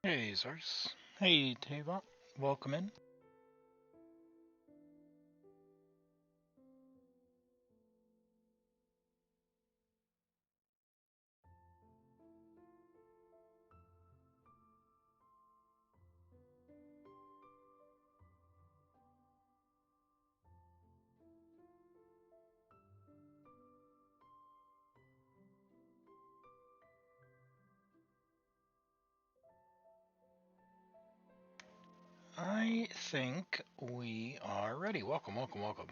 Hey, Zars. Hey, Tava. Welcome in. I think we are ready. Welcome, welcome, welcome.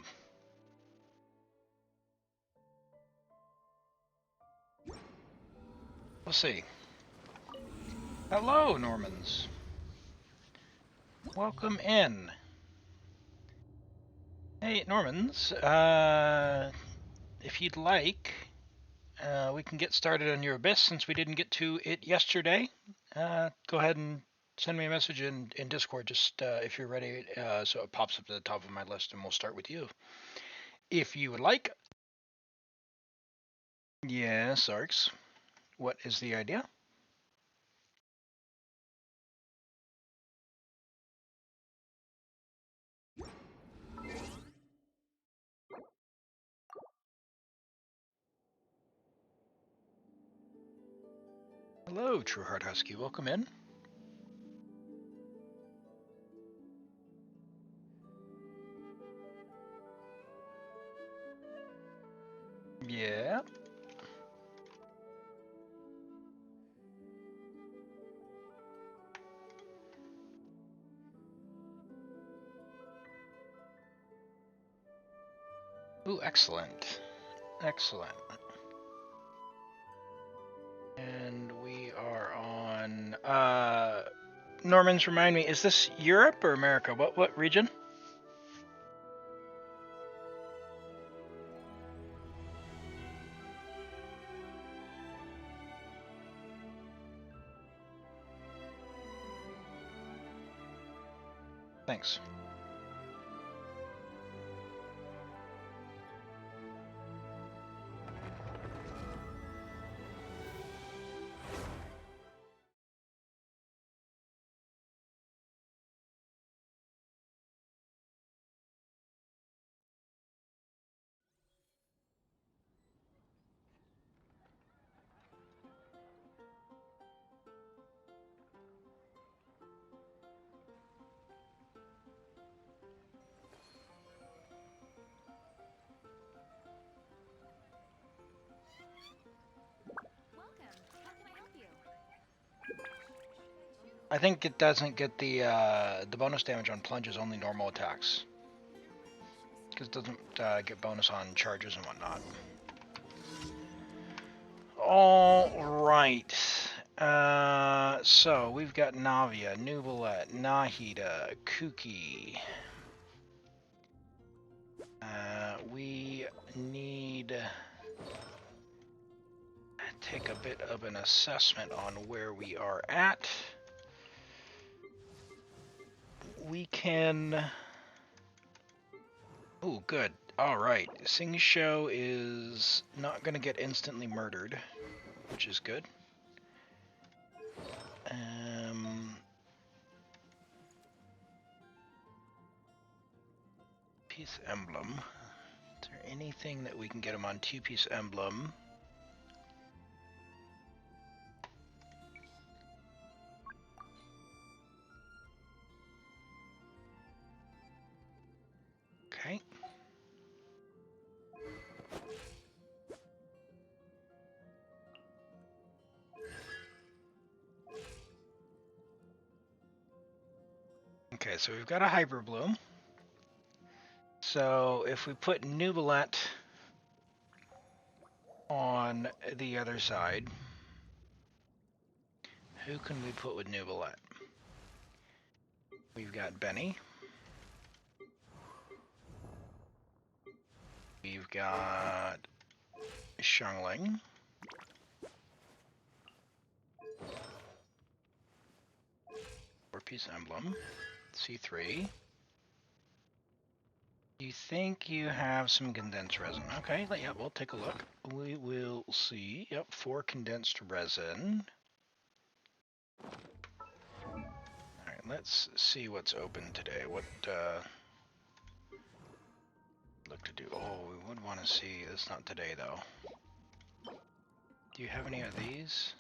Let's see. Hello, Normans. Welcome in. Hey, Normans. If you'd like, we can get started on your Abyss since we didn't get to it yesterday. Go ahead and send me a message in Discord just if you're ready, so it pops up at the top of my list, and we'll start with you. If you would like. Yes, Arx. What is the idea? Hello, True Heart Husky. Welcome in. Yeah. Ooh, excellent. Excellent. And we are on Normans, remind me, is this Europe or America? What region? Thanks. I think it doesn't get the bonus damage on plunges, only normal attacks. Because it doesn't get bonus on charges and whatnot. All right. So we've got Navia, Nubalet, Nahida, Kuki. We need to take a bit of an assessment on where we are at. We can. Oh, good. All right. Sing Show is not going to get instantly murdered, which is good. Piece emblem. Is there anything that we can get him on two-piece emblem? Okay. Okay, so we've got a Hyper Bloom. So if we put Nubalet on the other side, who can we put with Nubalet? We've got Benny. We've got Xiangling. Four-piece emblem. C3. You think you have some condensed resin? Okay, yeah, we'll take a look. We will see. Yep, 4 condensed resin. let's see what's open today. What look to do? Oh, we would want to see. It's not today though. Do you have any of these?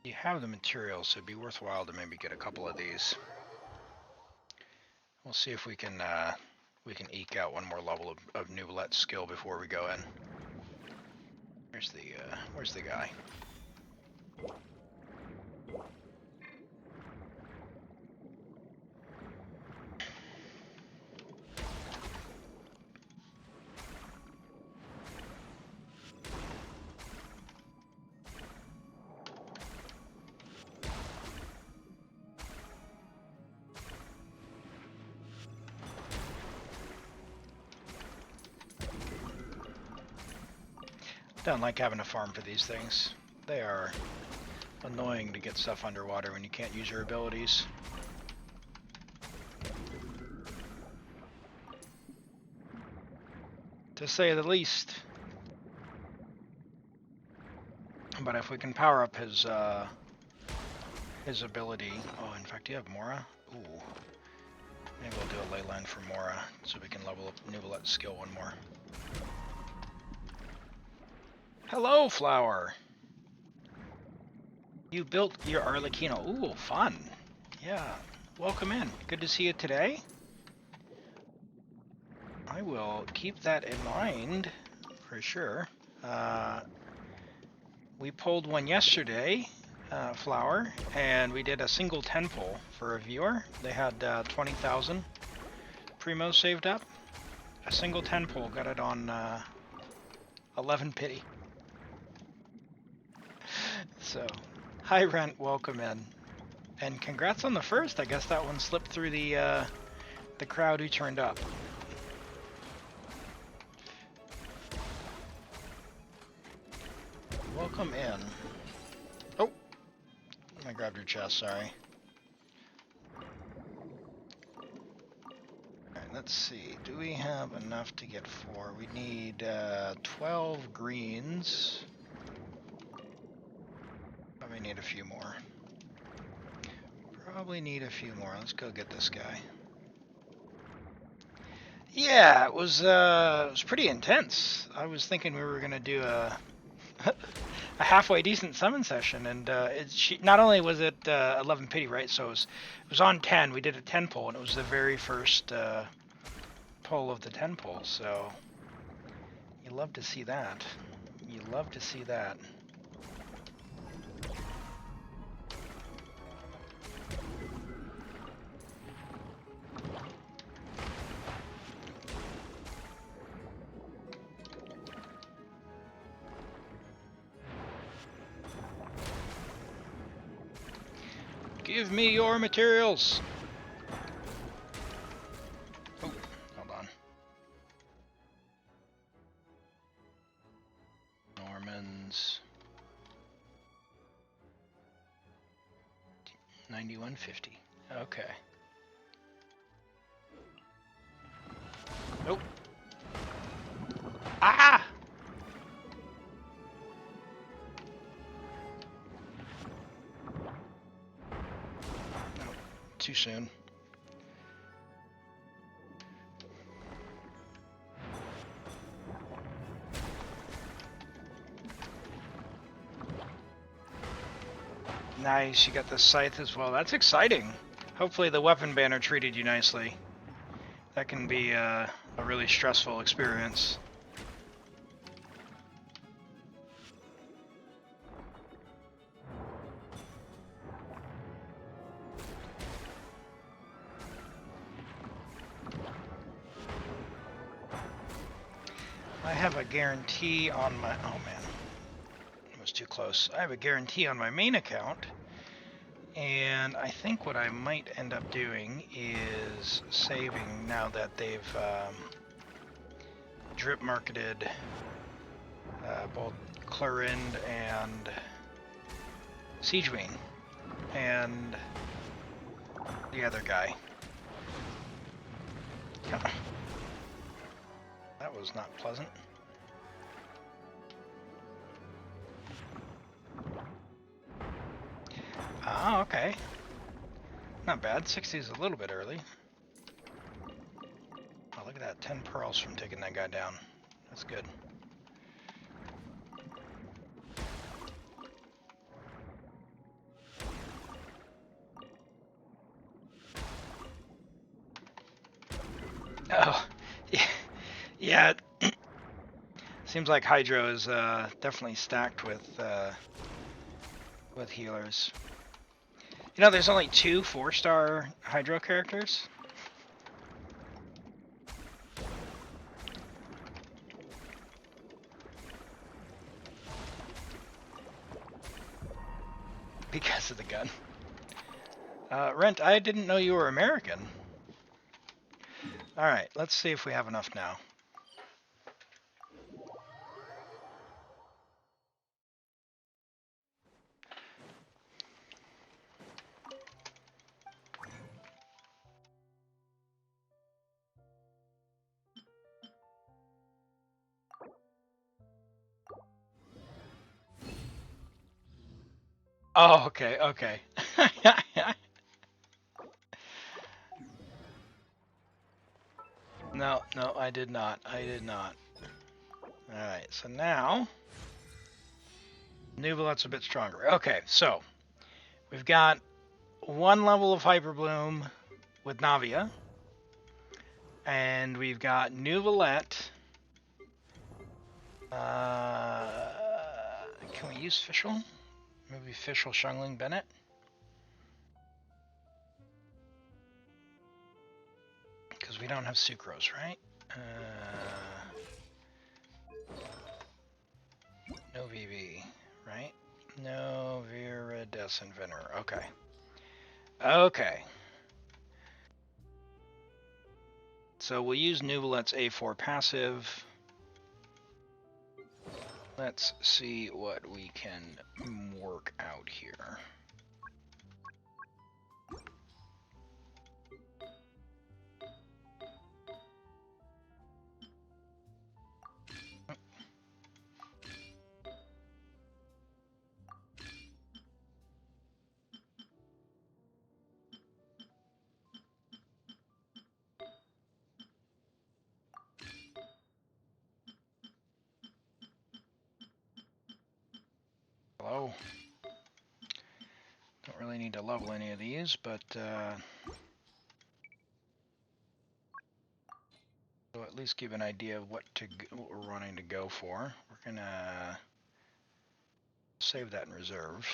You have the materials, so it'd be worthwhile to maybe get a couple of these. We'll see if we can eke out one more level of Nouvellette skill before we go in. Where's the guy? Don't like having to farm for these things. They are annoying to get stuff underwater when you can't use your abilities. To say the least. But if we can power up his ability... Oh, in fact, do you have Mora? Ooh. Maybe we'll do a ley line for Mora so we can level up Nouvellette skill one more. Hello, Flower! You built your Arlecchino. Ooh, fun. Yeah. Welcome in. Good to see you today. I will keep that in mind for sure. We pulled one yesterday, Flower, and we did a single 10 pull for a viewer. They had 20,000 Primo saved up. A single 10 pull got it on 11 pity. So, hi Rent, welcome in. And congrats on the first. I guess that one slipped through the crowd who turned up. Welcome in. Oh, I grabbed your chest, sorry. Alright, let's see. Do we have enough to get 4? We need 12 greens. Probably need a few more. Let's go get this guy. Yeah, it was pretty intense. I was thinking we were gonna do a a halfway decent summon session, and not only was it 11 pity, right? So it was on 10. We did a 10 pull, and it was the very first pull of the 10 pull. So you love to see that. You love to see that. Give me your materials! Oh, hold on. Norman's 9150. Okay. Nope. Ah! Too soon. Nice, you got the scythe as well. That's exciting. Hopefully the weapon banner treated you nicely. That can be a really stressful experience. I have a guarantee on my... Oh man, it was too close. I have a guarantee on my main account, and I think what I might end up doing is saving now that they've drip marketed both Clorind and Siegewing and the other guy. That was not pleasant. Oh, okay. Not bad. 60 is a little bit early. Oh, look at that. 10 pearls from taking that guy down. That's good. Oh, yeah. Yeah. Seems like Hydro is definitely stacked with healers. You know, there's only 2 4-star Hydro characters. Because of the gun. Rent, I didn't know you were American. Alright, let's see if we have enough now. Oh, okay, okay. No, no, I did not. I did not. Alright, so now... Nuvolet's a bit stronger. Okay, so... We've got 1 level of Hyper Bloom with Navia. And we've got Nuvolet. Can we use Fischl? Maybe Fischl, Xiangling, Bennett? Because we don't have Sucrose, right? No VV, right? No Viridescent Vener. Okay. Okay. So we'll use Nuvolet's A4 passive. Let's see what we can work out here. Hello. Don't really need to level any of these, but so at least give an idea of what we're wanting to go for. We're gonna save that in reserve.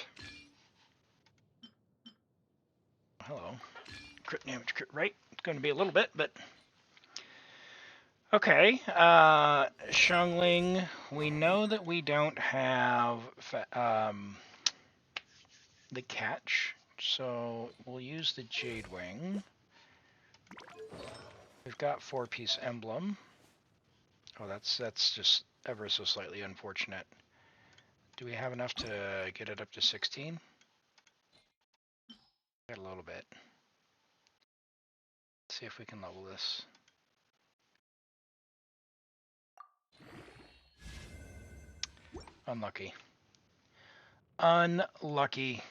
Hello. Crit damage, crit rate. It's going to be a little bit, but okay. Xiangling, we know that we don't have the catch, so we'll use the Jade Wing. We've got 4-piece emblem. Oh, that's just ever so slightly unfortunate. Do we have enough to get it up to 16? Got a little bit. Let's see if we can level this. Unlucky. Unlucky.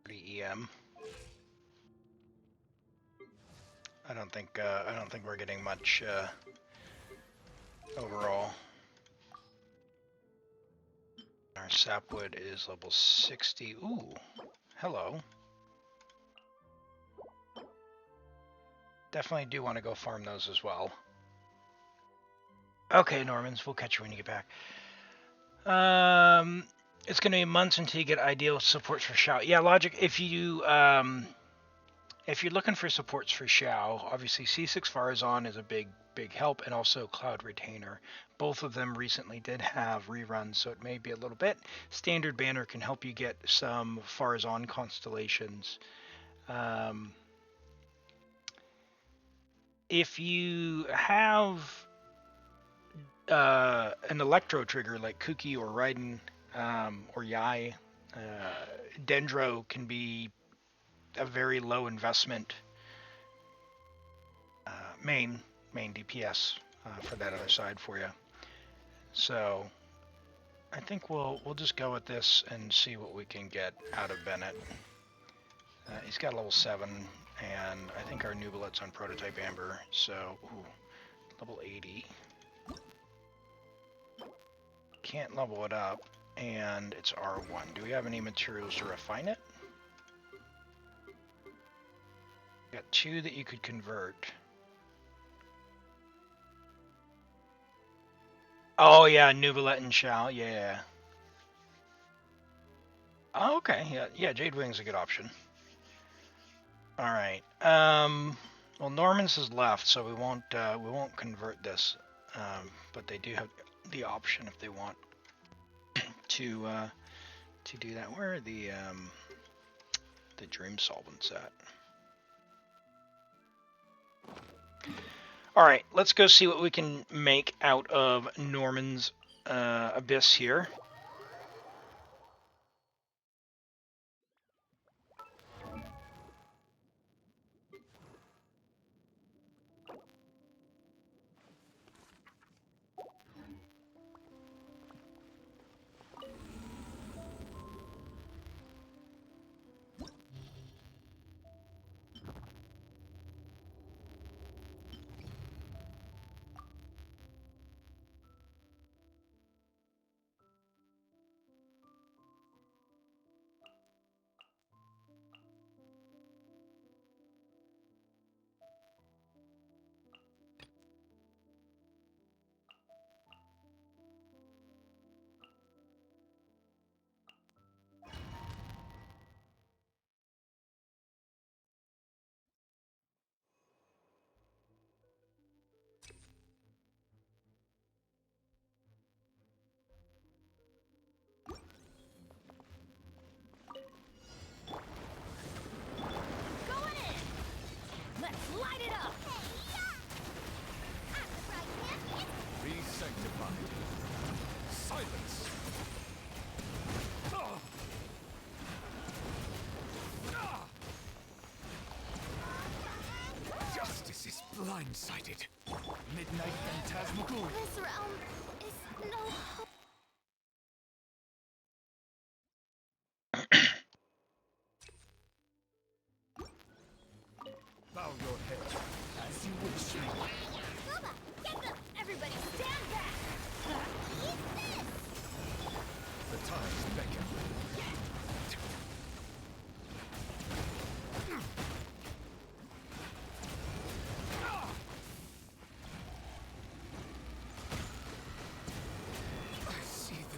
EM. I don't think we're getting much overall. Our sapwood is level 60. Ooh, hello. Definitely do want to go farm those as well. Okay, Normans, we'll catch you when you get back. It's going to be months until you get ideal supports for Xiao. Yeah, Logic, if you're looking for supports for Xiao, obviously C6 Farazan is a big help, and also Cloud Retainer. Both of them recently did have reruns, so it may be a little bit. Standard Banner can help you get some Farazan constellations. If you have an Electro trigger like Kuki or Raiden or Yai, Dendro can be a very low investment main DPS for that other side for you. So I think we'll just go with this and see what we can get out of Bennett. He's got level 7, and I think our Nubilet's on Prototype Amber, so level 80. Can't level it up, and it's R1. Do we have any materials to refine it? Got 2 that you could convert. Oh yeah, Nubilet and Shao, yeah. Oh, okay, yeah, Jade Wing's a good option. All right. Well, Norman's is left, so we won't convert this. But they do have the option if they want to do that. Where are the dream solvents at? All right, let's go see what we can make out of Norman's abyss here. Blindsided. Midnight phantasmal. This realm is no hope. Bow your head as you wish. Bubba, get them! Everybody stand back! Eat this! The times beckon.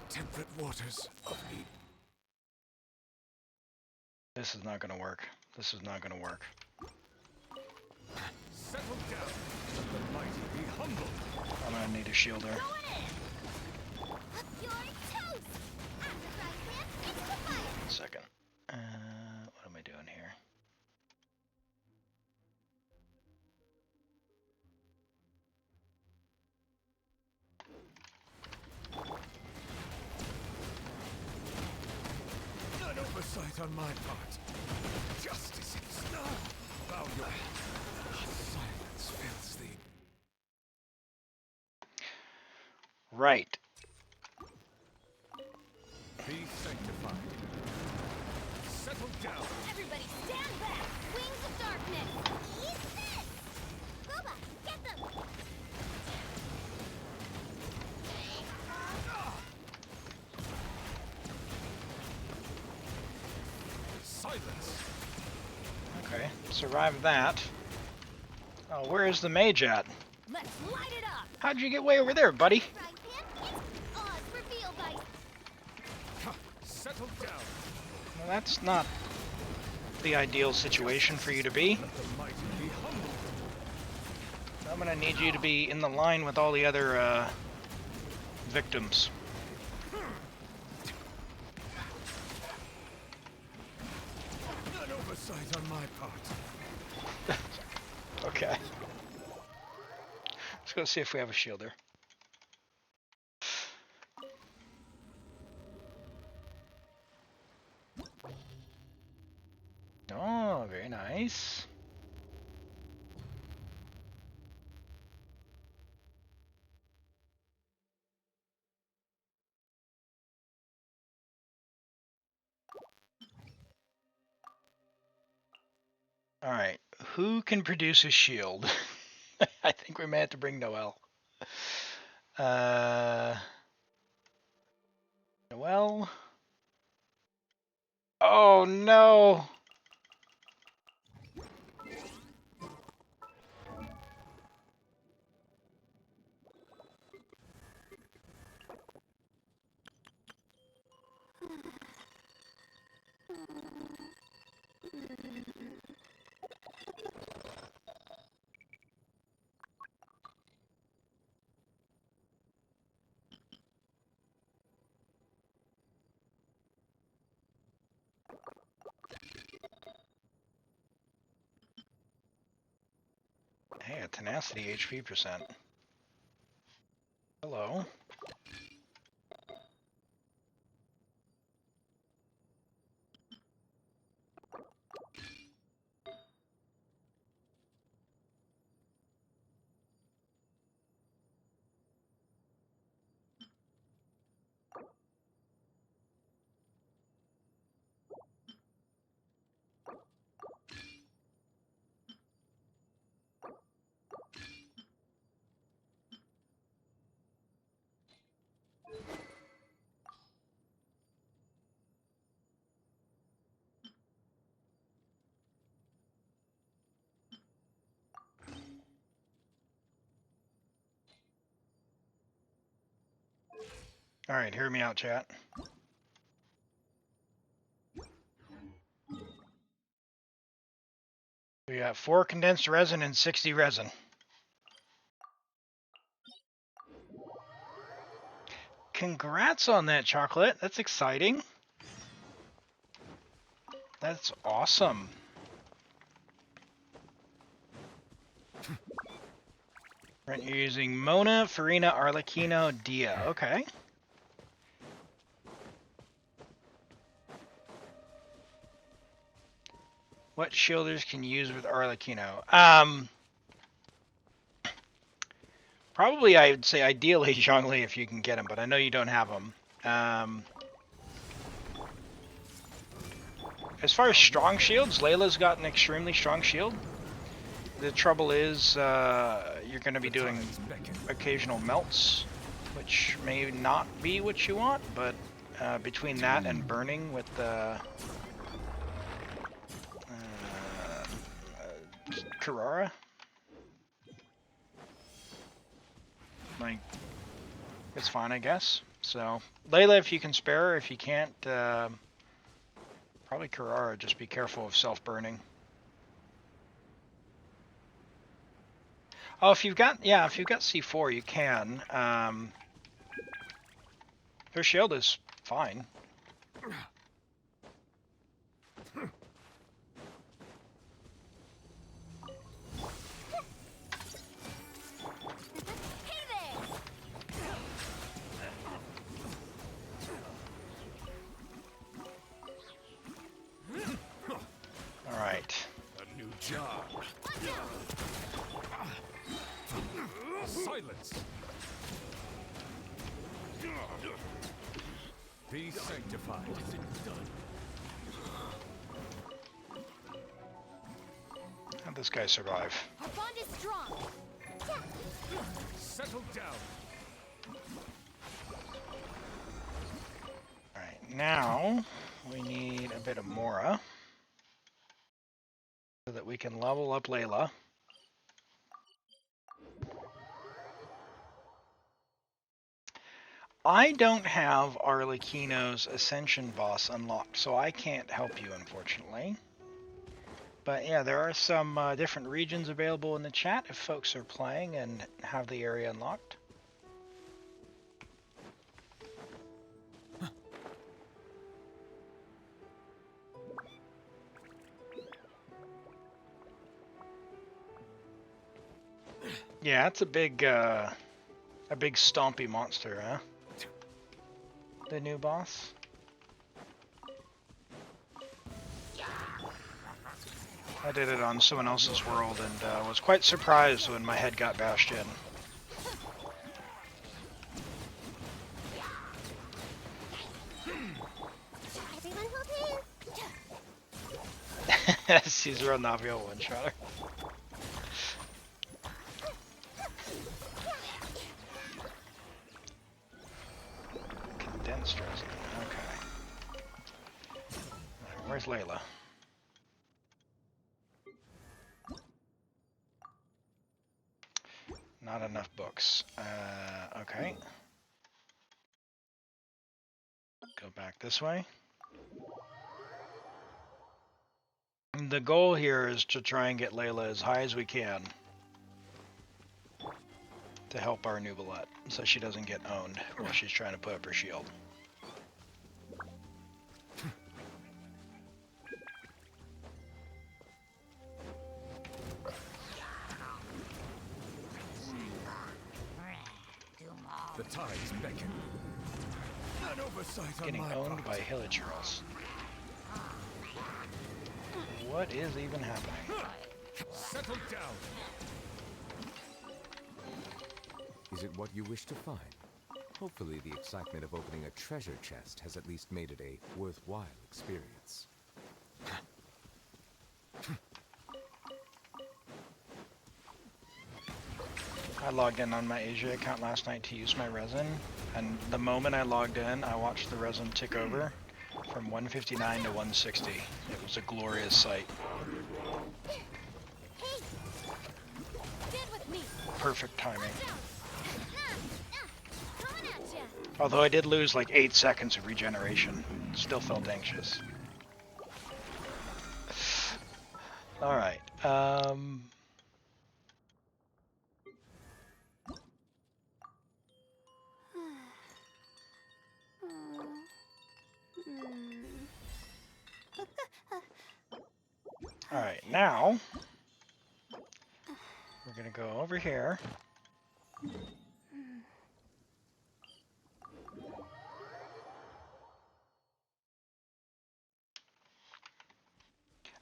Temperate waters of Eden. This is not going to work. This is not going to work. Settle down. Let the mighty be humble. I'm going to need a shielder. You're toast. One second. What am I doing here? Oversight on my part. Justice is now. Bow your silence fills thee. Right. Be sanctified. Settle down. Everybody stand back. Wings of darkness. Eat this. Bubba, get them. Silence. Okay, survived that. Oh, where is the mage at? Let's light it up. How'd you get way over there, buddy? Settle down. Well, that's not the ideal situation for you to be. Let the mighty be humble. I'm gonna need you to be in the line with all the other victims. An oversight on my part. Okay. Let's go see if we have a shielder. Oh, very nice. All right, who can produce a shield? I think we may have to bring Noel. Noel. Oh no. Hey, a tenacity HP percent. Hello. All right, hear me out, chat. We got 4 condensed resin and 60 resin. Congrats on that, Chocolate. That's exciting. That's awesome. Right, you're using Mona, Farina, Arlecchino, Dia. Okay. What shielders can you use with Arlecchino? Probably I would say ideally Zhongli if you can get them, but I know you don't have them. As far as strong shields, Layla's got an extremely strong shield. The trouble is you're going to be doing occasional melts, which may not be what you want, but between that and burning with the Carrara, like, it's fine, I guess. So, Layla, if you can spare her, if you can't, probably Carrara, just be careful of self-burning. Oh, if you've got C4, you can. Her shield is fine. All right. A new job. Silence. Be sanctified. How'd this guy survive? Our bond is strong. Settle down. All right, now we need a bit of Mora so that we can level up Layla. I don't have Arlecchino's Ascension boss unlocked, so I can't help you, unfortunately. But yeah, there are some different regions available in the chat if folks are playing and have the area unlocked. Yeah, it's a big stompy monster, huh? The new boss. I did it on someone else's world and was quite surprised when my head got bashed in. Everyone hold hands. Caesar Navio one-shotter. Condensed resin. Okay. Right, where's Layla? Not enough books. Okay. Go back this way. The goal here is to try and get Layla as high as we can to help our Nubalette so she doesn't get owned while she's trying to put up her shield. The tides beckon. An oversight Getting on my owned part. by Hilichurls. What is even happening? Settle down. Is it what you wish to find? Hopefully the excitement of opening a treasure chest has at least made it a worthwhile experience. I logged in on my Asia account last night to use my resin, and the moment I logged in, I watched the resin tick over from 159 to 160. It was a glorious sight. Hey! Get with me. Perfect timing. Coming at ya. Although I did lose like 8 seconds of regeneration. Still felt anxious. Alright, Alright, now we're gonna go over here.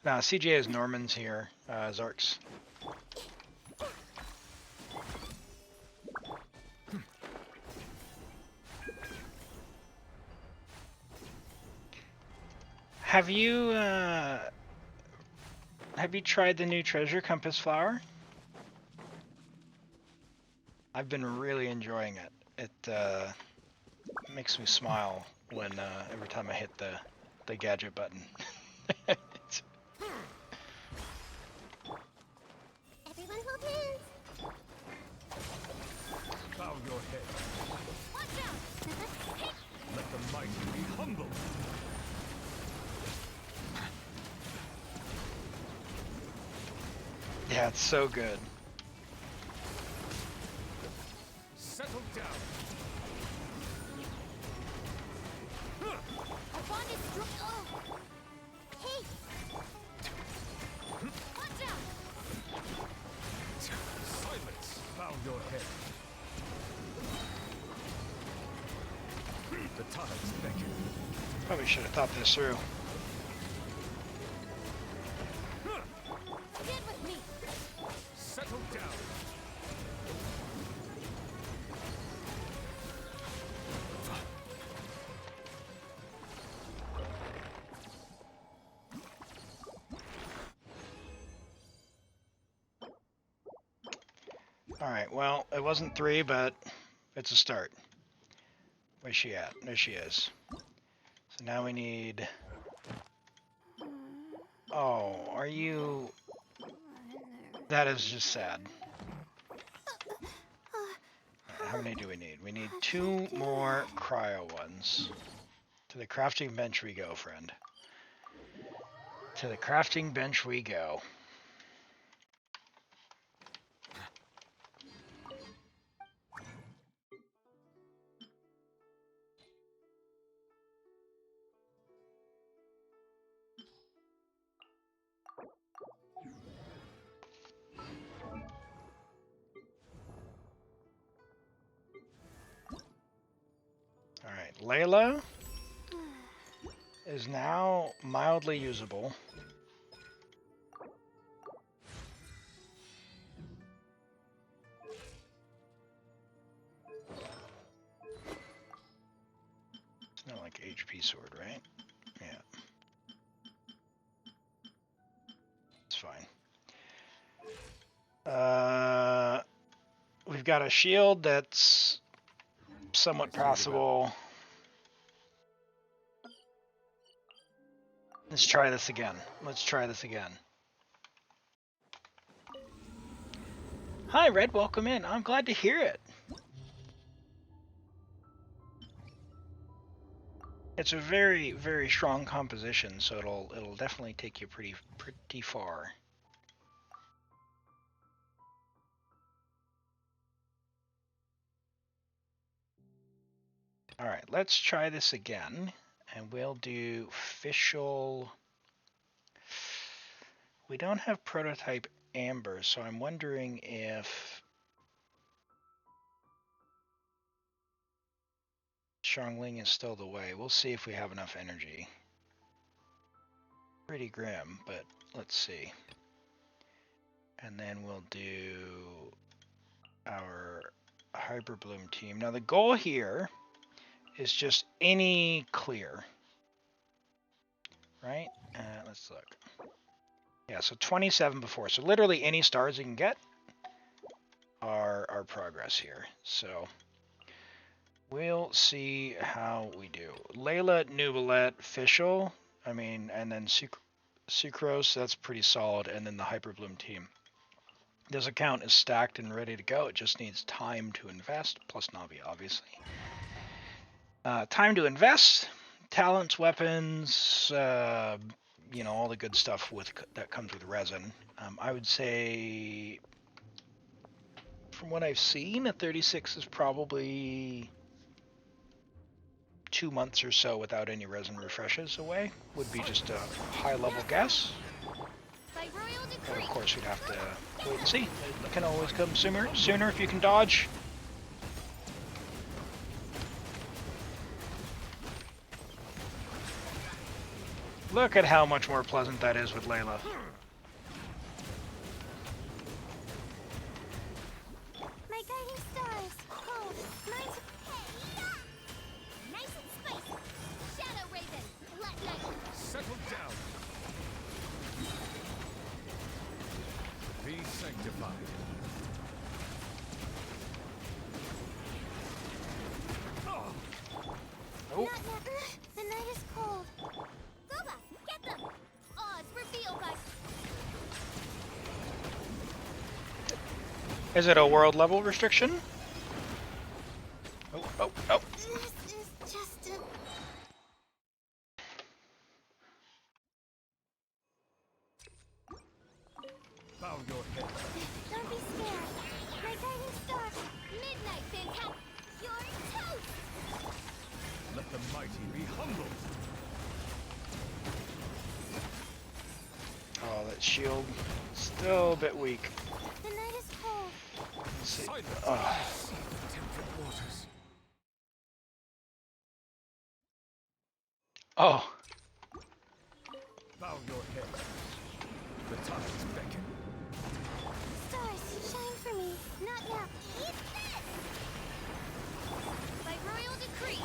Now, CJ has Normans here, Zarks. Have you tried the new Treasure Compass flower? I've been really enjoying it. It makes me smile when every time I hit the gadget button. Everyone hold hands. Bow your head. Watch out. Let the mighty be humble. Yeah, it's so good. Settle down. Our bond is strong. Oh. Hey. Watch out. Silence. Bow your head. The tides beckon. Probably should have thought this through. Get with me. Settle down. Alright, well, it wasn't 3, but it's a start. Where's she at? There she is. So now we need... Oh, are you... That is just sad. How many do we need? We need 2 more cryo ones. To the crafting bench we go, friend. To the crafting bench we go. Alright, Layla is now mildly usable. It's not like HP sword, right? Yeah. got a shield that's somewhat passable. Let's try this again. Hi, Red. Welcome in. I'm glad to hear it. It's a very, very strong composition, so it'll definitely take you pretty far. All right, let's try this again, and we'll do official. We don't have prototype amber, so I'm wondering if Xiangling is still the way. We'll see if we have enough energy. Pretty grim, but let's see. And then we'll do our Hyperbloom team. Now the goal here is just any clear, right? Let's look. Yeah, so 27 before. So literally any stars you can get are our progress here. So we'll see how we do. Layla, Nubilet, Fischl, and then Sucrose, that's pretty solid, and then the Hyperbloom team. This account is stacked and ready to go. It just needs time to invest, plus Navi, obviously. Time to invest, talents, weapons, all the good stuff that comes with resin. I would say, from what I've seen, a 36 is probably 2 months or so without any resin refreshes away. Would be just a high-level guess. But of course, we'd have to wait and see. It can always come sooner if you can dodge. Look at how much more pleasant that is with Layla. My guiding stars. Cold. Mine to nice and spicy. Shadow Raven. Black Knight. Settle down. Be sanctified. Oh. The night is cold. Goba, get them. Odds revealed by. Is it a world level restriction? Oh. This is just a. Bow your head. Don't be scared. My guiding star. Midnight Fantastic. You're toast. Let the mighty be humbled. Oh, that shield still a bit weak. The night is cold. Let's see. Silence. Temperate waters. Oh. Bow your head. The tides beckon. Stars, shine for me. Not now. Eat this! By royal decree.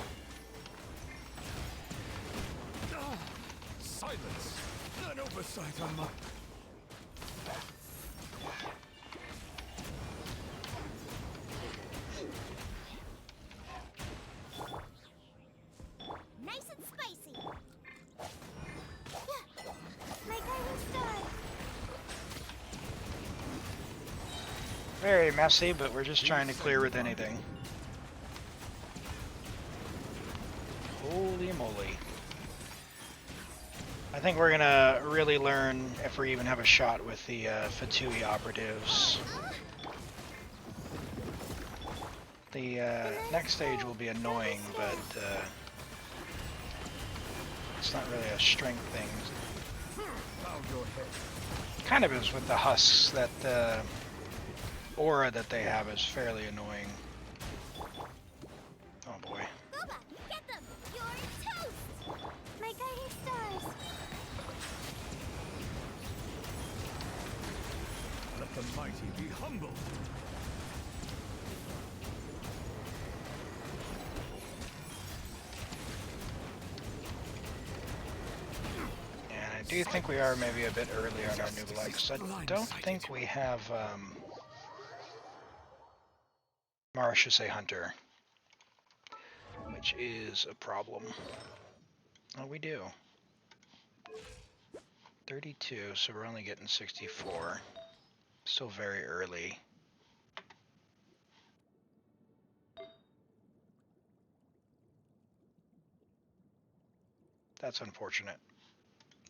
Silence. An oversight on my... Nice and spicy. Yeah. My guiding star. Very messy, but we're just trying to clear with anything. Holy moly. I think we're gonna really learn if we even have a shot with the Fatui operatives. The next stage will be annoying, but it's not really a strength thing. Bow your head. Kind of is with the husks, that aura that they have is fairly annoying. Oh boy. Goba, get them. You're toast. My guiding stars. Let the mighty be humbled. And I do think we are maybe a bit early on our new likes. I don't think we have Or I should say hunter. Which is a problem. Oh, we do. 32, so we're only getting 64. Still very early. That's unfortunate.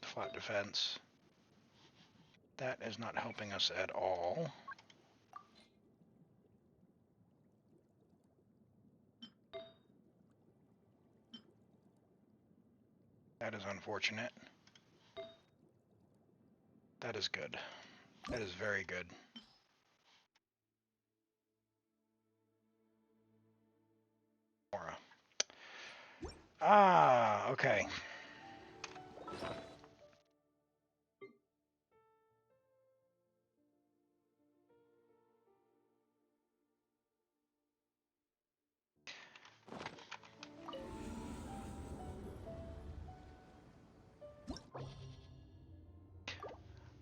Flat defense. That is not helping us at all. That is unfortunate. That is good. That is very good. Aura. Ah, okay.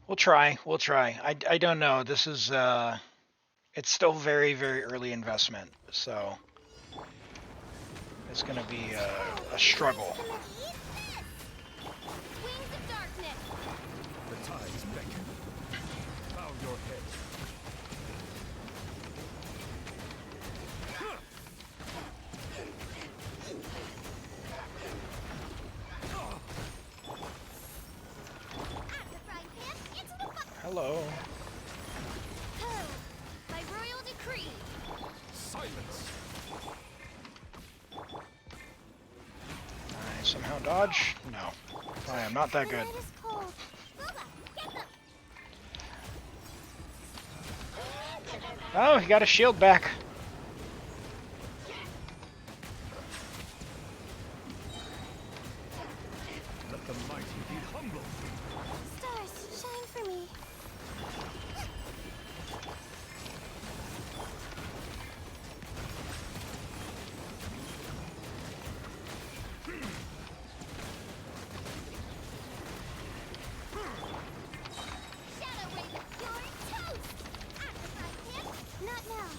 We'll try. We'll try. I don't know. This is it's still very, very early investment, so it's going to be a struggle. Wings of darkness. The tides beckon. Bow your head. At the frying pan, into the fire. Hello. By royal decree. Silence. I somehow dodge? No. I am not that The good. night is cold. Boba, get them. Oh, he got his shield back. Let the mighty be humble. Stars, shine for me. Shadow Wave, you're toast. At the frying pan, not now.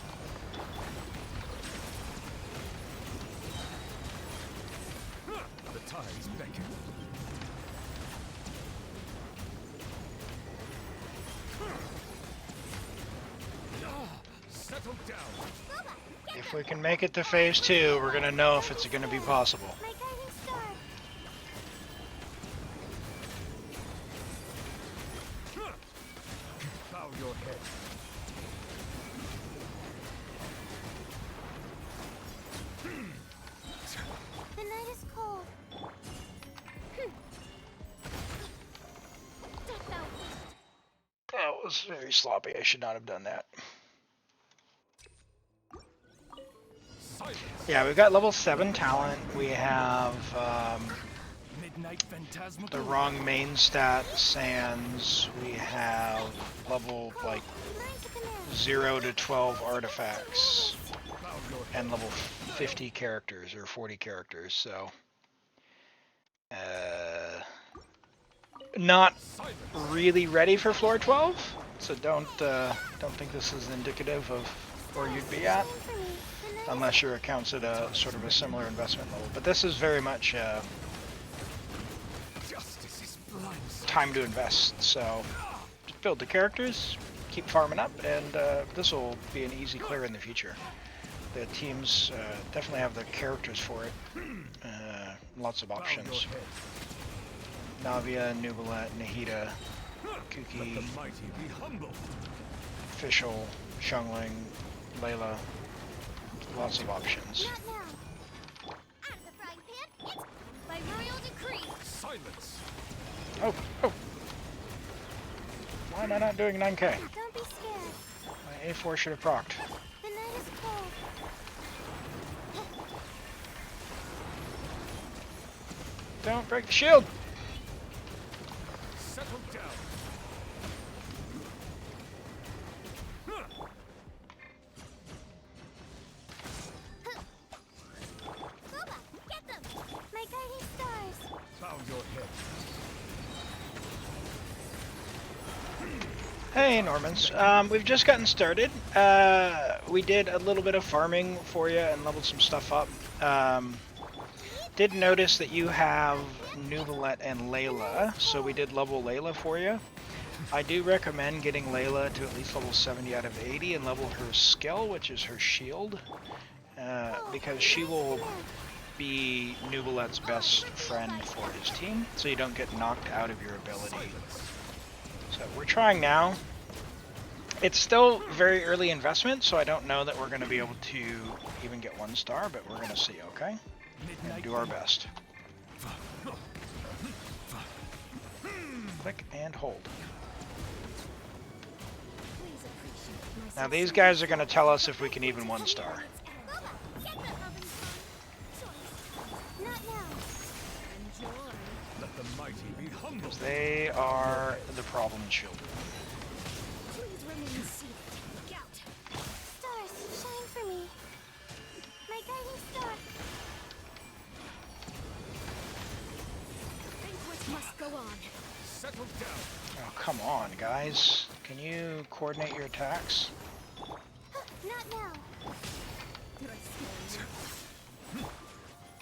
The tides beckon. Settle down. Boba, get If we can make it to phase 2, we're going to know if it's going to be possible. my guiding star. Bow your head. The night is cold. Death out. That was very sloppy. I should not have done that. Silence. Yeah, we've got level 7 talent. We have Midnight phantasmal. the wrong main stat, Sans. We have level like Learn to command. 0 to 12 artifacts. Bow your head. And level 50 characters or 40 characters, so not Silence. really ready for floor 12. So don't think this is indicative of where you'd be at, Shine for me. The night unless your account's at a sort of a similar investment level. But this is very much Justice is blind. time to invest. So just build the characters, keep farming up, and this will be an easy clear in the future. The teams definitely have the characters for it. Lots of Bow your options. head. Navia, Nubalet, Nahida, Let Kuki, the mighty be humble. Fischl, Xiangling, Layla. Lots of options. Not now. At the frying pan, it's by royal decree. Silence. Oh, oh. Why am I not doing 9k? Don't be scared. My A4 should have procced. The night is cold. Don't break the shield! Settle down. Boba, get them. My guiding stars. Bow your head. Hey, Normans. We've just gotten started. we did a little bit of farming for you and leveled some stuff up. Did notice that you have Nubalet and Layla, so we did level Layla for you. I do recommend getting Layla to at least level 70 out of 80 and level her skill, which is her shield, because she will be Nubalet's best friend for his team, so you don't get knocked out of your ability. So we're trying now. It's still very early investment, so I don't know that we're going to be able to even get 1 star, but we're going to see, okay? And do our best. Click and hold. Now these guys are going to tell us if we can even 1 star. Let the mighty be humble. Because they are the problem children. Please remain seated. Scout. Stars, shine for me. My guiding star. Banquet must go on. Settle down. Oh, come on, guys. Can you coordinate your attacks? Not now. Did I scare you?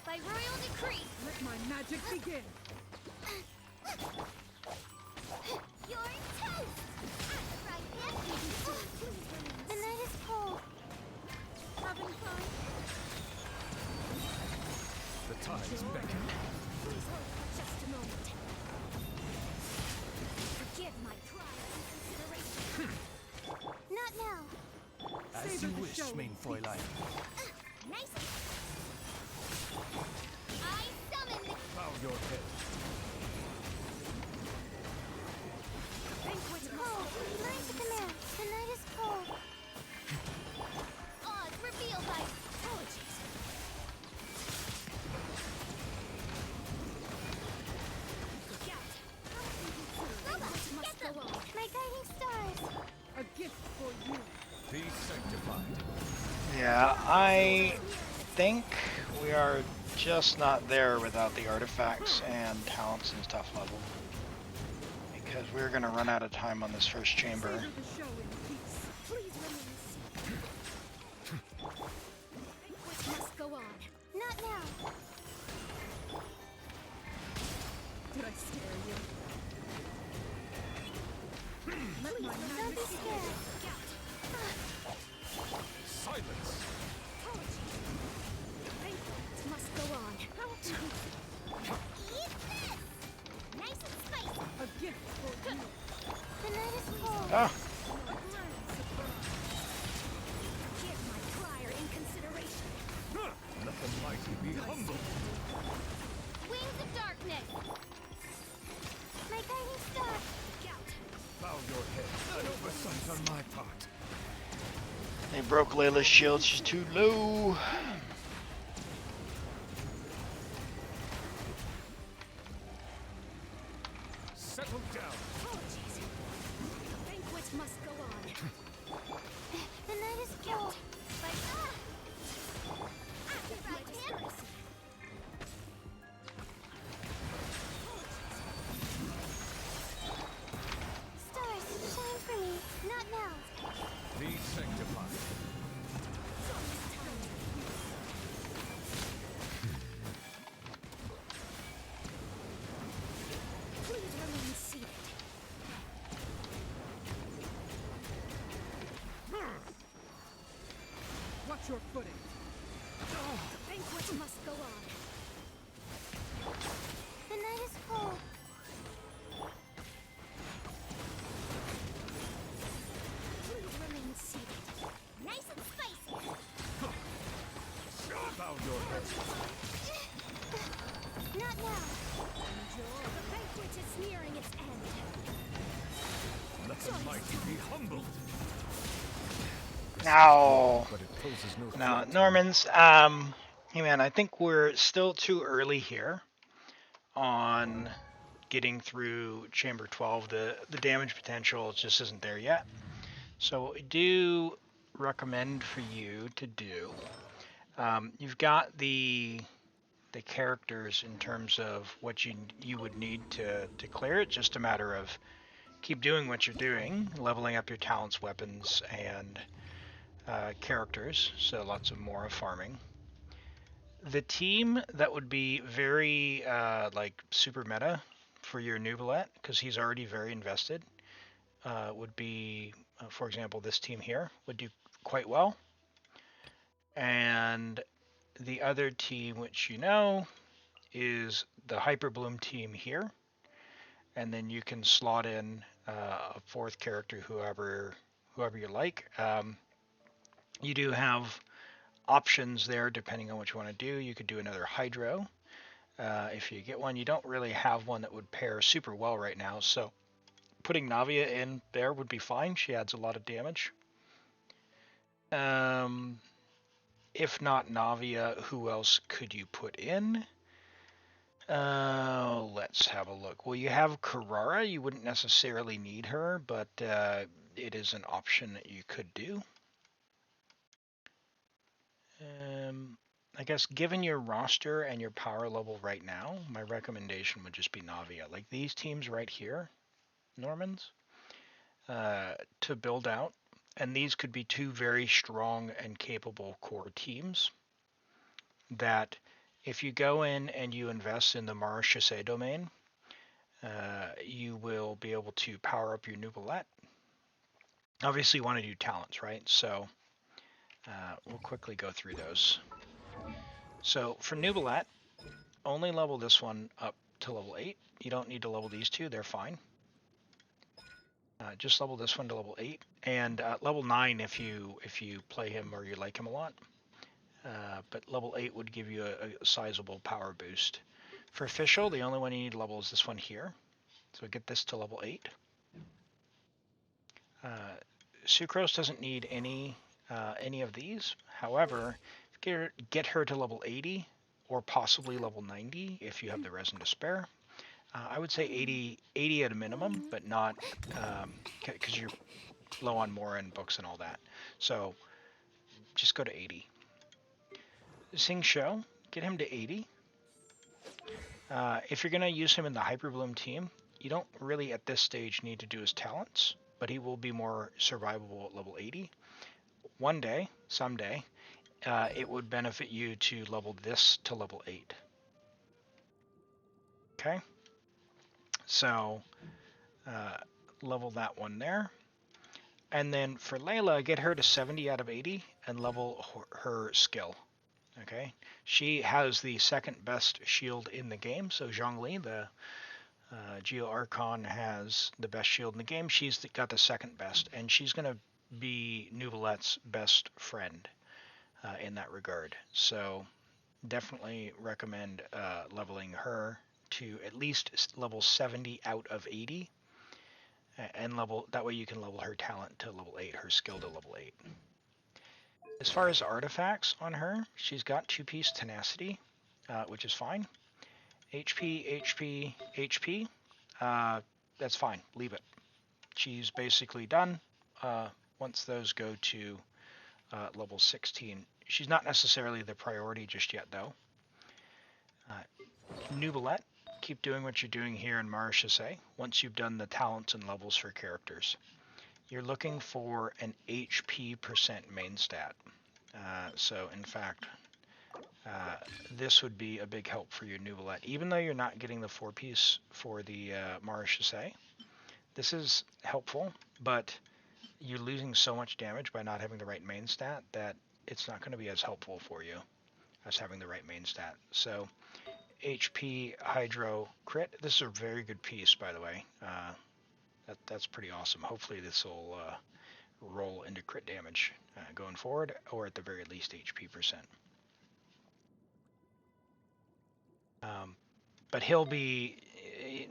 By royal decree. Let my magic begin. You're toast. The night is cold. Having fun? The tides beckon. Please hold for just a moment. Forgive my pride and consideration. Not now. As Savor you the wish, show main in Fräulein. Nice. I summon. Bow your head. Banquet cold. Learn to command. The night is cold. Odds revealed by apologies. Banquet must go on. My guiding stars. A gift for you. Be sanctified. Yeah, I think we are just not there without the artifacts and talents and stuff leveled. Because we're going to run out of time on this first chamber. Savor the show in peace. Please remain seated. Banquet must go on. Not now. Did I scare you? Let my Don't magic be begin. scared. Silence. Banquet must go on. Eat this! Nice and spicy. A gift for you. The night is cold. Ah, A grand surprise. Give my prior in consideration. Let the mighty be humble. Wings of darkness. My guiding star. Scout. Bow your head. An oversight on my part. they broke Layla's shield. She's too low. Settle down. Apologies. Banquet must go on. The night is cold. But Activate him. Stars, shine for me. Not now. Be sanctified. Please remain seated. Watch your footing. The banquet must go on. The night is cold. Please remain seated. Nice and spicy. Bow your head. Not now. The banquet is nearing its end. Let the mighty be humbled. Now, But it poses no now, threat. Normans, hey man, I think we're still too early here on getting through Chamber 12. The damage potential just isn't there yet. So what we do recommend for you to do, you've got the characters in terms of what you would need to clear it. Just a matter of keep doing what you're doing, leveling up your talents, weapons, and characters, so lots of more farming. The team that would be very like super meta for your Nubilet, because he's already very invested, would be, for example, this team here would do quite well. And the other team, which you know, is the Hyper Bloom team here. And then you can slot in a fourth character, whoever you like. You do have options there depending on what you want to do. You could do another Hydro. If you get one, you don't really have one that would pair super well right now, so putting Navia in there would be fine. She adds a lot of damage. If not Navia, who else could you put in? Let's have a look. Well, you have Carrara. You wouldn't necessarily need her, but it is an option that you could do. I guess given your roster and your power level right now, my recommendation would just be Navia. Like these teams right here, Normans, to build out. And these could be two very strong and capable core teams that if you go in and you invest in the Mara Chassé domain, you will be able to power up your Nubilet. Obviously, you want to do talents, right? So we'll quickly go through those. So for Nubilet, only level this one up to level 8. You don't need to level these two, they're fine. Just level this one to level 8, and level 9 if you play him or you like him a lot. But level 8 would give you a sizable power boost. For official, the only one you need to level is this one here. So get this to level 8. Sucrose doesn't need any of these. However, get her to level 80 or possibly level 90 if you have the resin to spare. I would say 80 at a minimum, but not because you're low on more and books and all that. So just go to 80. Sing Show, get him to 80. If you're going to use him in the Hyper Bloom team, you don't really at this stage need to do his talents, but he will be more survivable at level 80. One day, someday, it would benefit you to level this to level 8. Okay? So level that one there. And then for Layla, get her to 70 out of 80 and level her skill. Okay? She has the second best shield in the game. So Zhongli, the Geo Archon, has the best shield in the game. She's got the second best, and she's going to be Nubilet's best friend in that regard. So definitely recommend leveling her to at least level 70 out of 80. And that way you can level her talent to level 8, her skill to level 8. As far as artifacts on her, she's got 2-piece tenacity, which is fine. HP, HP, HP, that's fine, leave it. She's basically done once those go to level 16. She's not necessarily the priority just yet though. Nubilet, keep doing what you're doing here in Mara Chassé once you've done the talents and levels for characters. You're looking for an HP percent main stat. So in fact, this would be a big help for your Nubilet. Even though you're not getting the 4-piece for the Mara Chassé, this is helpful, but you're losing so much damage by not having the right main stat that it's not going to be as helpful for you as having the right main stat. So HP Hydro Crit, this is a very good piece, by the way. That's pretty awesome. Hopefully this will roll into crit damage going forward, or at the very least HP percent. But he'll be,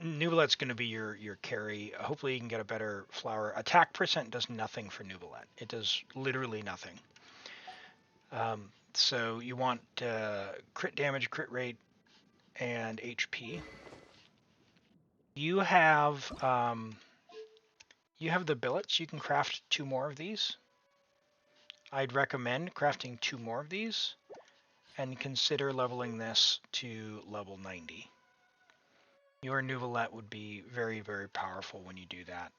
Nubilet's going to be your carry. Hopefully you can get a better flower. Attack percent does nothing for Nubilet. It does literally nothing. So you want crit damage, crit rate, and HP. You have the billets. You can craft 2 more of these. I'd recommend crafting 2 more of these and consider leveling this to level 90. Your Nubilet would be very, very powerful when you do that.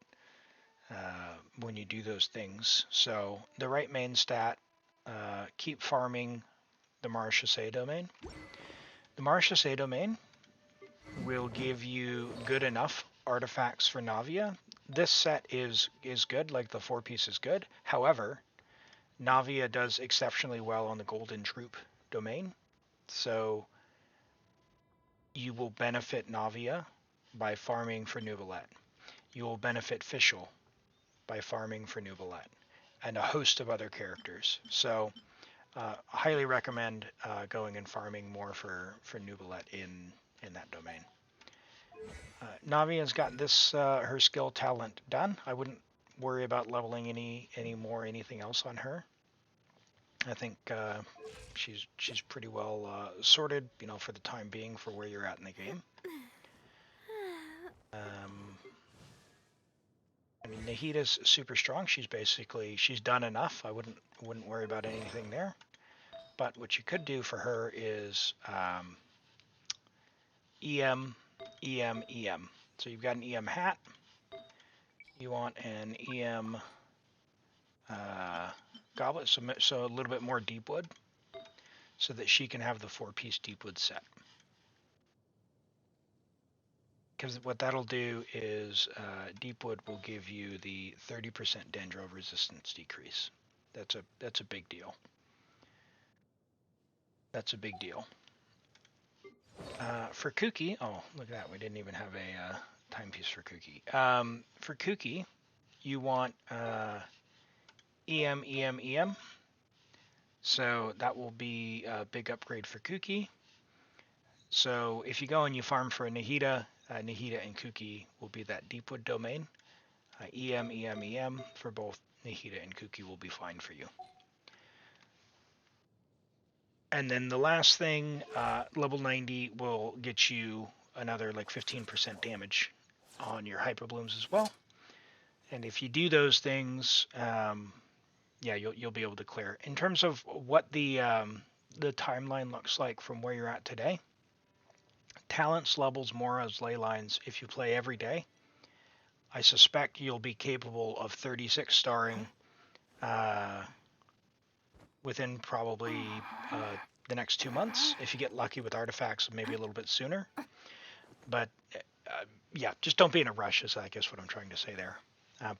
when you do those things. So the right main stat, keep farming the Marchese domain. The Marchese domain will give you good enough artifacts for Navia. This set is good, like the 4-piece is good. However, Navia does exceptionally well on the Golden Troop domain. So you will benefit Navia by farming for Nubalet. You will benefit Fischl by farming for Nubalet, and a host of other characters. So highly recommend going and farming more for Nubalet in that domain. Navia's got this her skill talent done. I wouldn't worry about leveling anything else on her. I think she's pretty well sorted, for the time being for where you're at in the game. I mean, Nahida's super strong. She's done enough. I wouldn't worry about anything there. But what you could do for her is EM, EM, EM. So you've got an EM hat. You want an EM goblet, so a little bit more deepwood, so that she can have the 4-piece deepwood set. Because what that'll do is deepwood will give you the 30% dendro resistance decrease. That's a big deal. That's a big deal. For Kuki, oh look at that, we didn't even have a timepiece for Kuki. For Kuki, you want EM, EM, EM. So that will be a big upgrade for Kuki. So if you go and you farm for a Nahida, Nahida and Kuki will be that deepwood domain. EM, EM, EM for both Nahida and Kuki will be fine for you. And then the last thing, level 90 will get you another like 15% damage on your hyper blooms as well. And if you do those things, yeah, you'll be able to clear. In terms of what the timeline looks like from where you're at today, talents, levels, moras, ley lines, if you play every day, I suspect you'll be capable of 36 starring within probably the next 2 months. If you get lucky with artifacts, maybe a little bit sooner. But yeah, just don't be in a rush is I guess what I'm trying to say there.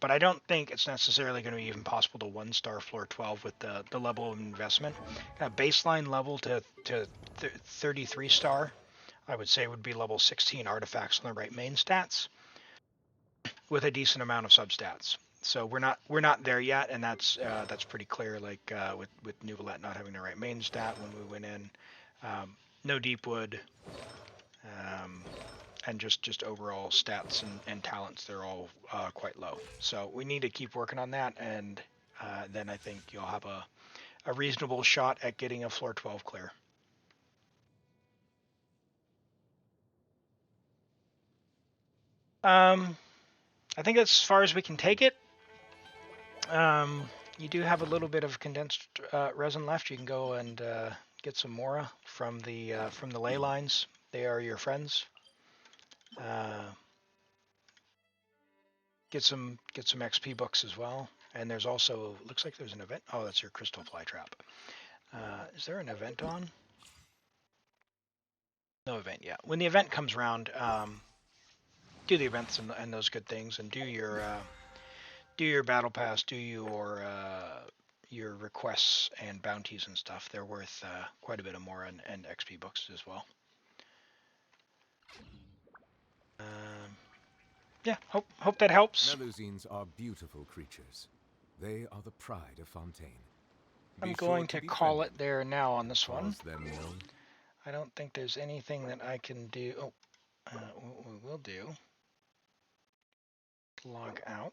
But I don't think it's necessarily going to be even possible to 1-star floor 12 with the level of investment. Baseline level to 33 star, I would say would be level 16 artifacts on the right main stats with a decent amount of substats. So we're not there yet, and that's pretty clear. Like with Nubalet not having the right main stat when we went in, no deepwood, and just overall stats and talents, they're all quite low. So we need to keep working on that, and then I think you'll have a reasonable shot at getting a floor 12 clear. I think that's as far as we can take it. You do have a little bit of condensed resin left. You can go and get some Mora from the ley lines. They are your friends. Get some XP books as well. And there's also, looks like there's an event. Oh, that's your crystal fly trap. Is there an event on? No event yet. When the event comes around, do the events and those good things, and do your battle pass, do your requests and bounties and stuff. They're worth quite a bit of more and XP books as well. Yeah, hope that helps. Melusines are beautiful creatures. They are the pride of Fontaine. I'm going to call it there now on this one. Them know. I don't think there's anything that I can do. Oh, what we will do, log out.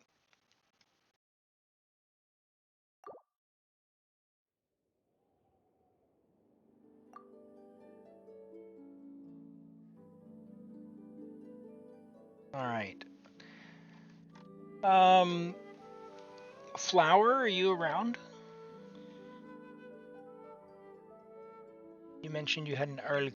All right. Flower, are you around? You mentioned you had an early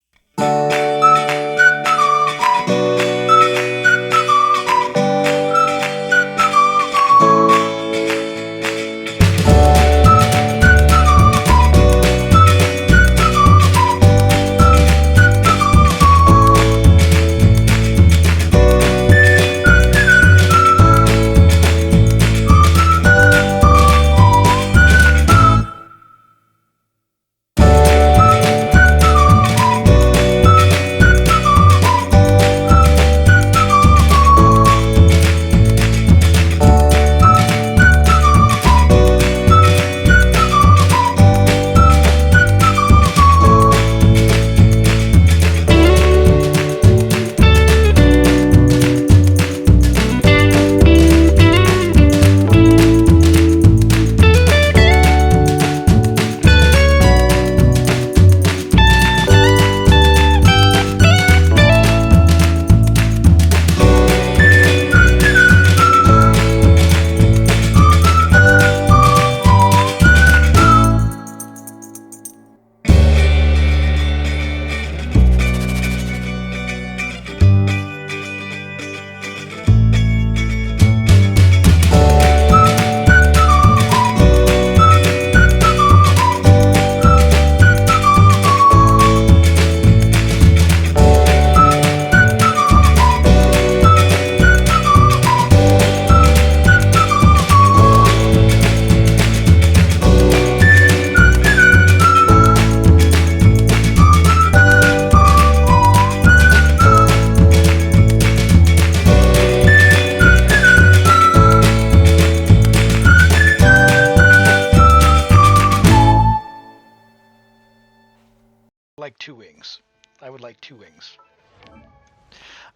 2 wings. I would like 2 wings.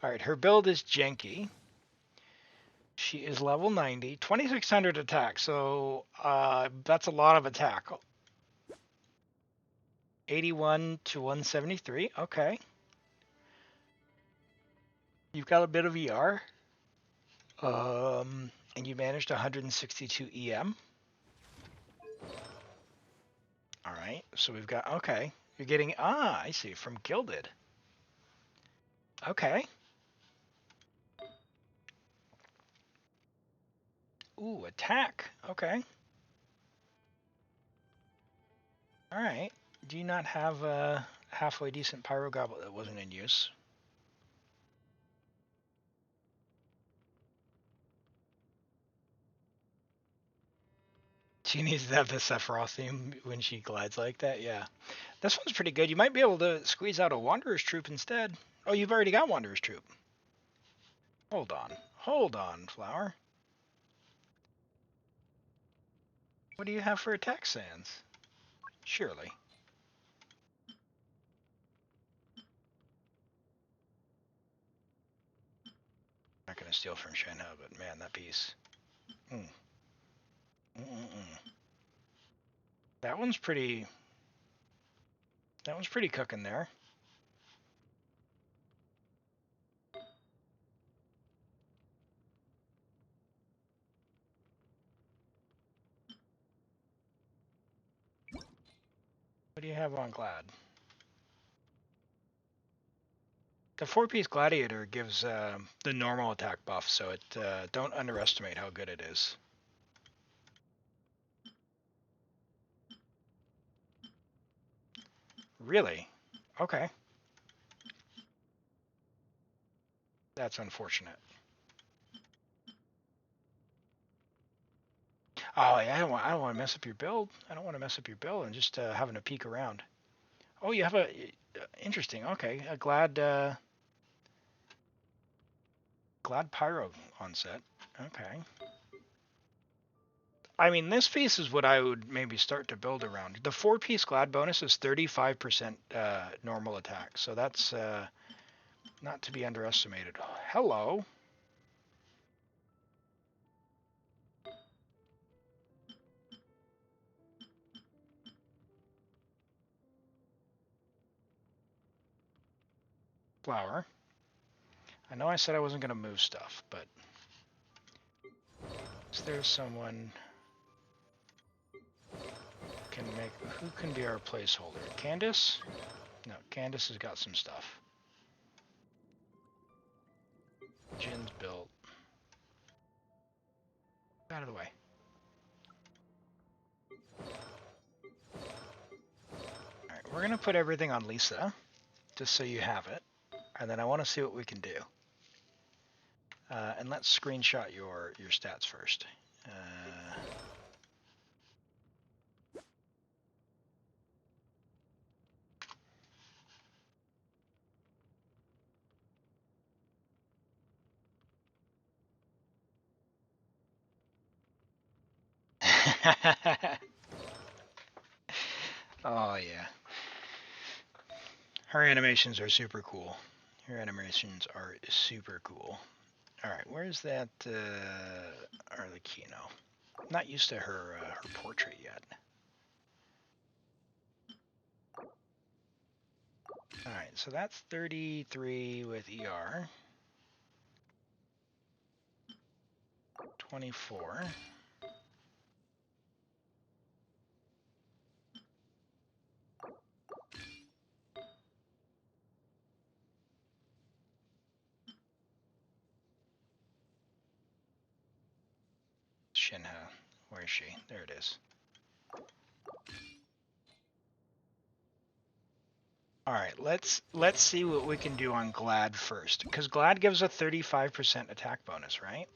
All right, her build is janky. She is level 90, 2600 attack, so that's a lot of attack. 81 to 173, okay. You've got a bit of ER, and you managed 162 EM. All right, so we've got, okay. You're getting, I see, from Gilded. Okay. Ooh, attack, okay. All right. Do you not have a halfway decent Pyro Goblet that wasn't in use? She needs to have the Sephiroth theme when she glides like that, yeah. This one's pretty good. You might be able to squeeze out a Wanderer's Troop instead. Oh, you've already got Wanderer's Troop. Hold on. Hold on, Flower. What do you have for attack sands? Surely. Not going to steal from Shenhe, but man, that piece. Mm. That one's pretty... That one's pretty cooking there. What do you have on Glad? The 4-piece Gladiator gives the normal attack buff, so it don't underestimate how good it is. Really? Okay. That's unfortunate. Oh, yeah, I don't want to mess up your build. I don't want to mess up your build and just having a peek around. Oh, you have a... interesting. Okay. A Glad Pyro on set. Okay. I mean, this piece is what I would maybe start to build around. The 4-piece Glad bonus is 35% normal attack, so that's not to be underestimated. Hello. Flower. I know I said I wasn't going to move stuff, but is there someone who can be our placeholder? Candace? No, Candace has got some stuff. Jin's built. Out of the way. Alright, we're going to put everything on Lisa, just so you have it. And then I want to see what we can do. And let's screenshot your stats first. Oh, yeah. Her animations are super cool. Her animations are super cool. Alright, where's that Arlecchino? I'm not used to her portrait yet. Alright, so that's 33 with ER. 24. Shenhe. Where is she? There it is. Alright, let's see what we can do on Glad first. Because Glad gives a 35% attack bonus, right?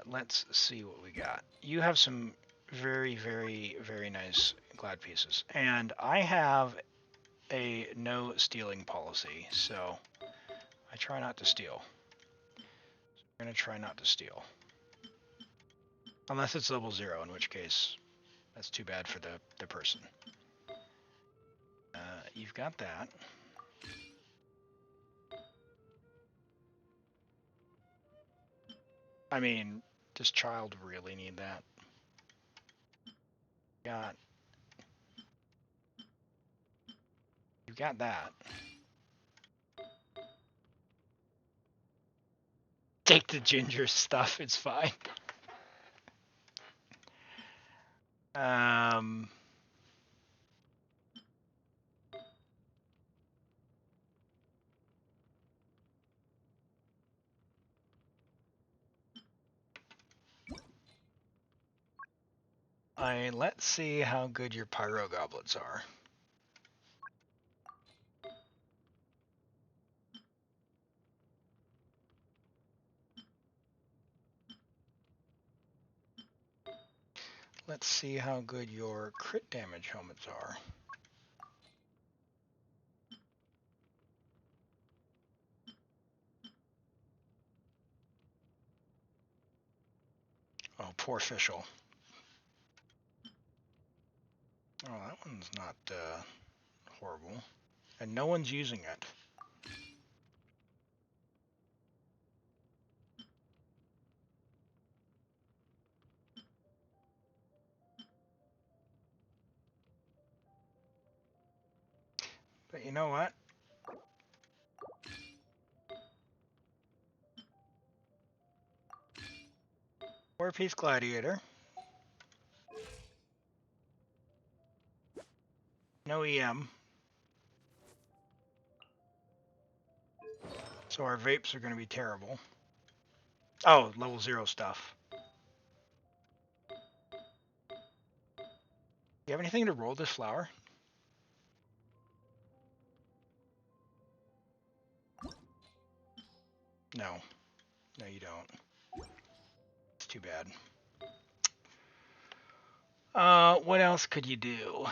Let's see what we got. You have some very, very, very nice Glad pieces. And I have a no stealing policy, so I try not to steal. I'm going to try not to steal. Unless it's level 0, in which case that's too bad for the person. you've got that. I mean, does child really need that? You've got that. Take the ginger stuff, it's fine. Let's see how good your pyro goblets are. Let's see how good your crit damage helmets are. Oh, poor Fischl. Oh, that one's not horrible. And no one's using it. But you know what? Four-piece gladiator. No EM. So our vapes are going to be terrible. Oh, level 0 stuff. You have anything to roll this flower? No. No, you don't. It's too bad. What else could you do?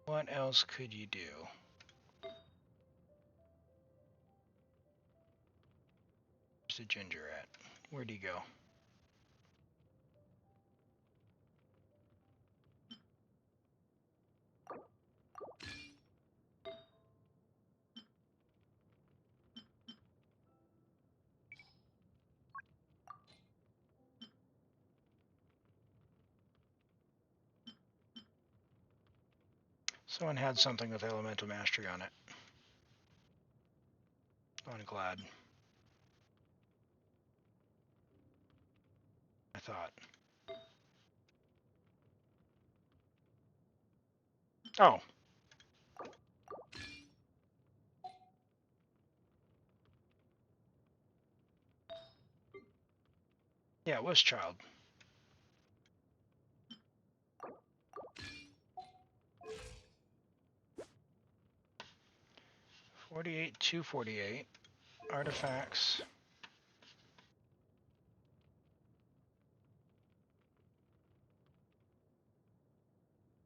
What else could you do? Where's the ginger at? Where'd he go? Someone had something with elemental mastery on it. I'm glad. I thought. Oh. Yeah, it was child. $48, $248. Artifacts.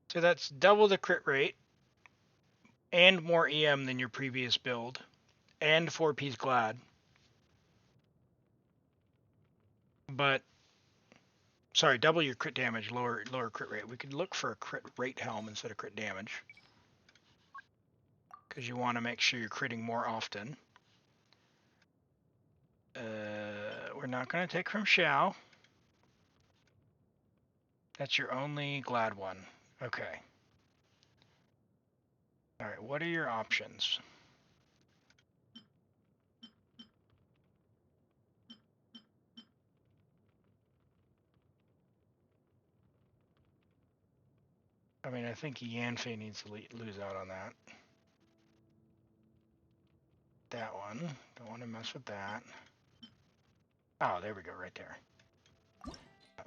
So that's double the crit rate and more EM than your previous build and 4-piece glad. But sorry, double your crit damage, lower crit rate. We could look for a crit rate helm instead of crit damage, because you want to make sure you're critting more often. We're not going to take from Xiao. That's your only glad one. Okay. All right, what are your options? I mean, I think Yanfei needs to lose out on that. That one. Don't want to mess with that. Oh, there we go, right there.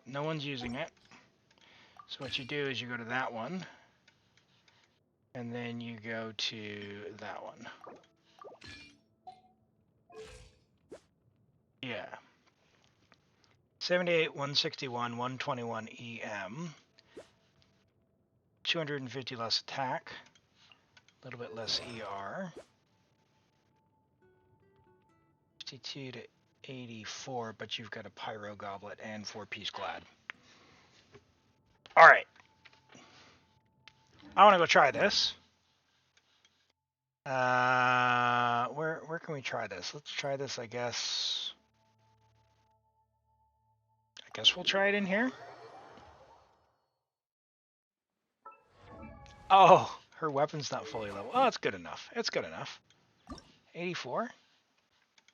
No one's using it. So what you do is you go to that one, and then you go to that one. Yeah. 78, 161, 121 EM. 250 less attack. A little bit less ER. 52 to 84, but you've got a pyro goblet and 4-piece glad. All right. I want to go try this. Where can we try this? Let's try this, I guess. I guess we'll try it in here. Oh, her weapon's not fully level. Oh, it's good enough. It's good enough. 84?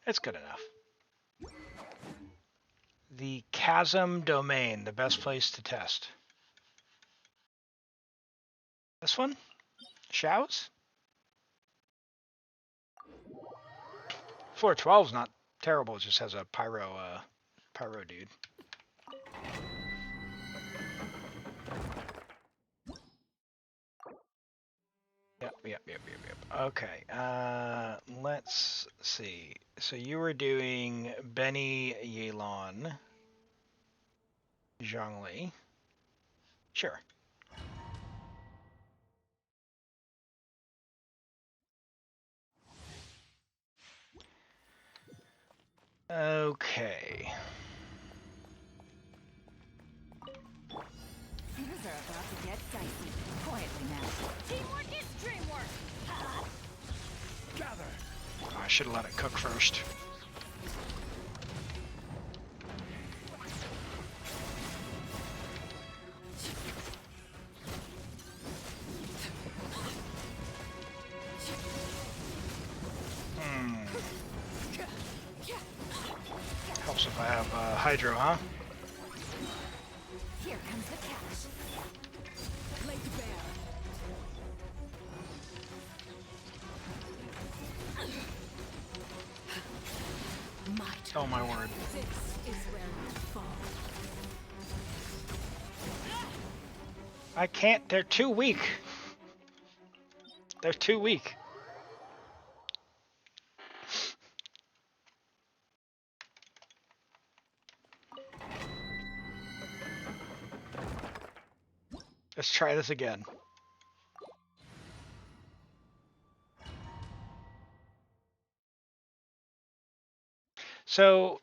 It's good enough. The Chasm Domain, the best place to test. This one? Shows? 412's not terrible, it just has a pyro dude. Yep. Okay, let's see. So you were doing Benny Yelon, Zhongli. Sure. Okay. Things are about to get dicey. Quietly now. Teamwork is dreamwork. Gather! Oh, I should have let it cook first. Helps if I have Hydro, huh? Here comes the cash. Lay to bear. My Oh my word. This is where you fall. I can't, they're too weak. They're too weak. Let's try this again. So,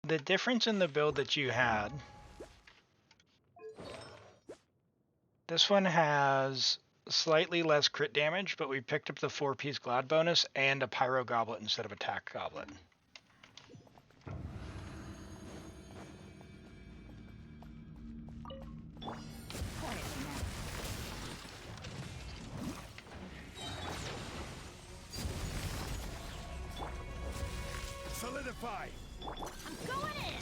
the difference in the build that you had, this one has slightly less crit damage, but we picked up the 4-piece Glad bonus and a Pyro Goblet instead of Attack Goblet. quietly now. Solidify! I'm going in.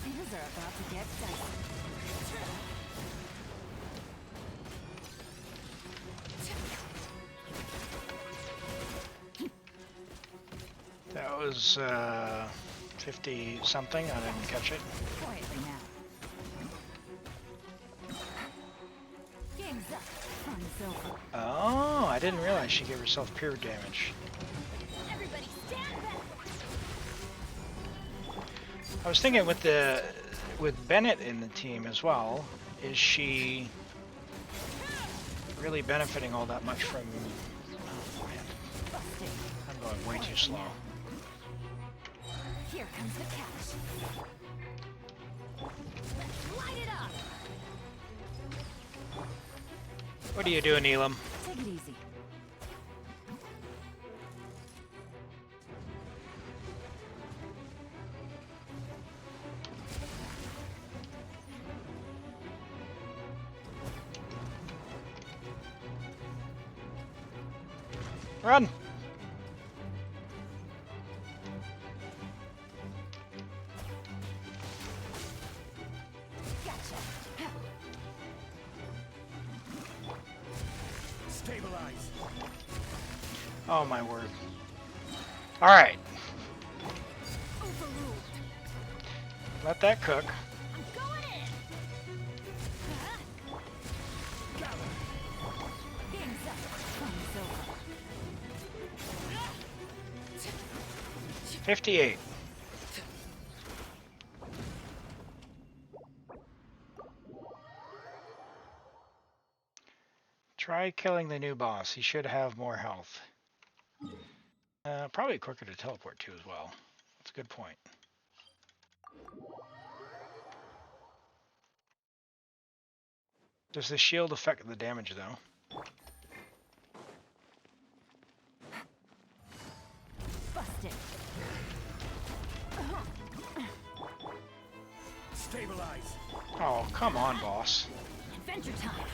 Things are about to get dicey. That was 50 something. I didn't catch it. Quietly now. Game's up. Fun's over. Oh, I didn't realize she gave herself pure damage. Everybody stand back. I was thinking with Bennett in the team as well, is she really benefiting all that much from? Oh man, Busted. I'm going way too slow. Here comes the cash. Let's light it up. What are you doing, Elam? Take it easy. Run! Gotcha. Stabilize! Oh my word! All right, Overruled. let that cook. I'm going in. Gather! Game's up. Fun's over. 58. Try killing the new boss. He should have more health. Probably quicker to teleport too as well. That's a good point. Does the shield affect the damage though? Busted. Stabilize. Oh, come on, boss. Adventure time.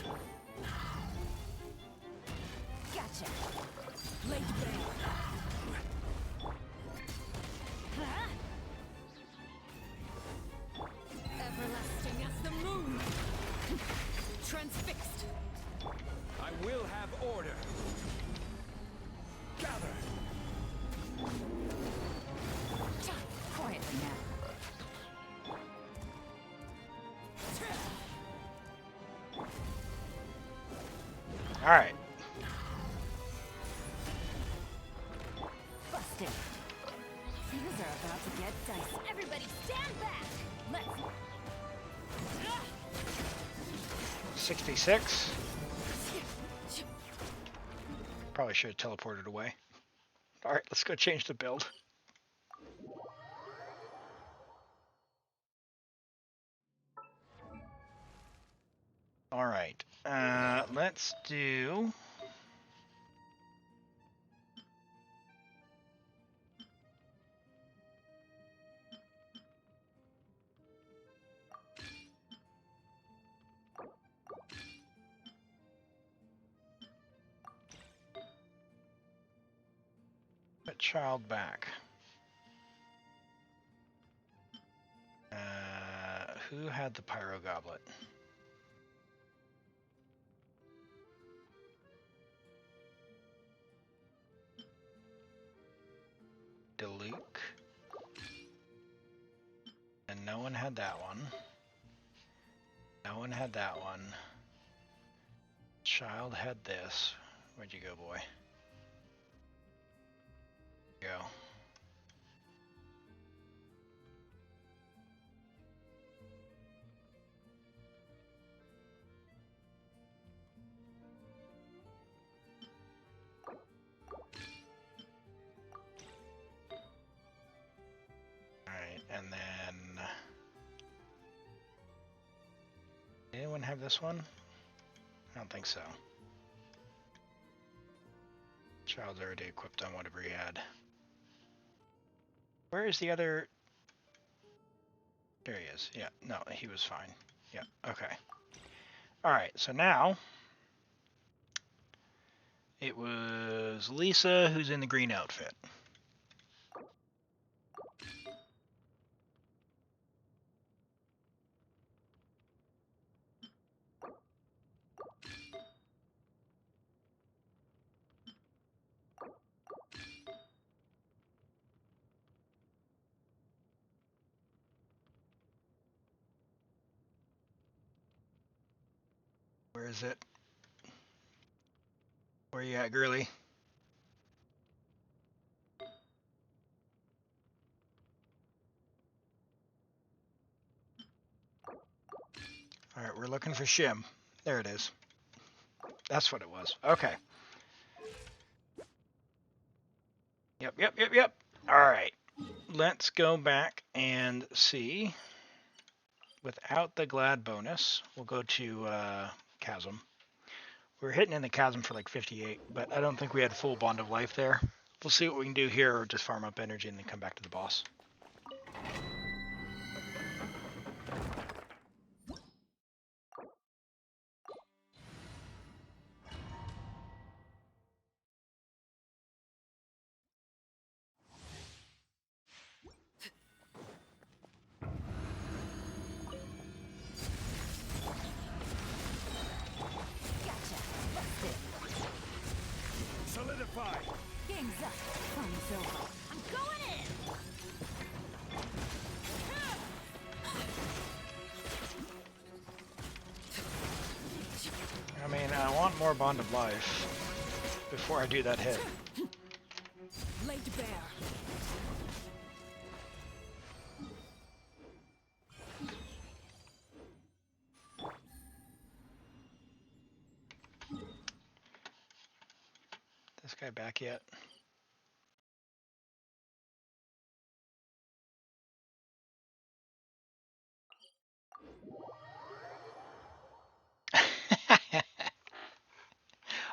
Gotcha. Laid bare. Huh? Everlasting as the moon. Transfixed. I will have order. Gather. Quietly now. All right. Busted. Things are about to get dicey. Everybody stand back. Let's... 66. Probably should have teleported away. All right, let's go change the build. All right, let's do. Put child back. Who had the pyro goblet? Deluke. And no one had that one. No one had that one. Child had this. Where'd you go, boy? Go. Alright, and then... Anyone have this one? I don't think so. Child's already equipped on whatever he had. Where is the other... There he is. Yeah, no, he was fine. Yeah, okay. Alright, so now... It was Lisa who's in the green outfit. Where is it? Where you at, girly? Alright, we're looking for Shim. There it is. That's what it was. Okay. Yep. Alright. Let's go back and see. Without the glad bonus, we'll go to Chasm. We were hitting in the Chasm for like 58, but I don't think we had full Bond of Life there. We'll see what we can do here, or just farm up energy and then come back to the boss. Gotcha. Busted. Solidify. Game's up. Fun's over. I'm going in. I mean, I want more Bond of Life before I do that hit. Laid bare. This guy back yet?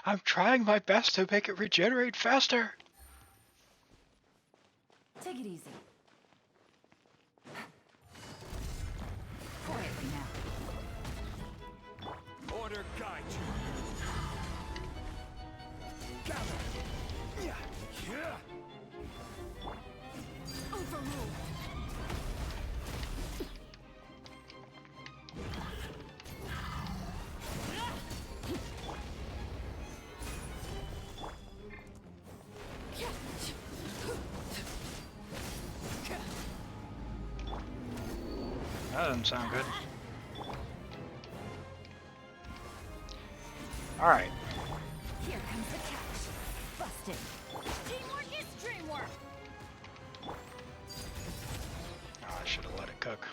I'm trying my best to make it regenerate faster. Take it easy. Quietly now. Order guide you. Gather. Yeah. Yeah. Overruled. That doesn't sound good. Alright. Here comes the catch. Busted. Teamwork is dreamwork. Oh, I should have let it cook.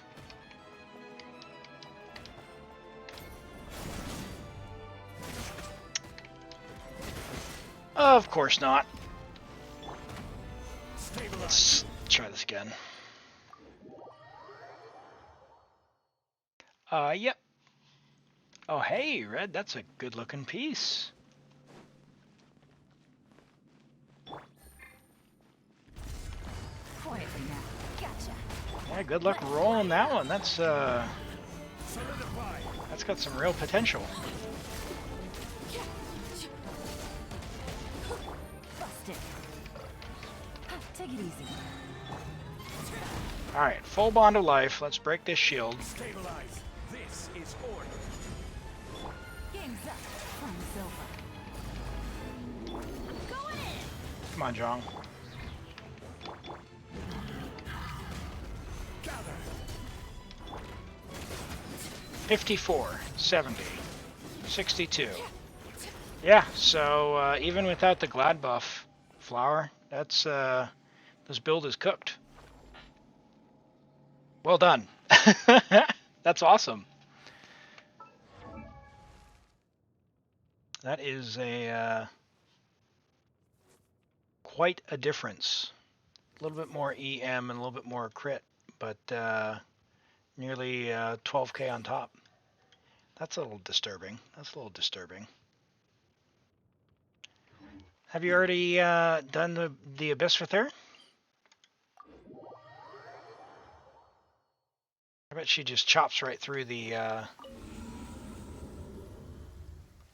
Of course not. Let's try this again. Yep. Oh, hey, Red, that's a good-looking piece. Quietly now. Gotcha. Yeah, good luck rolling that one. That's got some real potential. Busted. Take it easy. All right, full bond of life. Let's break this shield. Stabilize. This is order. Game's up. Fun's over. Going in. Come on, Jong. Gather. 54, 70, 62. Yeah, so even without the Glad buff, Flower, that's this build is cooked. Well done. That's awesome. That is a quite a difference. A little bit more EM and a little bit more crit, but nearly 12k on top. That's a little disturbing. That's a little disturbing. Have you already done the Abyss with her? I bet she just chops right through the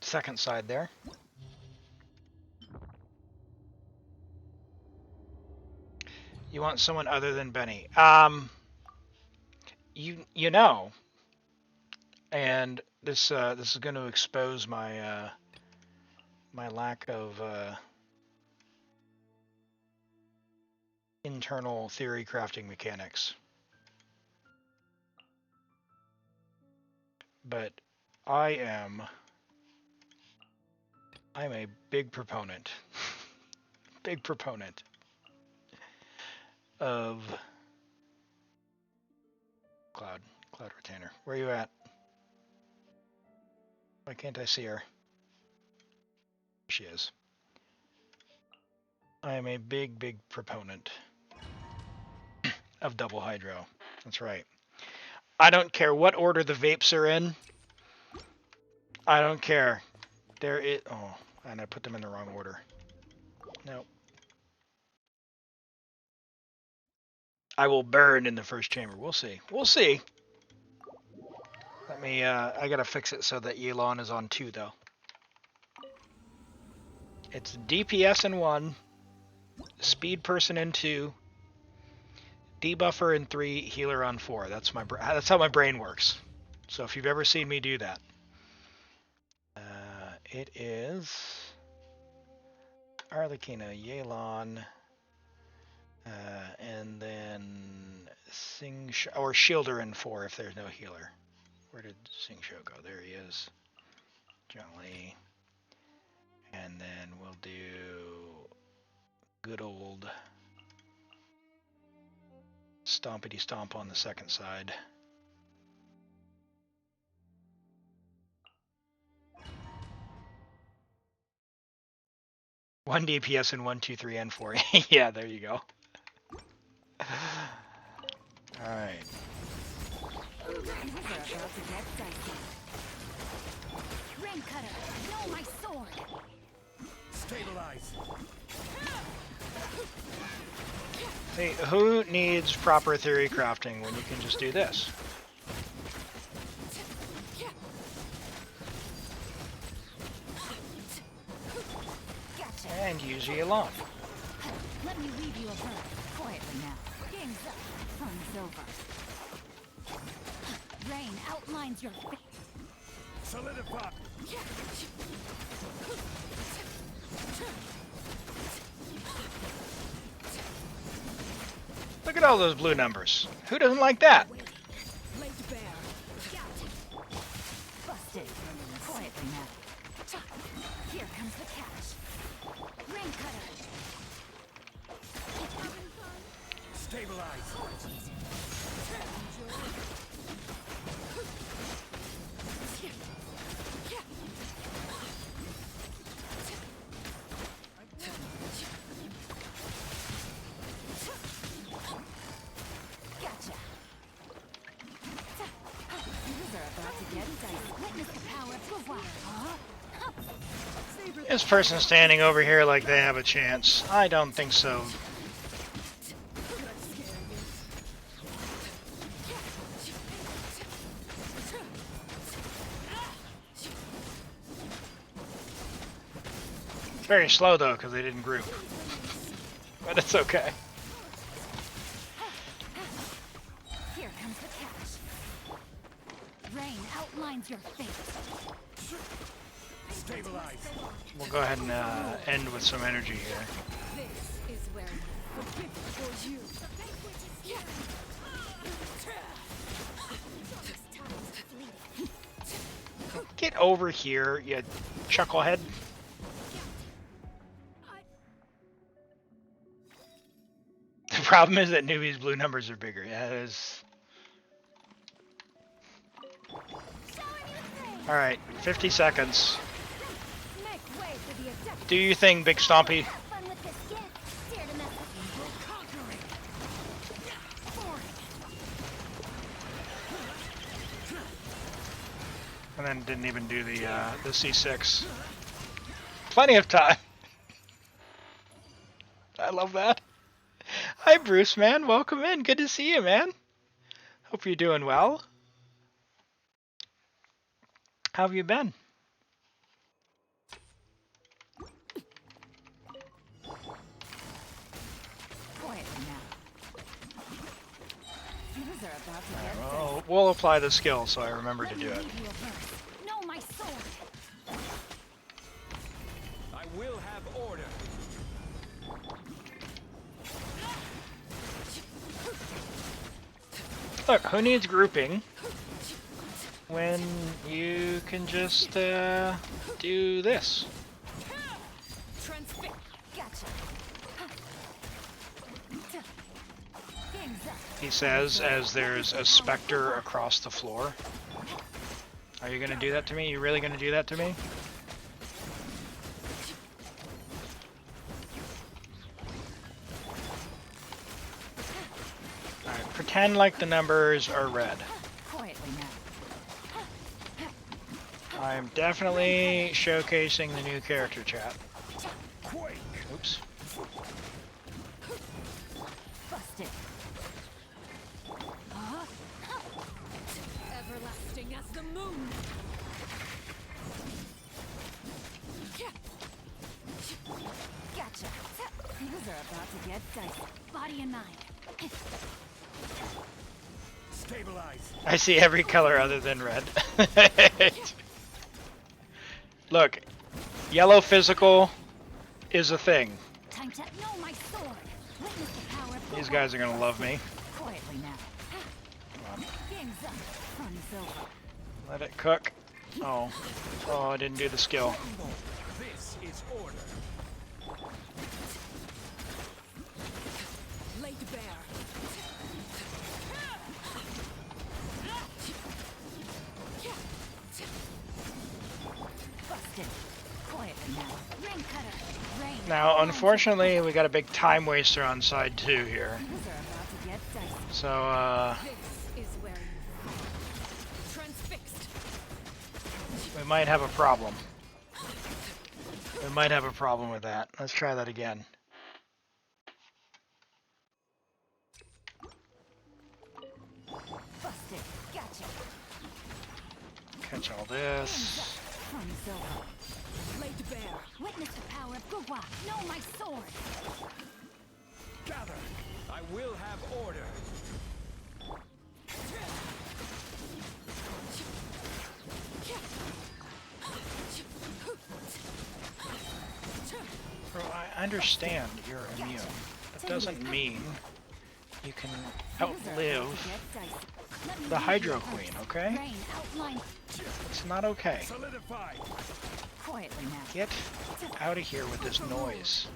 second side there. You want someone other than Benny? You know, and this is going to expose my my lack of internal theory crafting mechanics. But I'm a big proponent, big proponent of Cloud Retainer. Where are you at? Why can't I see her? She is. I am a big proponent of double hydro. That's right. I don't care what order the vapes are in. I don't care. There it. Oh, and I put them in the wrong order. Nope. I will burn in the first chamber. We'll see. We'll see. Let me. I gotta fix it so that Yelan is on 2 though. It's DPS in 1, speed person in 2, debuffer in 3, healer on 4. That's how my brain works. So if you've ever seen me do that, it is Arlecchino, Yelan, and then or Shielder in 4 if there's no healer. Where did Singsho go? There he is. Gently. And then we'll do good old stompity stomp on the second side. One DPS in 1, 2, 3, and 4. Yeah, there you go. Alright. Things are about to get dicey. Rain cutter, no, my sword. Stabilize. Hey, who needs proper theory crafting when you can just do this? Gotcha. And use ye alone. Let me leave you a bird. Quietly now. Game's up. Fun's over. Rain outlines your face. Solidify. Look at all those blue numbers. Who doesn't like that? Laid bare. Busted. Quietly now. Here comes the catch. Rain cutter. Stabilize. Gotcha. These are about to get dicey. Witness the power of pouvoir. This person standing over here like they have a chance. I don't think so. It's very slow though because they didn't group. But it's okay. Here comes the catch. Rain outlines your face. Stabilize. We'll go ahead and end with some energy here. This is where the gift for you. Get over here, you chucklehead. The problem is that newbies' blue numbers are bigger. Yeah, it is. Alright, 50 seconds. Make way for the adept. Do your thing, Big Stompy. Have fun with this gift. Dare to mess with me. Conquering. And then didn't even do the C6. Plenty of time. I love that. Hi, Bruce, man. Welcome in. Good to see you, man. Hope you're doing well. How have you been? Quietly now. These are about to get Well, we'll apply the skill so I remember to do it. leave you a bird. No, my sword. I will have order. Look, who needs grouping when you can just do this? Transfix. Gotcha. Game's up. He says as there's a specter across the floor. Are you gonna do that to me? You really gonna do that to me? Alright, pretend like the numbers are red. Quietly now. I'm definitely showcasing the new character chat. Quake. Oops. Busted. Everlasting as the moon. Gotcha. Things are about to get dicey. Body and mind. Stabilize. I see every color other than red. Look, yellow physical is a thing. Time to know my sword. Witness the power of These guys are gonna love me. Quietly now. Come on, Game's up. Fun's over. let it cook. Oh, oh, I didn't do the skill. This is order. Laid bare. Busted. Quietly now. Rain cutter. Rain. Now, unfortunately, we got a big time waster on side 2 here. Things are about to get dicey. So, This is where you transfixed. we might have a problem. We might have a problem with that. Let's try that again. Busted. Gotcha. Catch all this. Thumbs over. Laid bare. Witness the power of Gugwa. Know my sword. Gather! I will have order. Bro, I understand you're immune. That doesn't mean you can outlive the Hydro Queen, okay? Rain outline. It's not okay. Solidify! Quietly now. Get out of here with this noise.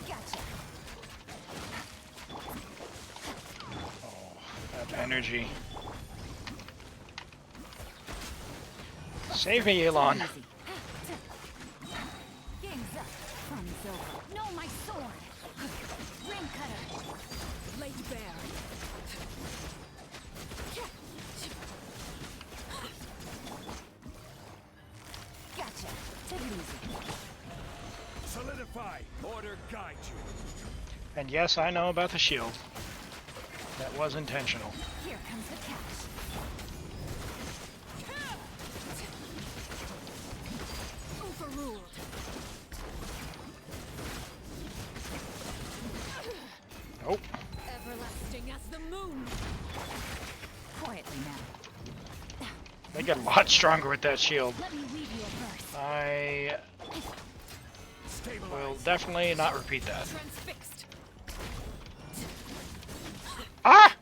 Gotcha. Oh, that energy. Save me, Elon. Easy. Game's up. Thumbs over. Know my sword. Ring cutter. Laid bare. Gotcha. Take it easy. Solidify! Order guide you. And yes, I know about the shield. That was intentional. Here comes the catch. Overruled. Nope. Everlasting as the moon. Quietly now. They get a lot stronger with that shield. Let me weave you a verse. I Stabilize. will definitely not repeat that. Transfixed. Ah!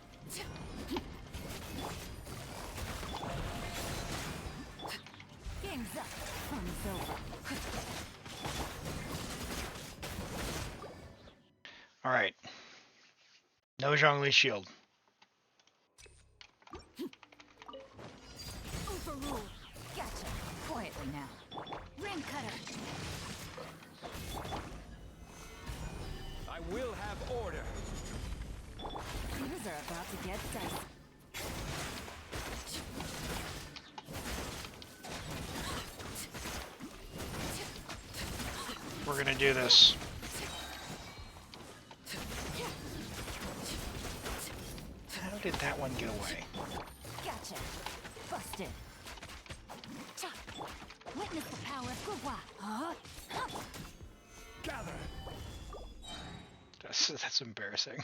Game's up. Fun's over. Alright. No Zhongli shield. Overruled. Gotcha. Quietly now. Ring cutter. I will have order. Things are about to get dicey. We're gonna do this. How did that one get away? Gotcha. Busted. Cha. Witness the power of Gugwa. Huh? Gather! That's embarrassing.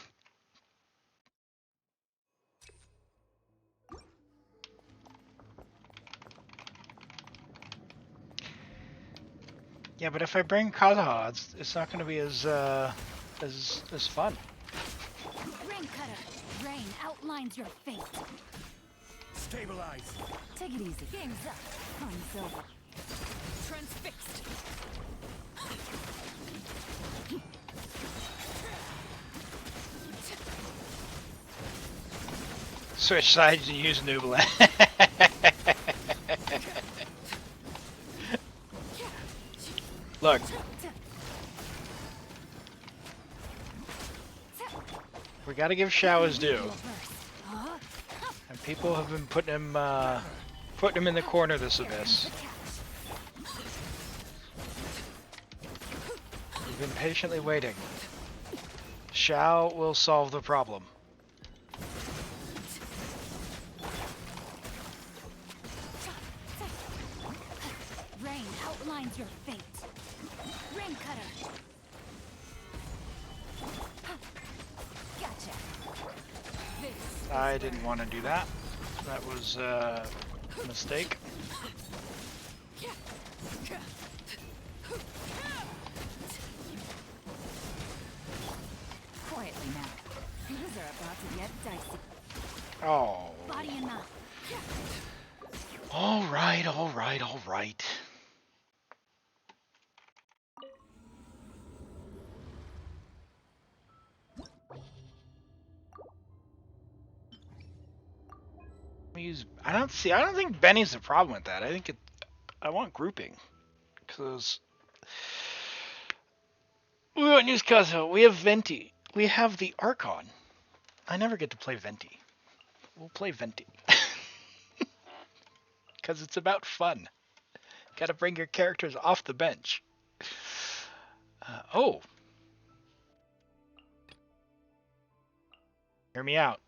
Yeah, but if I bring Kazaha, it's not going to be as fun. Ring cutter. Rain outlines your fate. Stabilize! Take it easy. Game's up. Fun's over. Transfixed. Switch sides and use Nubla. Look, we got to give Shao his due, Huh? and people have been putting him in the corner of this abyss. We've been patiently waiting. Shao will solve the problem. Rain outlines your fate. Ring cutter. Gotcha. This. I didn't want to do that. That was a mistake. Quietly now. Things are about to get dicey. Oh. Body and mind. All right, all right, all right. I don't think Benny's the problem with that. I want grouping. Because we won't use Kazuo. We have Venti. We have the Archon. I never get to play Venti. We'll play Venti. Because it's about fun. Gotta bring your characters off the bench. Oh. Hear me out.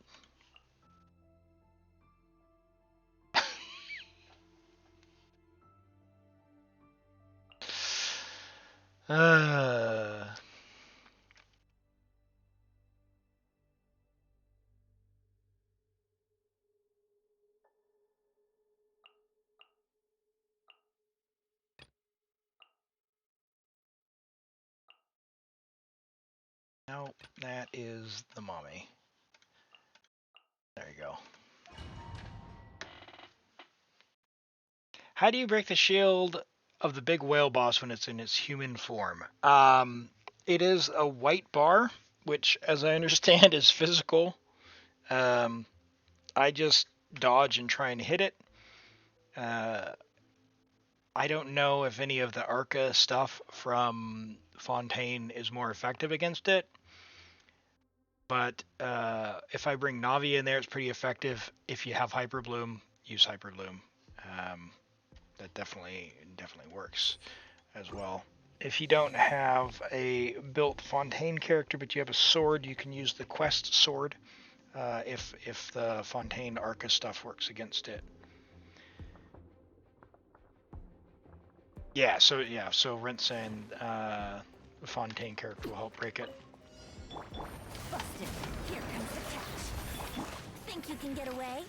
uh... No, that is the mommy. There you go. How do you break the shield of the big whale boss when it's in its human form? It is a white bar, which, as I understand, is physical. I just dodge and try and hit it. I don't know if any of the Arca stuff from Fontaine is more effective against it. But if I bring Navi in there, it's pretty effective. If you have Hyper Bloom, use Hyper Bloom. That definitely works as well. If you don't have a built Fontaine character, but you have a sword, you can use the Quest sword. If the Fontaine Arca stuff works against it. Yeah, so Rinse and Fontaine character will help break it. Busted. Here comes the catch. Think you can get away?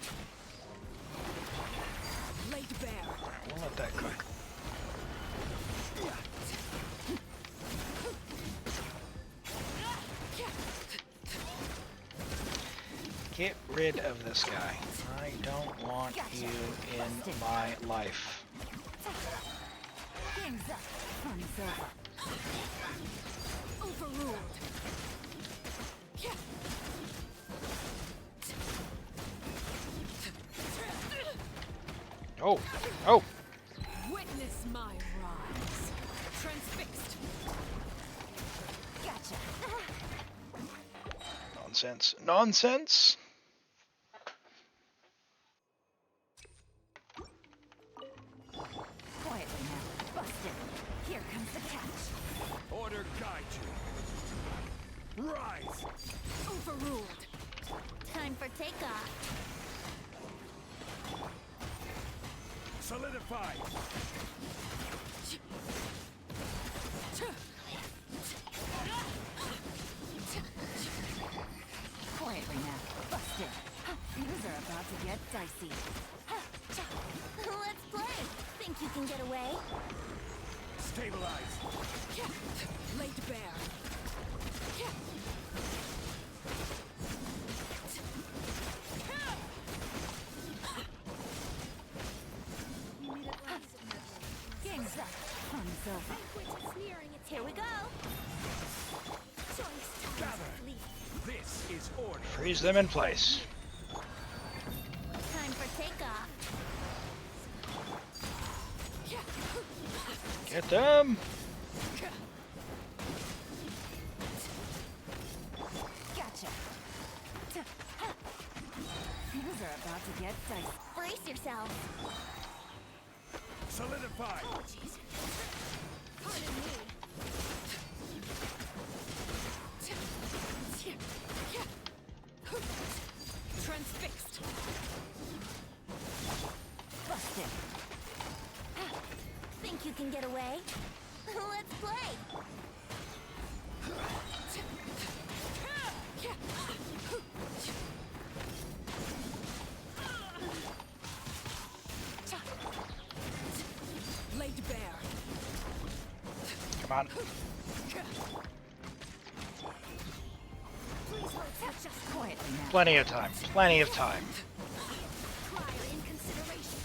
Laid bare. Alright, we'll let that cook. Get rid of this guy. I don't want you in my life. Game's up. Fun's over. Overruled. Oh, oh. Witness my rise. Transfixed. Gotcha. Nonsense. Nonsense. Quietly now. Busted. Here comes the catch. Order guide you. Rise! Overruled. Time for takeoff. Solidify! Quietly now. Busted. Things are about to get dicey. Let's play. Think you can get away? Stabilize! Laid bare. Game's up. Fun's over. Here we go. Gather! This is order. Freeze them in place. Time for takeoff. Get them. Gotcha. Things are about to get dicey. Brace yourself. Solidify! Oh, jeez. Pardon me. Transfixed. Busted. Think you can get away? Let's play. Laid bare. Come on. Just quietly now. Plenty of time. Plenty of time. Prior in consideration.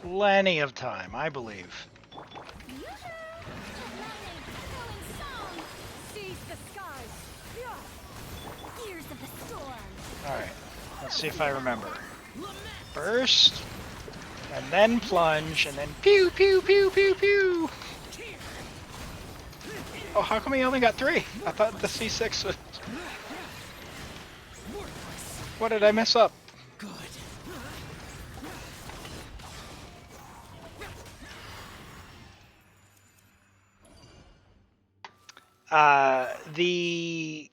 Plenty of time, I believe. Seize the skies. Ears of the storm. Alright, let's see if I remember. Burst. And then plunge, and then pew, pew, pew, pew, pew. Oh, how come he only got 3? I thought the C6 was... What did I mess up? The...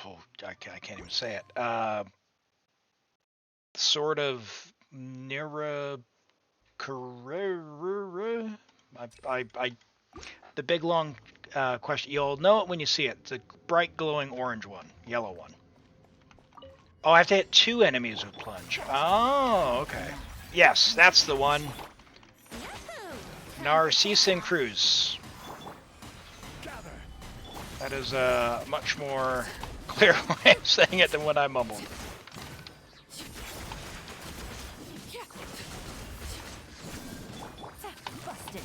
Oh, I can't even say it. Sort of Nira Carrera. The big long question. You'll know it when you see it. The bright glowing orange one, yellow one. Oh, I have to hit 2 enemies with plunge. Oh, okay. Yes, that's the one. Narcissan Cruz. That is a much more clear way of saying it than what I mumbled. Busted.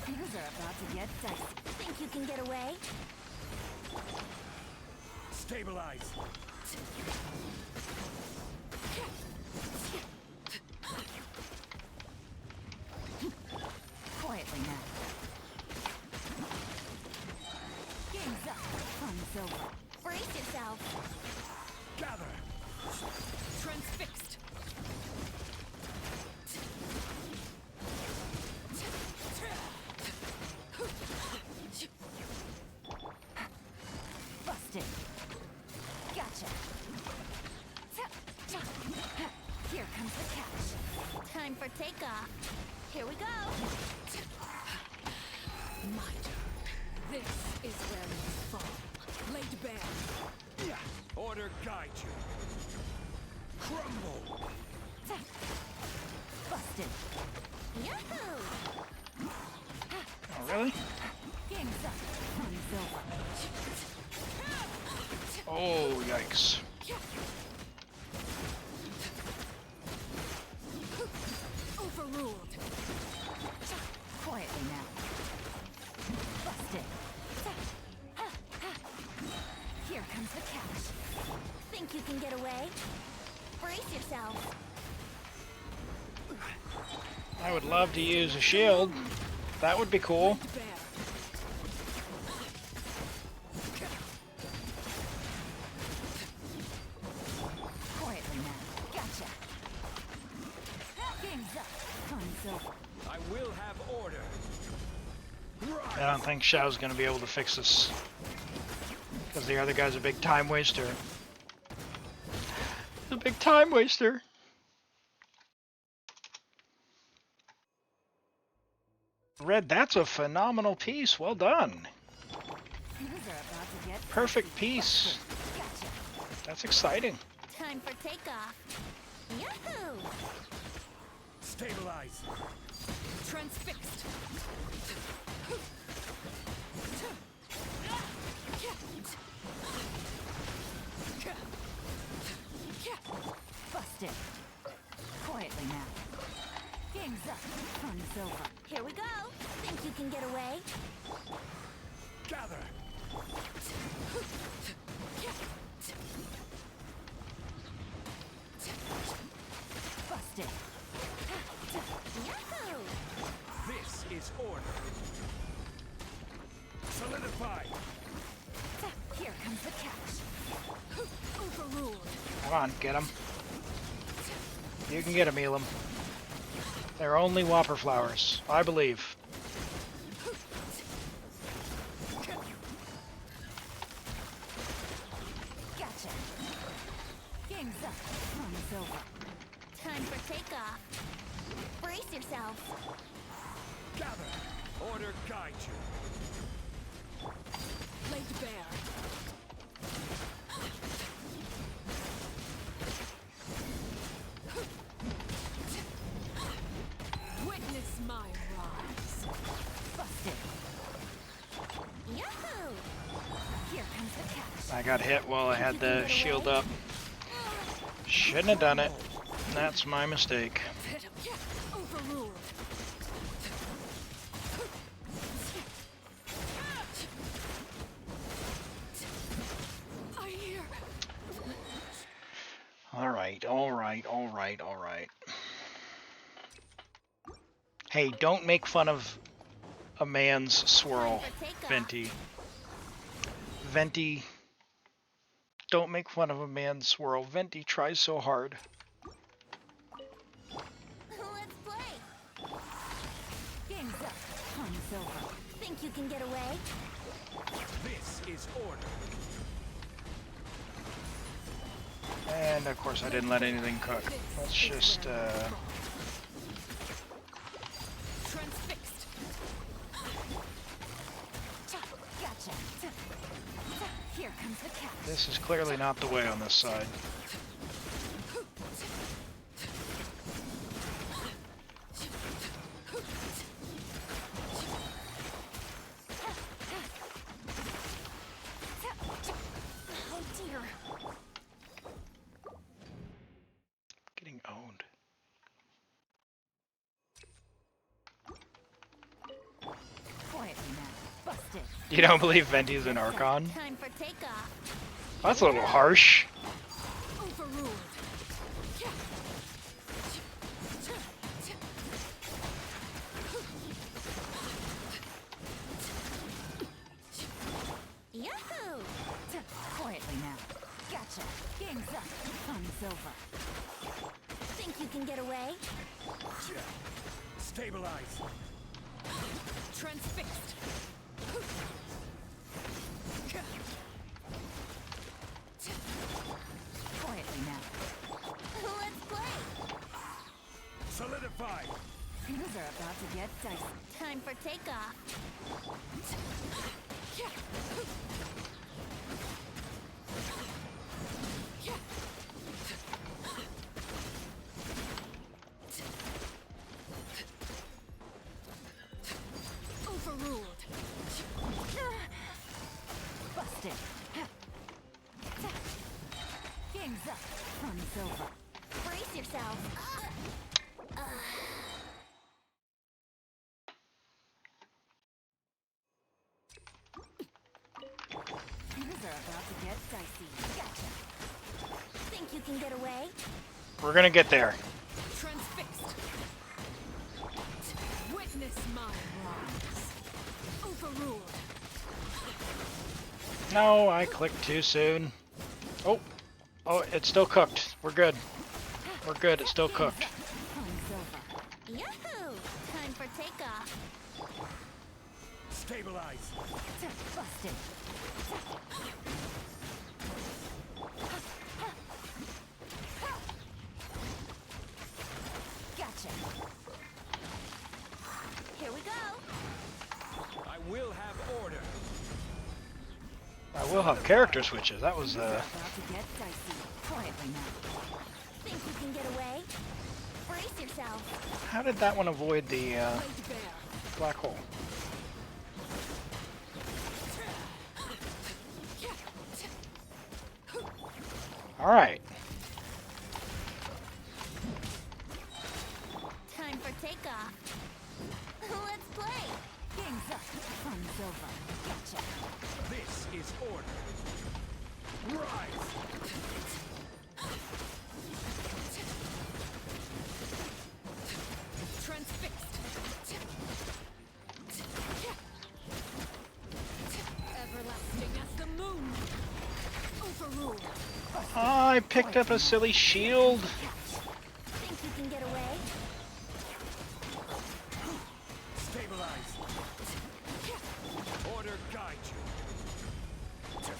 Things are about to get dicey. Think you can get away? Stabilize. Quietly now. Game's up. Fun's over. Brace yourself. Gather. Transfixed. Busted. Gotcha. Here comes the catch. Time for takeoff. Here we go. My turn. This is where you fall. Laid bare. Order guide you. Crumble. Busted. Yahoo! Oh, really? Game's up. Fun's over. Oh, yikes. Overruled. Quietly now. Busted. Here comes the catch. Think you can get away? Brace yourself. I would love to use a shield. That would be cool. Quietly now. Gotcha. Game's up. Fun's over. I will have order. I don't think Xiao's going to be able to fix this. Because the other guy's a big time waster. He's a big time waster. Red, that's a phenomenal piece. Well done. Things are about to get Perfect piece. gotcha. That's exciting. Time for takeoff. Yahoo! Stabilize. Transfixed. Busted. Quietly now. Game's up. Fun's over. Here we go. Think you can get away? Gather. Busted. Yahoo! This is order. Solidify. Here comes the catch. Overruled. Come on, get him. You can get him, Elam. They're only Whopper flowers. I believe. Gotcha. Game's up. Fun's over. Time for takeoff. Brace yourself. Gather. Order guide you. Laid bare. Witness my rise. Busted. Yahoo! Here comes the catch. I got hit while I had the shield up. Shouldn't have done it. That's my mistake. Overruled. I hear. Alright, alright, alright, alright. Hey, don't make fun of a man's swirl, Venti. Venti, don't make fun of a man's swirl. Venti tries so hard. Let's play. Game's up. Time's over. Think you can get away? This is order. And of course I didn't let anything cook. Let's just, Transfixed. Gotcha. Here comes the catch. this is clearly not the way on this side. Oh dear. Getting owned. Quietly now. Busted. You don't believe Venti's an Archon? Time for takeoff. That's a little harsh. Overruled. Yahoo! Quietly now. Gotcha. Game's up. Fun's over. Think you can get away? Stabilize. Transfixed. Quietly now. Let's play. Solidify. Things are about to get dicey. Time for takeoff. Overruled. Busted. Game's up. Fun's over. Brace yourself. Things are about to get dicey. Gotcha. Think you can get away? We're gonna get there. Transfixed. Witness my rise. Overruled. No, I clicked too soon. Oh, oh, it's still cooked. We're good. We're good. It's still cooked. Fun's over. Yahoo! Time for takeoff. Stabilize. Busted. Gotcha. Here we go. I will have order. I will have character switches. That was, About to get dicey. Quietly now. Think you can get away? Brace yourself. how did that one avoid the, Laid bare. black hole? Alright. Time for takeoff. Let's play. Game's up. Fun's over. Gotcha. This is order. Rise. Transfixed. Everlasting as the moon. Overruled. I picked up a silly shield. Think you can get away? Stabilize. Order guide you. Gotcha.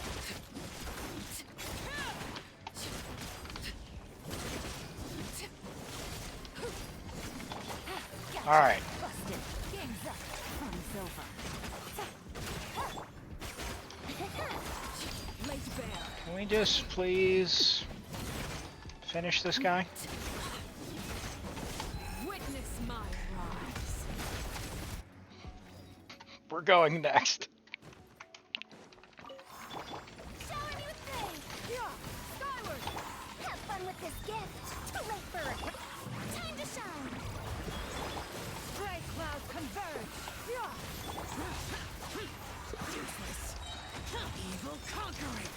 Alright. Busted. Game's up. Fun's over. Laid bare. Can we just please finish this guy? Witness my rise. We're going next. Shower me with praise. Yeah. Skyward. Have fun with this gift. Too late for it. Time to shine. Gray clouds converge. Yeah. Useless. Evil conquering.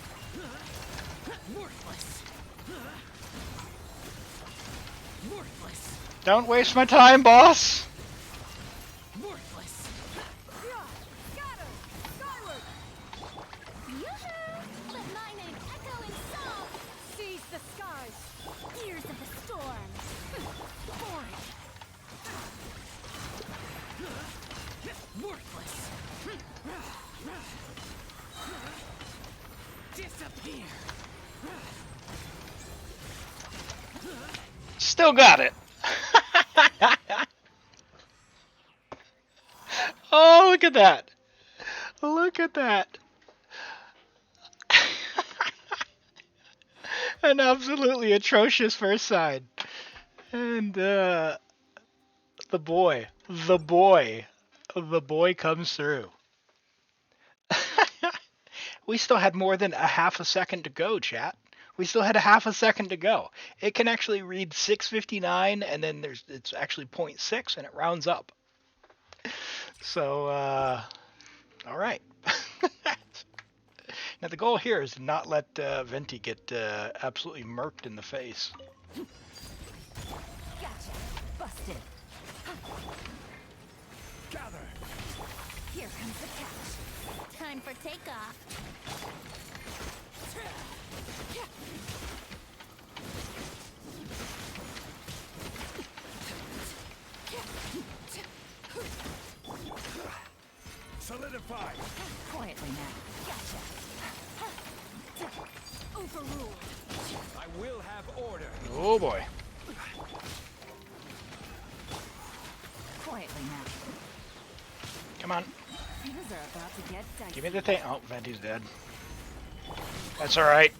Worthless. Worthless. Don't waste my time, boss. Worthless. Scatter! Skyward! Yoo-hoo! Let my name echo in song! Seize the skies. Ears of the storm! Boring. Worthless. Disappear. Still got it. Oh, look at that. Look at that. An absolutely atrocious first side. And the boy comes through. We still had more than a half a second to go, chat. We still had a half a second to go. It can actually read 6:59, and then it's actually 0.6, and it rounds up. So, all right. Now the goal here is to not let Venti get absolutely murked in the face. Gotcha. Busted. Gather. Here comes the catch. Time for takeoff. Solidify. Quietly now. Gotcha. Overruled. I will have order. Oh boy. Quietly now. Come on. Things are about to get dicey. Give me the thing. Oh, Venti's dead. That's alright.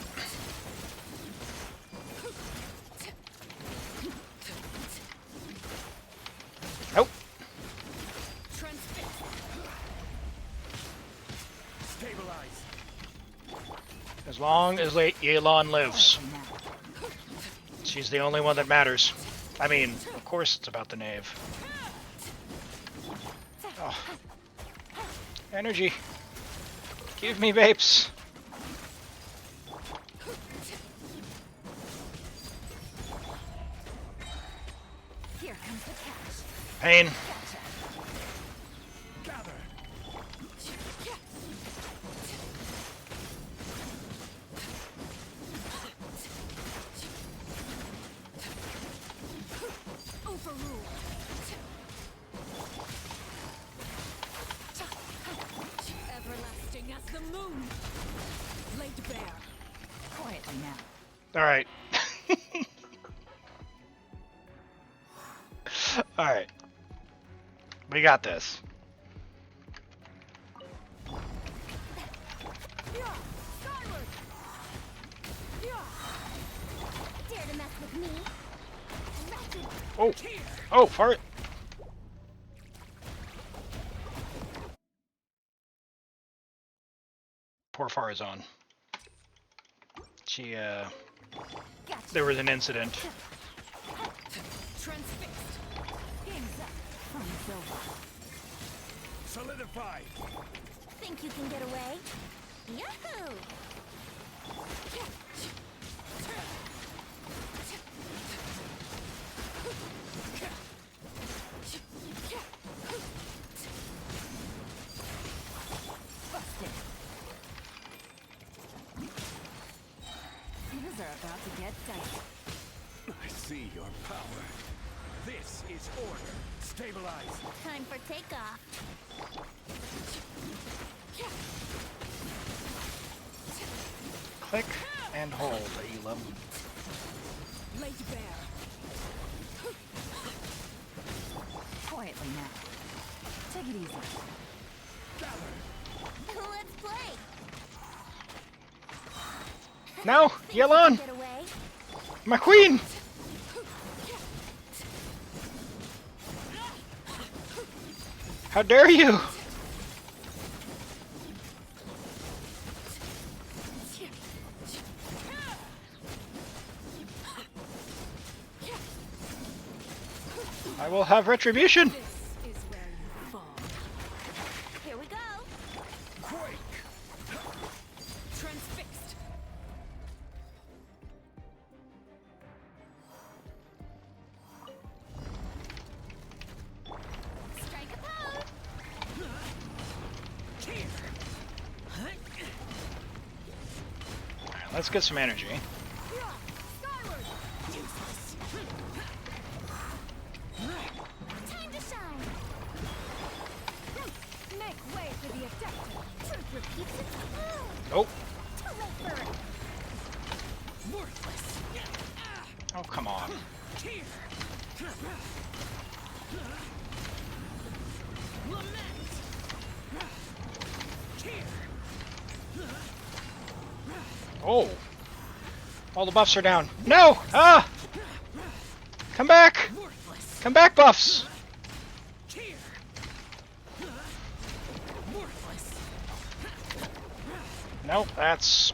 Nope. Transfix. Stabilize. As long as Yelan lives. Quietly now. She's the only one that matters. I mean, of course it's about the knave. Oh. Energy. Give me vapes. Here comes the catch. Pain. Gotcha. Gather. Overruled. Everlasting as the moon. Laid bare. Quietly now. Alright. Alright. We got this. Skyward! Dare to mess with me? Ratchet! Oh. Oh, fart. Poor Farazan. She, Gotcha. there was an incident. Transfixed. Game's up. Fun's over. Solidify. Think you can get away? Yahoo! Busted. Things are about to get dicey. I see your power. This is order. Stabilize. Time for takeoff. Click and hold, Elam. Laid bare. Quietly now. Take it easy. Let's play! No, Yelan, Get away? my queen. How dare you? I will have retribution. This is where you fall. Here we go! Quake. Transfixed. Let's get some energy. Skyward! Useless! Time to shine! Make way for the objective. Truth repeats itself. Oh, Too late for it. Worthless. oh, come on. Here. Lament! Here. Oh, all the buffs are down. No! Ah! Come back! Worthless. Come back, buffs! Here. Worthless. Nope, that's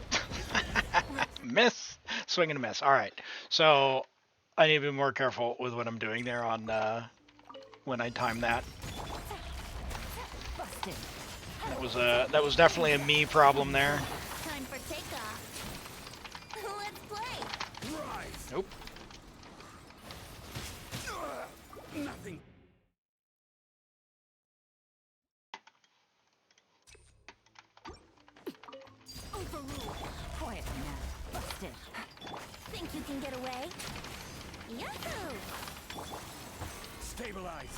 miss. Swing and a miss. All right, so I need to be more careful with what I'm doing there on when I time that. Busted. That was definitely a me problem there. Time for takeoff. Let's play. Rise. Nope. Nothing. Overrule. Quiet now. Busted. Think you can get away? Yahoo! Stabilize.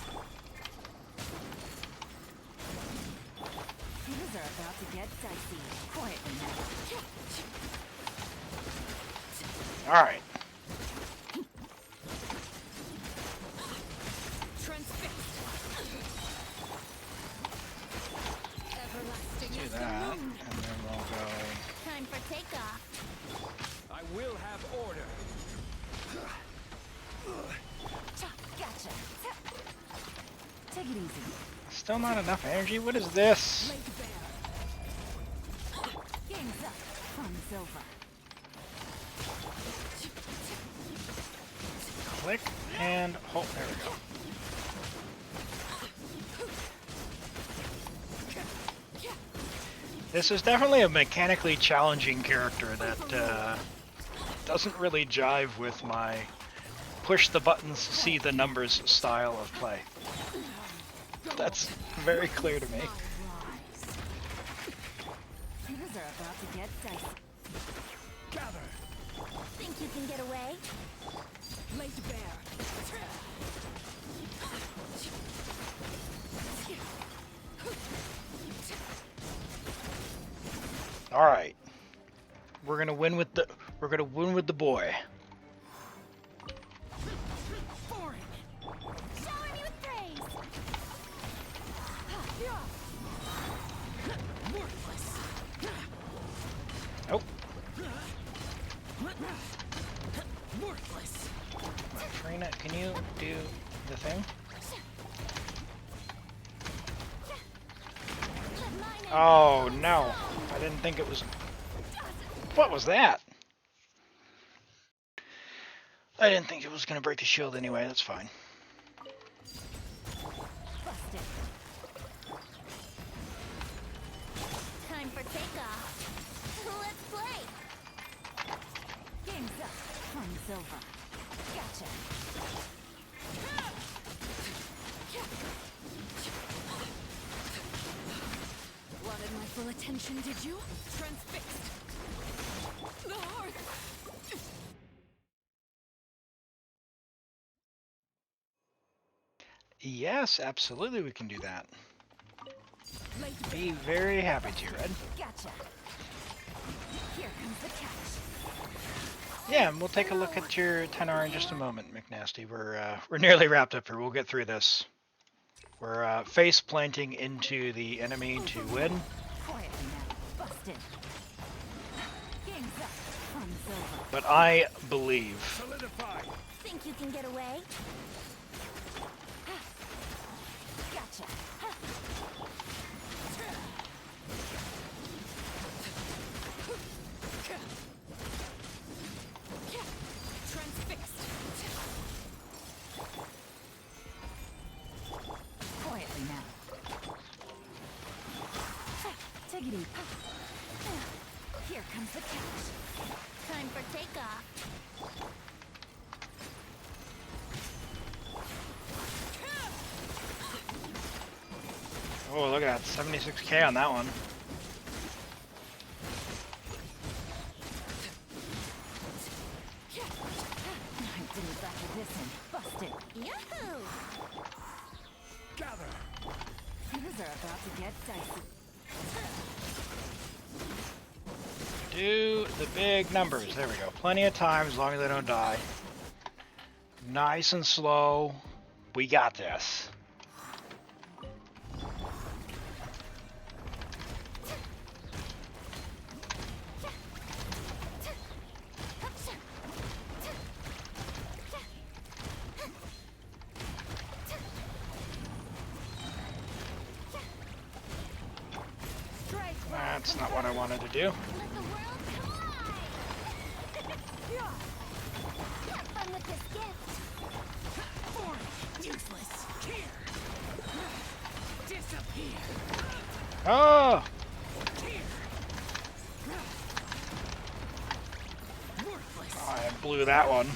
Things are about to get dicey. Quiet now. All right. Transfixed. Everlasting Do is the that, moon. and then we'll go. Time for takeoff. I will have order. Gotcha. Take it easy. Still not enough energy. What is this? Lay bare. Game's up. Fun's over. Click and hold. There we go. This is definitely a mechanically challenging character that doesn't really jive with my push the buttons, see the numbers style of play. That's very clear to me. Things are about to get dicey. Gather. Think you can get away? Laid bare. All right, we're gonna win with the boy. Foreign. Shower me with praise. Worthless. Nope. Worthless. Trina, can you do the thing? Let my name Oh no, I didn't think it was. What was that? I didn't think it was gonna break the shield anyway. That's fine. Busted. Time for takeoff. Let's play. Game's up. Fun's over. Gotcha. Wanted my full attention, did you? Transfixed. The heart. Yes, absolutely, we can do that. Laid Be bare. very happy to, Red. Gotcha. Here comes the catch. Yeah, and we'll take a look at your 10R in just a moment, McNasty. We're nearly wrapped up here. We'll get through this. We're face planting into the enemy to win. Quietly now. Busted. Game's up. Fun's over. But I believe. Solidify. Think you can get away? Gotcha. Transfixed. Quietly now. Take it easy. Here comes the catch. Time for takeoff. Oh, look at that. 76k on that one. Gather. Things are about to get dicey. Do the big numbers. There we go. Plenty of time as long as they don't die. Nice and slow. We got this. That's not what I wanted to do. Let the world collide! Have fun with this gift! Useless. Here. Disappear. Oh! Here. Worthless. I blew that one.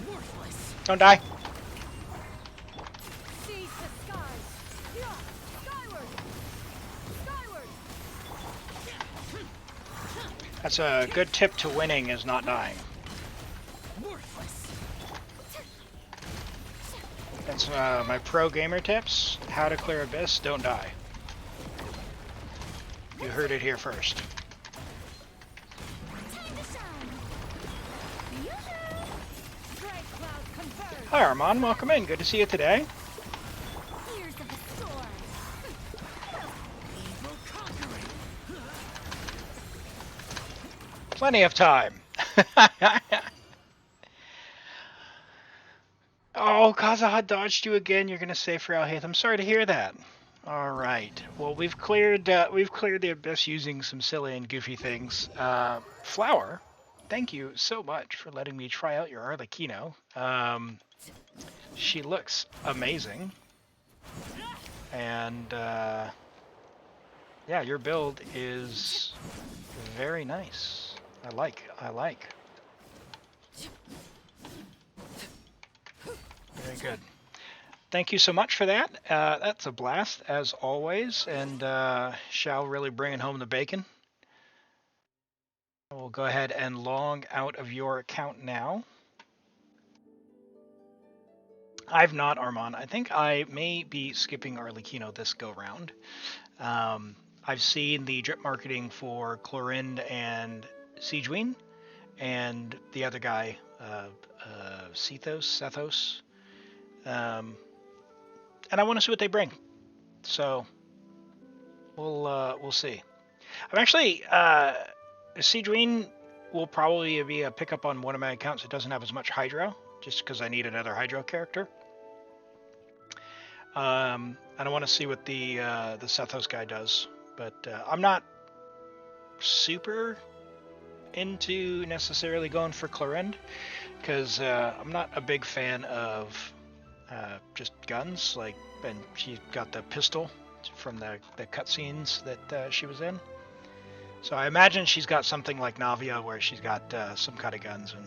Worthless. Don't die. Seize the skies. Skyward. Skyward. That's a good tip to winning is not dying. Worthless. That's my pro gamer tips. How to clear Abyss, don't die. You heard it here first. Time to shine! Yoo-hoo! Strike cloud converge. Hi Armand, welcome in. Good to see you today. Ears of the storm! Evil conquering. Plenty of time. Oh, Kazaha dodged you again. You're gonna say for Alhaith. I'm sorry to hear that. All right. Well, we've cleared the abyss using some silly and goofy things. Flower, thank you so much for letting me try out your Arlecchino. She looks amazing, and yeah, your build is very nice. I like. Very good. Thank you so much for that. That's a blast, as always, and Shao really bringing home the bacon. We'll go ahead and log out of your account now. I've not, Armand. I think I may be skipping Arlecchino this go-round. I've seen the drip marketing for Clorind and Siegeween, and the other guy, Sethos. And I want to see what they bring. So we'll see. I'm actually Siegeween will probably be a pickup on one of my accounts that doesn't have as much Hydro, just because I need another Hydro character. And I want to see what the Sethos guy does, but I'm not super into necessarily going for Clorind because I'm not a big fan of just guns. Like, and she got the pistol from the cutscenes that she was in. So I imagine she's got something like Navia where she's got some kind of guns, and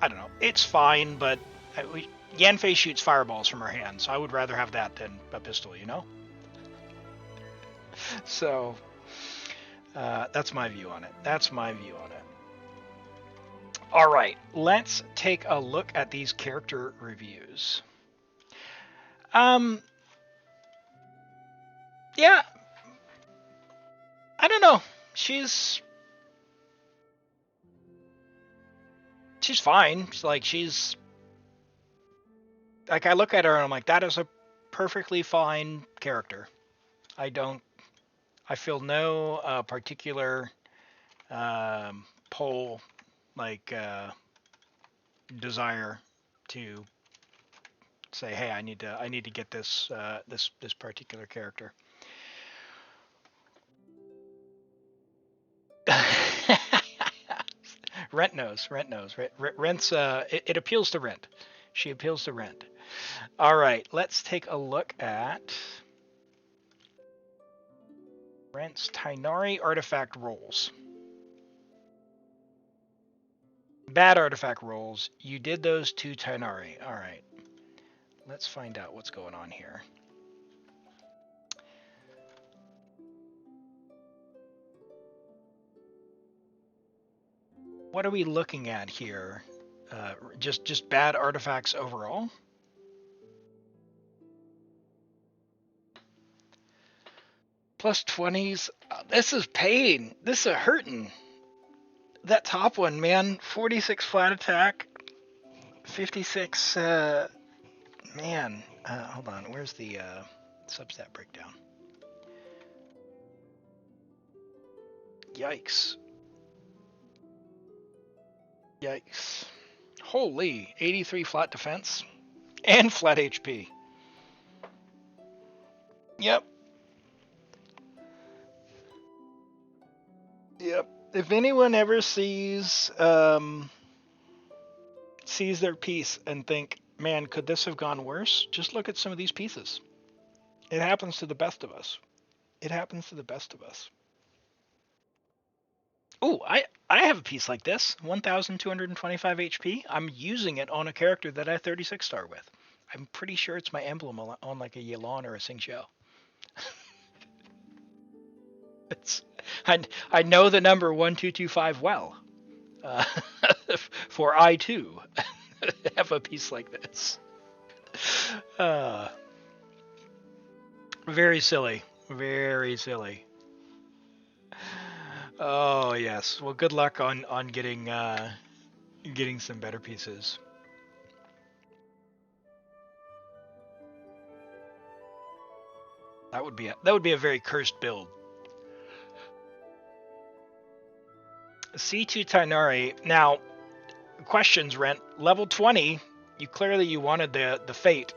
I don't know. It's fine, but Yanfei shoots fireballs from her hand, so I would rather have that than a pistol, you know? So that's my view on it. All right, let's take a look at these character reviews. Yeah, I don't know. She's fine. She's like, I look at her and I'm like, that is a perfectly fine character. I feel no particular pull, desire to say, hey, I need to get this this particular character. Rent knows. Rent's it appeals to Rent. She appeals to Rent. All right, let's take a look at Rent's Tighnari artifact rolls. Bad artifact rolls. You did those to Tighnari. All right. Let's find out what's going on here. What are we looking at here? Just bad artifacts overall? Plus 20s. This is pain. This is hurting. That top one, man. 46 flat attack. 56, man. Hold on. Where's the substat breakdown? Yikes. Yikes. Holy. 83 flat defense. And flat HP. Yep. Yep. If anyone ever sees their piece and think, man, could this have gone worse? Just look at some of these pieces. It happens to the best of us. It happens to the best of us. Oh, I have a piece like this, 1,225 HP. I'm using it on a character that I 36 star with. I'm pretty sure it's my emblem on like a Yelan or a Xingqiu. It's I know the number 1225 well. Uh, for I too have a piece like this. Uh, very silly. Very silly. Oh yes. Well, good luck on getting some better pieces. That would be a very cursed build. C2 Tainari. Now, questions, Rent. Level 20. You wanted the fate,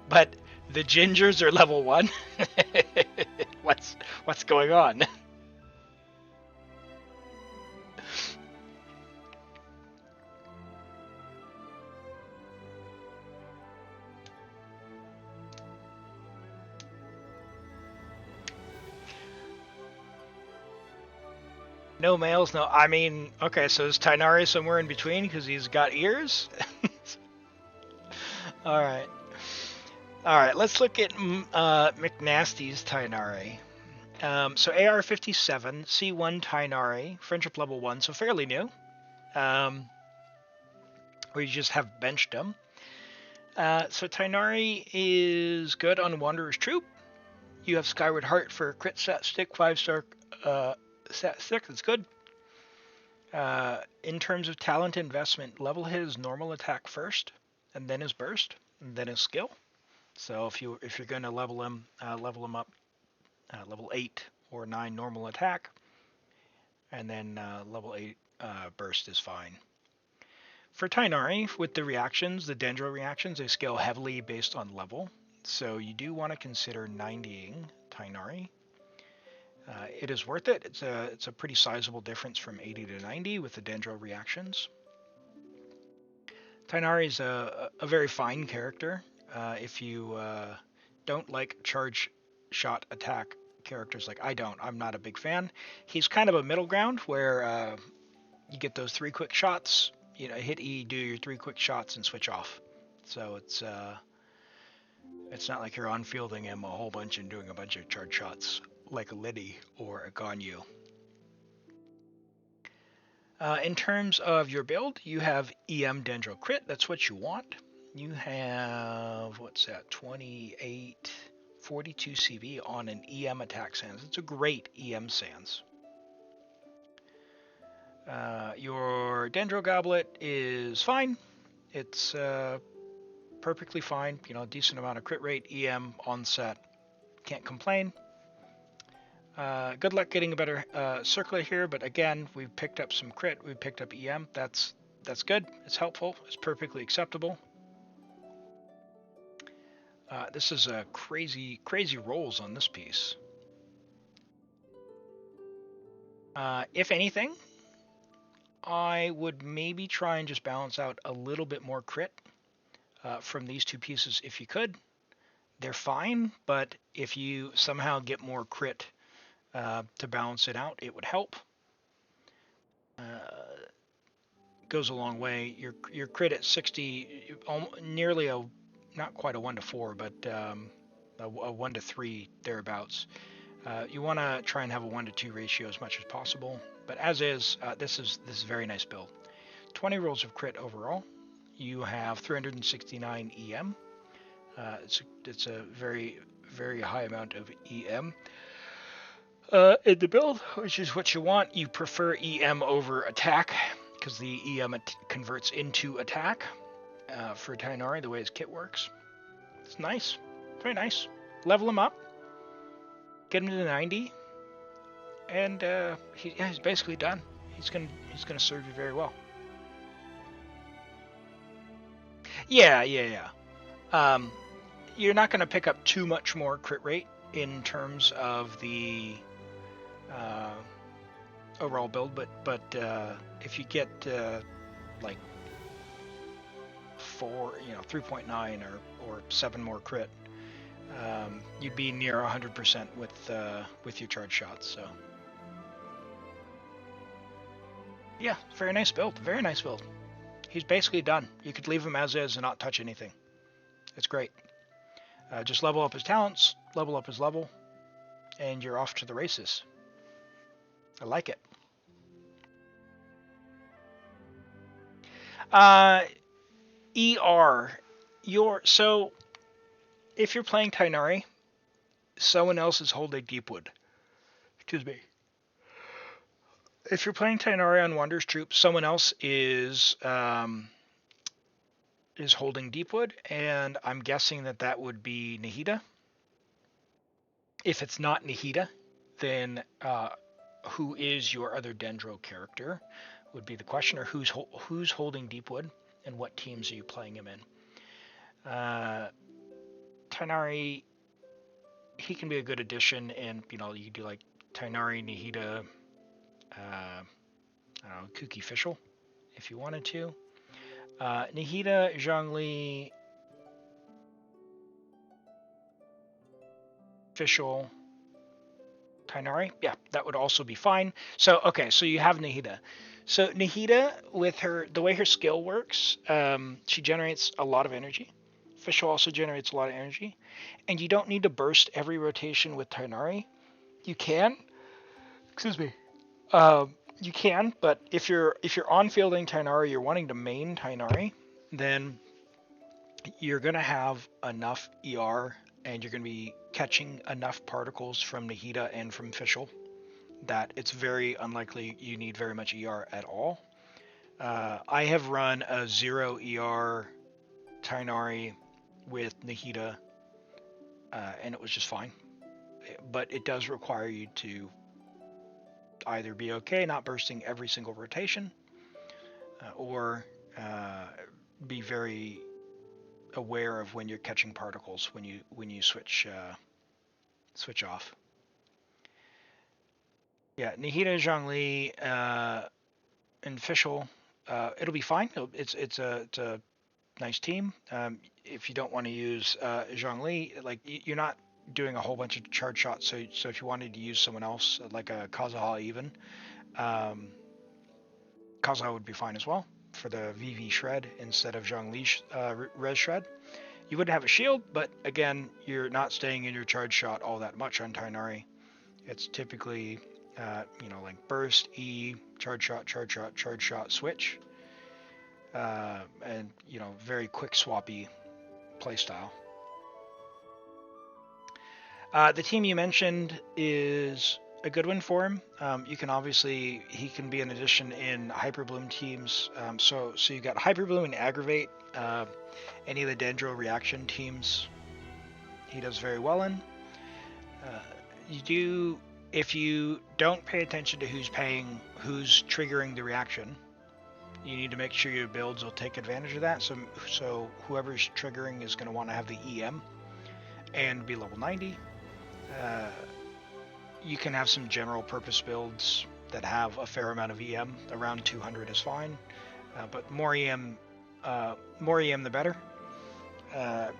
but the gingers are level 1. What's going on? No males, no. I mean, okay, so is Tainari somewhere in between because he's got ears? All right. All right, let's look at McNasty's Tainari. So AR-57, C1 Tainari, friendship level 1, so fairly new. Or you just have benched him. So Tainari is good on Wanderer's Troop. You have Skyward Heart for crit stat stick, 5-star stat stick, that's good. In terms of talent investment, level his normal attack first, and then his burst, and then his skill. So if you're going to level him up level 8 or 9 normal attack, and then level 8 burst is fine. For Tainari, with the reactions, the Dendro reactions, they scale heavily based on level, so you do want to consider 90ing Tainari. It is worth it. It's a pretty sizable difference from 80 to 90 with the Dendro reactions. Tainari is a very fine character. If you don't like charge shot attack characters like I don't, I'm not a big fan. He's kind of a middle ground where you get those 3 quick shots. Hit E, do your 3 quick shots, and switch off. So it's not like you're on fielding him a whole bunch and doing a bunch of charge shots like a Liddy or a Ganyu. In terms of your build, you have EM Dendro Crit. That's what you want. You have, what's that, 28, 42 CV on an EM attack sans. It's a great EM sans. Your Dendro Goblet is fine. It's perfectly fine. Decent amount of crit rate, EM on set. Can't complain. Good luck getting a better circler here, but again, we've picked up some crit. We've picked up EM. That's good. It's helpful. It's perfectly acceptable. This is crazy rolls on this piece. If anything, I would maybe try and just balance out a little bit more crit from these 2 pieces if you could. They're fine, but if you somehow get more crit to balance it out, it would help. Goes a long way. Your crit at 60, nearly not quite a 1 to 4, but a 1 to 3 thereabouts. You want to try and have a 1 to 2 ratio as much as possible. But as is, this is a very nice build. 20 rolls of crit overall. You have 369 EM. It's a very very high amount of EM in the build, which is what you want. You prefer EM over attack because the EM converts into attack for Tainari, the way his kit works. It's nice. Very nice. Level him up. Get him to 90. And he's basically done. He's gonna serve you very well. Yeah. You're not gonna pick up too much more crit rate in terms of the overall build, but if you get like 3.9 or 7 more crit, you'd be near 100% with your charge shots. So yeah, very nice build. Very nice build. He's basically done. You could leave him as is and not touch anything. It's great. Just level up his talents, level up his level, and you're off to the races. I like it. ER. So if you're playing Tainari, someone else is holding Deepwood. Excuse me. If you're playing Tainari on Wander's Troop, someone else is holding Deepwood, and I'm guessing that would be Nahida. If it's not Nahida, then who is your other Dendro character would be the question, or who's holding Deepwood, and what teams are you playing him in? Tainari, he can be a good addition, and you could do like Tainari, Nahida, I don't know, Kuki Fischl, if you wanted to. Nahida, Zhongli, Fischl, Tainari, yeah, that would also be fine. So you have Nahida. So Nahida, with the way her skill works, she generates a lot of energy. Fischl also generates a lot of energy, and you don't need to burst every rotation with Tainari. You can, excuse me, you can, but if you're on fielding Tainari, you're wanting to main Tainari, then you're gonna have enough ER, and you're gonna be catching enough particles from Nahida and from Fischl that it's very unlikely you need very much ER at all. I have run a 0 ER Tainari with Nahida, and it was just fine. But it does require you to either be okay not bursting every single rotation, or be very aware of when you're catching particles when you switch off. Yeah, Nahida, Zhongli, and Fischl, it'll be fine. It's a nice team. If you don't want to use Zhongli, like you're not doing a whole bunch of charge shots, so if you wanted to use someone else like a Kazuha even, Kazuha would be fine as well for the VV shred instead of Zhongli's res shred. You would have a shield, but again, you're not staying in your charge shot all that much on Tainari. It's typically like burst, E, charge shot, switch, and very quick swappy playstyle. The team you mentioned is a good one for him. He can be an addition in Hyperbloom teams. So you got Hyperbloom and Aggravate. Any of the Dendro reaction teams, he does very well in. If you don't pay attention to who's triggering the reaction, you need to make sure your builds will take advantage of that. So whoever's triggering is going to want to have the EM and be level 90. You can have some general purpose builds that have a fair amount of EM. Around 200 is fine, but more EM the better,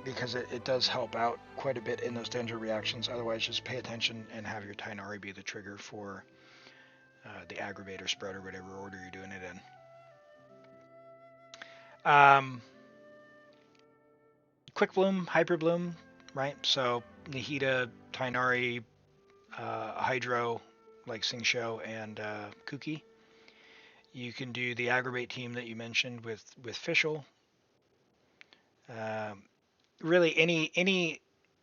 because it does help out quite a bit in those Dendro reactions. Otherwise, just pay attention and have your Tainari be the trigger for the Aggravator spread or whatever order you're doing it in. Quick Bloom, Hyper Bloom, right? So Nahida, Tainari, Hydro, like Singsho and Kuki. You can do the Aggravate team that you mentioned with Fischl. Really, any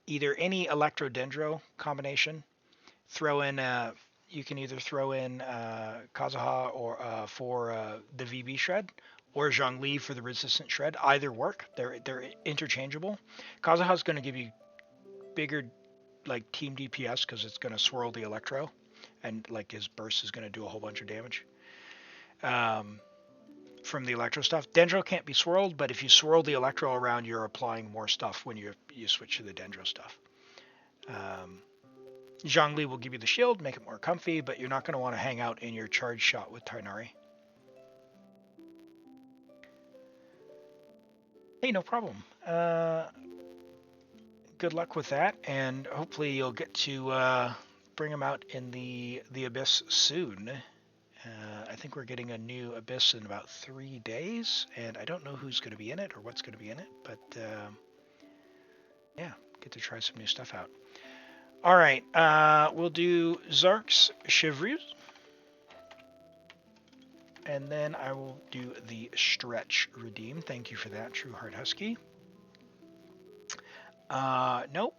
either any Electro Dendro combination. Throw in you can either throw in Kazuha or for the VB shred, or Zhongli for the resistant shred. Either work. They're interchangeable. Kazuha's going to give you bigger like team DPS because it's going to swirl the Electro, and like his burst is going to do a whole bunch of damage from the Electro stuff. Dendro can't be swirled, but if you swirl the Electro around, you're applying more stuff when you switch to the Dendro stuff. Zhongli will give you the shield, make it more comfy, but you're not going to want to hang out in your charge shot with Tighnari. Hey, no problem. Good luck with that, and hopefully you'll get to bring them out in the Abyss soon. I think we're getting a new Abyss in about 3 days, and I don't know who's going to be in it or what's going to be in it, but yeah, get to try some new stuff out. All right, we'll do Zark's Chevreuse, and then I will do the Stretch Redeem. Thank you for that, True Heart Husky. Nope.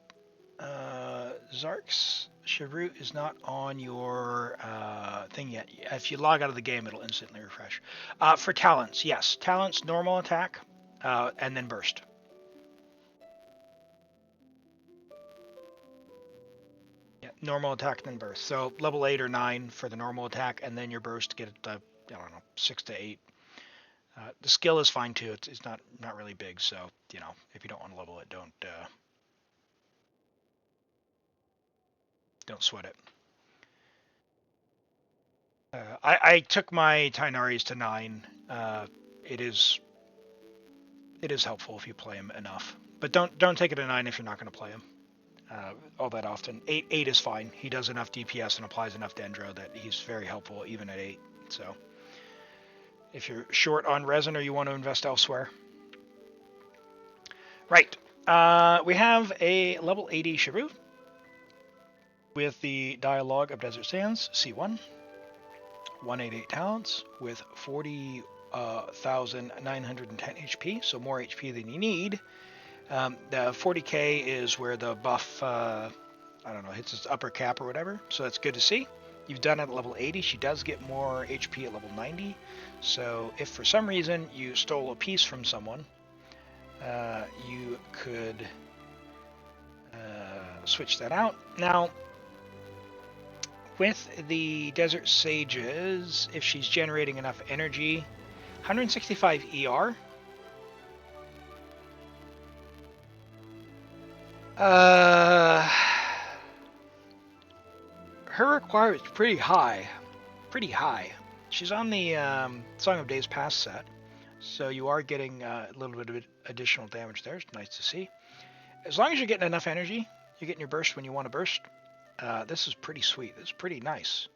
Zark's Chevreuse is not on your thing yet. If you log out of the game, it'll instantly refresh. For talents, yes. Talents, normal attack, and then burst. Yeah, normal attack and then burst. So level 8 or 9 for the normal attack, and then your burst to get it to, I don't know, 6 to 8. The skill is fine too. It's not really big, so you know if you don't want to level it, don't sweat it. I took my Tighnari's to 9. It is helpful if you play him enough, but don't take it to 9 if you're not going to play him all that often. 8 is fine. He does enough DPS and applies enough Dendro that he's very helpful even at 8. So if you're short on resin or you want to invest elsewhere, right? We have a level 80 Chevreuse with the Dialogue of Desert Sands, C1, 188 talents with 40,910 HP, so more HP than you need. The 40k is where the buff, I don't know, hits its upper cap or whatever, so that's good to see. You've done it at level 80. She does get more HP at level 90, so if for some reason you stole a piece from someone, you could switch that out. Now, with the Desert Sages, if she's generating enough energy, 165 ER. Her requirement's pretty high. Pretty high. She's on the Song of Days Past set, so you are getting a little bit of additional damage there. It's nice to see. As long as you're getting enough energy, you're getting your burst when you want to burst. This is pretty sweet. It's pretty nice.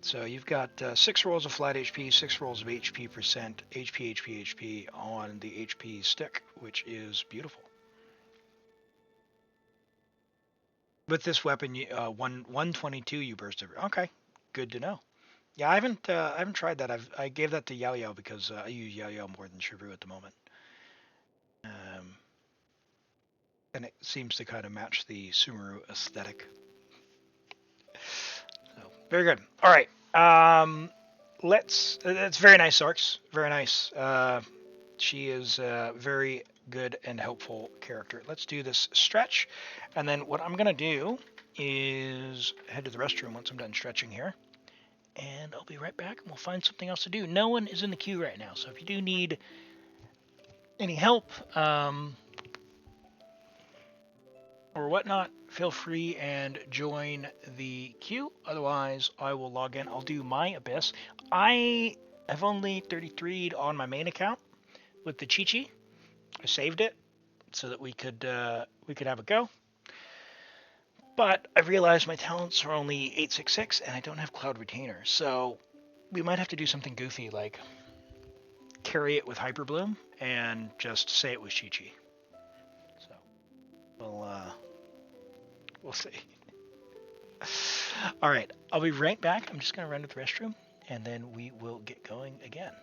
So you've got 6 rolls of flat HP, 6 rolls of HP percent, HP on the HP stick, which is beautiful. With this weapon, 122 you burst every. Okay, good to know. Yeah, I haven't tried that. I gave that to Yao Yao because I use Yao Yao more than Chevreuse at the moment. And it seems to kind of match the Sumeru aesthetic. So, very good. All right. That's very nice, Zarks. Very nice. She is a very good and helpful character. Let's do this stretch. And then what I'm going to do is head to the restroom once I'm done stretching here. And I'll be right back and we'll find something else to do. No one is in the queue right now. So if you do need any help, or whatnot, feel free and join the queue. Otherwise, I will log in. I'll do my Abyss. I have only 33'd on my main account with the Chi-Chi. I saved it so that we could have a go. But I realized my talents are only 866 and I don't have Cloud Retainer. So we might have to do something goofy like carry it with Hyper Bloom and just say it was Chi-Chi. So we'll see. All right, I'll be right back. I'm just going to run to the restroom, and then we will get going again.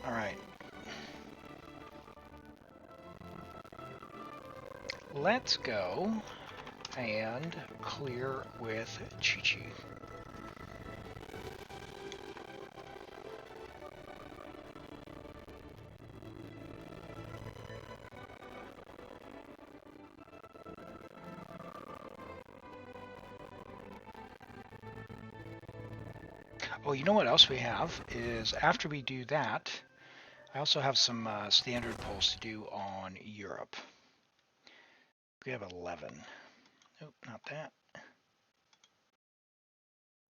All right. Let's go and clear with Chi-Chi. Oh, you know what else we have is after we do that, I also have some standard polls to do on Europe. We have 11. Nope, not that.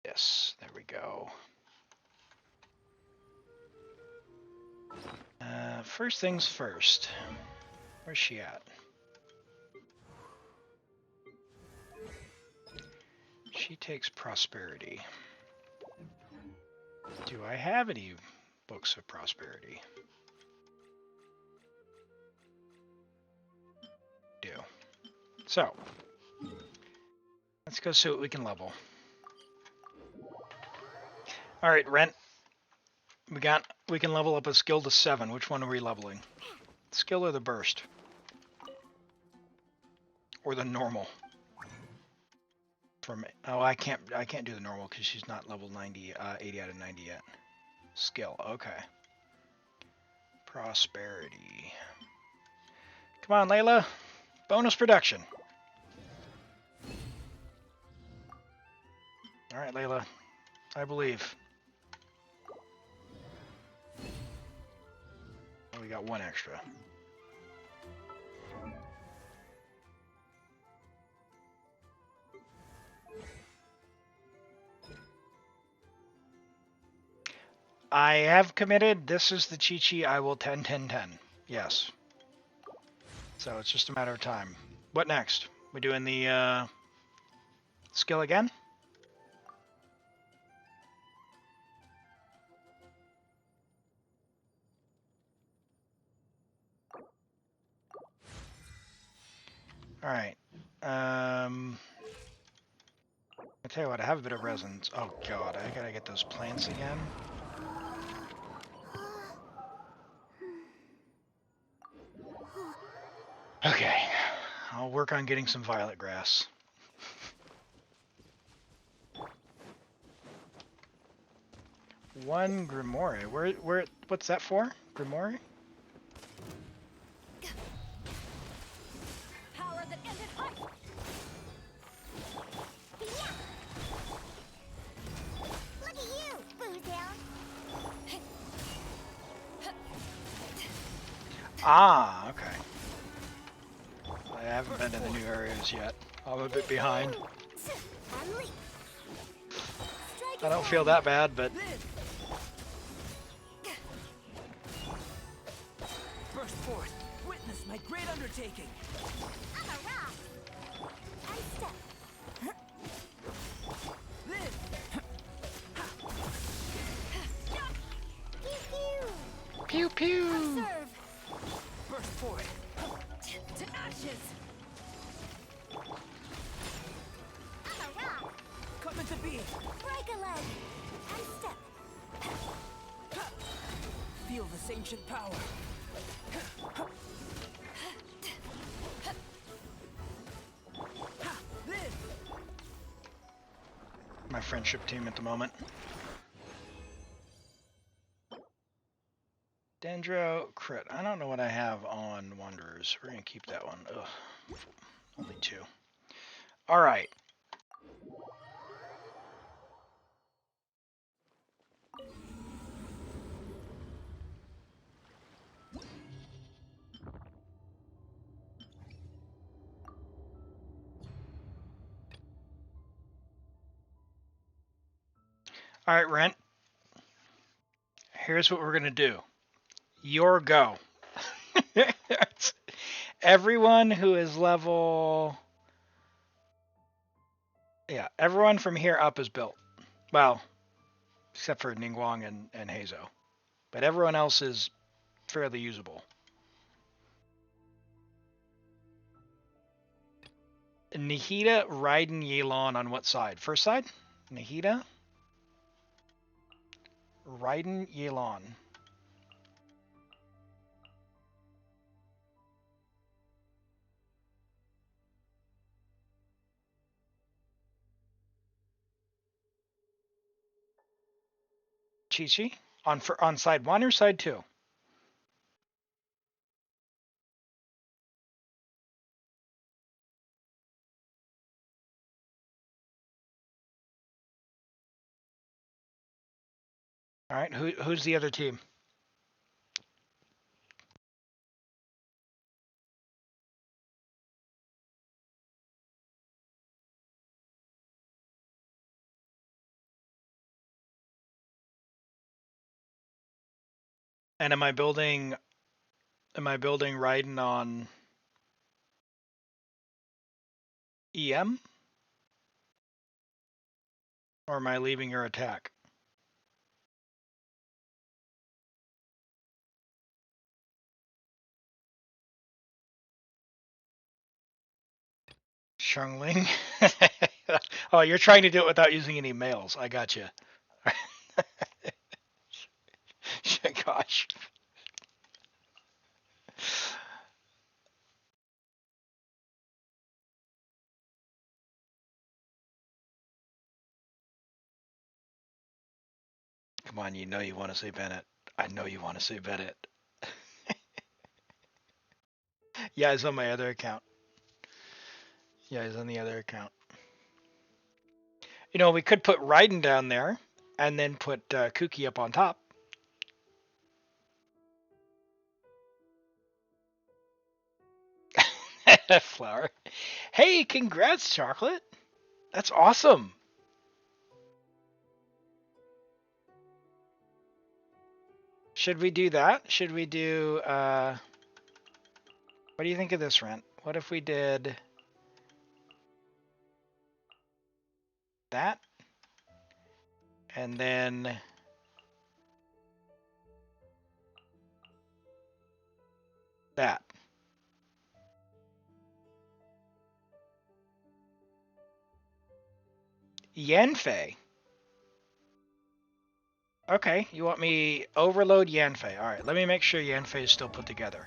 Yes, there we go. First things first. Where's she at? She takes prosperity. Do I have any books of prosperity? Do. So, let's go see what we can level. All right, Rent. We can level up a skill to 7. Which one are we leveling? Skill or the burst? Or the normal? Oh, I can't do the normal because she's not level 90, 80 out of 90 yet. Skill, okay. Prosperity. Come on, Layla. Bonus production. All right, Layla. I believe. Oh, we got 1 extra. I have committed. This is the Chi-Chi. I will 10-10-10. Yes. So it's just a matter of time. What next? We doing the skill again? All right. I tell you what, I have a bit of resins. Oh god, I gotta get those plants again. Okay, I'll work on getting some violet grass. One Grimoire. What's that for? Grimoire? Power that ended life. Yeah. Look at you, Boozound. Ah, okay. I haven't been to the new areas yet. I'm a bit behind. Unleash. I don't feel that bad, but Burst forth. Witness my great undertaking. I'm a rock. I'm stuck. Live. Pew pew. pew pew. Observe. Burst forth. To ashes. I'm a rock. Come into being. Break a leg. I'm stuck. Feel this ancient power. Live. My friendship team at the moment. Dendro crit. I don't know what I have on Wanderers. We're gonna keep that one. Ugh. Only 2. All right. All right, Rent. Here's what we're gonna do. Your go. Everyone who is level... Yeah, everyone from here up is built. Well, except for Ningguang and Hazo. But everyone else is fairly usable. Nahida, Raiden, Yelan on what side? First side? Nahida, Raiden, Yelan. Chi-Chi? On side 1 or side 2? All right, who's the other team? And am I building Raiden on EM? Or am I leaving her attack? Shungling? Oh, you're trying to do it without using any males. I got you. Gosh. Come on, you know you want to say Bennett. I know you want to say Bennett. Yeah, he's on my other account. Yeah, he's on the other account. You know, we could put Raiden down there and then put Kuki up on top. Flower. Hey, congrats, Chocolate. That's awesome. Should we do that? Should we do, what do you think of this, Rent? What if we did that? And then that. Yanfei. Okay, you want me overload Yanfei. All right, let me make sure Yanfei is still put together.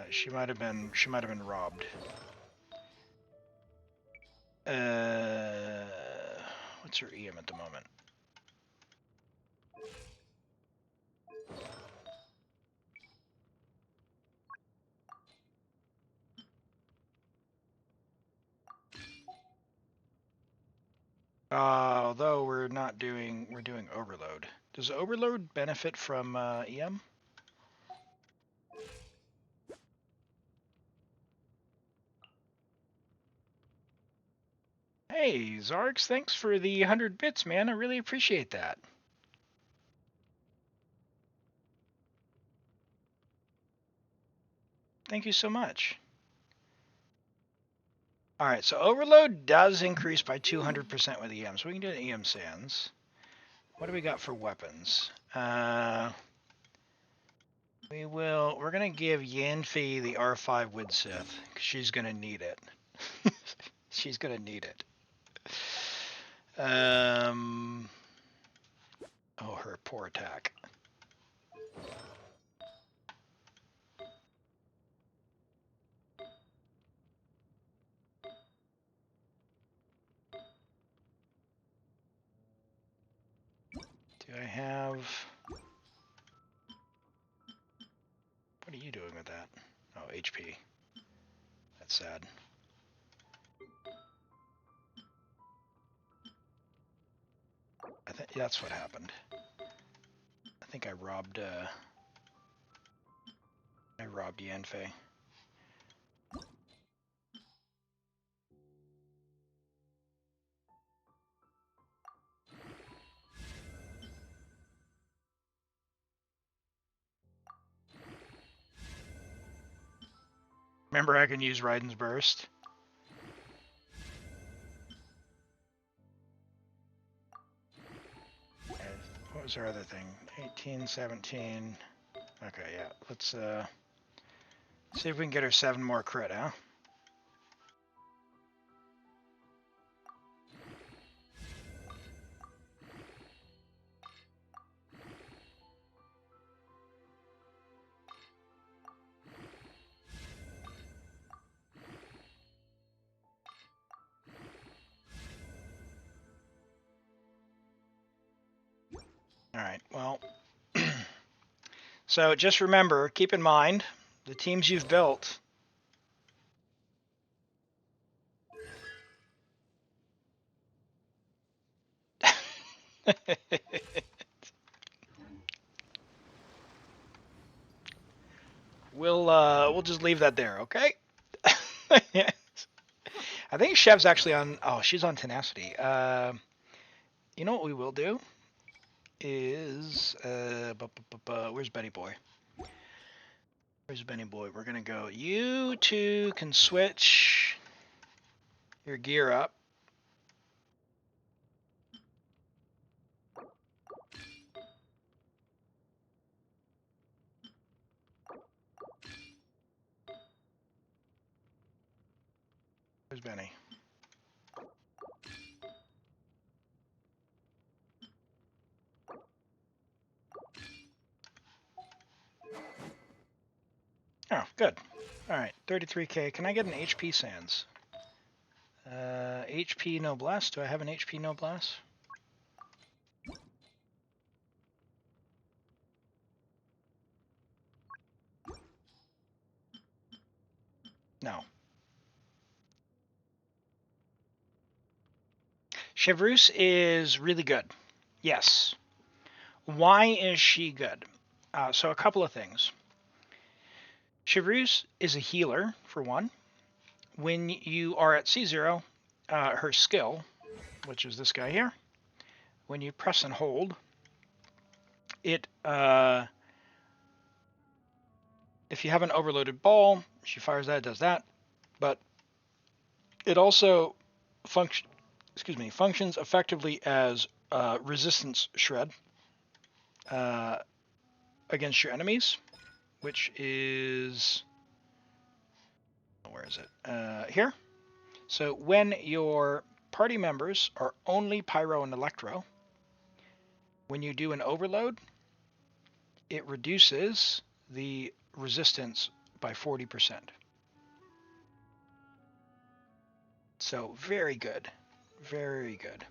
She might have been robbed. What's her EM at the moment? Although we're doing overload. Does overload benefit from EM? Hey, Zargs, thanks for the 100 bits, man. I really appreciate that. Thank you so much. All right, so overload does increase by 200% with EM, so we can do an EM Sans. What do we got for weapons? We're gonna give Yanfei the R5 with Sith, because she's gonna need it. She's gonna need it. Oh, her poor attack. Do I have... What are you doing with that? Oh, HP. That's sad. I think that's what happened. I think I robbed Yanfei. Remember, I can use Raiden's Burst. What was our other thing? 18, 17. Okay, yeah. Let's see if we can get her 7 more crit, huh? So just remember, keep in mind, the teams you've built. We'll just leave that there, okay? I think Chev's actually on. Oh, she's on Tenacity. You know what we will do is where's Benny Boy? Where's Benny Boy? We're gonna go. You two can switch your gear up. Where's Benny? Oh, good. All right, 33k. Can I get an HP Sands? HP Noblesse. Do I have an HP Noblesse? No. Chevreuse is really good. Yes. Why is she good? So a couple of things. Chevreuse is a healer, for one. When you are at C0, her skill, which is this guy here, when you press and hold, it if you have an overloaded ball, she fires that, does that, but it also functions effectively as resistance shred against your enemies, which is, where is it? Here. So when your party members are only Pyro and Electro, when you do an overload, it reduces the resistance by 40%. So very good. Very good.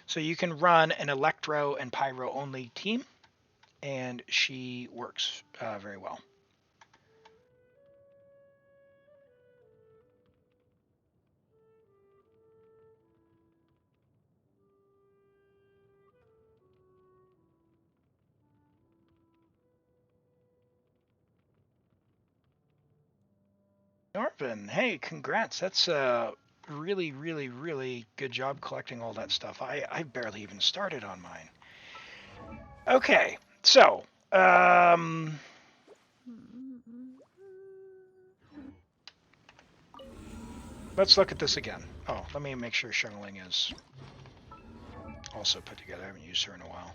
So you can run an Electro and Pyro only team, and she works very well. Norvin, hey, congrats. That's a really, really, really good job collecting all that stuff. I barely even started on mine. Okay, so let's look at this again. Oh, let me make sure Shungling is also put together. I haven't used her in a while.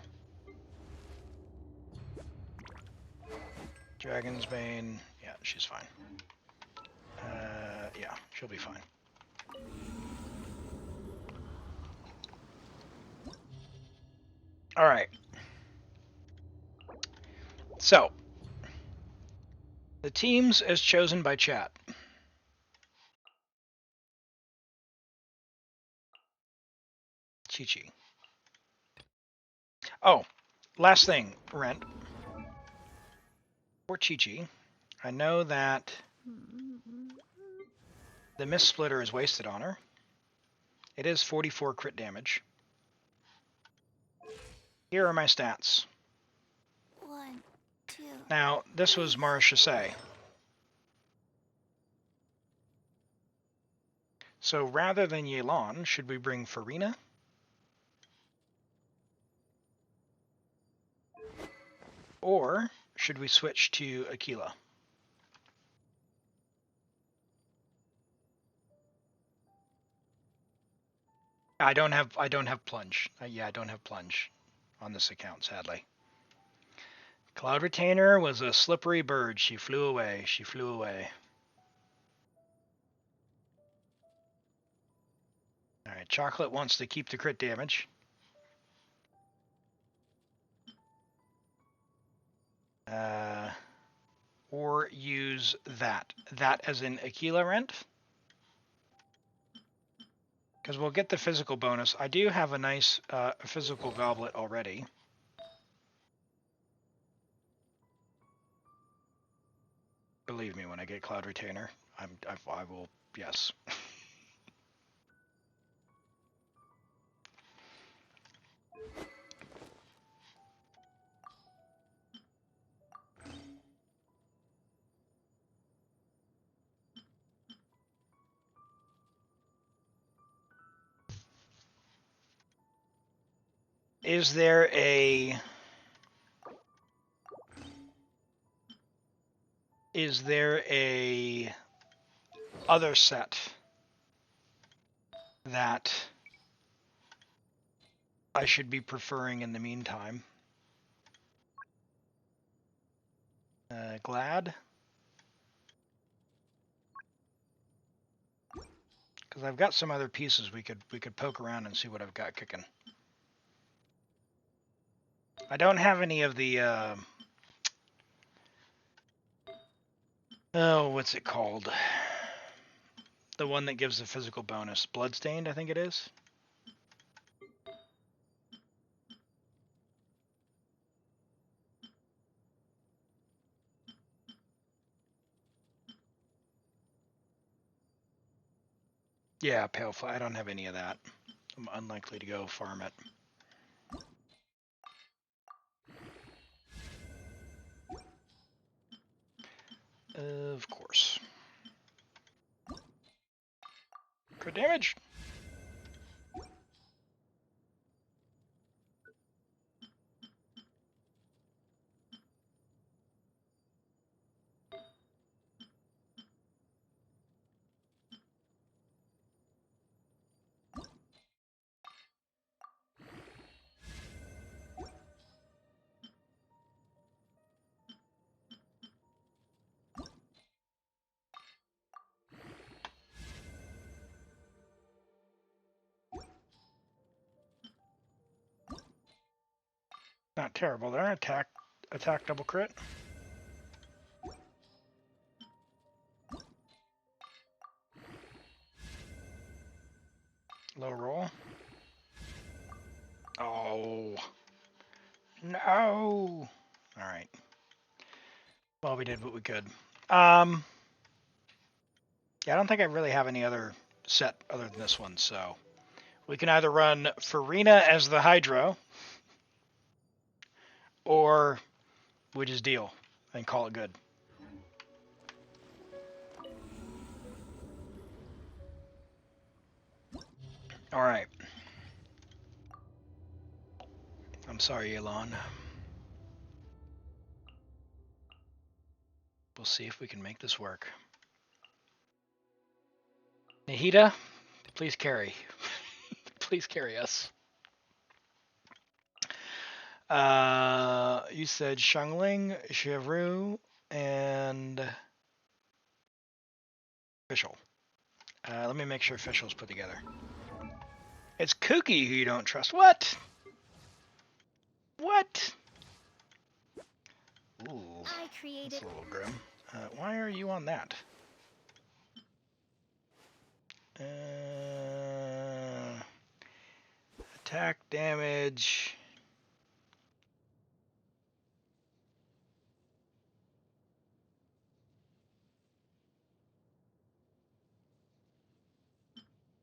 Dragon's Bane, yeah, she's fine. Yeah, she'll be fine. All right. So, the teams as chosen by chat. Chi-Chi. Oh, last thing, Rent. For Chi-Chi, I know that the Mist Splitter is wasted on her. It is 44 crit damage. Here are my stats. 1, 2. Now, this was Marechaussee. So rather than Yelan, should we bring Farina? Or should we switch to Aquila? I don't have plunge. Yeah, I don't have plunge on this account, sadly. Cloud Retainer was a slippery bird. She flew away. She flew away. All right, Chocolate wants to keep the crit damage. Or use that. That as in Aquila Rent. Because we'll get the physical bonus. I do have a nice physical goblet already. Believe me, when I get Cloud Retainer, I will, yes. Is there a other set that I should be preferring in the meantime? Glad? Because I've got some other pieces we could poke around and see what I've got kicking. I don't have any of the oh, what's it called? The one that gives the physical bonus. Bloodstained, I think it is. Yeah, Pale Fly. I don't have any of that. I'm unlikely to go farm it. Of course. Crit damage. Not terrible there. Attack double crit. Low roll. Oh. No. All right. Well, we did what we could. Yeah, I don't think I really have any other set other than this one, so we can either run Farina as the Hydro, or we just deal and call it good. All right. I'm sorry, Elon. We'll see if we can make this work. Nahida, please carry. Please carry us. You said Shangling, Chevroux, and Fischl. Let me make sure Fischl's put together. It's Kooky who you don't trust. What? What? Ooh, I created. that's a little grim. Why are you on that? Attack damage.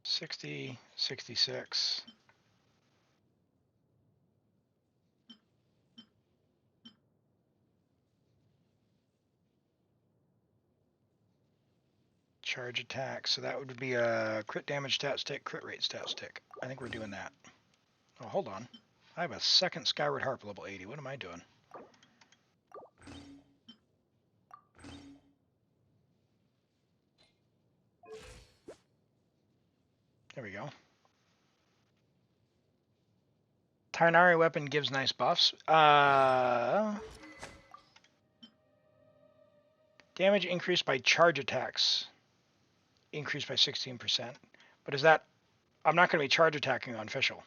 $60, $66. Charge attack. So that would be a crit damage stat stick, crit rate stat stick. I think we're doing that. Oh, hold on. I have a second Skyward Harp level 80. What am I doing? There we go. Tarnari weapon gives nice buffs. Damage increased by charge attacks. Increased by 16%. But is that... I'm not going to be charge attacking on Fischl.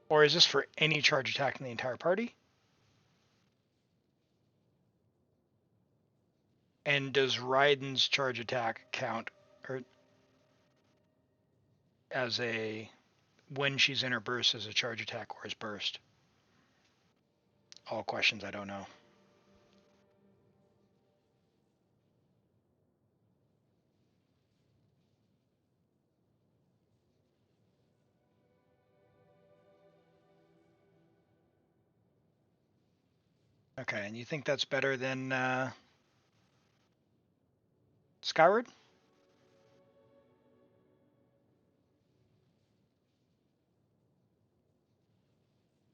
Or is this for any charge attack in the entire party? And does Raiden's charge attack count? Or as a when she's in her burst as a charge attack or as burst. All questions I don't know. Okay, and you think that's better than Skyward?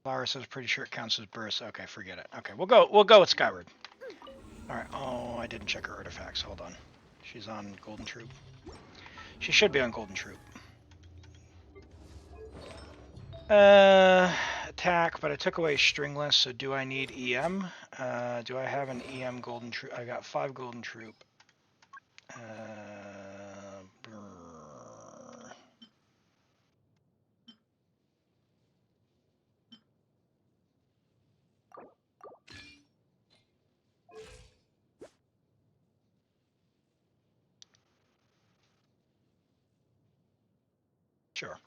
Laura says pretty sure it counts as burst. Okay, forget it. Okay, we'll go with Skyward. Alright, oh, I didn't check her artifacts. Hold on. She's on Golden Troop. She should be on Golden Troop. Attack, but I took away Stringless, so do I need EM? Do I have an EM Golden Troop? I got 5 Golden Troop. Sure.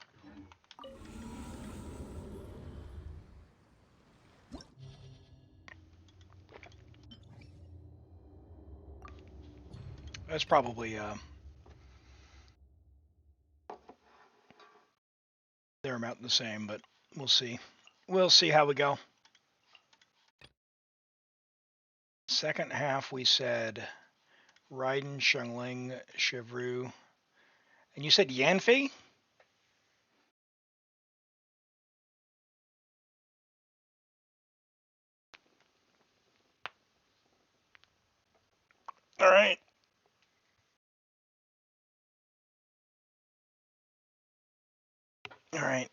That's probably they're about the same, but we'll see. We'll see how we go. Second half we said Raiden, Xiangling, Chevreau, and you said Yanfei? All right. All right.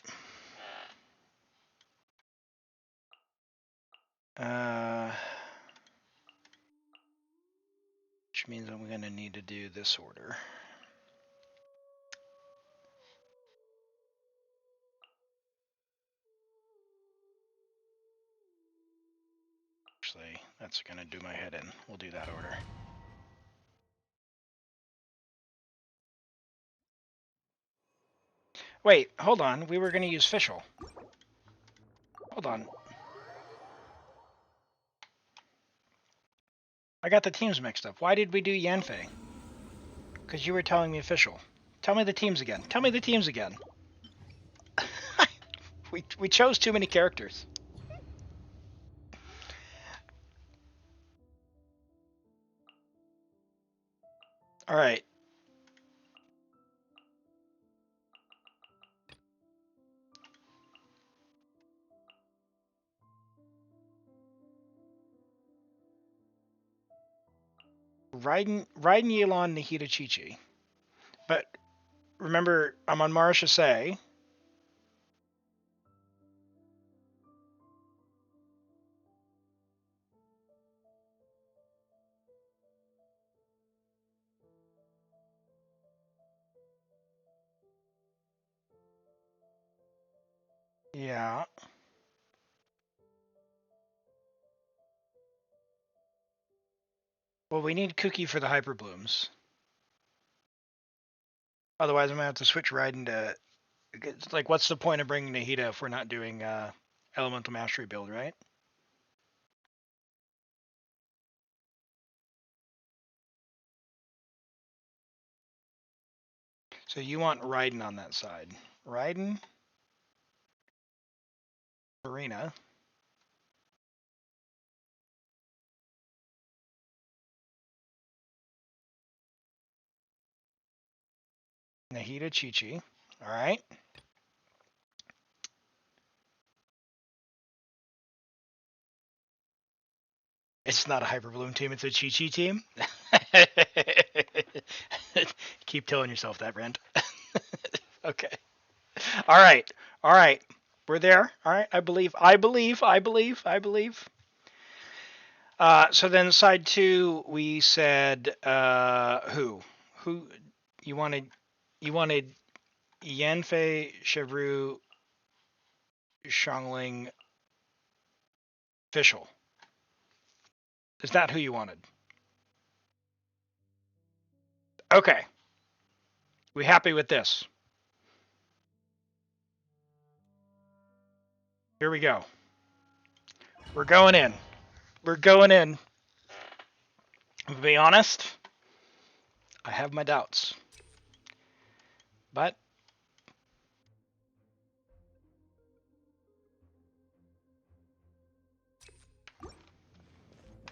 Which means I'm going to need to do this order. Actually, that's going to do my head in. We'll do that order. Wait, hold on. We were going to use Fischl. Hold on. I got the teams mixed up. Why did we do Yanfei? Because you were telling me Fischl. Tell me the teams again. Tell me the teams again. we chose too many characters. All right. Raiden Yelan, Nahida, Chi-Chi. But remember, I'm on Marisha Say. Yeah. Well, we need Cookie for the Hyper Blooms. Otherwise, I'm going to have to switch Raiden to... Like, what's the point of bringing Nahida if we're not doing Elemental Mastery build, right? So you want Raiden on that side. Raiden, Arena, Nahida, Chi-Chi. All right. It's not a Hyper Bloom team, it's a Chi-Chi team. Keep telling yourself that, Brent. Okay. All right. All right. We're there. All right. I believe. So then side 2, we said who you wanted Yanfei, Chevreau, Xiangling, Fischl. Is that who you wanted? Okay. We happy with this? Here we go. We're going in. We're going in. To be honest, I have my doubts. But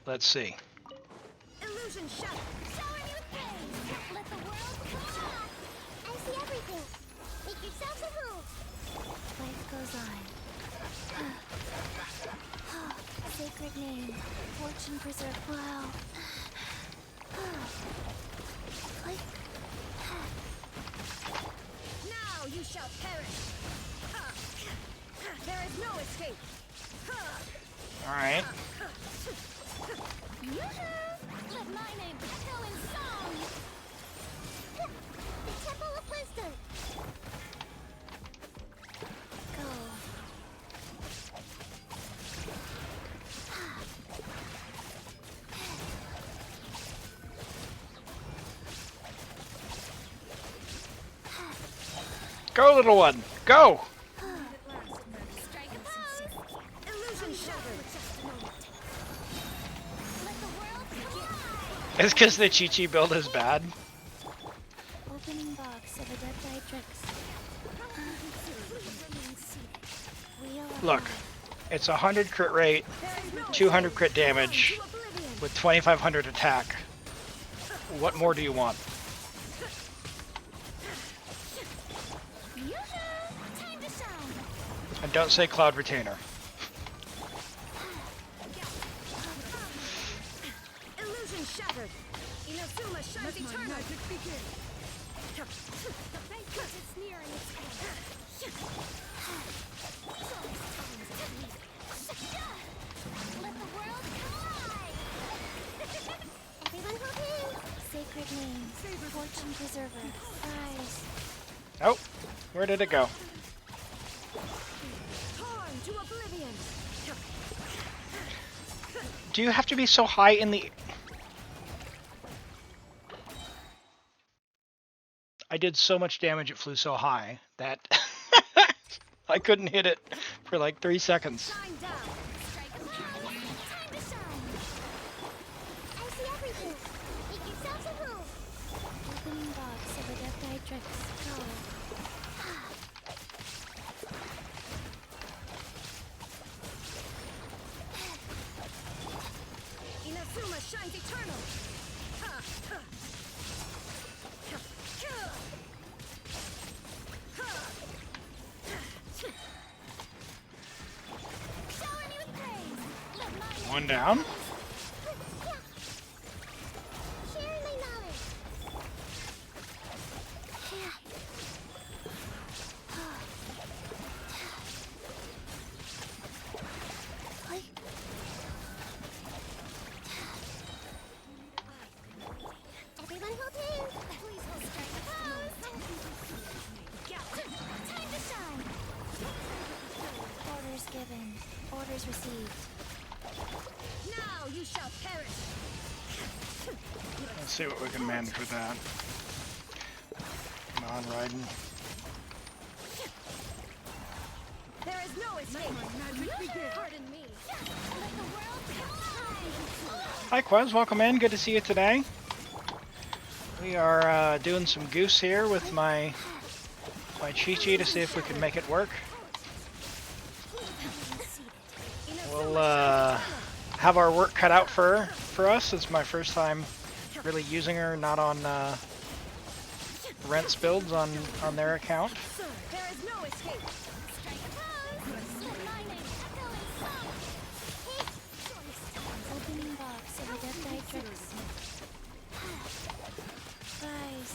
let's see. Illusion shut. Shower me with praise. Let the world come. I see everything. Make yourselves at home. Life goes on. Sacred name. Fortune preserve. Wow. Click. Now you shall perish. There is no escape. All right. Let my name echo in song. The Temple of Wisdom. Go. Go, little one. Go. Strike a pose. Illusion shattered. Just a moment. Let the world collide. It's because the Chi-Chi build is bad. Opening box of Adepti Tricks. Look, it's 100 crit rate, 200 crit damage, with 2500 attack. What more do you want? Time to shine. And don't say Cloud Retainer. Illusion shattered. Inazuma shines eternal. Magic begin. The banquet is nearing its end. Let the world collide. Everyone hold hands. Sacred name. Fortune preserver. Rise. Oh, where did it go? Torn to oblivion. Do you have to be so high in the... I did so much damage it flew so high that I couldn't hit it for like 3 seconds. Shine down. Strike a pose. Time to shine. I see everything. Make yourselves at home. Opening box of Adepti Tricks. Go. Inazuma shines eternal. Shower me with praise. Let my One down. sharing my knowledge. Everyone hold hands. Please hold strike a pose. Time to shine. Orders given. Orders received. Now you shall perish. Let's see what we can manage with that. Come on, Raiden. There is no escape. Pardon me. Let the world collide. Hi, Quez. Welcome in. Good to see you today. We are doing some goose here with my Chi-Chi to see if we can make it work. We'll have our work cut out for us. It's my first time really using her, not on Rent's builds on their account. There is no escape. Strike a pose. Let my name echo in song. Opening box of Adepti Tricks. Rise.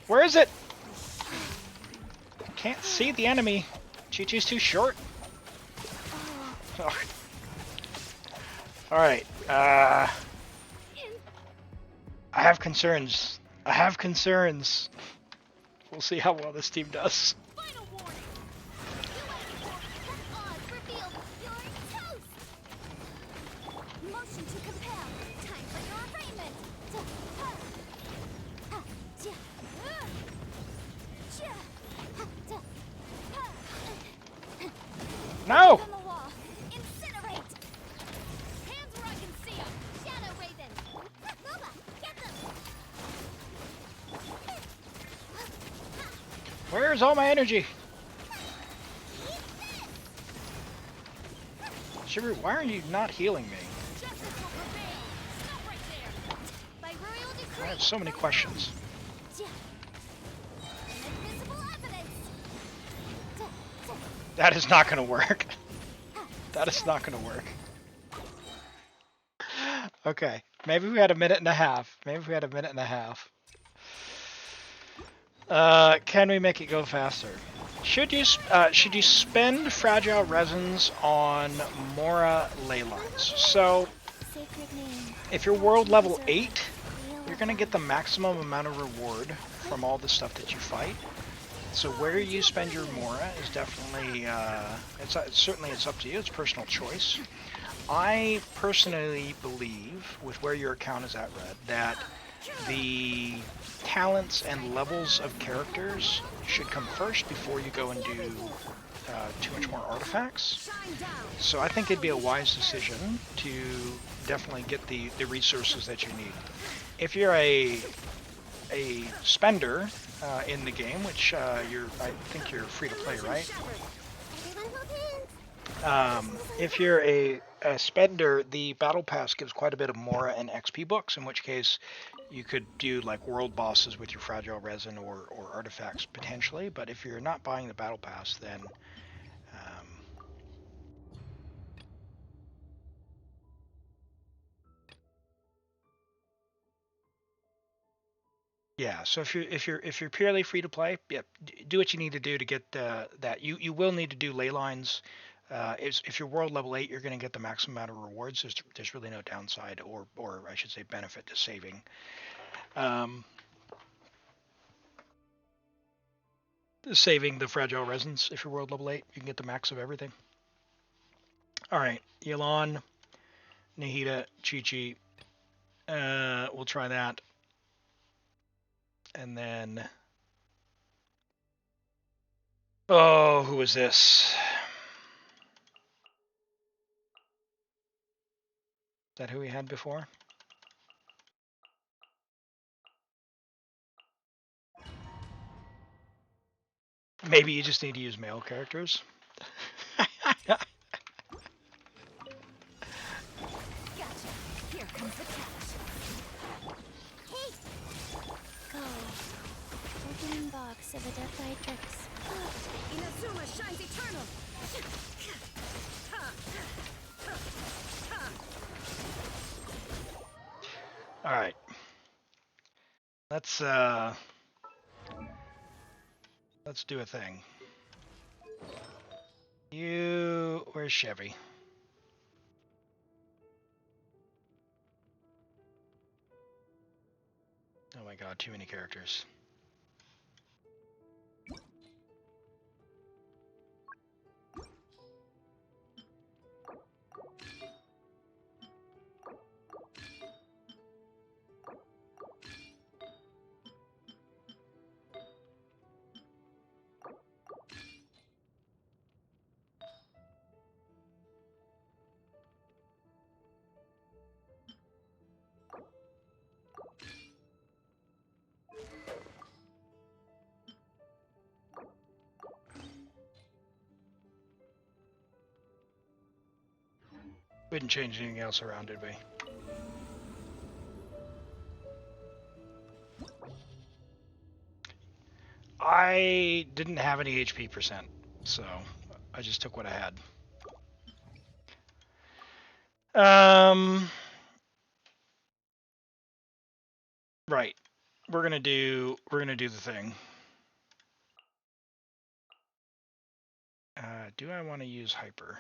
Where is it? Can't see the enemy. Chi-Chi's too short. Oh. All right. I have concerns. I have concerns. We'll see how well this team does. Final warning. Odds revealed. You're toast. Motion to compel. Time for your arraignment. No! On the wall. Incinerate. Hands where I can see them. Shadow Raven. Lola, get them. Where's all my energy? Shiver, why are you not healing me? Justice will prevail. Stop right there. By royal I decree. have so many questions. Invisible evidence. That is not going to work. That is not going to work. Okay, maybe we had a minute and a half. Maybe we had a minute and a half. Can we make it go faster? Should you spend fragile resins on Mora ley lines? So Sacred name. if you're world level 8, you're gonna get the maximum amount of reward from all the stuff that you fight. So where you spend your Mora is definitely it's up to you. It's personal choice. I personally believe, with where your account is at, Red, that the talents and levels of characters should come first before you go and do too much more artifacts. So I think it'd be a wise decision to definitely get the resources that you need. If you're a spender in the game, which I think you're free to play, right? Everyone hold hands. If you're a spender, the battle pass gives quite a bit of Mora and XP books, in which case you could do like world bosses with your fragile resin or artifacts potentially. But if you're not buying the battle pass, then yeah. So if you're purely free to play, yeah, do what you need to do to get that. You will need to do ley lines. If you're world level 8, you're going to get the maximum amount of rewards. There's really no downside or I should say benefit to saving. Saving the fragile resins. If you're world level 8, you can get the max of everything. Alright, Yelan, Nahida, Chi-Chi. We'll try that. And then... oh, who is this? Is that who we had before? Maybe you just need to use male characters. Gotcha. Here comes the catch. Hey. Go. Opening box of a Death Tricks. Inazuma shines eternal. Alright. Let's do a thing. Where's Chevy? Oh my god, too many characters. We didn't change anything else around, did we? I didn't have any HP percent, so I just took what I had. Right. We're gonna do the thing. Do I want to use hyper?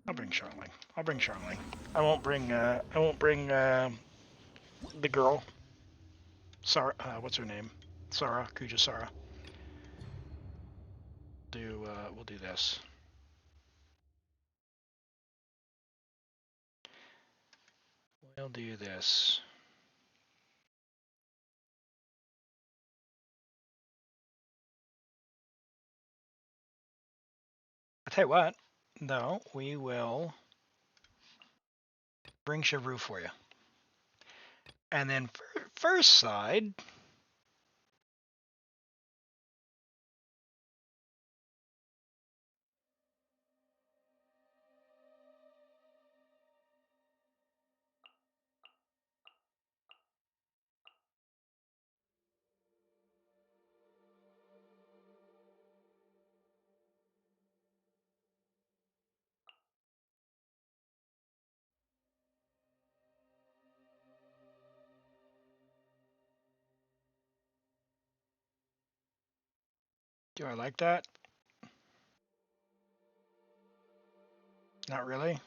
I'll bring Charlie. I'll bring Charlie. I won't bring the girl. Sorry, what's her name? Sara, Kuja Sara. We'll do this. We'll do this. I tell you what, though, we will bring Chevroux for you. And then first side, do I like that? Not really.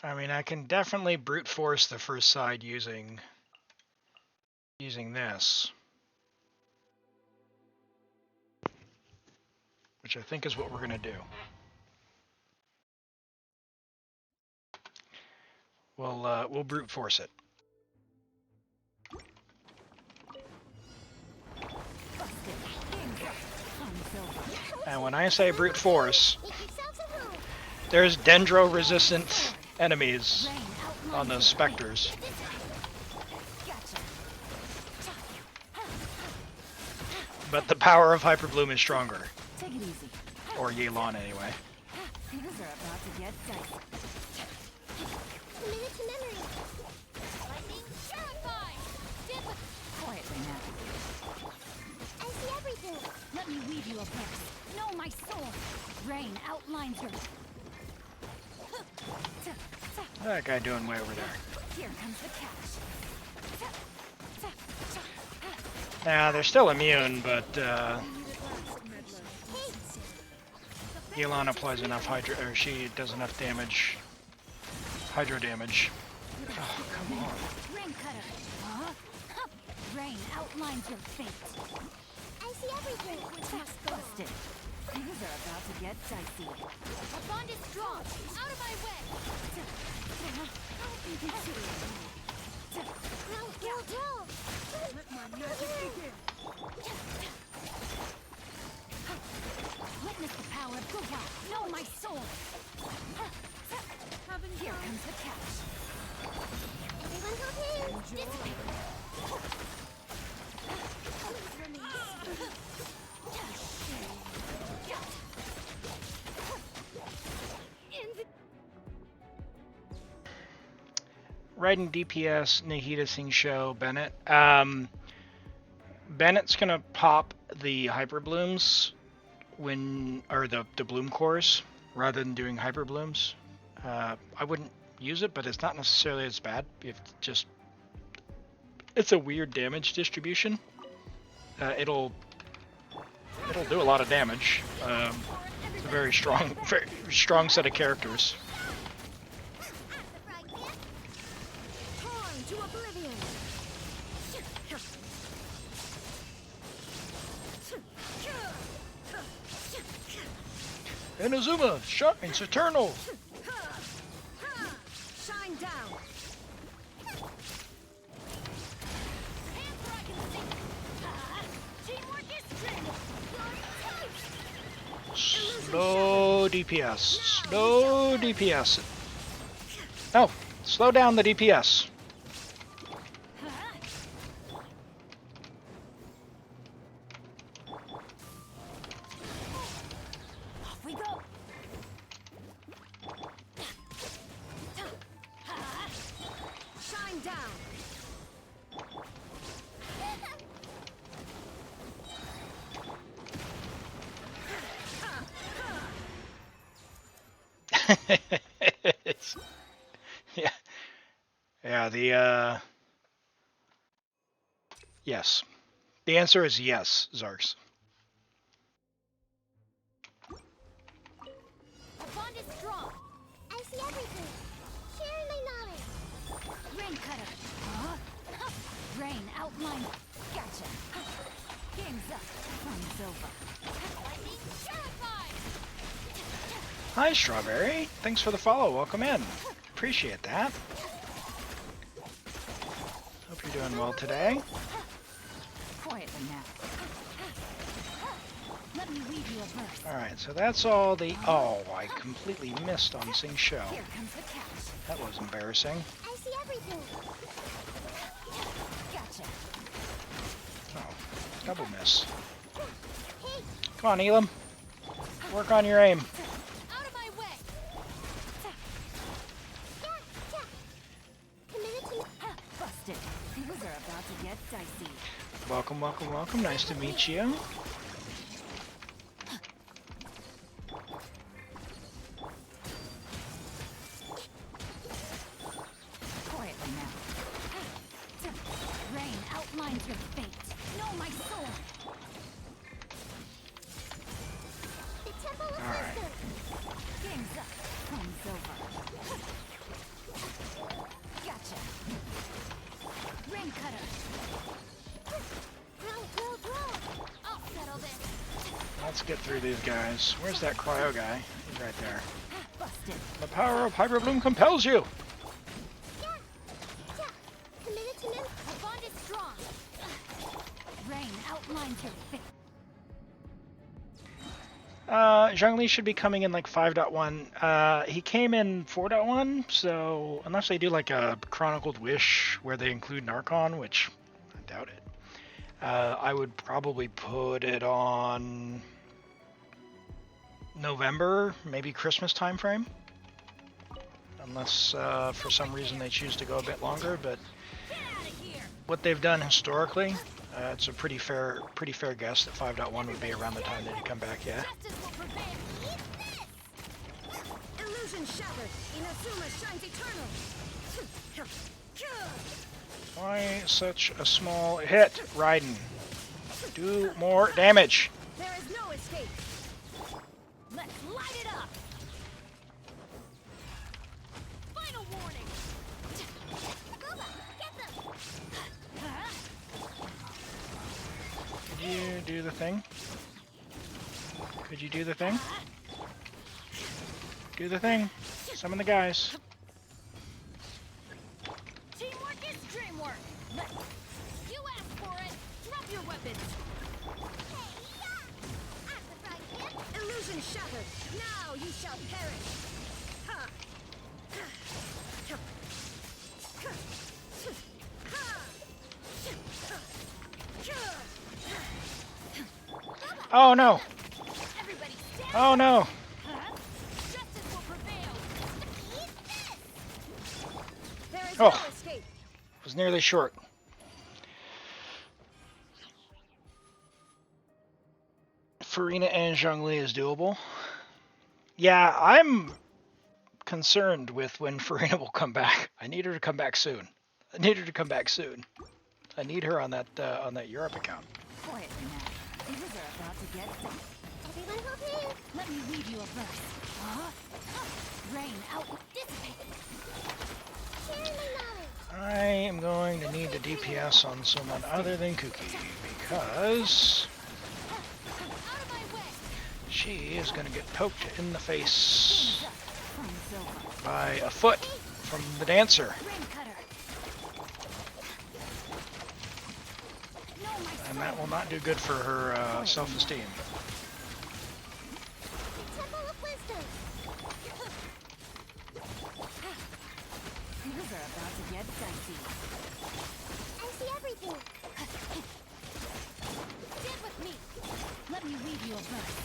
I mean, I can definitely brute force the first side using this, which I think is what we're gonna do. We'll brute force it. And when I say brute force, there's dendro-resistant enemies on those specters. But the power of Hyperbloom is stronger. Take it easy. Or Yelan, anyway. Things are about to get dicey. Commit it to memory. Lightning terrified. Did with Quietly now. I see everything. Let me weave you a path. Know my sword. Rain outlines her. What's that guy doing way over there? Here comes the cash. Nah, they're still immune, but Yelan applies enough hydro, or she does enough damage, hydro damage. Oh, come on. Rain cutter. Rain outlines your fate. I see everything. Which must go. Busted. Things are about to get dicey. A bond is strong. Out of my way. Go. Let my magic begin. Witness the power of Guga. Know my sword. Here comes the catch. Everyone hold hands. Dissipate. Raiden DPS, Nahida Singh Show, Bennett. Bennett's gonna pop the Hyper Blooms or the Bloom Cores rather than doing Hyper Blooms. I wouldn't use it, but it's not necessarily as bad. It's a weird damage distribution. It'll do a lot of damage. It's a very strong set of characters. To oblivion. Inazuma shines eternal. Shine down. Slow DPS. Slow DPS. No, slow down the DPS. Off we go. Shine down. Yeah, Yeah, yes. The answer is yes, Zarks. Our bond is strong. I see everything. Sharing my knowledge. Rain cutter. Huh? Rain outline. Gotcha. Game's up. Fun's over. Lightning terrified. Hi, Strawberry. Thanks for the follow. Welcome in. Appreciate that. Hope you're doing well today. Quietly now. Let me weave you a verse. Alright, so that's all the... Oh, I completely missed on Sing Show. Here comes the catch. That was embarrassing. I see everything. Gotcha. Oh, double miss. Hey, Come on, Elam. Work on your aim. Out of my way. yeah. Committed to Busted. Things are about to get dicey. Welcome, welcome, welcome. Nice to meet you. Quietly now. Rain outlines your fate. Know my sword. the Temple of Alright. Wisdom. Game's up. Fun's over. Gotcha. Rain cutter. Grow. I'll settle this. Let's get through these guys. Where's that cryo guy? He's right there. Busted. The power of Hyper Bloom compels you! Yeah. Committed to Nim. Our bond is strong. Rain outlines your fate. Zhongli should be coming in like 5.1. He came in 4.1, so unless they do like a Chronicled Wish where they include Narcon, which I doubt it, I would probably put it on November, maybe Christmas time frame. Unless for some reason they choose to go a bit longer, but what they've done historically, it's a pretty fair guess that 5.1 would be around the time that he'd come back, yeah. Justice will prevail. Illusion shattered. Inazuma shines eternal. Why such a small hit, Raiden? Do more damage. There is no escape. Let's light it up. Final warning. Gooba, get them. Huh? Could you do the thing? Could you do the thing? Do the thing. Summon the guys. Teamwork is dreamwork. You asked for it. Drop your weapons. Illusion shattered. Now you shall perish. Ha. Oh no! Everybody stand. Oh no! Huh? Justice will prevail. There is Oh. no escape. Was nearly short. Farina and Zhongli is doable. Yeah, I'm concerned with when Farina will come back. I need her to come back soon. I need her to come back soon. I need her on that Europe account. Quietly now. Things are about to get dicey. Everyone hold hands. Let me read you a verse. Huh? Rain out. Dissipate. Sharing my knowledge. I am going to need the DPS on someone other than Cookie because Out of my way. she is going to get poked in the face Fun's over. by a foot from the dancer. Rain cutter. No, my And that will not do good for her self-esteem. The Temple of Wisdom. Things are about to get dicey. I see everything. Stand with me. Let me read you a verse.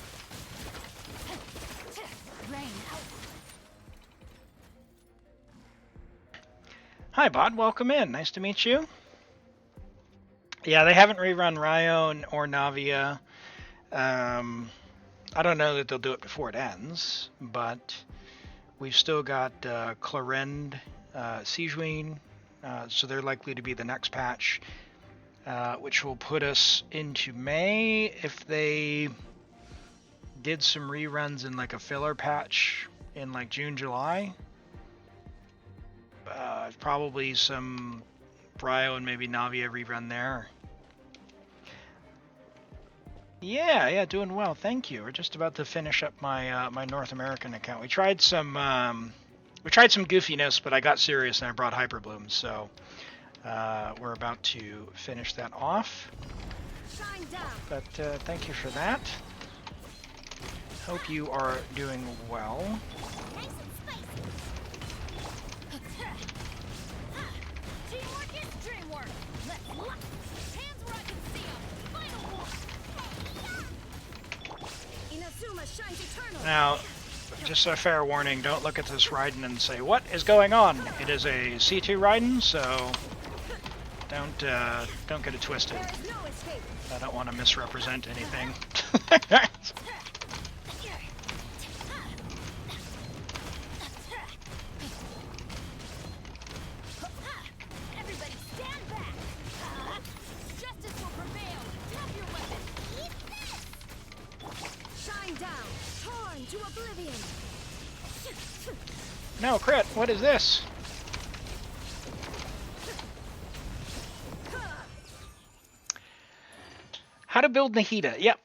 Rain out. Hi, Bod. Welcome in. Nice to meet you. Yeah, they haven't rerun Ryo or Navia. I don't know that they'll do it before it ends, but we've still got Clarend, Sijuin, So they're likely to be the next patch, which will put us into May. If they did some reruns in like a filler patch in like June, July, probably some Bryo and maybe Navia rerun there. Yeah, doing well. Thank you. We're just about to finish up my my North American account. We tried some goofiness, but I got serious and I brought Hyperbloom, so we're about to finish that off. Shine down. But thank you for that. Hope you are doing well. Nice and spicy. Teamwork is dreamwork. Let's lock. Hands where I can see 'em. Final one. Inazuma shines eternal. Now, just a fair warning, don't look at this Raiden and say, what is going on? It is a C2 Raiden, so don't get it twisted. There is no escape. I don't want to misrepresent anything. Everybody stand back. Justice will prevail. Tap your weapon. Eat this. Shine down. Torn to oblivion. No, crit, what is this? How to build Nahida. Yep.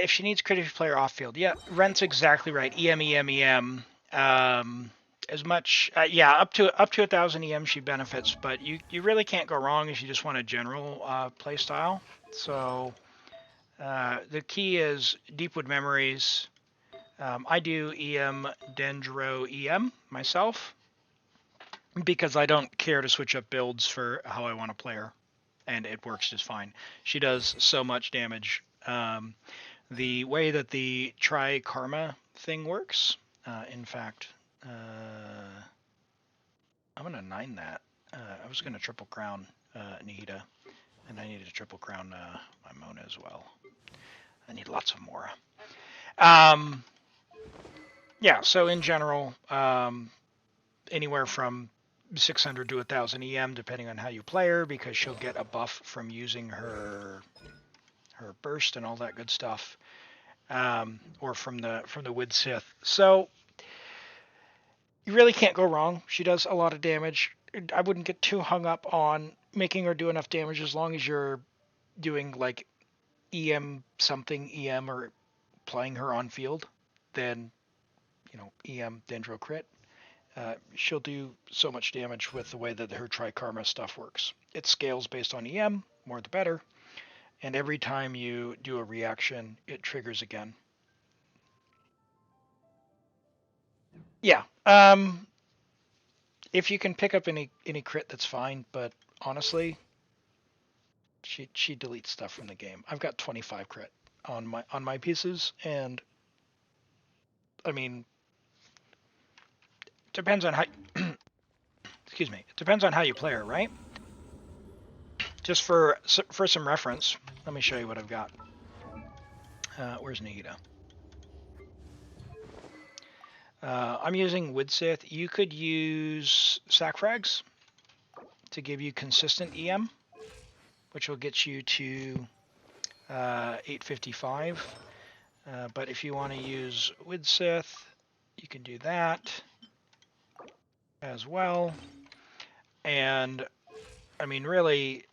If she needs crit if you play her off field. Yep. Rent's exactly right. EM. As much, yeah, up to 1,000 EM she benefits, but you really can't go wrong if you just want a general play style. So the key is Deepwood Memories. I do EM Dendro EM myself because I don't care to switch up builds for how I want to play her, and it works just fine. She does so much damage. The way that the Tri Karma thing works, in fact, I'm gonna 9 that. I was gonna triple crown Nihida, and I need to triple crown my Mona as well. I need lots of Mora. Yeah, so in general, anywhere from 600 to 1,000 EM, depending on how you play her, because she'll get a buff from using her burst and all that good stuff, or from the Wid Sith. So you really can't go wrong. She does a lot of damage. I wouldn't get too hung up on making her do enough damage as long as you're doing like EM something EM or playing her on field. Then EM Dendro crit. She'll do so much damage with the way that her Tri-Karma stuff works. It scales based on EM, more the better, and every time you do a reaction, it triggers again. Yeah, if you can pick up any crit, that's fine, but honestly, she deletes stuff from the game. I've got 25 crit on my pieces, and I mean, depends on how excuse me, it depends on how you play her, right? Just for some reference, let me show you what I've got. Where's Nahida? I'm using Wid Sith. You could use Sacrifice to give you consistent EM, which will get you to 855. But if you want to use Wid Sith, you can do that as well. And I mean, really,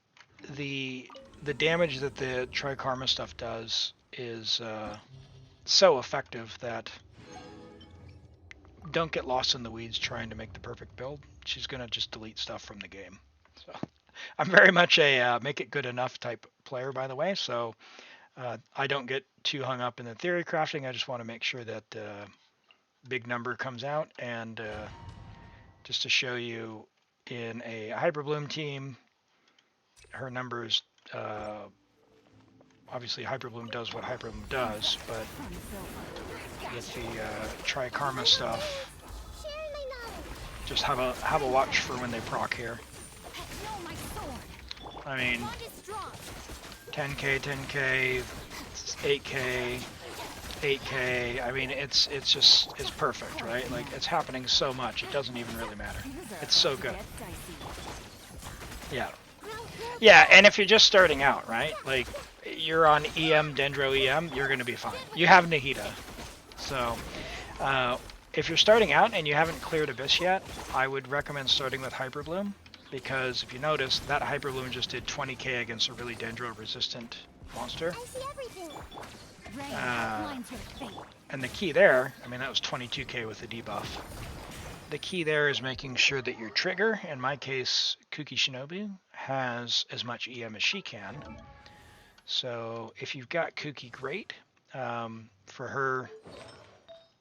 the damage that the Tri-Karma stuff does is so effective that don't get lost in the weeds trying to make the perfect build. She's gonna just delete stuff from the game. So I'm very much a make it good enough type player, by the way. So I don't get too hung up in the theory crafting. I just want to make sure that big number comes out. And just to show you, in a Hyperbloom team, her numbers, obviously Hyperbloom does what Hyperbloom does, but with the Tri-Karma stuff, Sharing my knowledge. just have a watch for when they proc here. Know my sword. I mean, Bond is strong. 10k, 10k, 8k, 8k. I mean, it's perfect, right? Like, it's happening so much, it doesn't even really matter. It's so good. Yeah. Grow real Yeah, and if you're just starting out, right? Like, you're on EM, Dendro EM, you're going to be fine. You have Nahida. So, uh, if you're starting out and you haven't cleared Abyss yet, I would recommend starting with Hyperbloom. Because if you notice, that Hyperbloom just did 20k against a really Dendro-resistant monster. I see everything. Rain Uh, outlines your fate. and the key there, I mean, that was 22k with the debuff. The key there is making sure that your trigger, in my case, Kuki Shinobu, has as much EM as she can. So if you've got Kuki, great. For her,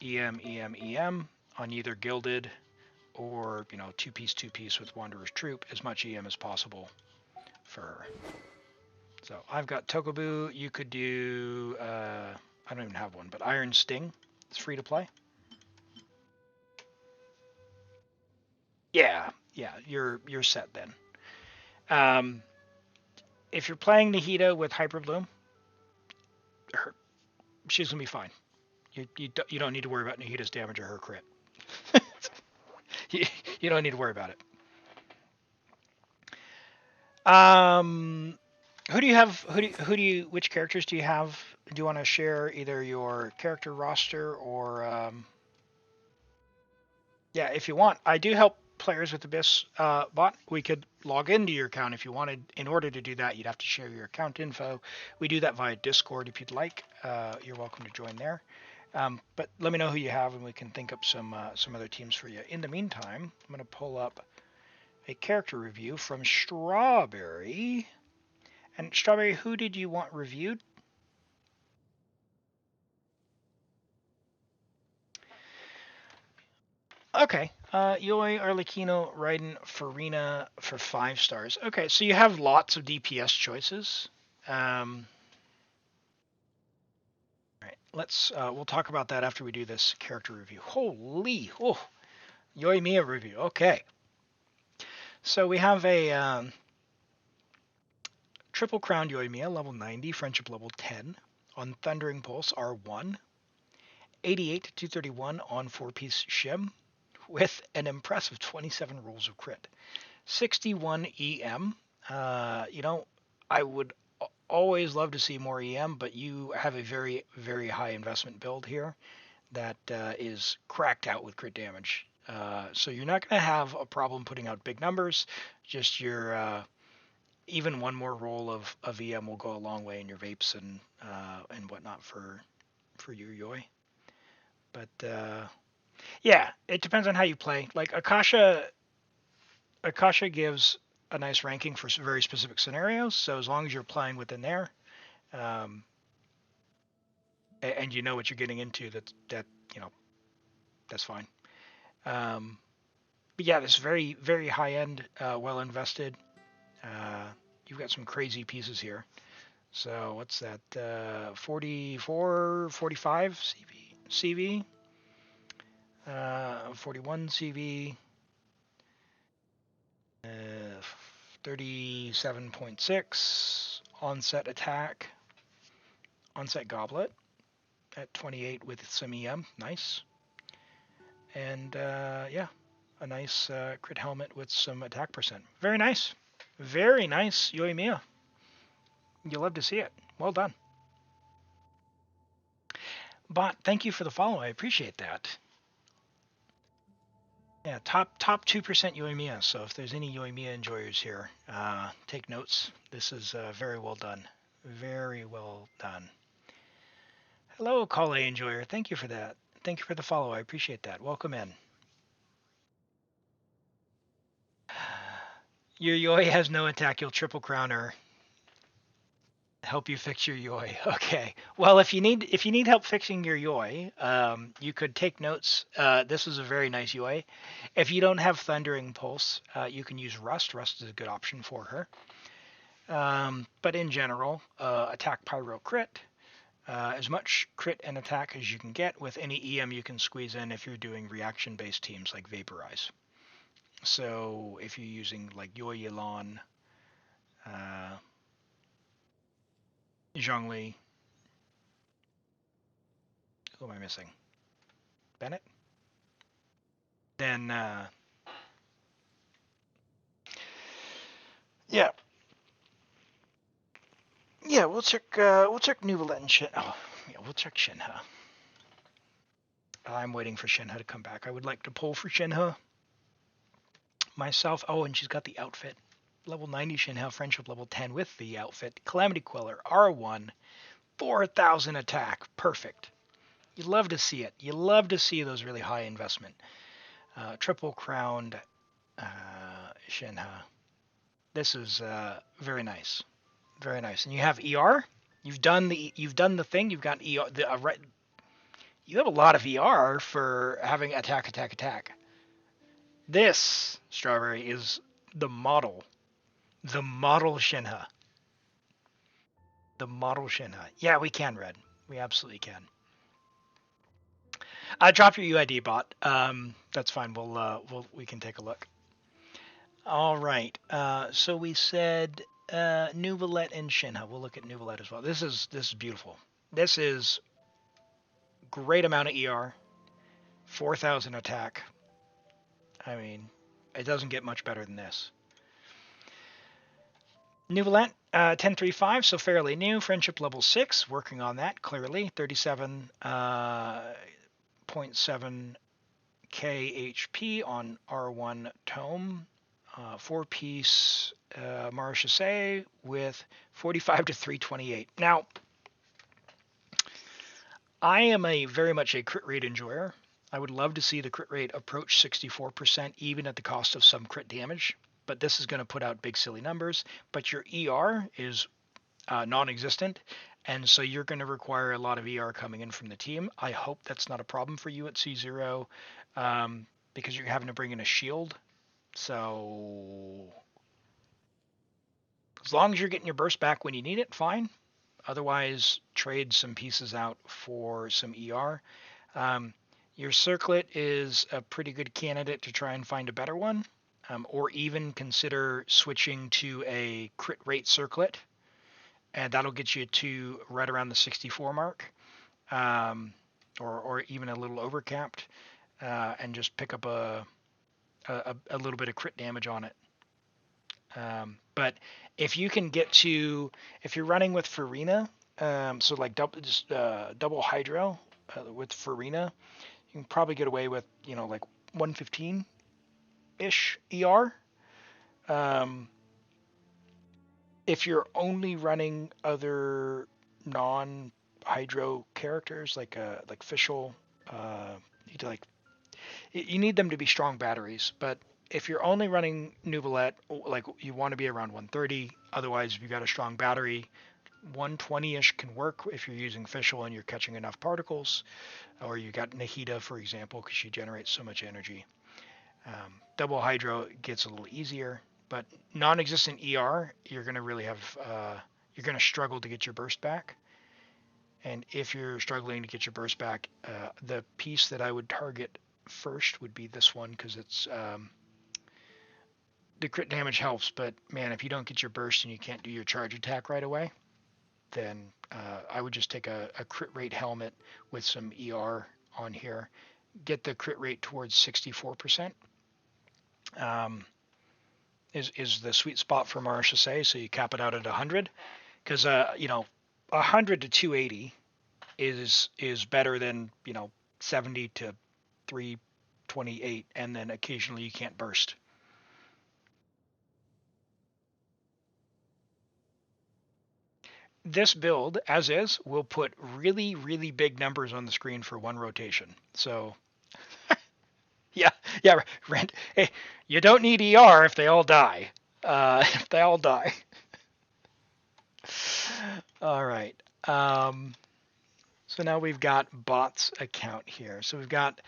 EM, EM, EM on either Gilded or, you know, two piece with Wanderer's Troop, as much EM as possible for her. So I've got Tokobu. You could do, I don't even have one, but Iron Sting. It's free to play. Yeah, you're set then. If you're playing Nahida with Hyperbloom, she's gonna be fine. You don't need to worry about Nahida's damage or her crit. you, you don't need to worry about it. Who do you have? Which characters do you have? Do you want to share either your character roster or, yeah, if you want, I do help players with Abyss bot. We could log into your account if you wanted. In order to do that, you'd have to share your account info. We do that via Discord if you'd like. You're welcome to join there. But let me know who you have, and we can think up some other teams for you. In the meantime, I'm going to pull up a character review from Strawberry. And Strawberry, who did you want reviewed? Okay. Yoi, Arlecchino, Raiden, Farina for 5 stars. Okay, so you have lots of DPS choices. All right, we'll talk about that after we do this character review. Holy, oh, Yoi Mia review. Okay. So we have a Triple Crown Yoimiya, level 90, Friendship level 10, on Thundering Pulse R1, 88 to 231 on 4-piece Shim, with an impressive 27 rolls of crit, 61 EM. I would always love to see more EM, but you have a very, very high investment build here that is cracked out with crit damage. So you're not going to have a problem putting out big numbers, just your even one more roll of EM will go a long way in your vapes and whatnot for your Yoi. But yeah, it depends on how you play. Like Akasha gives a nice ranking for very specific scenarios. So as long as you're playing within there, um, and you know what you're getting into, that that's fine. But yeah, this very very high end, well invested. You've got some crazy pieces here. So what's that? 44, 45 CV, 41 CV, 37.6 onset attack, onset goblet at 28 with some EM, nice. And yeah, a nice crit helmet with some attack percent. Very nice. Very nice, Yoimiya. You'll love to see it. Well done. Bot, thank you for the follow. I appreciate that. Yeah, top 2% Yoimiya. So if there's any Yoimiya enjoyers here, take notes. This is very well done. Very well done. Hello, Kale enjoyer. Thank you for that. Thank you for the follow. I appreciate that. Welcome in. Your Yoi has no attack. You'll triple crown her. Help you fix your Yoi. Okay. Well, if you need help fixing your Yoi, you could take notes. This is a very nice Yoi. If you don't have Thundering Pulse, you can use Rust. Rust is a good option for her. But in general, attack Pyro crit. As much crit and attack as you can get with any EM you can squeeze in if you're doing reaction-based teams like Vaporize. So if you're using like Yoi Yelan, Zhongli, who am I missing? Bennett? Then Yeah. Yeah, we'll check Nuvalet and Shin. Oh, yeah, we'll check Shinha. I'm waiting for Shinha to come back. I would like to pull for Shinha myself. Oh, and she's got the outfit. Level 90 Shinha, friendship level 10 with the outfit. Calamity Queller, R1, 4,000 attack. Perfect. You love to see it. You love to see those really high investment. Triple crowned Shinha. This is very nice. Very nice. And you have ER. You've done the thing. You've got ER. You have a lot of ER for having attack, attack, attack. This strawberry is the model. The model Shinha. The model Shinha. Yeah, we can, Red. We absolutely can. Drop your UID bot. That's fine. We can take a look. All right. So we said Nuvalet and Shinha. We'll look at Nuvalet as well. This is beautiful. This is great amount of ER, 4,000 attack. I mean, it doesn't get much better than this. Nuvalet, 1035, so fairly new. Friendship level 6, working on that clearly. 37.7k HP on R1 Tome. 4-piece Marechaussee with 45 to 328. Now, I am very much a crit rate enjoyer. I would love to see the crit rate approach 64%, even at the cost of some crit damage. But this is going to put out big silly numbers. But your ER is non-existent, and so you're going to require a lot of ER coming in from the team. I hope that's not a problem for you at C0, because you're having to bring in a shield. So as long as you're getting your burst back when you need it, fine. Otherwise, trade some pieces out for some ER. Your circlet is a pretty good candidate to try and find a better one, or even consider switching to a crit rate circlet, and that'll get you to right around the 64 mark, or even a little overcapped, and just pick up a little bit of crit damage on it. But if you can get to, if you're running with Farina, so like double hydro with Farina, you can probably get away with, like 115-ish ER. If you're only running other non-hydro characters like Fischl, you need them to be strong batteries. But if you're only running Nuvalet, like you want to be around 130. Otherwise, if you got a strong battery, 120-ish can work if you're using Fischl and you're catching enough particles, or you got Nahida, for example, because she generates so much energy. Double hydro gets a little easier, but non-existent ER, you're going to really have, you're going to struggle to get your burst back. And if you're struggling to get your burst back, the piece that I would target first would be this one, because it's the crit damage helps, but man, if you don't get your burst and you can't do your charge attack right away, then I would just take a crit rate helmet with some ER on here. Get the crit rate towards 64%. Is the sweet spot for Marechaussee, so you cap it out at 100, because 100 to 280 is better than 70 to 328, and then occasionally you can't burst. This build, as is, will put really, really big numbers on the screen for one rotation. So, yeah, Rent. Hey, you don't need ER if they all die. If they all die. All right. So now we've got Bot's account here. So we've got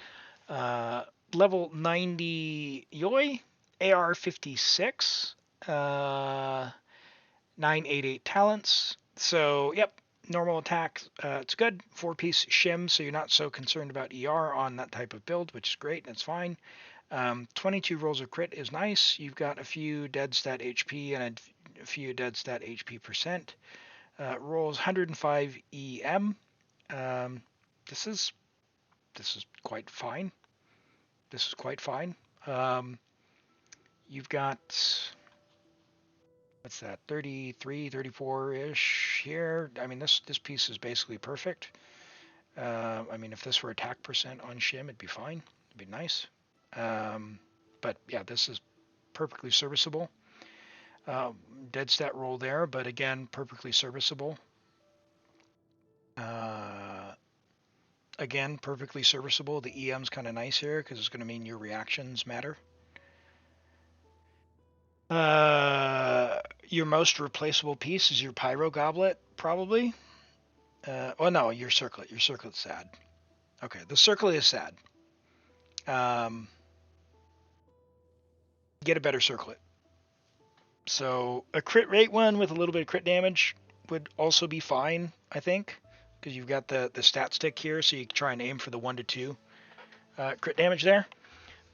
level 90 Yoi, AR 56, 988 talents. So, yep, normal attack. It's good. 4-piece shim, so you're not so concerned about ER on that type of build, which is great. That's fine. 22 rolls of crit is nice. You've got a few dead stat HP and a few dead stat HP percent. Rolls 105 EM. This is quite fine. You've got what's that, 33, 34-ish here. I mean, this piece is basically perfect. I mean, if this were attack percent on Shim, it'd be fine. It'd be nice. But yeah, this is perfectly serviceable. Dead stat roll there, but again, perfectly serviceable. Again, perfectly serviceable. The EM's kind of nice here because it's going to mean your reactions matter. Your most replaceable piece is your Pyro Goblet, probably. Oh no, your Circlet. Your Circlet's sad. Okay, the Circlet is sad. Get a better Circlet. So a crit rate one with a little bit of crit damage would also be fine, I think, because you've got the stat stick here, so you can try and aim for the 1 to 2 crit damage there.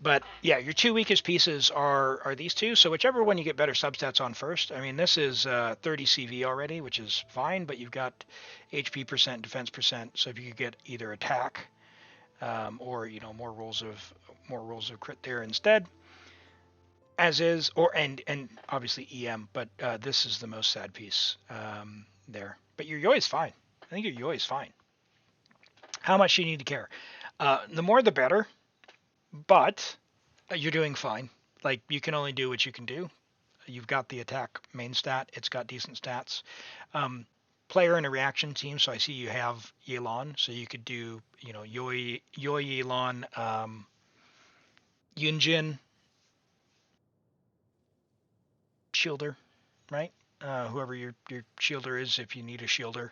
But yeah, your two weakest pieces are these two. So whichever one you get better substats on first. I mean, this is 30 CV already, which is fine, but you've got HP percent, defense percent. So if you could get either attack or more rolls of crit there instead, as is, or and obviously EM. But this is the most sad piece there. But your Yoi is fine. I think your Yoi is fine. How much you need to care? The more the better. But you're doing fine. Like, you can only do what you can do. You've got the attack main stat. It's got decent stats. Player in a reaction team, so I see you have Yelan. So you could do, Yoi Yelan, Yunjin, Shielder, right? Whoever your Shielder is, if you need a Shielder.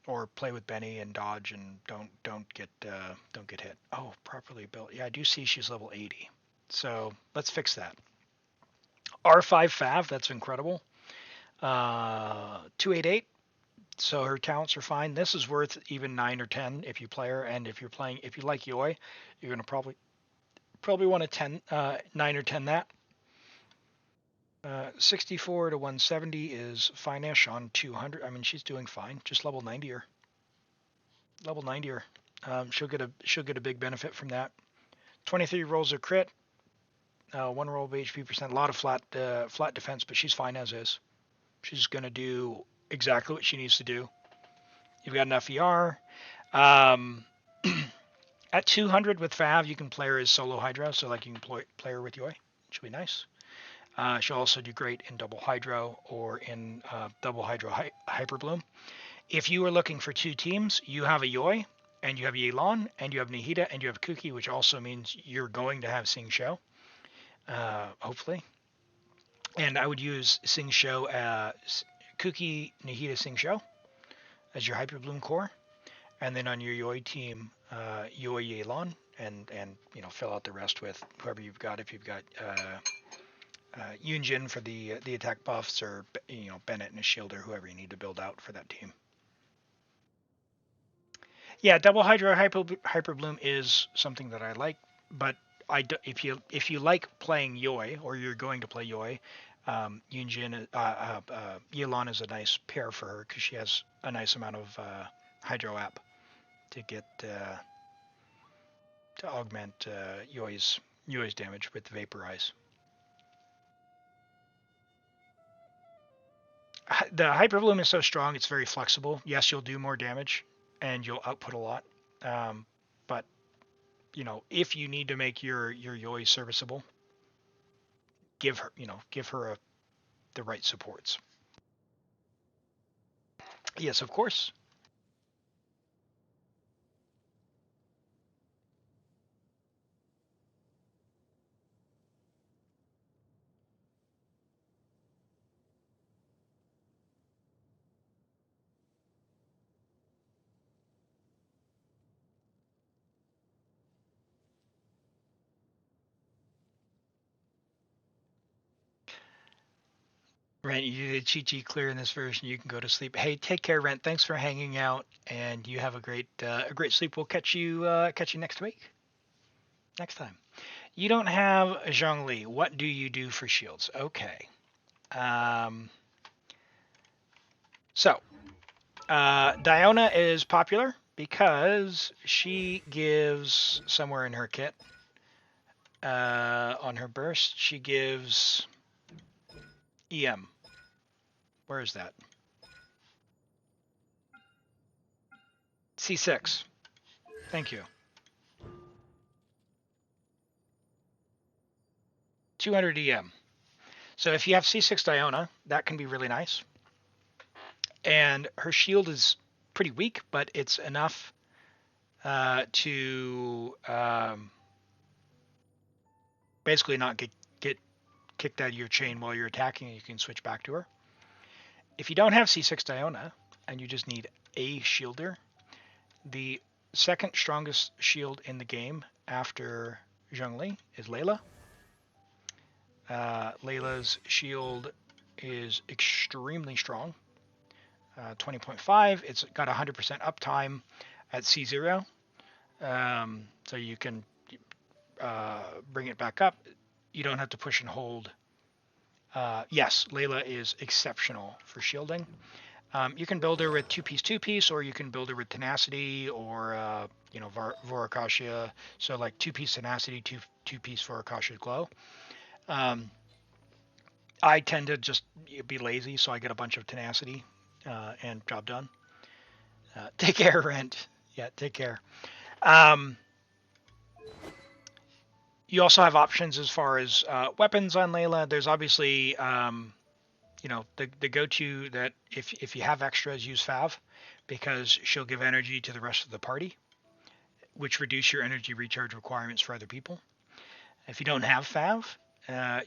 Or play with Benny and dodge and don't get hit. Oh, properly built. Yeah, I do see she's level 80. So let's fix that. R5 Fav, that's incredible. 288. So her talents are fine. This is worth even 9 or 10 if you play her, and if you like Yoi, you're gonna probably want to 9 or 10 that. 64 to 170 is fine-ish on 200. I mean, she's doing fine. Just level 90 her. Level 90 her. She'll get a big benefit from that. 23 rolls of crit. 1 roll of HP percent. A lot of flat defense, but she's fine as is. She's gonna do exactly what she needs to do. You've got enough ER. At 200 with Fav, you can play her as solo Hydra, so like you can play her with Yoi. She'll be nice. She'll also do great in double Hydro or in double Hydro Hyper Bloom. If you are looking for two teams, you have a Yoi, and you have Yelan, and you have Nihida, and you have Kuki, which also means you're going to have Sing Shou, hopefully. And I would use Sing Shou, Kuki, Nihida, Sing Shou as your Hyper Bloom core, and then on your Yoi team, Yoi Yelan, and fill out the rest with whoever you've got. If you've got Yunjin for the attack buffs, or Bennett and a shield, or whoever you need to build out for that team. Yeah, double Hydro Hyper Bloom is something that I like, but if you like playing Yoi, or you're going to play Yoi, Yunjin, Yelan is a nice pair for her because she has a nice amount of Hydro app to get to augment Yoi's damage with Vaporize. The Hyper Bloom is so strong; it's very flexible. Yes, you'll do more damage, and you'll output a lot. But if you need to make your Yoi serviceable, give her the right supports. Yes, of course. Rent, you did cheat clear in this version. You can go to sleep. Hey, take care, Rent. Thanks for hanging out, and you have a great sleep. We'll catch you next week. Next time. You don't have Zhongli. What do you do for shields? Okay. So, Diona is popular because she gives somewhere in her kit on her burst. She gives EM. Where is that? C6. Thank you. 200 EM. So if you have C6 Diona, that can be really nice. And her shield is pretty weak, but it's enough to basically not get kicked out of your chain while you're attacking, and you can switch back to her. If you don't have C6 Diona and you just need a shielder, the second strongest shield in the game after Zhongli is Layla. Layla's shield is extremely strong. 20.5. It's got 100% uptime at C0. So you can bring it back up. You don't have to push and hold. Yes, Layla is exceptional for shielding. You can build her with two-piece, or you can build her with tenacity, or Vorakashia. So like two-piece tenacity, two-piece Vorakashia glow. I tend to just be lazy, so I get a bunch of tenacity and job done. Take care, Rent. Yeah, take care. You also have options as far as weapons on Layla. There's obviously the go-to that if you have extras, use Fav, because she'll give energy to the rest of the party, which reduce your energy recharge requirements for other people. If you don't have Fav,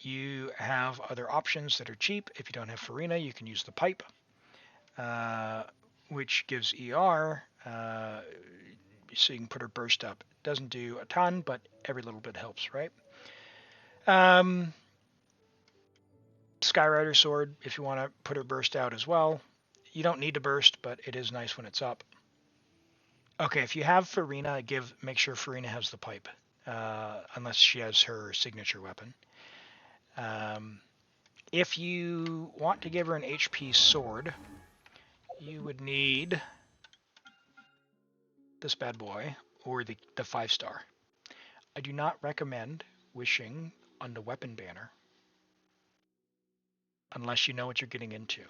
you have other options that are cheap. If you don't have Farina, you can use the pipe, which gives ER, so you can put her burst up. It doesn't do a ton, but every little bit helps, right? Skyrider sword, if you want to put her burst out as well. You don't need to burst, but it is nice when it's up. Okay, if you have Farina, make sure Farina has the pipe, unless she has her signature weapon. If you want to give her an HP sword, you would need this bad boy, or the 5-star. I do not recommend wishing on the weapon banner unless you know what you're getting into.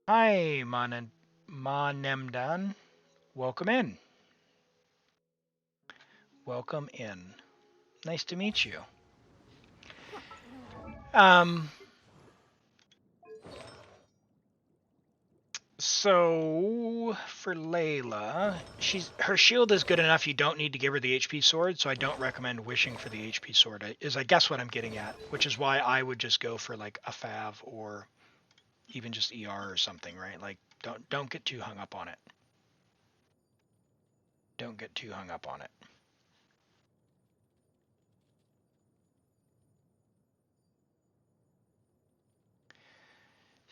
Hi, Manemdan. Welcome in. Welcome in. Nice to meet you. So for Layla, her shield is good enough. You don't need to give her the HP sword, so I don't recommend wishing for the HP sword. Is I guess what I'm getting at, which is why I would just go for like a Fav or even just ER or something, right? Like don't get too hung up on it. Don't get too hung up on it.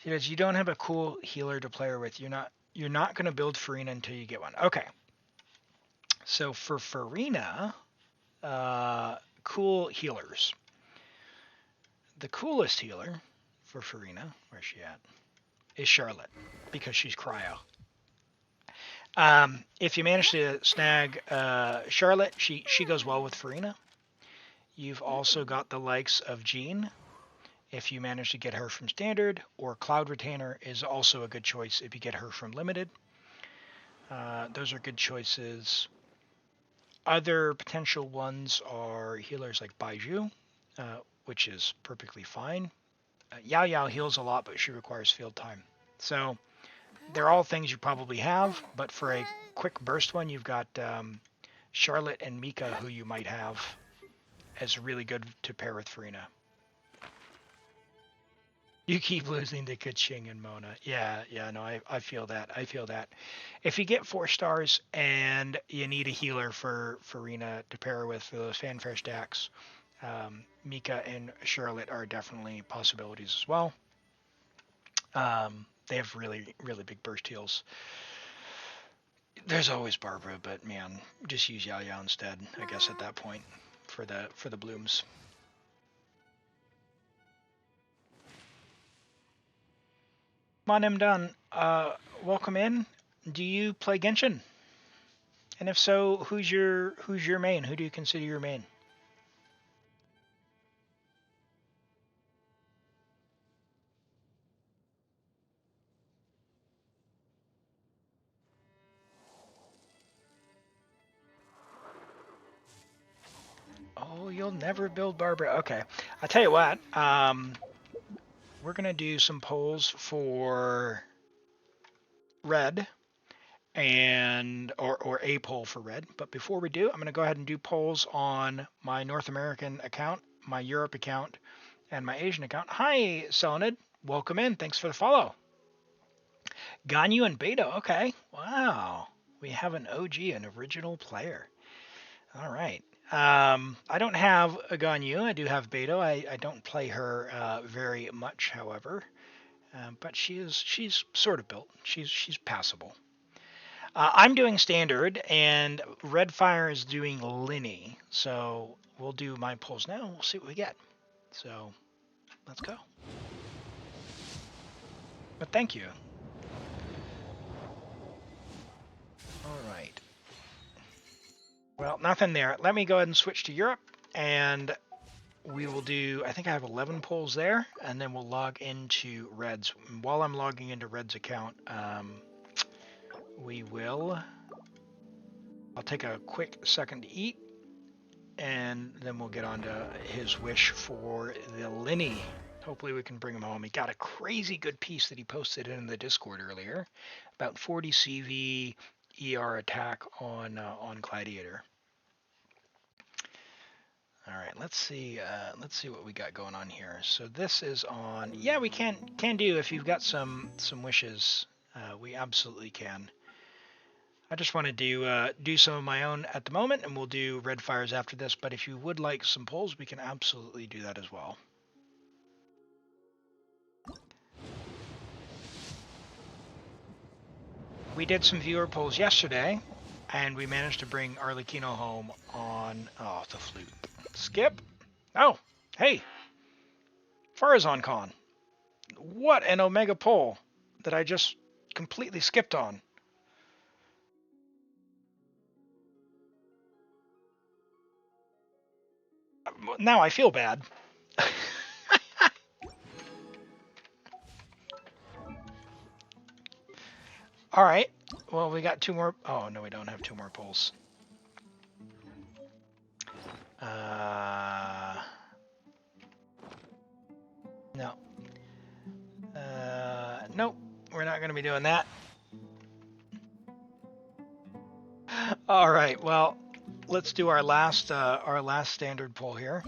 Because you don't have a cool healer to play her with. You're not going to build Farina until you get one. Okay. So for Farina, cool healers. The coolest healer for Farina, where's she at, is Charlotte, because she's cryo. If you manage to snag Charlotte, she goes well with Farina. You've also got the likes of Jean, if you manage to get her from standard, or Cloud Retainer is also a good choice if you get her from limited. Those are good choices. Other potential ones are healers like Baiju, which is perfectly fine. Yao Yao heals a lot, but she requires field time. So they're all things you probably have, but for a quick burst one, you've got Charlotte and Mika, who you might have as really good to pair with Farina. You keep losing to Kaching and Mona. Yeah, no, I feel that. If you get 4 stars and you need a healer for Farina to pair with for those fanfare stacks, Mika and Charlotte are definitely possibilities as well. They have really, really big burst heals. There's always Barbara, but man, just use Yao Yao instead, I guess, at that point for the blooms. Come on, Mdan. Welcome in. Do you play Genshin? And if so, who's your main? Who do you consider your main? You'll never build Barbara. Okay. I'll tell you what. We're going to do some polls for red or a poll for red. But before we do, I'm going to go ahead and do polls on my North American account, my Europe account, and my Asian account. Hi, Selenid. Welcome in. Thanks for the follow. Ganyu and Beta. Okay. Wow. We have an OG, an original player. All right. I don't have a Ganyu. I do have Beto. I don't play her very much, however, but she's sort of built. She's passable. I'm doing standard, and Redfire is doing Linny. So we'll do my polls now. We'll see what we get. So let's go. But thank you. All right. Well, nothing there. Let me go ahead and switch to Europe, and we will do, I think I have 11 polls there, and then we'll log into Red's. While I'm logging into Red's account, I'll take a quick second to eat, and then we'll get on to his wish for the Linny. Hopefully we can bring him home. He got a crazy good piece that he posted in the Discord earlier, about 40 CV ER attack on Gladiator. All right, let's see what we got going on here. So this is on. Yeah, we can do if you've got some wishes. We absolutely can. I just want to do some of my own at the moment, and we'll do red fires after this. But if you would like some polls, we can absolutely do that as well. We did some viewer polls yesterday, and we managed to bring Arlecchino home on the flute. Skip. Oh, hey, Farazan Khan. What an Omega poll that I just completely skipped on. Now I feel bad. All right. Well, we got two more. Oh, no, we don't have two more polls. No. Nope. We're not going to be doing that. All right. Well, let's do our last standard poll here.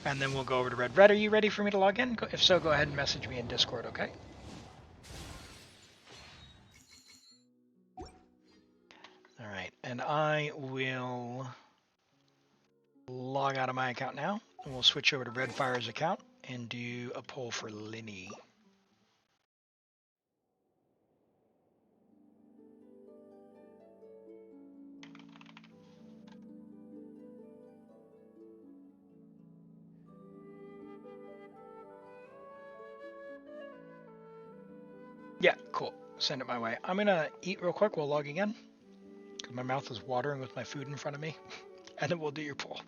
And then we'll go over to Red. Red, are you ready for me to log in? If so, go ahead and message me in Discord, okay? All right, and I will log out of my account now, and we'll switch over to Redfire's account and do a poll for Linny. Yeah, cool. Send it my way. I'm gonna eat real quick while logging in, because my mouth is watering with my food in front of me, and then we'll do your poll.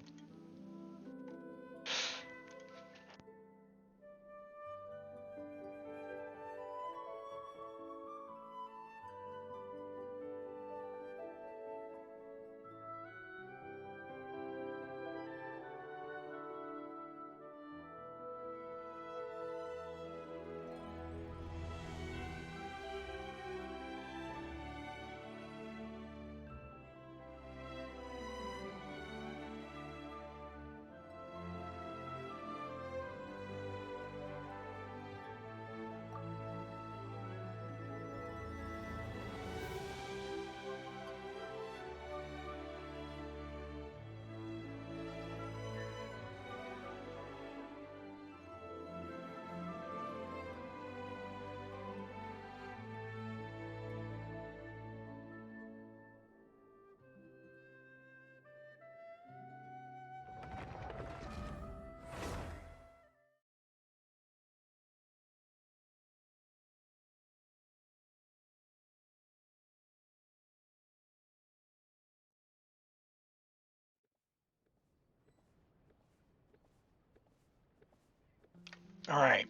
All right.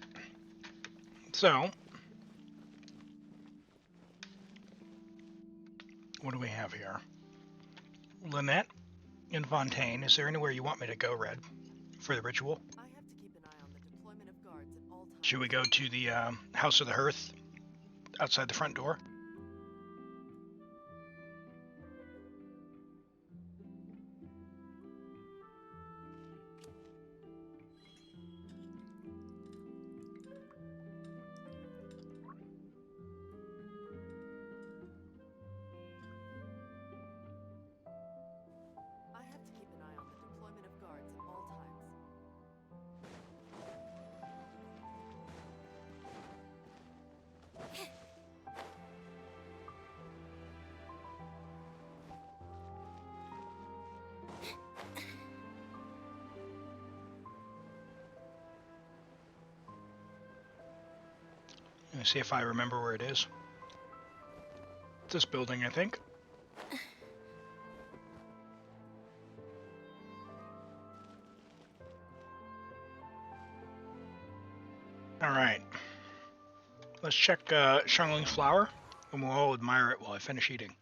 So, what do we have here? Lynette in Fontaine. Is there anywhere you want me to go, Red, for the ritual? I have to keep an eye on the deployment of guards at all times. Should we go to the House of the Hearth outside the front door? I have to keep an eye on the deployment of guards at all times. Let me see if I remember where it is. This building, I think. Alright. Let's check Xiangling's flower, and we'll all admire it while I finish eating.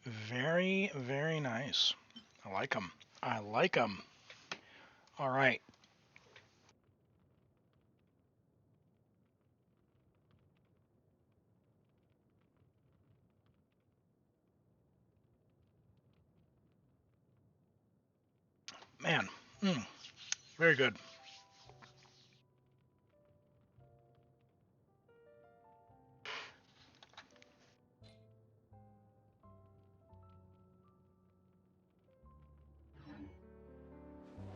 Very, very nice. I like them. I like them. All right. Man, very good.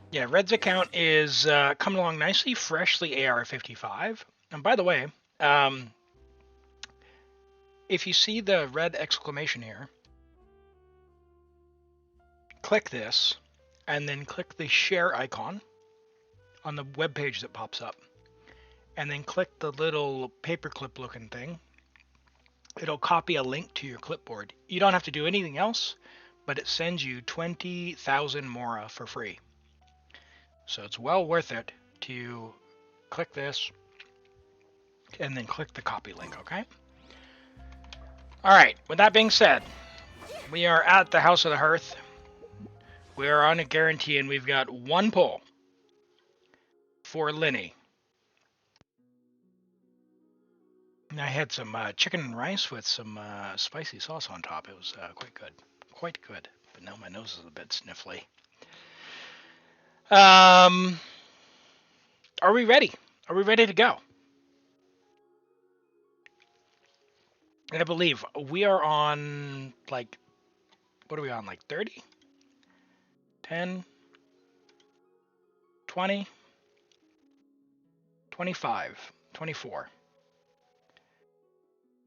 Yeah, Red's account is coming along nicely, freshly AR-55. And by the way, if you see the red exclamation here, click this, and then click the share icon on the web page that pops up, and then click the little paperclip looking thing. It'll copy a link to your clipboard. You don't have to do anything else, but it sends you 20,000 Mora for free. So it's well worth it to click this and then click the copy link, okay? All right, with that being said, we are at the House of the Hearth. We are on a guarantee, and we've got one pull for Linny. And I had some chicken and rice with some spicy sauce on top. It was quite good. Quite good. But now my nose is a bit sniffly. Are we ready? Are we ready to go? I believe we are on, like, what are we on, like 30? 10? 20? 25? 24?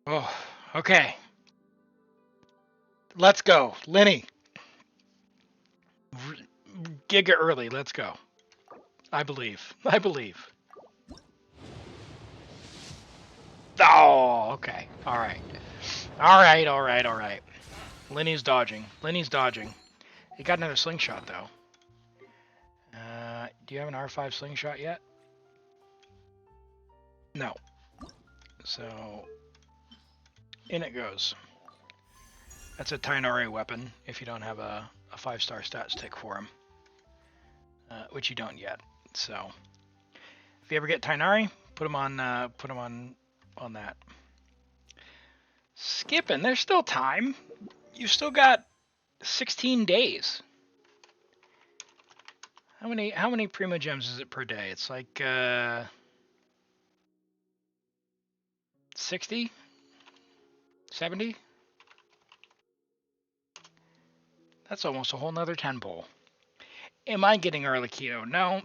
Oh, okay. Let's go. Linny. Giga early. Let's go. I believe. I believe. Oh, okay. All right. All right, all right, all right. Linny's dodging. Linny's dodging. He got another slingshot, though. Do you have an R5 slingshot yet? No. So, in it goes. That's a Tainari weapon if you don't have a 5-star stat stick for him. Which you don't yet. So, if you ever get Tainari, put him on that. Skipping, there's still time. You've still got 16 days. How many Primo Gems is it per day? It's like 60? 70? That's almost a whole nother 10 bowl. Am I getting Arlecchino? No.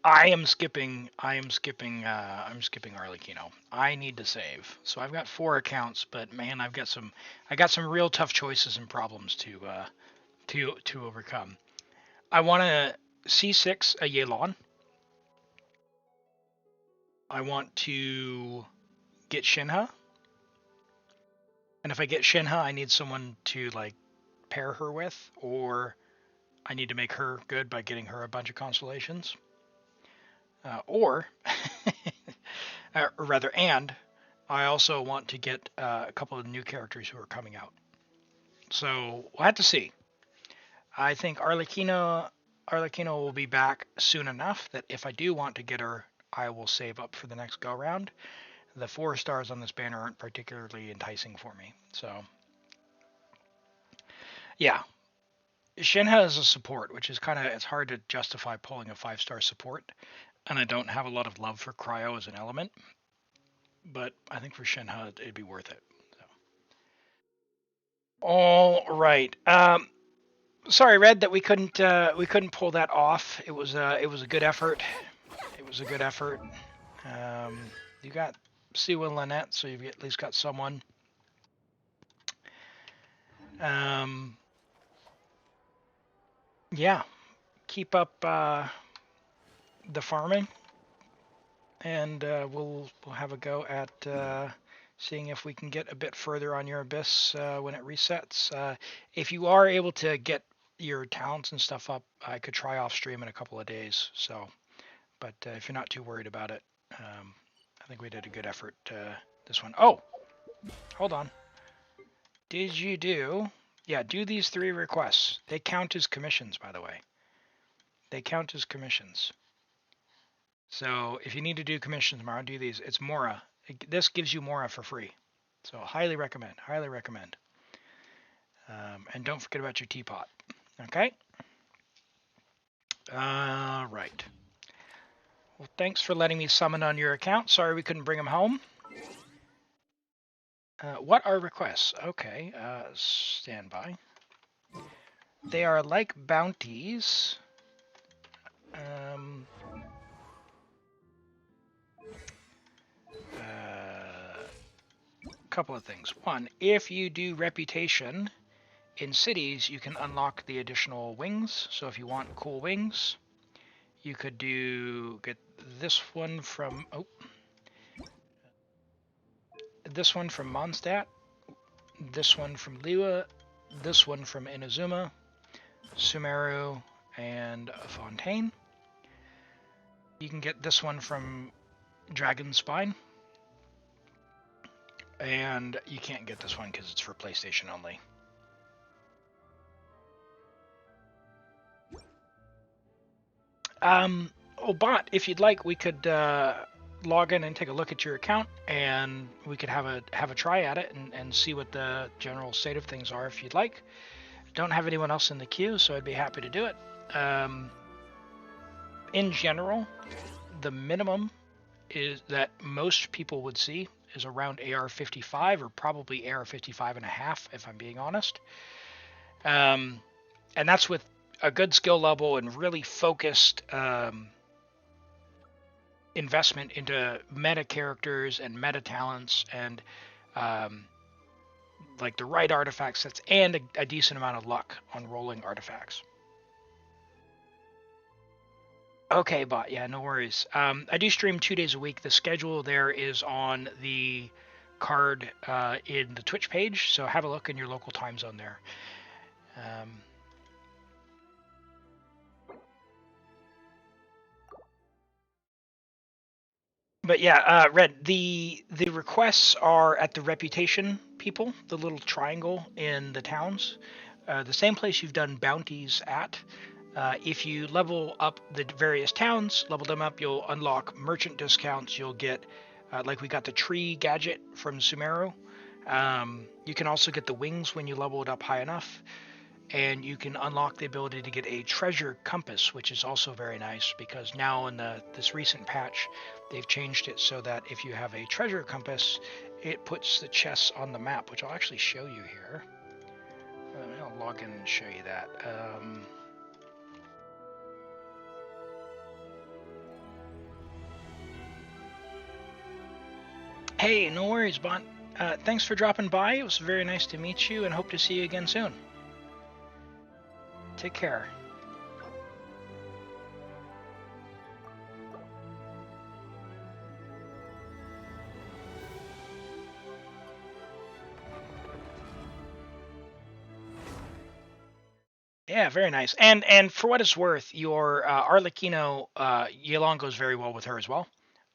I'm skipping Arlecchino. I need to save. So I've got 4 accounts, but man, I got some real tough choices and problems to overcome. I want to C6 a Yelan. I want to get Shinha. And if I get Shinha, I need someone to like pair her with, or I need to make her good by getting her a bunch of constellations. Or rather, and I also want to get a couple of new characters who are coming out. So we'll have to see. I think Arlecchino will be back soon enough that if I do want to get her, I will save up for the next go round. The 4 stars on this banner aren't particularly enticing for me. So yeah, Shinha is a support, which is it's hard to justify pulling a 5-star support, and I don't have a lot of love for Cryo as an element, but I think for Shinha it'd be worth it. So. All right. Sorry, Red, that we couldn't pull that off. It was a good effort. It was a good effort. You got Sue and Lynette, so you've at least got someone. Yeah, keep up the farming, and we'll have a go at seeing if we can get a bit further on your abyss when it resets. If you are able to get your talents and stuff up, I could try off stream in a couple of days. So, but if you're not too worried about it, I think we did a good effort this one. Oh, hold on. Did you do? Yeah, do these 3 requests. They count as commissions, by the way. They count as commissions. So if you need to do commissions tomorrow, do these. It's Mora. This gives you Mora for free. So highly recommend. Highly recommend. And don't forget about your teapot. Okay? Right. Well, thanks for letting me summon on your account. Sorry we couldn't bring him home. What are requests? Okay, stand by. They are like bounties. Couple of things. One, if you do reputation in cities, you can unlock the additional wings. So if you want cool wings, you could get this one from this one from Mondstadt, this one from Liwa, this one from Inazuma, Sumeru, and Fontaine. You can get this one from Dragon Spine. And you can't get this one because it's for PlayStation only. Bot, if you'd like, we could log in and take a look at your account, and we could have a try at it and see what the general state of things are if you'd like. Don't have anyone else in the queue, so I'd be happy to do it. In general, the minimum is that most people would see is around AR-55 or probably AR-55 and a half, if I'm being honest. And that's with a good skill level and really focused investment into meta characters and meta talents and like the right artifact sets and a decent amount of luck on rolling artifacts. Okay, bot. Yeah, no worries. I do stream 2 days a week. The schedule there is on the card in the Twitch page, so have a look in your local time zone there. But yeah, Red, the requests are at the reputation people, the little triangle in the towns. The same place you've done bounties at. If you level up the various towns, level them up, you'll unlock merchant discounts. You'll get, like we got the tree gadget from Sumeru. You can also get the wings when you level it up high enough, and you can unlock the ability to get a treasure compass, which is also very nice because now in this recent patch, they've changed it so that if you have a treasure compass, it puts the chests on the map, which I'll actually show you here. I'll log in and show you that. Hey, no worries, Bon. Thanks for dropping by. It was very nice to meet you and hope to see you again soon. Take care. Yeah, very nice. And for what it's worth, your Arlecchino Yelan goes very well with her as well,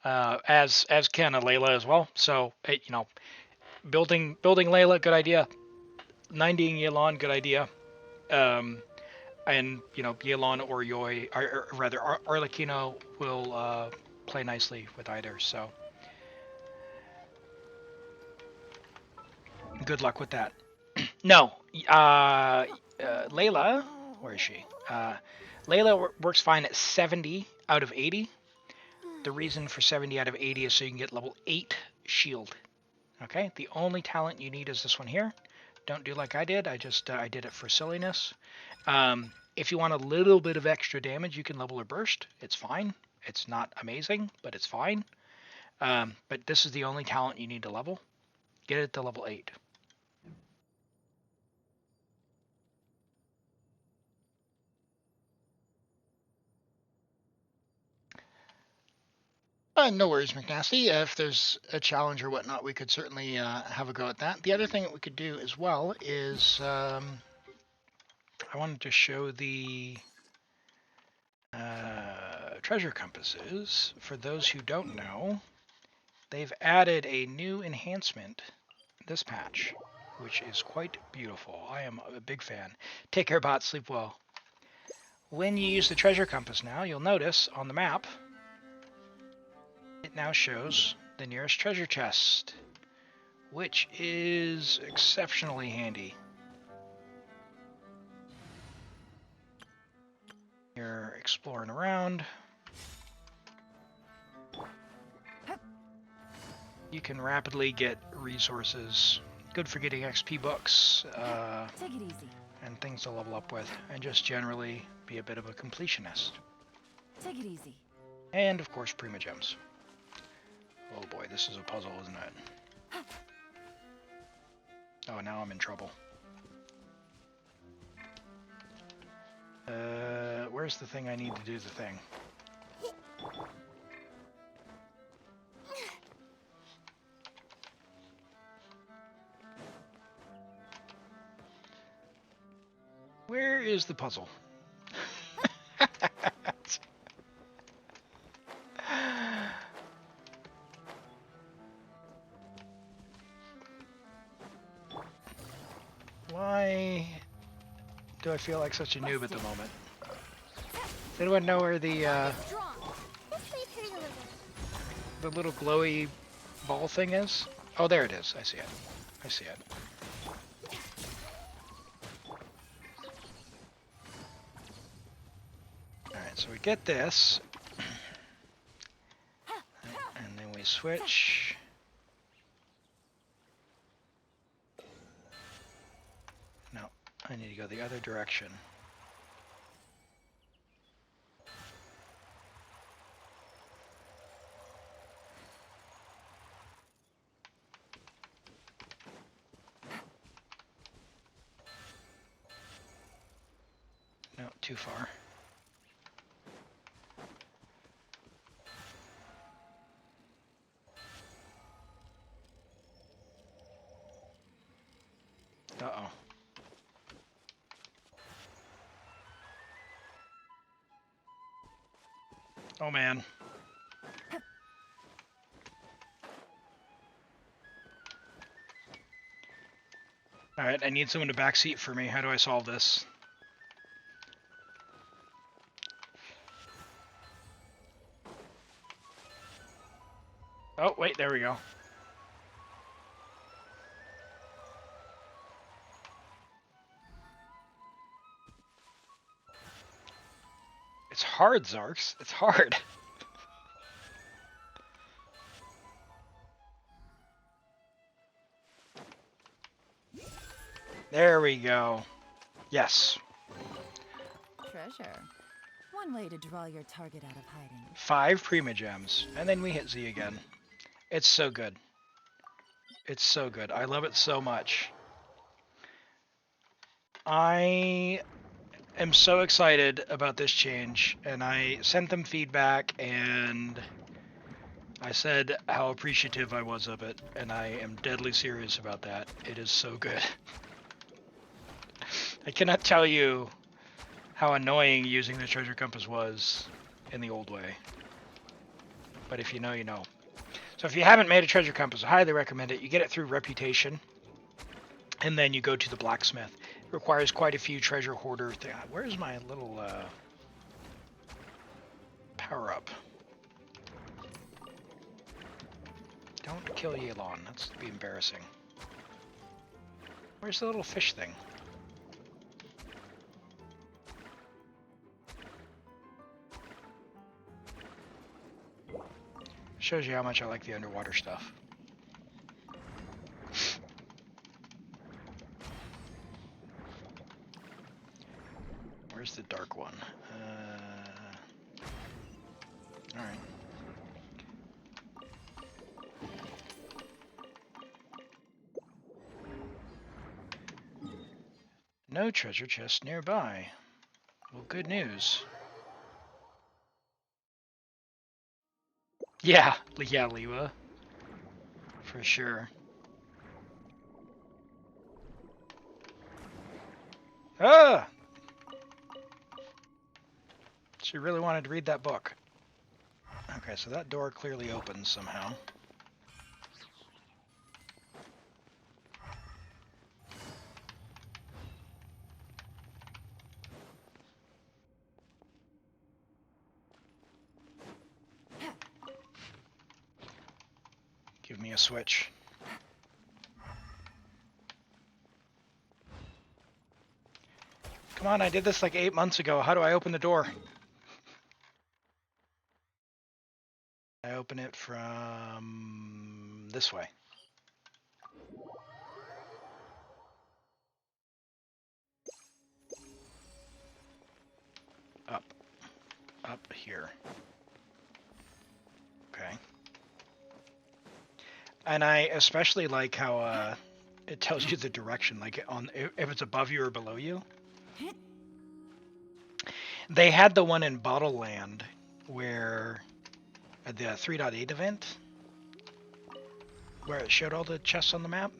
as can Layla as well. So building Layla, good idea. 90ing Yelan, good idea. And Yelan or Yoi, or rather Arlecchino will play nicely with either. So good luck with that. No, Layla, where is she? Layla works fine at 70 out of 80. The reason for 70 out of 80 is so you can get level 8 shield. Okay, the only talent you need is this one here. Don't do like I did. I did it for silliness. If you want a little bit of extra damage, you can level her burst. It's fine. It's not amazing, but it's fine. But this is the only talent you need to level. Get it to level 8. No worries, McNasty. If there's a challenge or whatnot, we could certainly have a go at that. The other thing that we could do as well is I wanted to show the treasure compasses. For those who don't know, they've added a new enhancement this patch, which is quite beautiful. I am a big fan. Take care, bot. Sleep well. When you use the treasure compass now, you'll notice on the map, it now shows the nearest treasure chest, which is exceptionally handy. You're exploring around. You can rapidly get resources, good for getting XP books, Take it easy. and things to level up with, and just generally be a bit of a completionist. Take it easy. And of course, Prima Gems. Oh boy, this is a puzzle, isn't it? Oh, now I'm in trouble. Where's the thing I need to do the thing? Where is the puzzle? Why do I feel like such a noob at the moment? Does anyone know where the Strong. This way through the river. the little glowy ball thing is? Oh, there it is. I see it. I see it. Alright, so we get this. And then we switch. No, I need to go the other direction. No, too far. Uh-oh. Oh man. Alright, I need someone to backseat for me. How do I solve this? Oh, wait, there we go. hard, Zarks. It's hard. There we go. Yes. Treasure. One way to draw your target out of hiding. 5 Primogems. And then we hit Z again. It's so good. It's so good. I love it so much. I am so excited about this change, and I sent them feedback, and I said how appreciative I was of it, and I am deadly serious about that. It is so good. I cannot tell you how annoying using the treasure compass was in the old way. But if you know, you know. So if you haven't made a treasure compass, I highly recommend it. You get it through Reputation, and then you go to the blacksmith. It requires quite a few treasure hoarder things. Where's my little power-up? Don't kill Yelan. That's be embarrassing. Where's the little fish thing? Shows you how much I like the underwater stuff. Where's the dark one? Alright. No treasure chest nearby. Well, good news. Yeah, Lewa. For sure. Ah! She really wanted to read that book. Okay, so that door clearly opens somehow. Give me a switch. Come on, I did this like 8 months ago. How do I open the door? I open it from this way. Up. Up here. Okay. And I especially like how it tells you the direction, like on if it's above you or below you. They had the one in Bottle Land where at the 3.8 event where it showed all the chests on the map.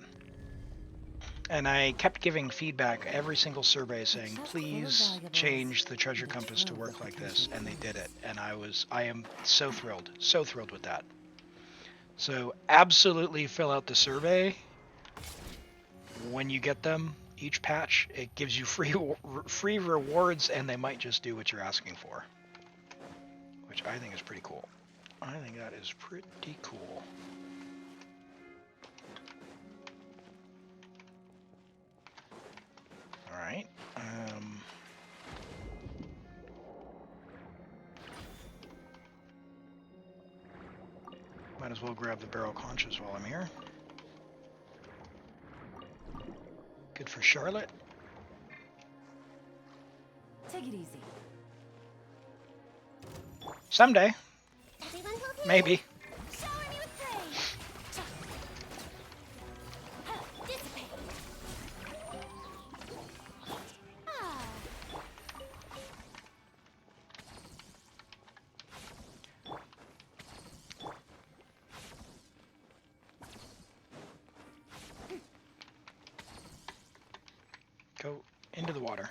And I kept giving feedback every single survey saying, please change the treasure compass to work like this. And they did it. And I am so thrilled with that. So absolutely fill out the survey when you get them. Each patch, it gives you free rewards, and they might just do what you're asking for, which I think is pretty cool. I think that is pretty cool. All right. Might as well grab the barrel conches while I'm here. Good for Charlotte. Take it easy. Everyone Someday. hold hands. Maybe. Shower me with praise. Dissipate. Ah. Go into the water.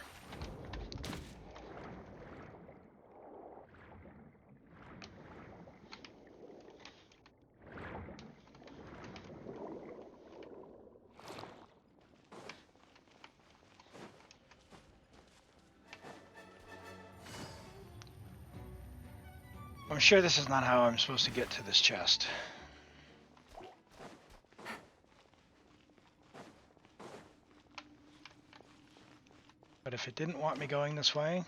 I'm sure this is not how I'm supposed to get to this chest. But if it didn't want me going this way,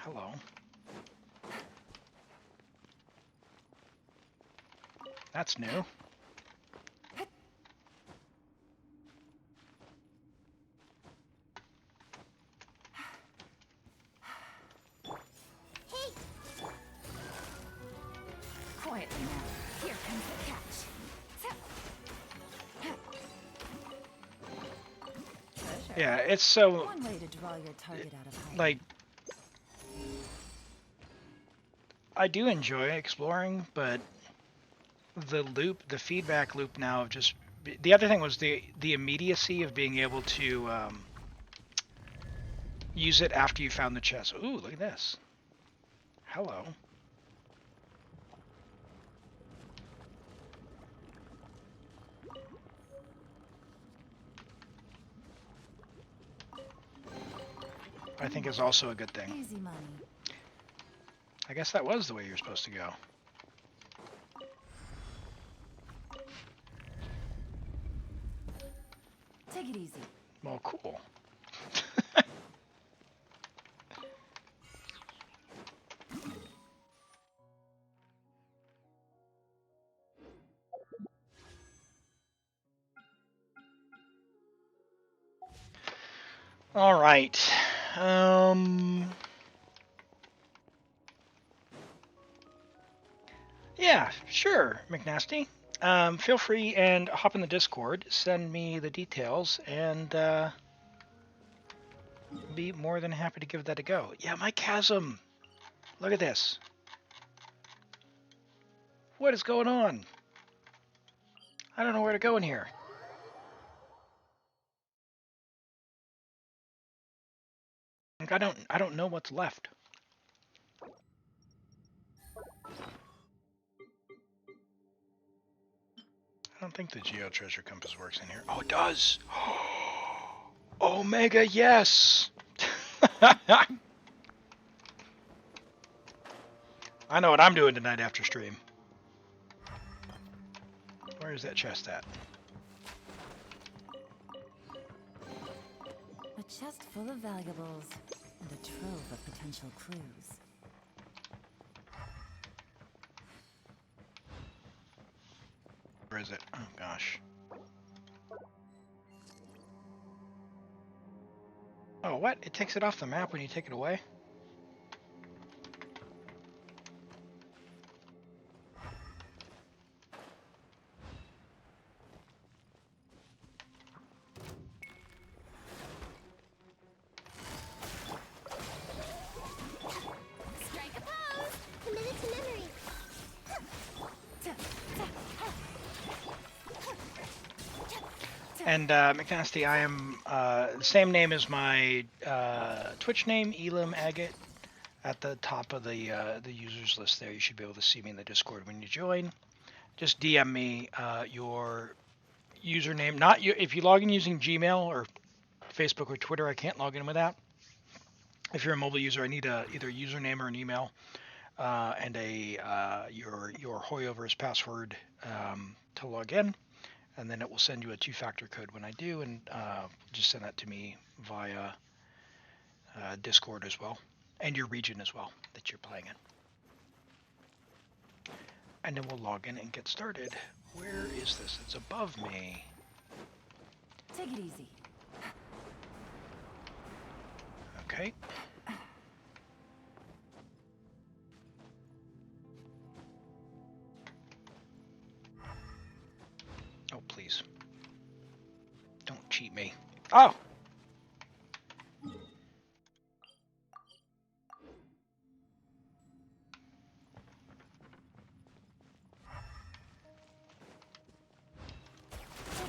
Hello. That's new. Hey, Quietly now. Here comes the catch. Treasure. Yeah, it's so, One way to draw your target out of hiding. like, I do enjoy exploring, but the feedback loop now of just, the other thing was the immediacy of being able to use it after you found the chest. Ooh, look at this. Hello. I think is also a good thing. Easy money. I guess that was the way you're supposed to go. Take it easy. Well, cool. All right. Yeah, sure, McNasty. Feel free and hop in the Discord, send me the details, and be more than happy to give that a go. Yeah, my chasm. Look at this. What is going on? I don't know where to go in here. Like, I don't know what's left. I don't think the Geo Treasure Compass works in here. Oh, it does. Omega, yes. I know what I'm doing tonight after stream. Where is that chest at? A chest full of valuables and a trove of potential clues. Where is it? Oh gosh. Oh, what? It takes it off the map when you take it away? strike a pose. Commit it to memory. And McNasty, I am the same name as my Twitch name, Elam Agate, at the top of the users list there. You should be able to see me in the Discord when you join. Just DM me your username. Not you, if you log in using Gmail or Facebook or Twitter, I can't log in with that. If you're a mobile user, I need either a username or an email and your Hoyover's password to log in. And then it will send you a two-factor code when I do, and just send that to me via Discord as well, and your region as well that you're playing in. And then we'll log in and get started. Where is this? It's above me. Take it easy. Okay. Oh, please. Don't cheat me. Oh! Take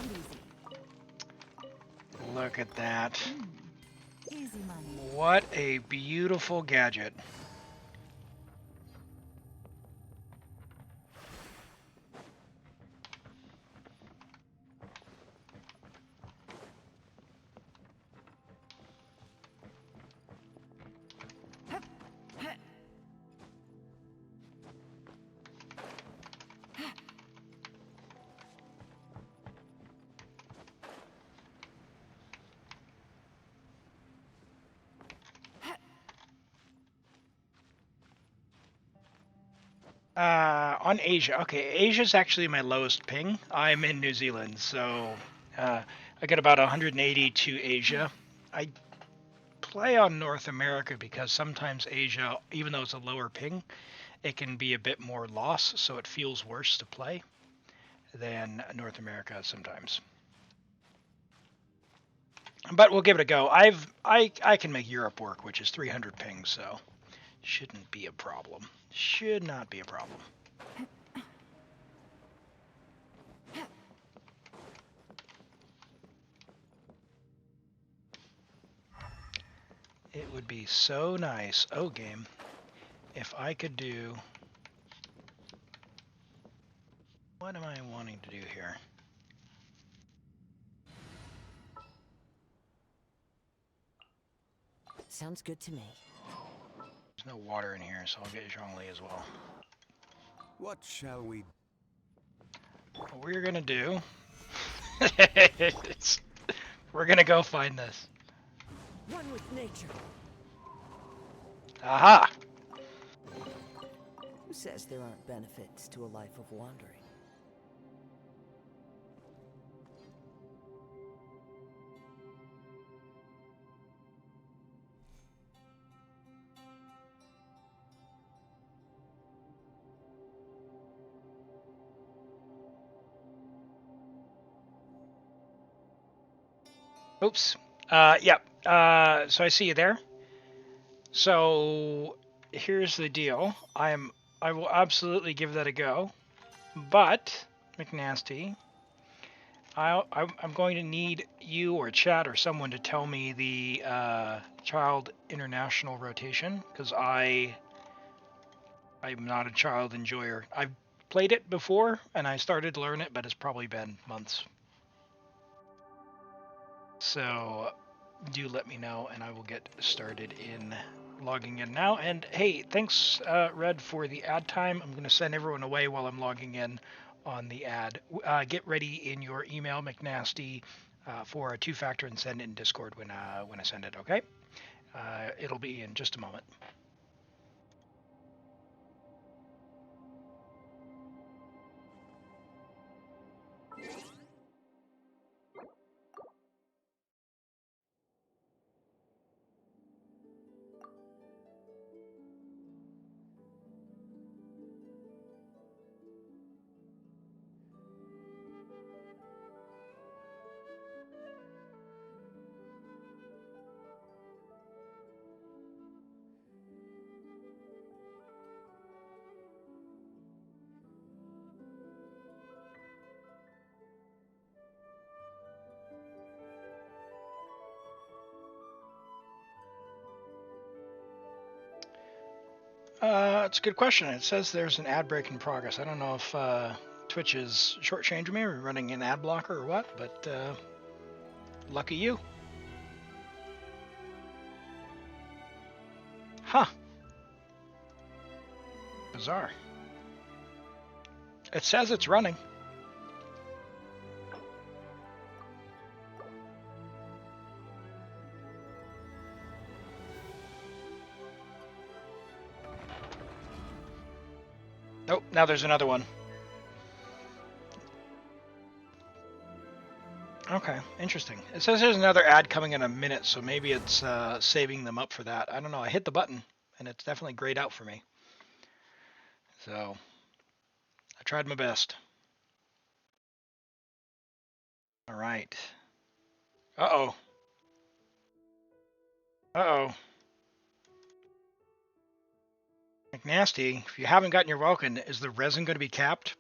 it easy. Look at that. Easy money. What a beautiful gadget. On Asia. Okay, Asia's actually my lowest ping. I'm in New Zealand, so I get about 180 to Asia. I play on North America because sometimes Asia, even though it's a lower ping, it can be a bit more loss, so it feels worse to play than North America sometimes. But we'll give it a go. I can make Europe work, which is 300 ping, so shouldn't be a problem. Should not be a problem. It would be so nice, oh game, if I could do... What am I wanting to do here? Sounds good to me. There's no water in here, so I'll get Zhongli as well. What shall we... What we're gonna do... we're gonna go find this. One with nature. Aha! Who says there aren't benefits to a life of wandering? Oops. Yep. So I see you there. So here's the deal. I will absolutely give that a go, but McNasty, I'm going to need you or chat or someone to tell me the child international rotation because I'm not a child enjoyer. I've played it before and I started to learn it, but it's probably been months. So do let me know and I will get started in logging in now. And hey, thanks Red for the ad time. I'm going to send everyone away while I'm logging in on the ad. Get ready in your email, McNasty, for a two-factor and send it in Discord when I send it, okay? It'll be in just a moment. It's a good question. It says there's an ad break in progress. I don't know if Twitch is shortchanging me or running an ad blocker or what, but lucky you. Huh. Bizarre. It says it's running. Nope, now there's another one. Okay, interesting. It says there's another ad coming in a minute, so maybe it's saving them up for that. I don't know. I hit the button, and it's definitely grayed out for me. So, I tried my best. All right. Uh-oh. Uh-oh. McNasty, if you haven't gotten your Vulcan, is the resin going to be capped?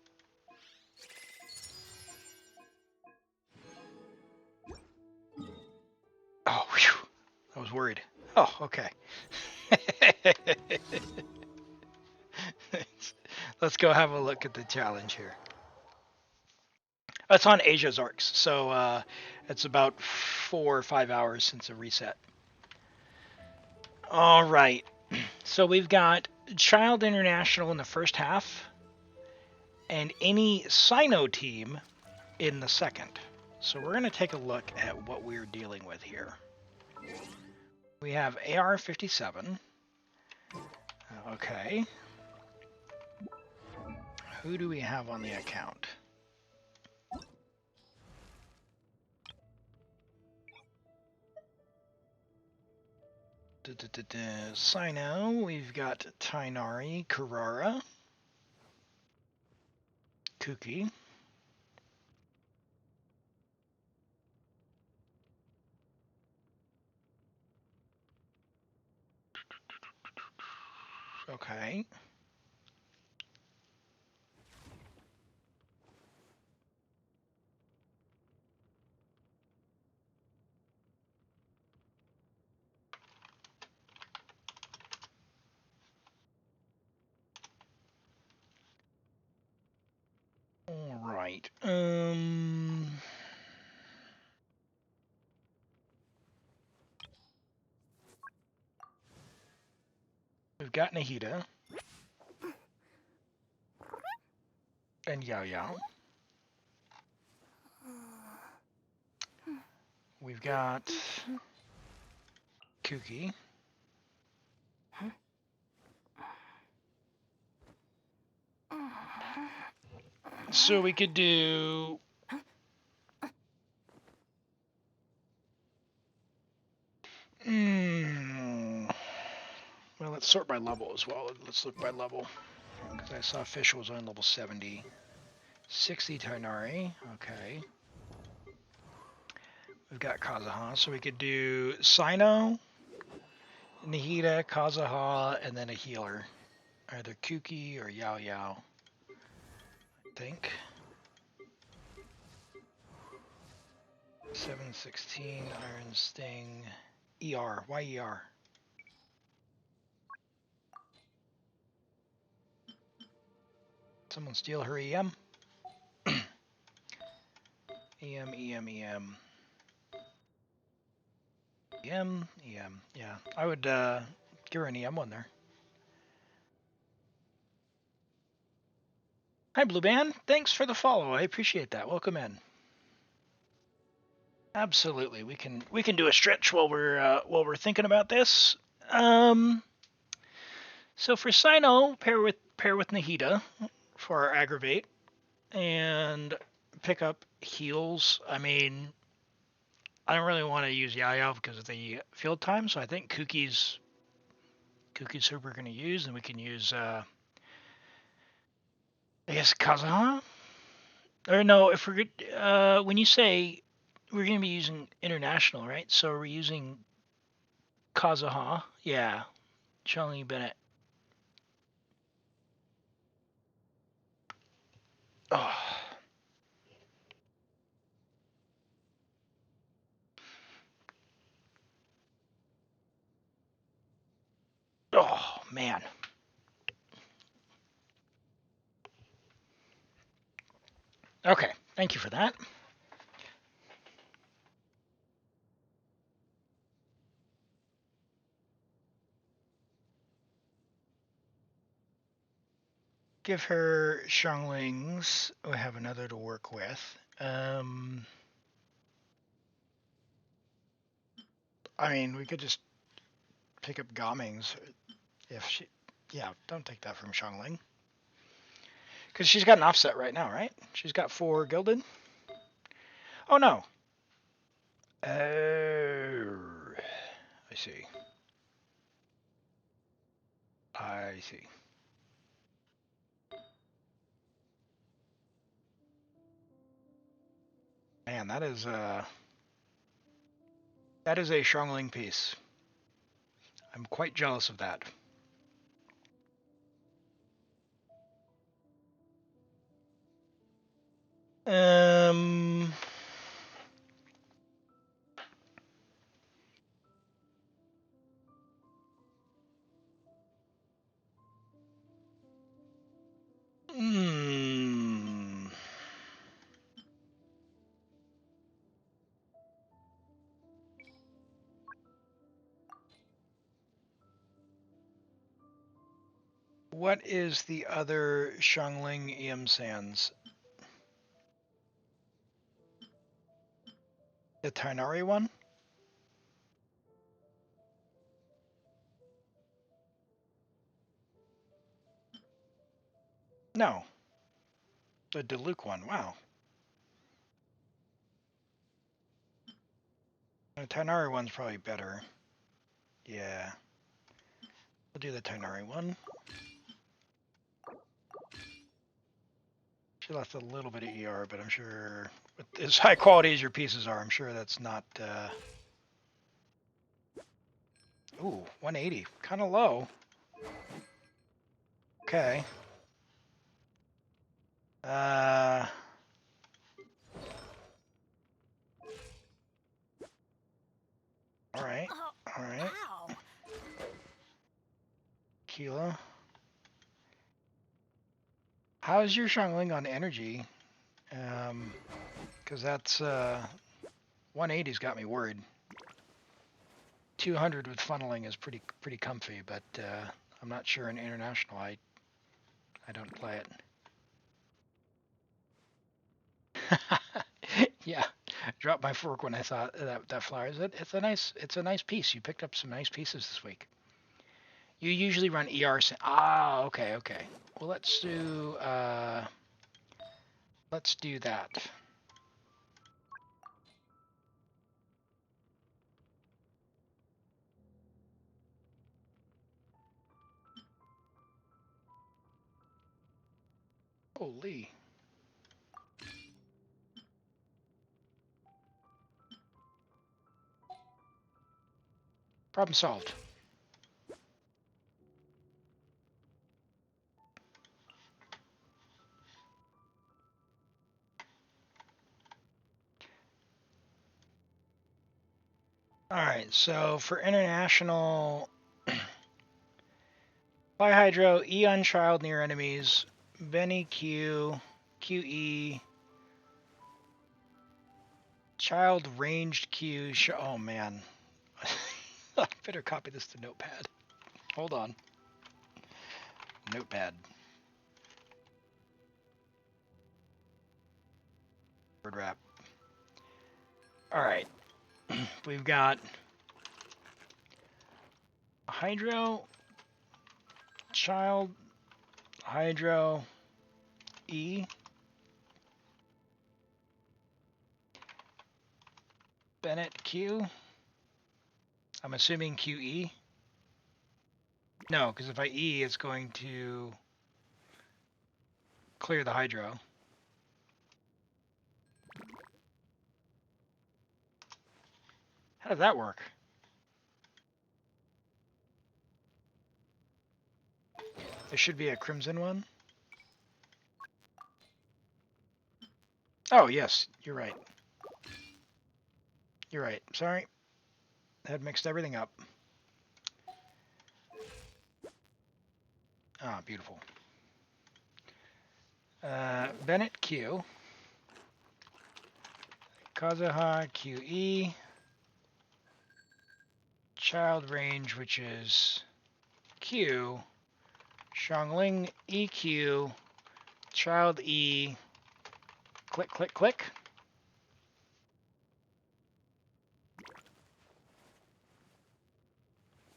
Oh, whew. I was worried. Oh, okay. Let's go have a look at the challenge here. It's on Asia's Arcs, so it's about 4 or 5 hours since a reset. All right. So we've got Child International in the first half, and any Sino team in the second. So we're going to take a look at what we're dealing with here. We have AR-57. Okay. Who do we have on the account? Sino, we've got Tainari, Carrara, Kuki. Okay. All right. We've got Nahida and Yao Yao. We've got Kuki. So we could do well, let's sort by level as well. Let's look by level. Because I saw Fish was on level 70. 60 Tainari. Okay. We've got Kazaha. So we could do Sino, Nahida, Kazaha, and then a healer. Either Kuki or Yao Yao. I think. 716 Iron Sting. ER. Why ER? Someone steal her EM? EM, EM, EM. EM, EM. Yeah, I would give her an EM one there. Hi, Blue Band. Thanks for the follow. I appreciate that. Welcome in. Absolutely, we can do a stretch while we're thinking about this. So for Sino, pair with Nahida for our aggravate, and pick up heals. I mean, I don't really want to use Yao because of the field time, so I think Kuki's who we're going to use, and we can use I guess Kazaha. Or no, if we're when you say we're going to be using international, right? So we're using Kazaha. Yeah, Charlie Bennett. Oh. Oh, man. Okay, thank you for that. Give her Xianglings. We have another to work with. I mean, we could just pick up Gaming's if she... Yeah, don't take that from Xiangling. Because she's got an offset right now, right? She's got 4 gilded. Oh, no. I see. I see. Man, that is a Xiangling piece. I'm quite jealous of that. Um... Hmm. What is the other Xiangling EM Sands? The Tainari one? No. The Diluc one. Wow. The Tighnari one's probably better. Yeah. We'll do the Tighnari one. She left a little bit of ER, but I'm sure, with as high quality as your pieces are, I'm sure that's not. Ooh, 180. Kind of low. Okay. Uh. All right. All right. Ow. Keela. How's your Shangling on energy? Because that's 180's got me worried. 200 with funneling is pretty comfy, but I'm not sure in international. I don't play it. Yeah, dropped my fork when I thought that flower. It's a nice piece. You picked up some nice pieces this week. You usually run ER. Ah, okay. Well, let's do that. Holy. Problem solved. All right, so for international, Fly Hydro, E on child near enemies, Benny Q, QE, child ranged Q. Oh man, I better copy this to Notepad. Hold on, Notepad. Word wrap. All right, we've got Hydro, child, Hydro, E, Bennett Q. I'm assuming QE. No, because if I E, it's going to clear the Hydro. How does that work? There should be a crimson one. Oh, yes, you're right. You're right. Sorry. Had mixed everything up. Ah, beautiful. Bennett Q. Kazuha QE. Child range, which is Q. Shangling EQ. Child E. Click, click, click.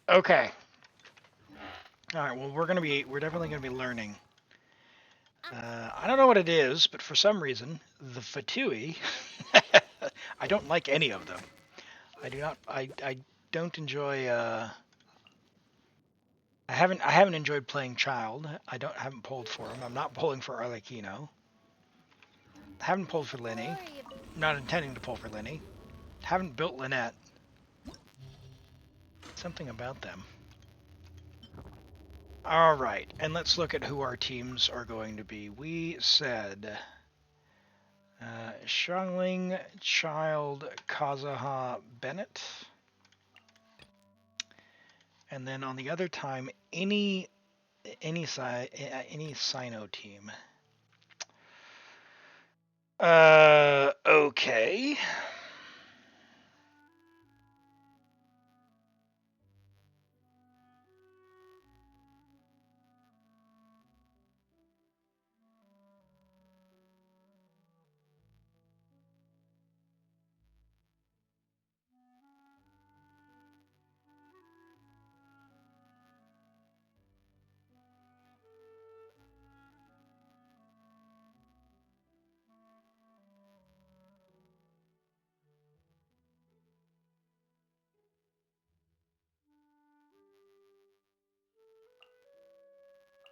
Okay. All right. Well, we're definitely gonna be learning. I don't know what it is, but for some reason, the Fatui. I don't like any of them. I do not. I don't enjoy. I haven't enjoyed playing Child. Haven't pulled for him. I'm not pulling for Arlecchino. Haven't pulled for Linny. Not intending to pull for Linny. Haven't built Lynette. Something about them. All right, and let's look at who our teams are going to be. We said Shangling, Child, Kazuha, Bennett. And then on the other time, any Sino team. Okay.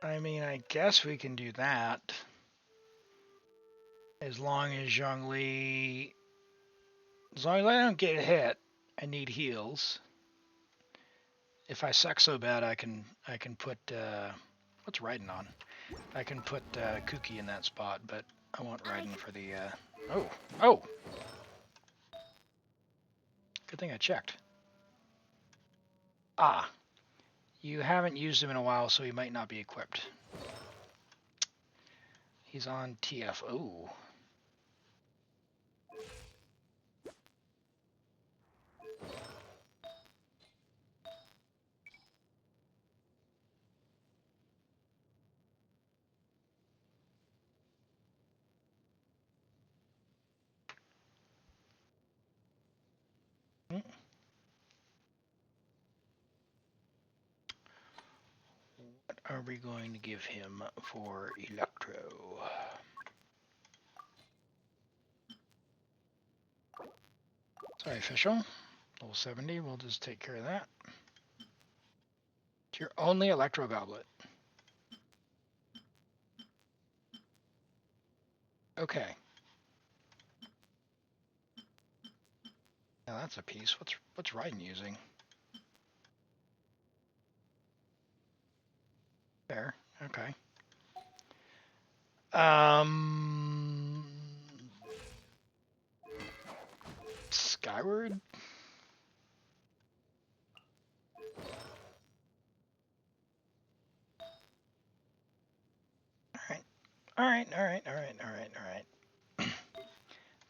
I mean, I guess we can do that. As long as Zhongli... As long as I don't get hit, I need heals. If I suck so bad, I can put... what's Raiden on? I can put Kuki in that spot, but I want Raiden for the... Oh! Oh! Good thing I checked. Ah. You haven't used him in a while, so he might not be equipped. He's on TF. Oh. What are we going to give him for Electro? Sorry, official. Level 70, we'll just take care of that. It's your only Electro Goblet. Okay. Now that's a piece. What's Raiden using? There. Okay. Skyward? Alright.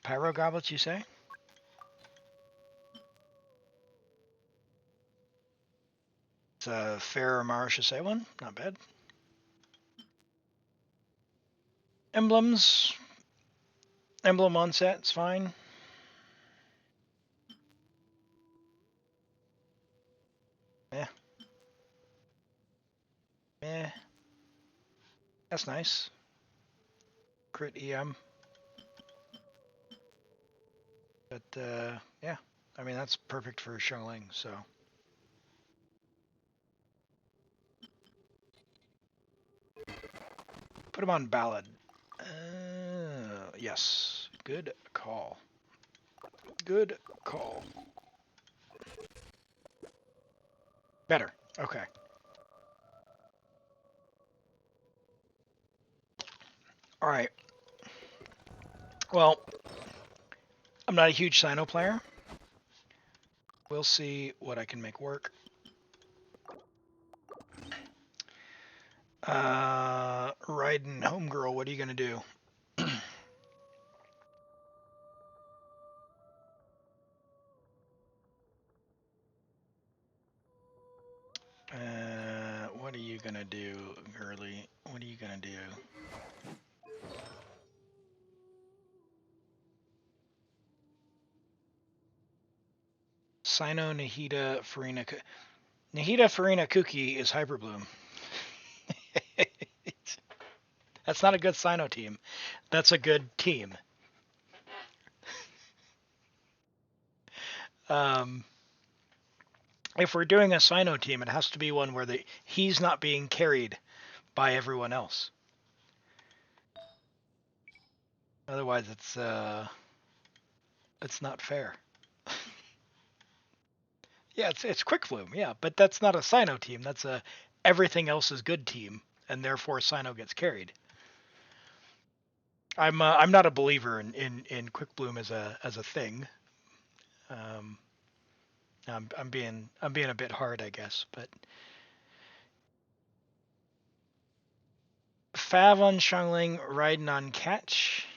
Pyro Goblets, you say? It's a fair Marishase one. Not bad. Emblems. Emblem on set, it's fine. Eh. That's nice. Crit EM. But, yeah. I mean, that's perfect for Xiangling, so. Put him on Ballad. Yes. Good call. Good call. Better. Okay. Alright. Well, I'm not a huge Sino player. We'll see what I can make work. Raiden, homegirl, what are you gonna do? What are you gonna do, girly? What are you gonna do? Sino, Nahida, Farina. Nahida, Farina, Kuki is Hyperbloom. That's not a good Sino team. That's a good team. If we're doing a Sino team, it has to be one where he's not being carried by everyone else. Otherwise, it's not fair. Yeah, it's Quick Bloom, yeah, but that's not a Sino team. That's a everything else is good team, and therefore Sino gets carried. I'm not a believer in Quick Bloom as a thing. I'm being a bit hard, I guess, but Fav on Xiangling, Raiden on Catch,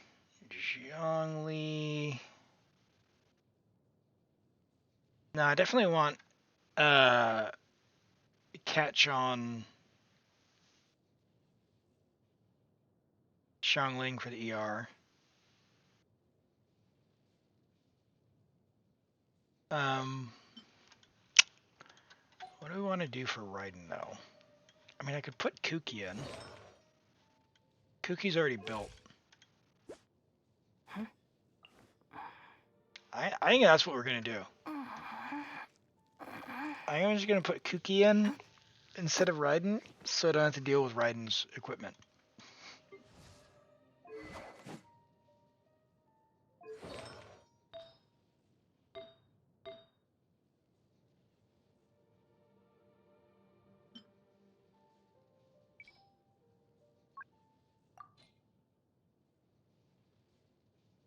Zhongli. No, I definitely want Catch on Xiangling for the ER. What do we want to do for Raiden, though? I mean, I could put Kuki in. Kuki's already built. I think that's what we're going to do. I'm just going to put Kuki in instead of Raiden, so I don't have to deal with Raiden's equipment.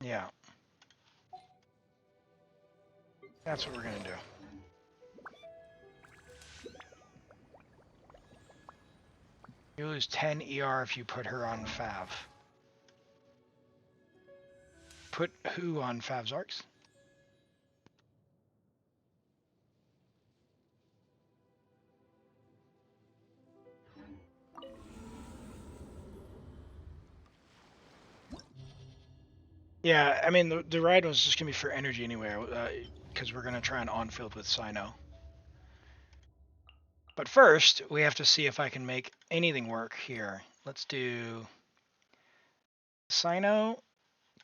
Yeah. That's what we're gonna do. You lose 10 ER if you put her on Fav. Put who on Fav's arcs? Yeah, I mean, the ride was just going to be for energy anyway, because we're going to try an on-field with Sino. But first, we have to see if I can make anything work here. Let's do Sino,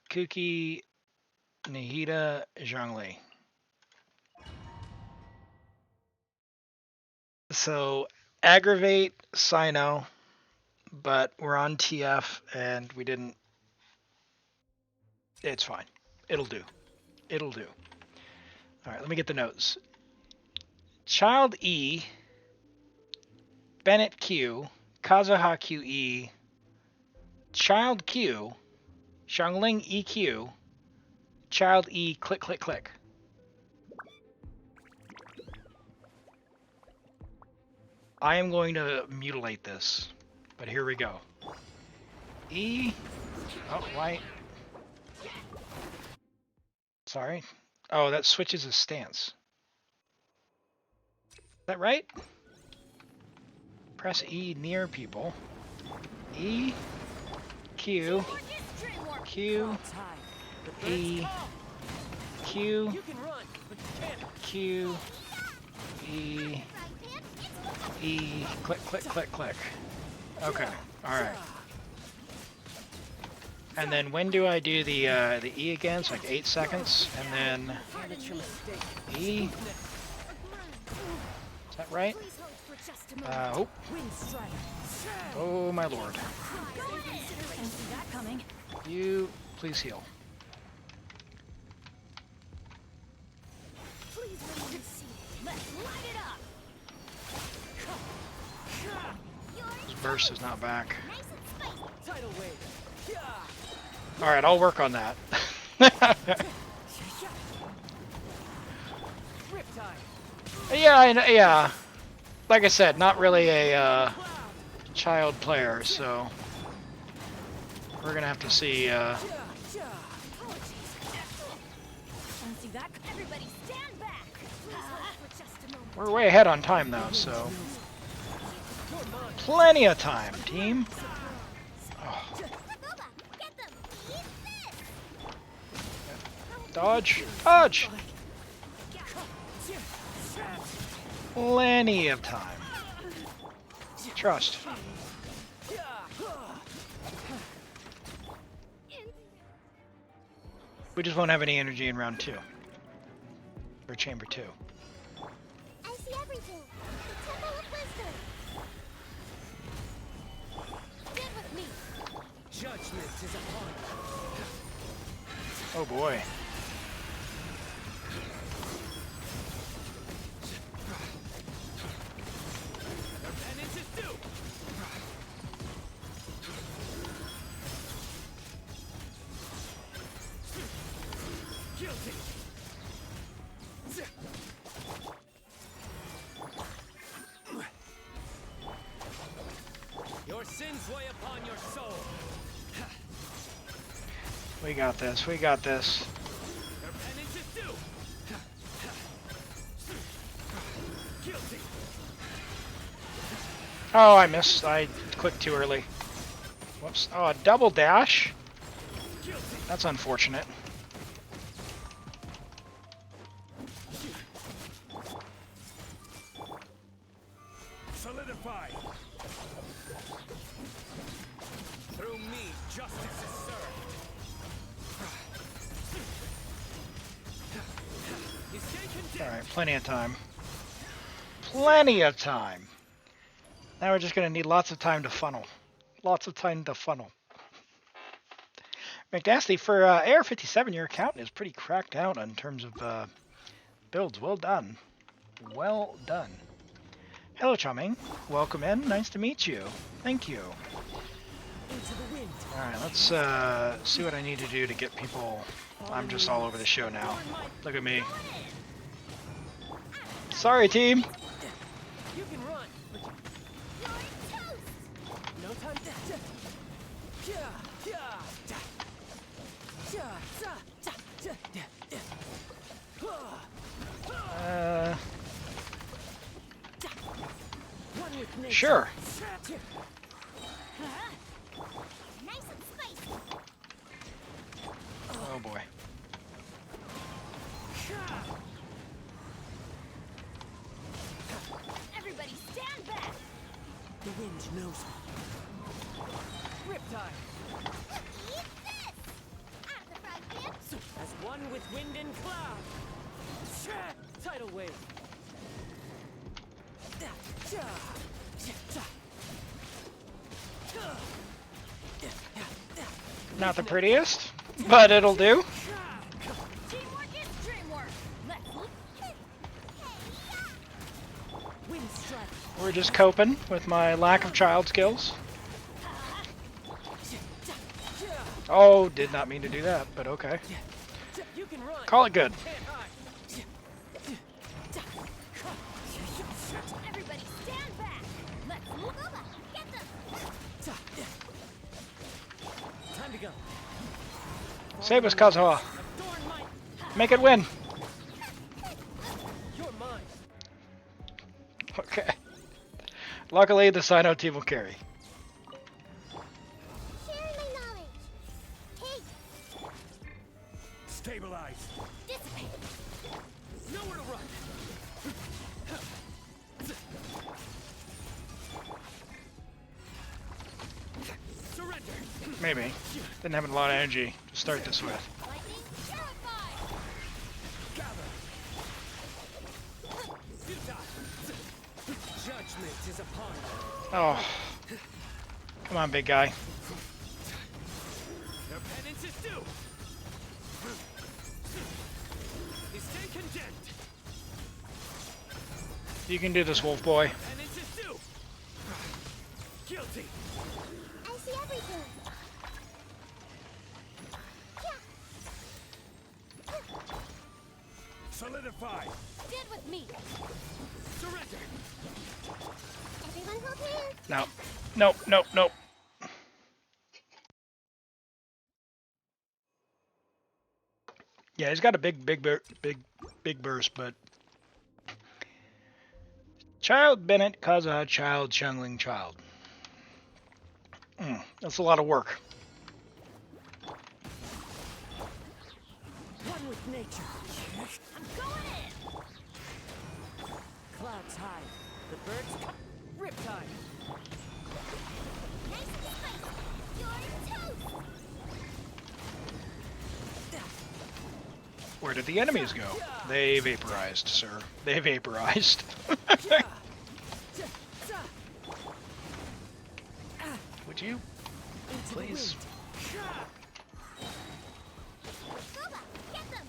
Kuki, Nihida, Zhongli. So, aggravate Sino, but we're on TF and we didn't. It's fine. It'll do. It'll do. Alright, let me get the notes. Child E, Bennett Q, Kazuha QE, Child Q, Xiangling EQ, Child E, click, click, click. I am going to mutilate this, but here we go. E, oh, why? Sorry. Oh, that switches his stance. Is that right? Press E near people. E, Q, Q, E, Q, Q, E, E, click, click, click, click. Okay, alright. And then when do I do the E again? It's like 8 seconds, and then E. Is that right? Oh. Oh my lord. You please heal. His burst is not back. Alright, I'll work on that. Yeah. Like I said, not really a child player, so we're gonna have to see. We're way ahead on time though, so plenty of time, team. Oh. Dodge, dodge. Plenty of time. Trust. We just won't have any energy in round 2. Or chamber 2. I see everything. The Temple of Wisdom. Get with me. Judgment is upon you. Oh boy. Your sins weigh upon your soul. We got this. We got this. Your penance is due. Guilty. Oh, I missed. I clicked too early. Whoops. Oh, a double dash? That's unfortunate. Solidify. Through me, justice is served. You stay condemned. Alright, plenty of time. Plenty of time. Now we're just going to need lots of time to funnel. Lots of time to funnel. McNasty, for AR-57, your account is pretty cracked out in terms of builds. Well done. Well done. Hello, Chumming. Welcome in. Nice to meet you. Thank you. Into the wind. Alright, let's see what I need to do to get people... I'm just all over the show now. Look at me. Sorry, team. You can run. No time to... One with nature. Sure. Nice and spicy. Oh boy. Everybody stand back! The wind knows me. Riptide. Eat this! Out of the front pan. As one with wind and cloud. Tidal wave. Not the prettiest, but it'll do. Teamwork is dreamwork! Let's look. Wind strike. We're just coping with my lack of child skills. Oh, did not mean to do that, but okay. You can run. Call it good. Can't hide. Everybody stand back! Let's move over! Get them! Time to go. Save us, Kazuha. Adorn my... Make it win. You're mine. Okay. Luckily, the Sino team will carry. Sharing my knowledge. Take. Stabilize. Dissipate. Nowhere to run. Surrender. Maybe. Didn't have a lot of energy to start this with. Lightning. Purify. Gather. Judgment is upon you. Oh. Come on, big guy. Their penance is due. They stay condemned. You can do this, wolf boy. Penance is due. Guilty. I see everything. Solidify. Stand with me! Surrender. Everyone hold hands. No. Nope, nope, nope. Yeah, he's got a big burst, but Child Bennett, Kaza, Child Chungling, Child. That's a lot of work. One with nature. I'm going in! Clouds high. The birds come. Riptide. Nice and spicy. You're toast. Where did the enemies go? They vaporized, sir. They vaporized. Would you, Into please? the wind. Boba, get them.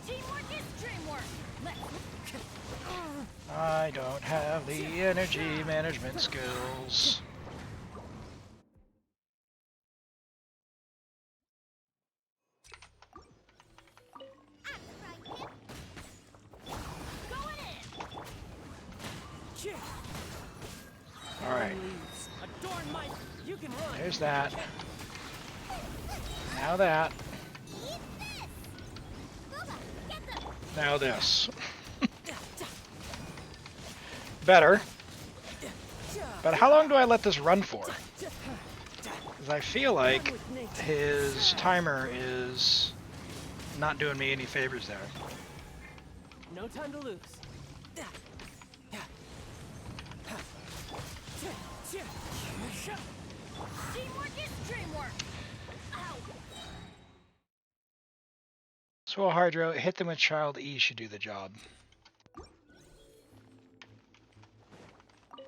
Teamwork is dreamwork! Let's I don't have the energy management skills. Out of the front pan. going in! Alright, Leaves. Adorn my. You can run. there's that. Now that. Eat this. Boba, get them. Now this. Better. But how long do I let this run for? Because I feel like his timer is not doing me any favors there. No time to lose. Teamwork is dreamwork! Ow! Swell Hydro, hit them with Child E should do the job. At the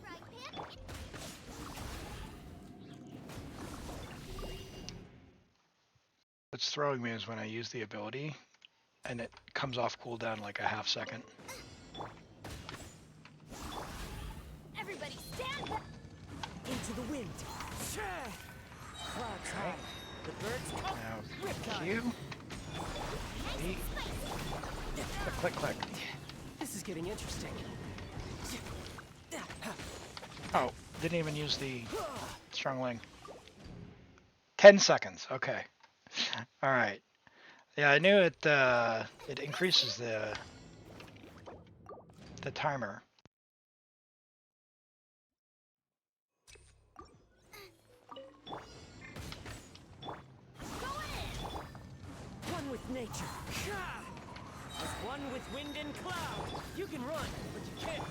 frying pan. What's throwing me is when I use the ability and it comes off cooldown like a half second. Everybody stand back. Into the wind. Clouds high. The birds come. Now, Riptide. Q. E. Click, click, click. This is getting interesting. Oh, didn't even use the Strongling. 10 seconds. Okay. All right. Yeah, I knew it. It increases the timer. One with nature. As one with wind and cloud. You can run, but you can't.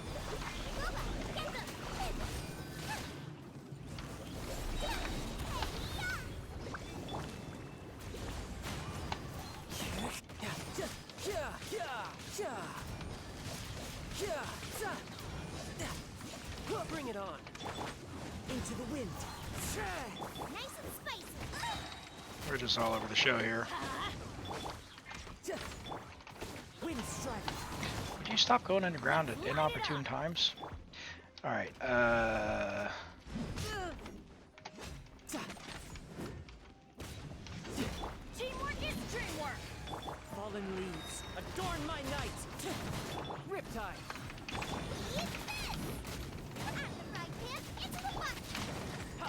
Bring it on. Into the wind. Nice and spicy. We're just all over the show here. Wind strike. Would you stop going underground at inopportune times? All right. Teamwork is dreamwork. Fallen leaves. Adorn my night. Riptide. At the frying pan. Into the pot. Ha!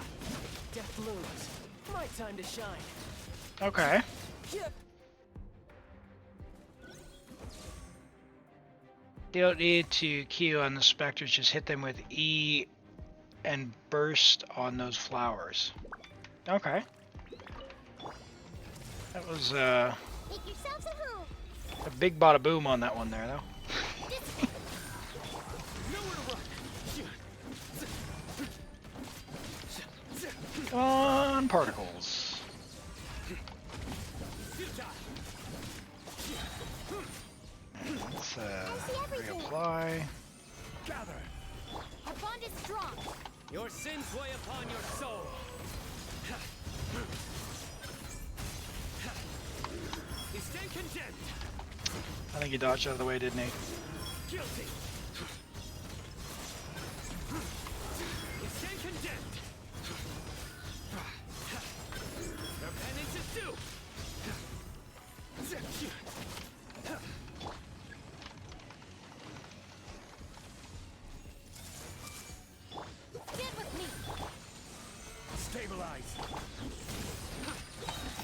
Death looms. My time to shine. Okay. Yep. You don't need to Q on the specters. Just hit them with E and burst on those flowers. Okay. That was Make yourselves at home. a big bada boom on that one there, though. Nowhere to run. On particles. Let's reapply. Gather. Our bond is strong. Your sins weigh upon your soul. You stand condemned. I think he dodged out of the way, didn't he? Guilty. You stand condemned. Your penance is due. Stand with me. Stabilize.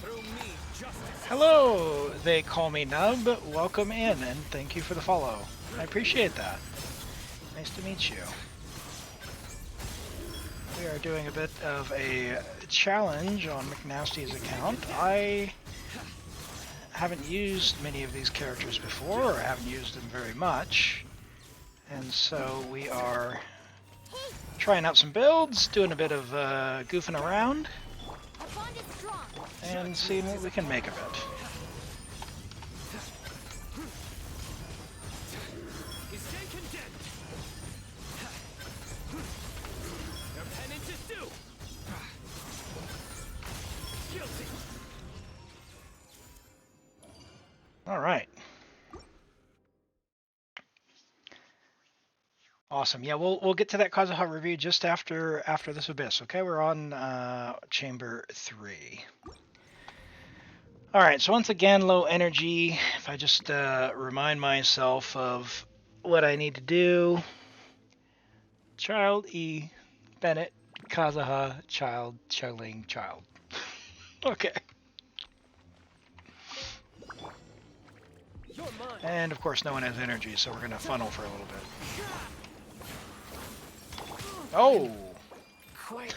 Through me, justice. Hello, they call me Nub. Welcome in, and thank you for the follow. I appreciate that. Nice to meet you. We are doing a bit of a challenge on McNasty's account. I haven't used many of these characters before, or haven't used them very much. And so we are trying out some builds, doing a bit of goofing around, Our bond is strong. and seeing what we can make of it. You stand condemned. Your penance is due. Guilty. All right. Awesome. Yeah, we'll get to that Kazuha review just after this abyss. Okay, we're on chamber 3. All right. So once again, low energy. If I just remind myself of what I need to do. Child E, Bennett, Kazuha, child, Chilling, child. Okay. You're mine. And of course, no one has energy, so we're gonna funnel for a little bit. Oh. Quite.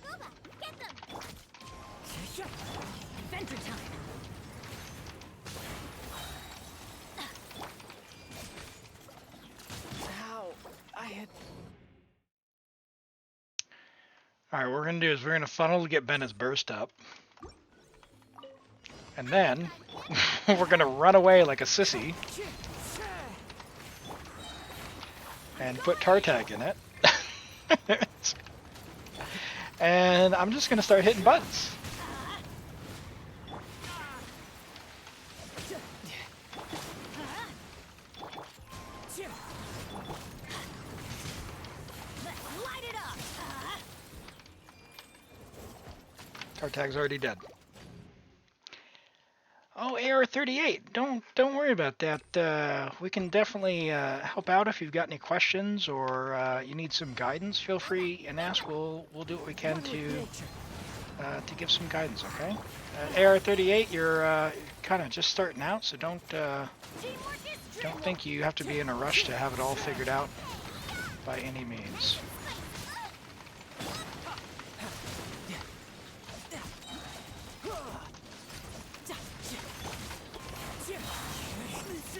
Boba, get them. Adventure time. How? I had Alright, what we're gonna do is we're gonna funnel to get Bennett's burst up. And then we're gonna run away like a sissy and put Tartag in it. And I'm just gonna start hitting buttons. Light it up. Tartag's already dead. Oh, AR-38. Don't worry about that. We can definitely help out if you've got any questions or you need some guidance. Feel free and ask. We'll do what we can to give some guidance. Okay. AR-38. You're kind of just starting out, so don't think you have to be in a rush to have it all figured out by any means.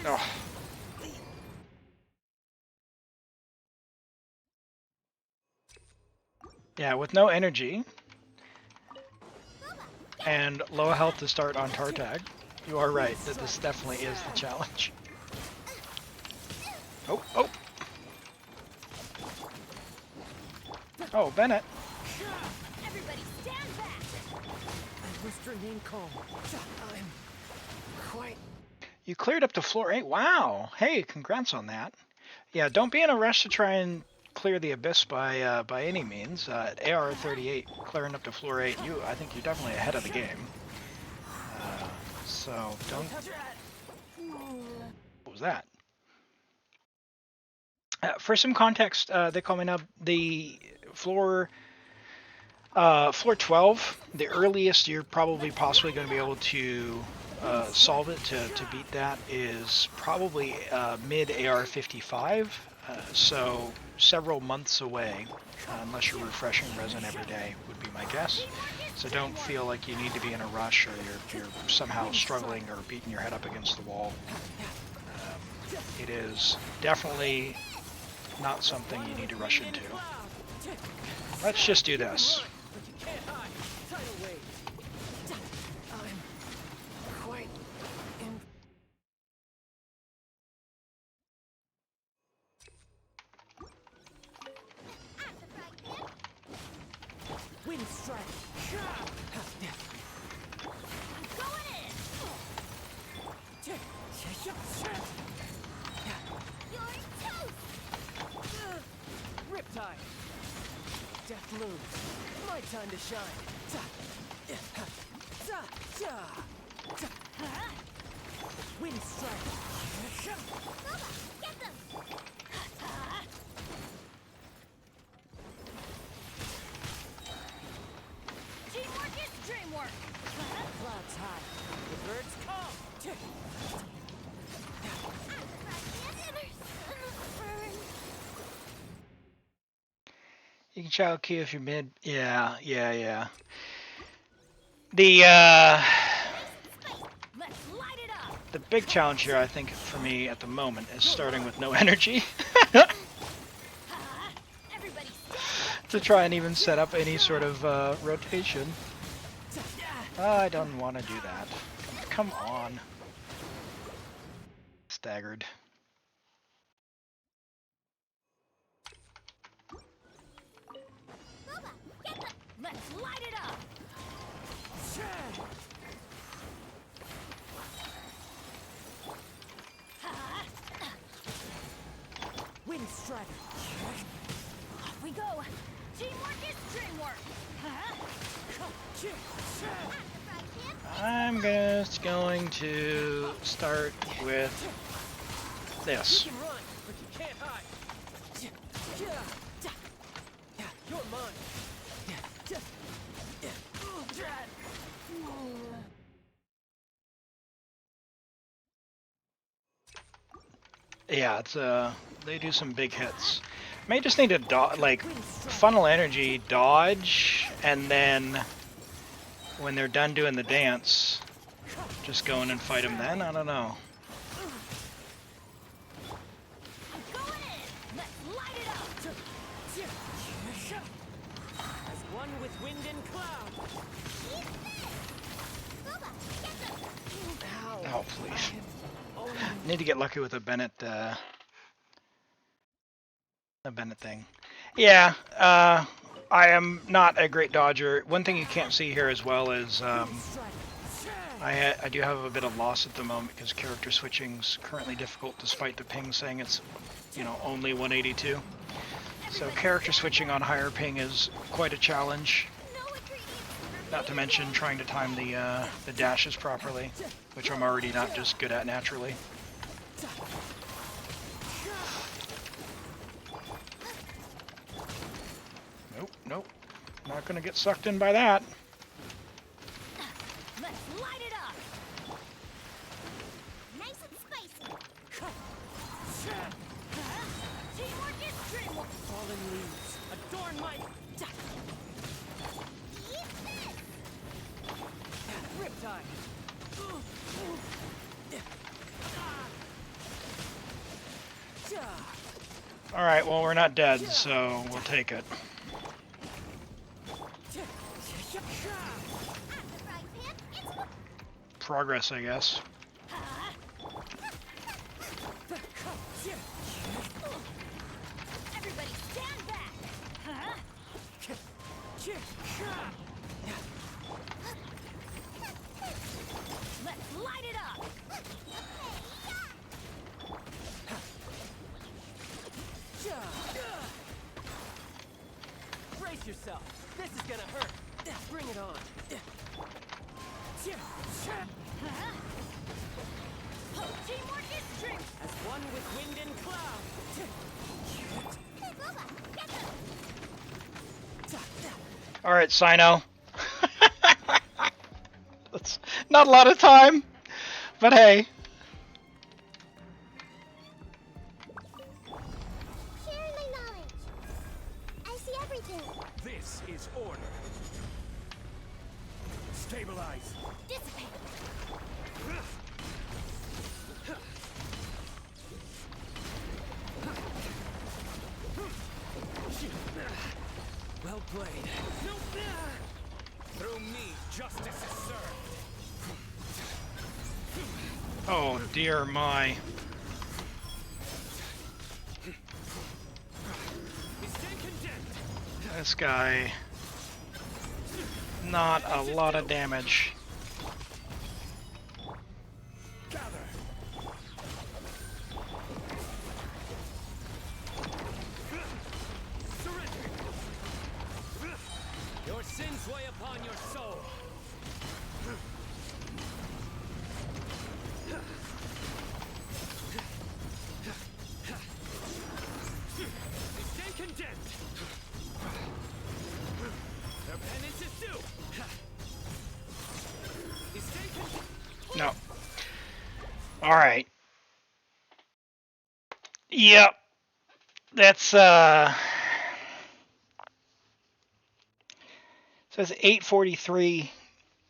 Oh. Yeah, with no energy and low health to start on Tartag, you are right that this definitely is the challenge. Oh, oh. Oh, Bennett. Everybody stand back. I must remain calm. I'm quite... You cleared up to floor 8. Wow. Hey, congrats on that. Yeah, don't be in a rush to try and clear the abyss by any means. AR-38 clearing up to floor 8. I think you're definitely ahead of the game. So don't. What was that? For some context, they call me now the floor 12. The earliest you're probably possibly going to be able to solve it to beat that is probably mid AR-55. So several months away, unless you're refreshing resin every day, would be my guess. So don't feel like you need to be in a rush or you're somehow struggling or beating your head up against the wall. It is definitely not something you need to rush into. Let's just do this. Wind strike. Riptide. Death moves. My time to shine. Wind strike. Get them! Teamwork is dreamwork. Clouds high. The birds come. You can child Q if you're mid. Yeah. Let's light it up. The big challenge here, I think, for me at the moment is starting with no energy Everybody to try and even set up any sort of rotation. I don't want to do that. Come on. Staggered. Let's light it up. Wind strike. Off we go. Teamwork is dreamwork. I'm just going to start with this. You can run, but you can't hide. You're mine. Yeah, it's they do some big hits. May just need to funnel energy, dodge, and then when they're done doing the dance, just go in and fight them then? I don't know. Let's light it up. As one with wind and cloud. Oh, please. Need to get lucky with a Bennett thing. Yeah, I am not a great dodger. One thing you can't see here as well is I do have a bit of loss at the moment because character switching's currently difficult despite the ping saying it's, you know, only 182. So character switching on higher ping is quite a challenge. Not to mention trying to time the dashes properly, which I'm already not just good at naturally. Nope, nope. Not gonna get sucked in by that. Let's light it up. Nice and spicy. Teamwork is dreamwork. Fallen leaves adorn my riptide. Alright, well, we're not dead, so we'll take it. Progress, I guess. Everybody stand back. Let's light it up. Brace yourself. This is gonna hurt. Bring it on. Teamwork is dream. As one with wind and cloud. Alright, Sino. That's not a lot of time, but hey. Sharing my knowledge. I see everything. This is order. Stabilize. Dissipate. Well played. Through me, justice is served. Oh dear my. Stand condemned. This guy. Not a lot of damage. Gather. Surrender. Your sins weigh upon your soul. Stand condemned. Their penance is due. Stand condemned. No. Alright. Yep. That's so it's 8:43.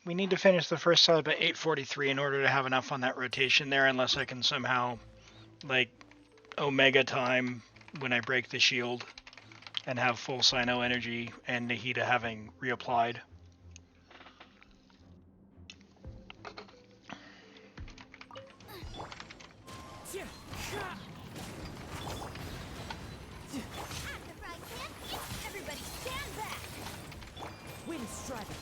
We need to finish the first sub at 8:43 in order to have enough on that rotation there, unless I can somehow like Omega time when I break the shield and have full Sino energy and Nahida having reapplied. Everybody stand back. Wind strider.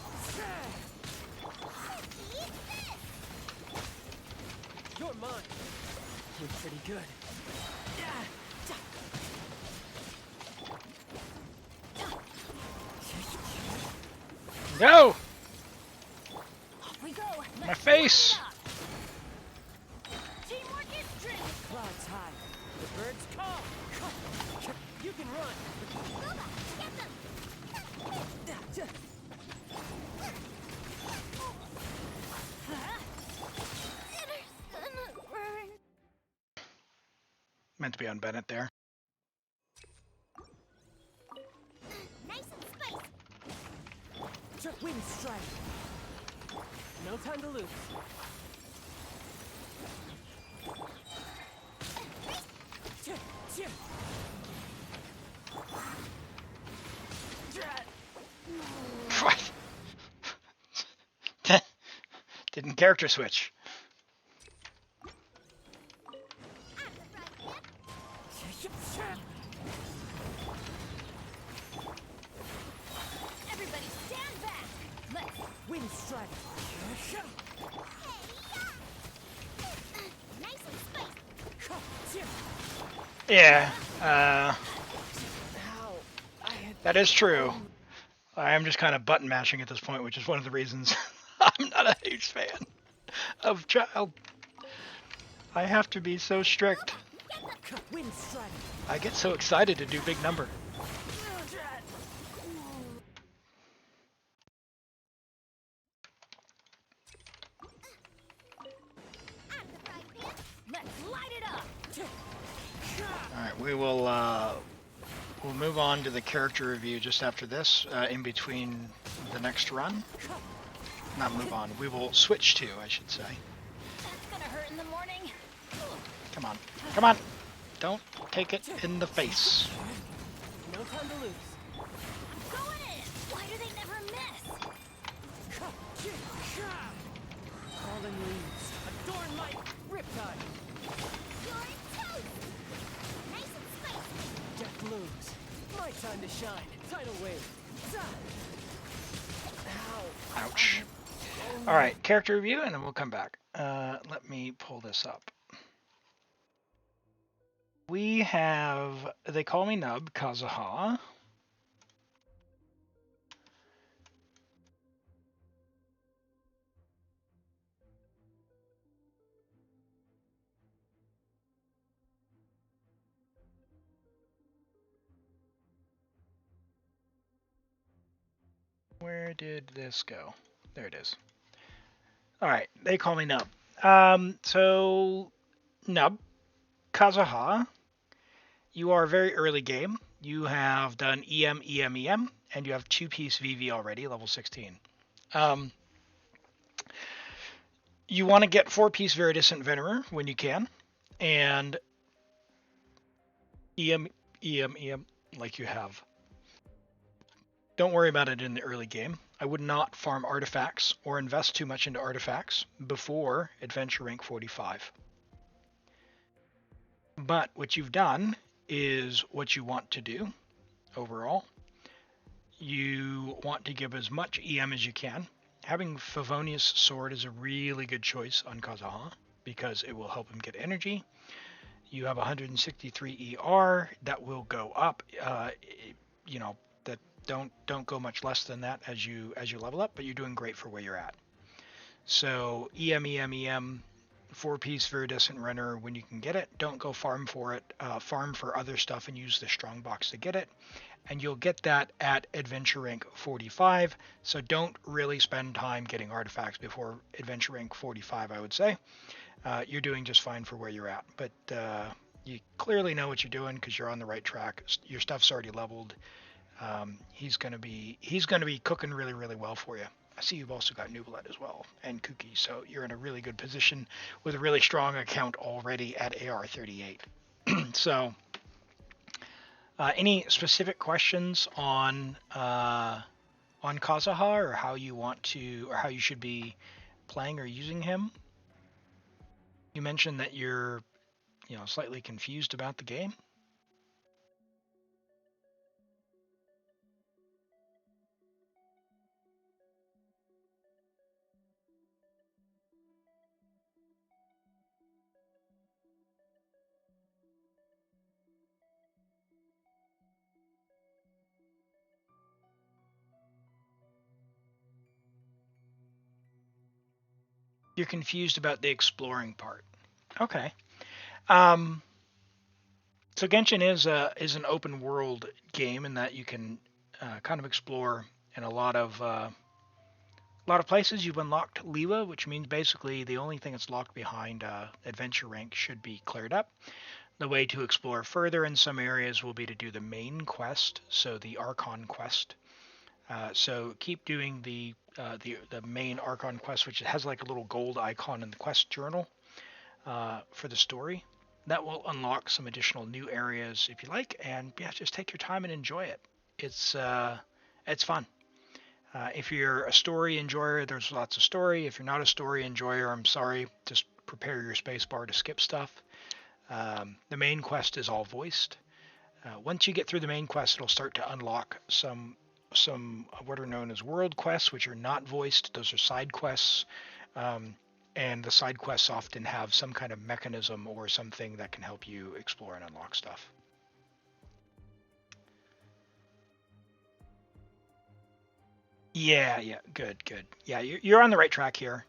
You're mine. You're pretty good. Go! Off we go. My Let's face! light it up. Teamwork is dream. Clouds high. The birds call. You can run. Meant to be on Bennett there. Nice and spicy. Wind strike. No time to lose. Didn't character switch. Everybody stand back. Let's Wind strike. Nice and spicy. Yeah, How I had that is true. I am just kind of button mashing at this point, which is one of the reasons I'm not a huge fan of child. I have to be so strict. wind strike. I get so excited to do big number. let's light it up. All right, we'll move on to the character review just after this, in between the next run. Not move on. We will switch to, I should say. That's gonna hurt in the morning. Come on, come on! Don't take it in the face. No time to lose. Going in. Why do they never miss? Fallen leaves. Adorn my riptide. You're toast. Nice and spicy. Death looms. My time to shine. Tidal wave. Ow. Ouch. All right, character review, and then we'll come back. Let me pull this up. We have, they call me Nub, Kazuha. Where did this go? There it is. All right, they call me Nub. So, Nub, Kazuha, you are very early game. You have done EM, EM, EM, and you have 2-piece VV already, level 16. You want to get 4-piece Viridescent Venerer when you can, and EM, EM, EM, like you have. Don't worry about it in the early game. I would not farm artifacts or invest too much into artifacts before Adventure Rank 45. But what you've done is what you want to do overall. You want to give as much EM as you can. Having Favonius Sword is a really good choice on Kazuha because it will help him get energy. You have 163 ER that will go up. You know, that don't go much less than that as you level up, but you're doing great for where you're at. So EM, EM, EM, 4-piece Viridescent Renner when you can get it. Don't go farm for it. Farm for other stuff and use the strong box to get it. And you'll get that at Adventure Rank 45. So don't really spend time getting artifacts before Adventure Rank 45, I would say. You're doing just fine for where you're at. But you clearly know what you're doing because you're on the right track. Your stuff's already leveled. He's gonna be cooking really, really well for you. I see you've also got Nubilet as well and Kuki, so you're in a really good position with a really strong account already at AR 38. So, any specific questions on Kazuha or how you want to or how you should be playing or using him? You mentioned that you're, slightly confused about the game. You're confused about the exploring part. Okay. So Genshin is an open world game in that you can kind of explore in a lot of places. You've unlocked Liwa, which means basically the only thing that's locked behind adventure rank should be cleared up. The way to explore further in some areas will be to do the main quest, so the Archon quest. So keep doing the main Archon quest, which has like a little gold icon in the quest journal for the story. That will unlock some additional new areas if you like, and yeah, just take your time and enjoy it. It's fun. If you're a story enjoyer, there's lots of story. If you're not a story enjoyer, I'm sorry, just prepare your spacebar to skip stuff. The main quest is all voiced. Once you get through the main quest, it'll start to unlock some what are known as world quests, which are not voiced. Those are side quests, and the side quests often have some kind of mechanism or something that can help you explore and unlock stuff. Yeah, yeah, good, good. Yeah, you're on the right track here.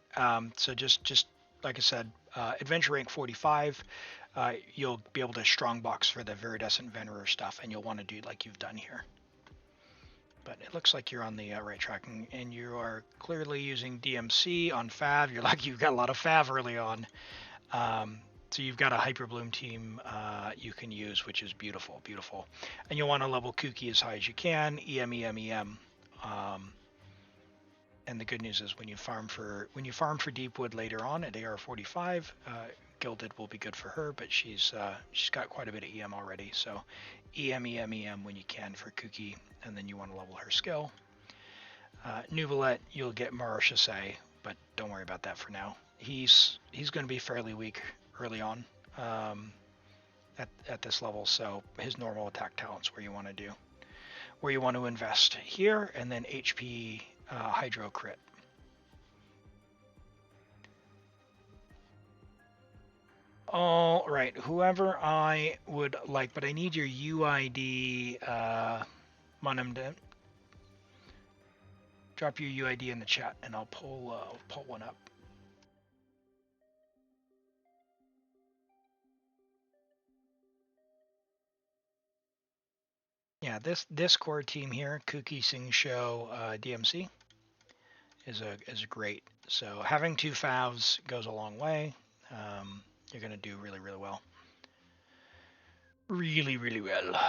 So just like I said, adventure rank 45. You'll be able to strongbox for the Viridescent Venerer stuff, and you'll want to do like you've done here. But it looks like you're on the right track, and you are clearly using DMC on Fav. You're lucky you've got a lot of Fav early on. So you've got a Hyperbloom team you can use, which is beautiful, beautiful. And you'll want to level Kooky as high as you can, EM. And the good news is when you farm for Deepwood later on at AR45, Gilded will be good for her, but she's got quite a bit of EM already. So EM when you can for Kooky, and then you want to level her skill. Nuvalet, you'll get Marashase, but don't worry about that for now. He's going to be fairly weak early on at this level, so his normal attack talent's where you want to invest here, and then HP Hydro Crit. All right, whoever I would like, but I need your UID. Monum, drop your UID in the chat, and I'll pull one up. Yeah, this core team here, Kooky Sing Show DMC, is great. So having two favs goes a long way. You're gonna do really, really well. Really, really well.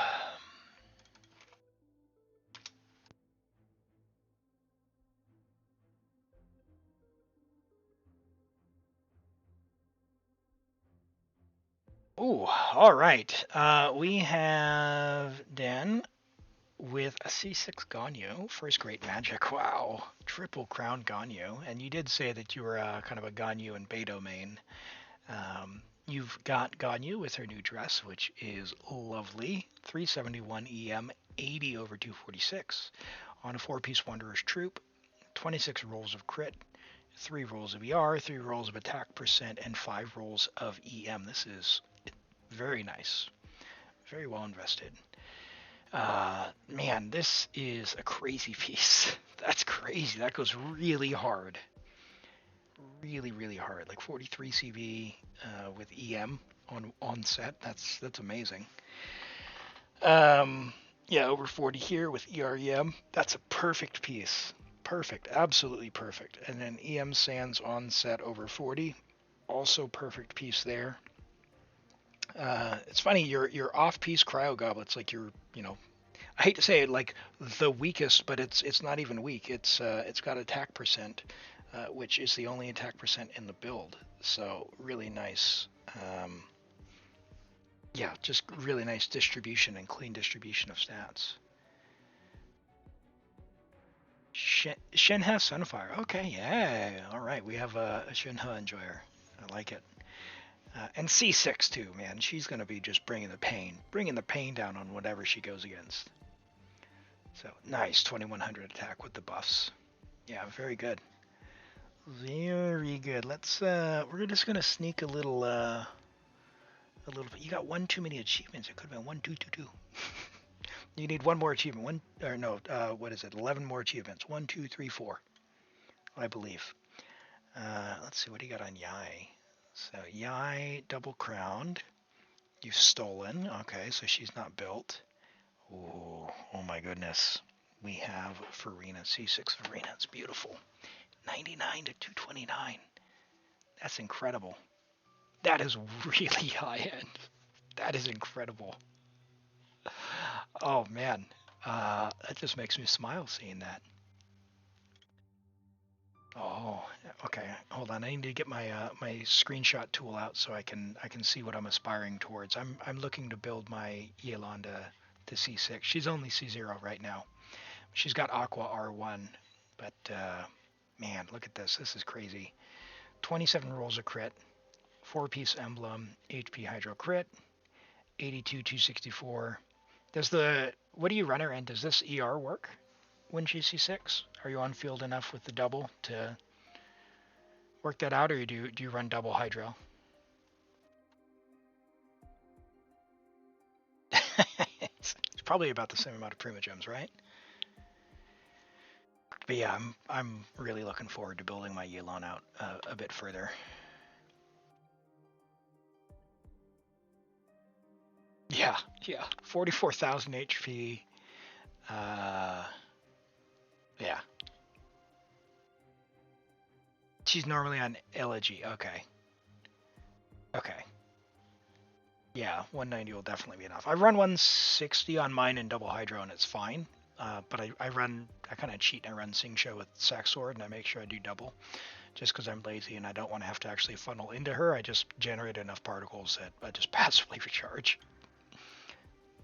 Ooh, all right. We have Dan with a C6 Ganyu. First Great Magic. Wow. Triple Crown Ganyu. And you did say that you were kind of a Ganyu and Beidou main. You've got Ganyu with her new dress, which is lovely. 371 EM, 80 over 246. On a 4-piece Wanderer's Troop. 26 rolls of crit. 3 rolls of ER, 3 rolls of attack percent, and 5 rolls of EM. This is very nice. Very well invested. Man, this is a crazy piece. That's crazy. That goes really hard. Really, really hard. Like 43 CV with EM on set. That's amazing. Yeah, over 40 here with EREM. That's a perfect piece. Perfect. Absolutely perfect. And then EM Sands on set over 40. Also perfect piece there. It's funny, your off-piece cryo goblets, like I hate to say it, like the weakest, but it's not even weak. It's got attack percent, which is the only attack percent in the build. So really nice. Yeah, just really nice distribution and clean distribution of stats. Shenhe Sunfire. Okay, yeah. All right, we have a Shenhe enjoyer. I like it. And C6 too, man. She's going to be just bringing the pain down on whatever she goes against. So nice 2100 attack with the buffs. Yeah, very good. Very good. Let's we're just going to sneak a little. You got one too many achievements. It could have been 1 2 2 2. You need one more achievement. What is it? 11 more achievements. 1 2 3 4. I believe. Let's see what do you got on Yai. So Yai double crowned. You've stolen. Okay, so she's not built. Ooh, oh my goodness. We have Farina, C6 Farina. It's beautiful. 99 to 229. That's incredible. That is really high end. That is incredible. Oh man. That just makes me smile seeing that. Oh, okay. Hold on. I need to get my my screenshot tool out so I can see what I'm aspiring towards. I'm looking to build my Yolanda to C6. She's only C0 right now. She's got Aqua R1. But man, look at this. This is crazy. 27 rolls of crit, 4-piece emblem, HP Hydro crit, 82, 264. What do you run her in? Does this ER work when she's C6? Are you on field enough with the double to work that out, or do you run double Hydro? It's probably about the same amount of Primogems, right? But yeah, I'm really looking forward to building my Yelan out a bit further. Yeah, 44,000 HP. Yeah. She's normally on Elegy. Okay. Yeah, 190 will definitely be enough. I run 160 on mine in double Hydro and it's fine. But I kind of cheat and I run Singsha with Sack Sword and I make sure I do double. Just because I'm lazy and I don't want to have to actually funnel into her. I just generate enough particles that I just passively recharge.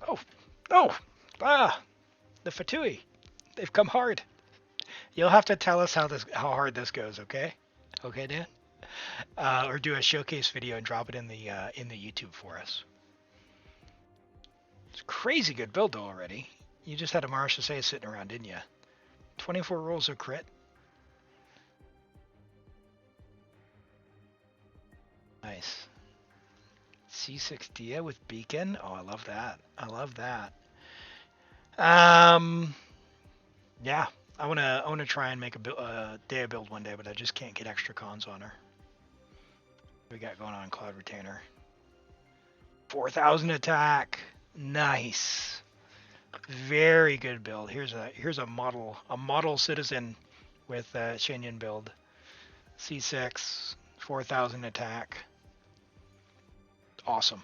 Oh! The Fatui. They've come hard. You'll have to tell us how hard this goes, okay? Okay, Dan? Or do a showcase video and drop it in the YouTube for us. It's a crazy good build though already. You just had a Marshasay sitting around, didn't you? 24 rolls of crit. Nice. C6 Dia with Beacon. Oh, I love that. Yeah, I wanna try and make a Dea build one day, but I just can't get extra cons on her. What we got going on Cloud Retainer. 4,000 attack. Nice. Very good build. Here's a model citizen with Shenyan build. C6, 4,000 attack. Awesome.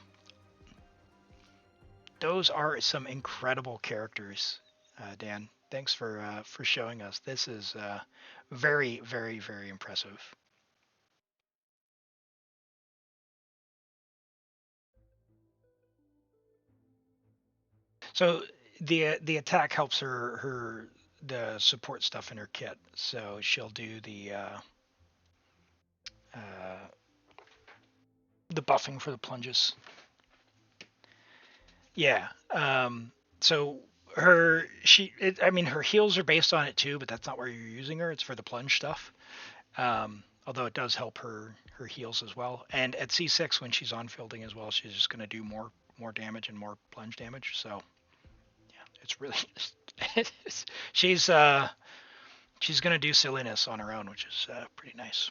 Those are some incredible characters, Dan. Thanks for showing us. This is very, very, very impressive. So the attack helps her the support stuff in her kit. So she'll do the buffing for the plunges. Yeah. So her heals are based on it too, but that's not where you're using her. It's for the plunge stuff. Although it does help her heals as well. And at C6 when she's on fielding as well, she's just going to do more damage and more plunge damage. So yeah, it's really she's going to do silliness on her own, which is pretty nice.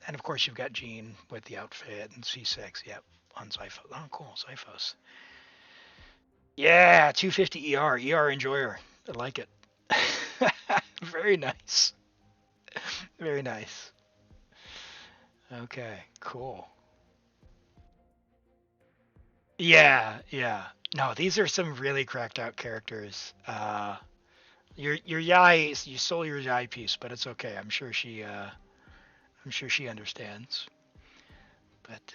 And of course you've got Jean with the outfit and C6. Yep, on Zyphos. Oh, cool, Zyphos. Yeah, 250 ER. ER enjoyer. I like it. Very nice. Very nice. Okay, cool. Yeah. No, these are some really cracked out characters. Your Yai, you stole your Yai piece, but it's okay. I'm sure she understands. But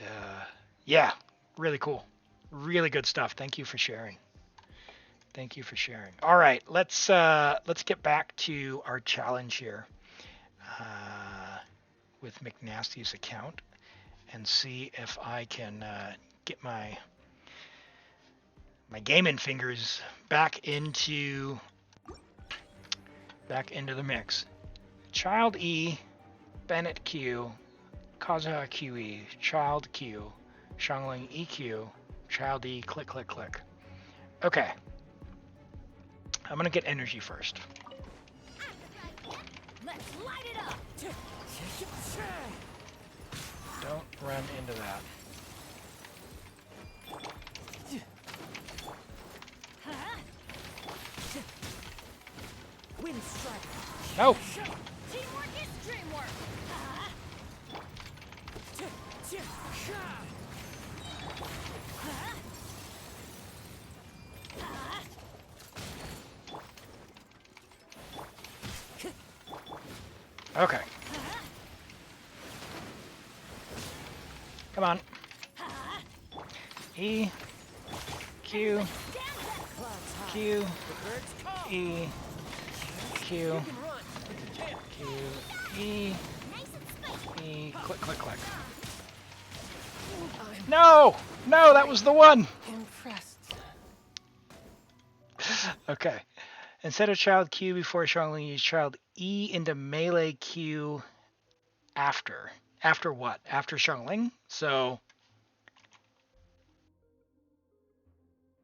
yeah, really cool. Really good stuff. Thank you for sharing. All right, let's get back to our challenge here with McNasty's account and see if I can get my gaming fingers back into the mix. Child E, Bennett Q, Kazuha QE, Child Q, Xiangling EQ, Child E, click, click, click. Okay. I'm gonna get energy first. Let's light it up. Don't run into that. Wind strike. No. Teamwork is dreamwork. Okay. Come on. E, Q, Q, E, Q, can't. Q, E, Nice and spicy. E, click, click, click. I'm No! No, that was the one! impressed. Okay. Instead of child Q before Xiangling, use child E into melee Q after. After what? After Xiangling? So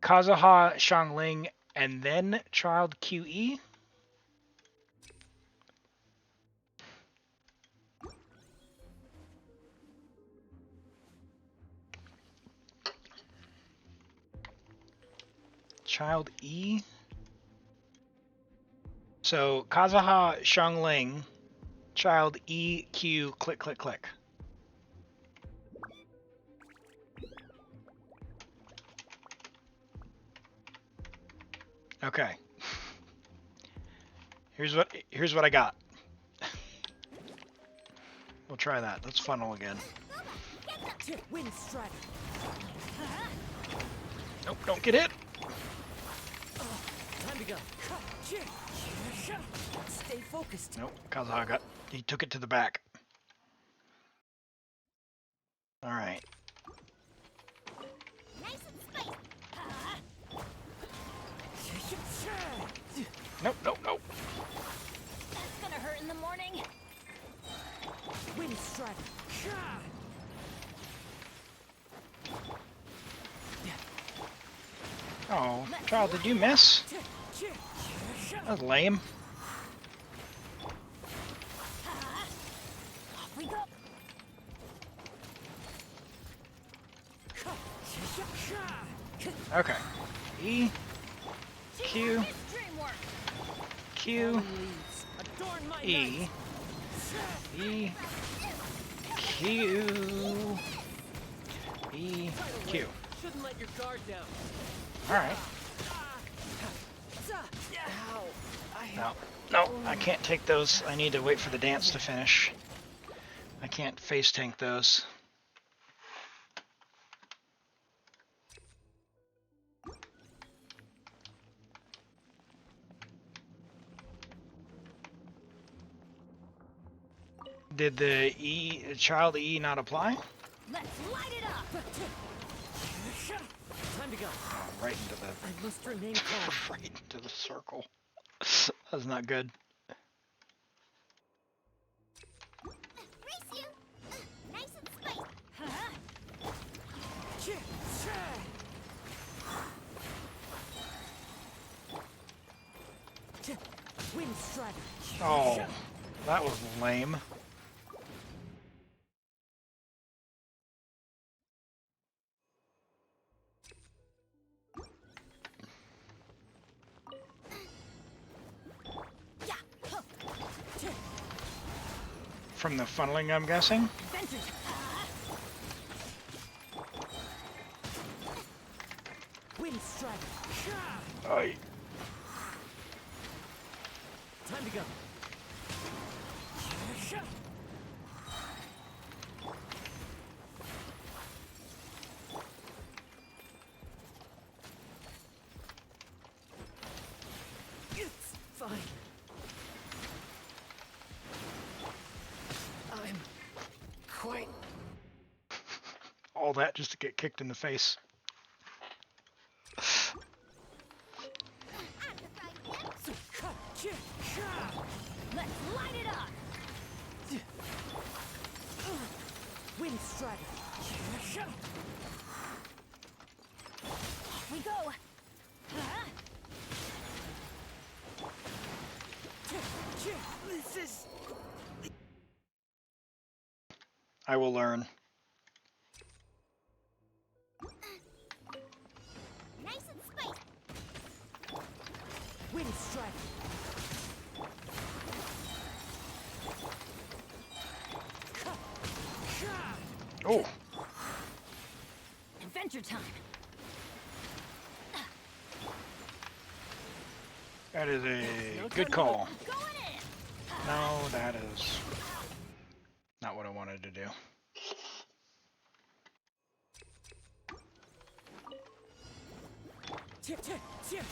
Kazuha, Xiangling, and then child QE? Child E? So Kazuha, Xiangling, child E, Q, click, click, click. Okay. Here's what I got. We'll try that. Let's funnel again. Wind strider. Nope, don't get hit. Time to go. Stay focused. Nope, Kazuha got. He took it to the back. All right. Nice and spicy. Nope, nope, nope. That's gonna hurt in the morning. Wind strider. Oh, child, did you miss? That was lame. Off we go. Okay. E, Q, This dream work. Q, Adorn my E, night. E, Q, E, Q. Shouldn't let your guard down. All right. Ow. No, no, I can't take those. I need to wait for the dance to finish. I can't face tank those. Did the child E not apply? Let's light it up. Time to go. Oh, right into the I must remain calm. right into the circle. That's not good. Race you. Nice and spicy. Wind strider. Oh, that was lame. From the funneling, I'm guessing. Adventure. Wind strider. Oh, Time to go. It's fine. I'm quite. all that just to get kicked in the face. Let's light it up. Wind strider. Off we go. This is. I will learn. Nice and spicy. Wind strider. Oh, Adventure time. that is a No good time to call. Going in. No, that is not what I wanted to do. Tip, tip, tip.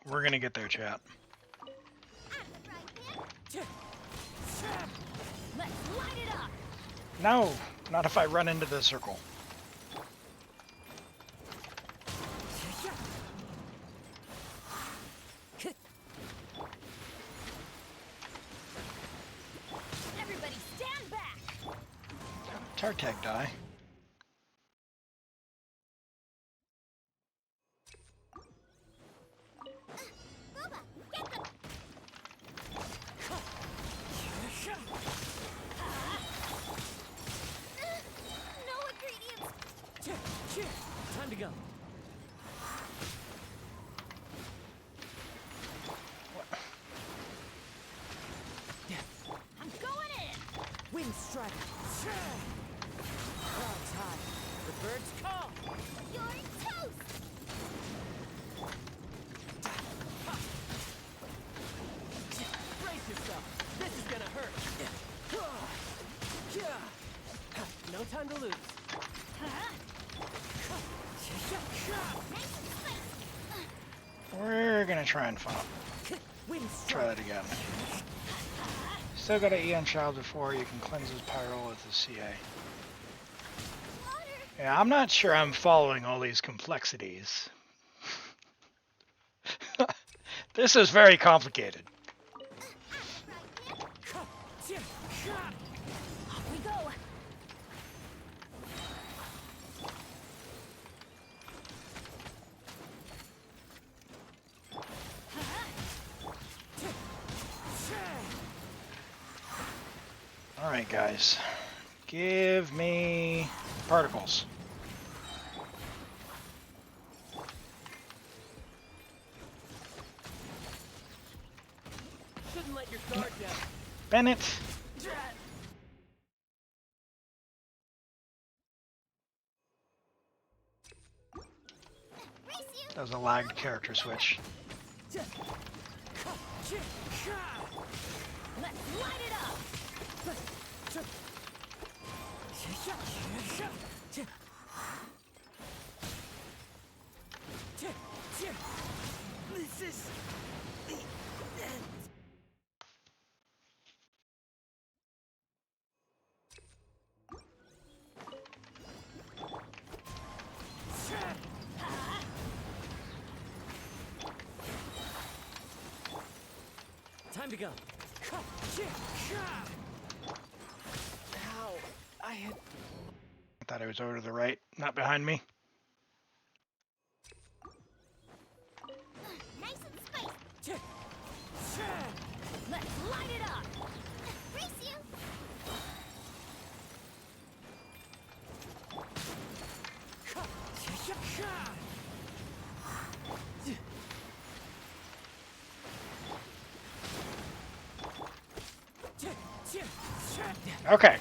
We're gonna get there, chat. I'm the frying pan. Let's light it up. No, not if I run into the circle. Everybody stand back. Tartag die. Booba, get them. No ingredients. Time to go. I'm going in. Wind strike. Clouds high. The birds call. You're toast. Brace yourself. This is gonna hurt. No time to lose. We're gonna try and funnel. Wind Try strike. that again. Still got an Eon Child before you can cleanse his pyro with the CA. Water. Yeah, I'm not sure I'm following all these complexities. This is very complicated. Off we go. Alright, guys. Give me particles. Shouldn't let your guard down. Bennett! Race you. That was a lagged character switch. Let's light it up. This is the end. Time to go. Ow. I had I thought I was over to the right, not behind me. Nice and spicy. Let's light it up. Race you. Okay.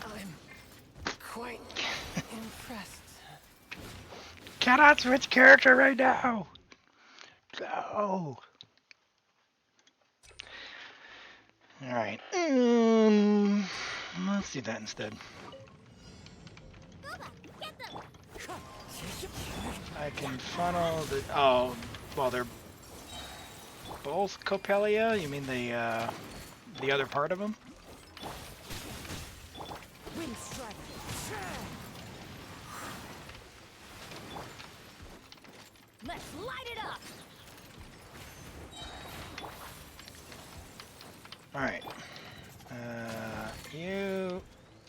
I'm quite impressed. Cannot switch character right now. No. Alright. Let's do that instead. Booba, get them. I can funnel the... Oh, well, they're both Copelia? You mean the other part of them? Wind strike. Let's light it up. Alright. You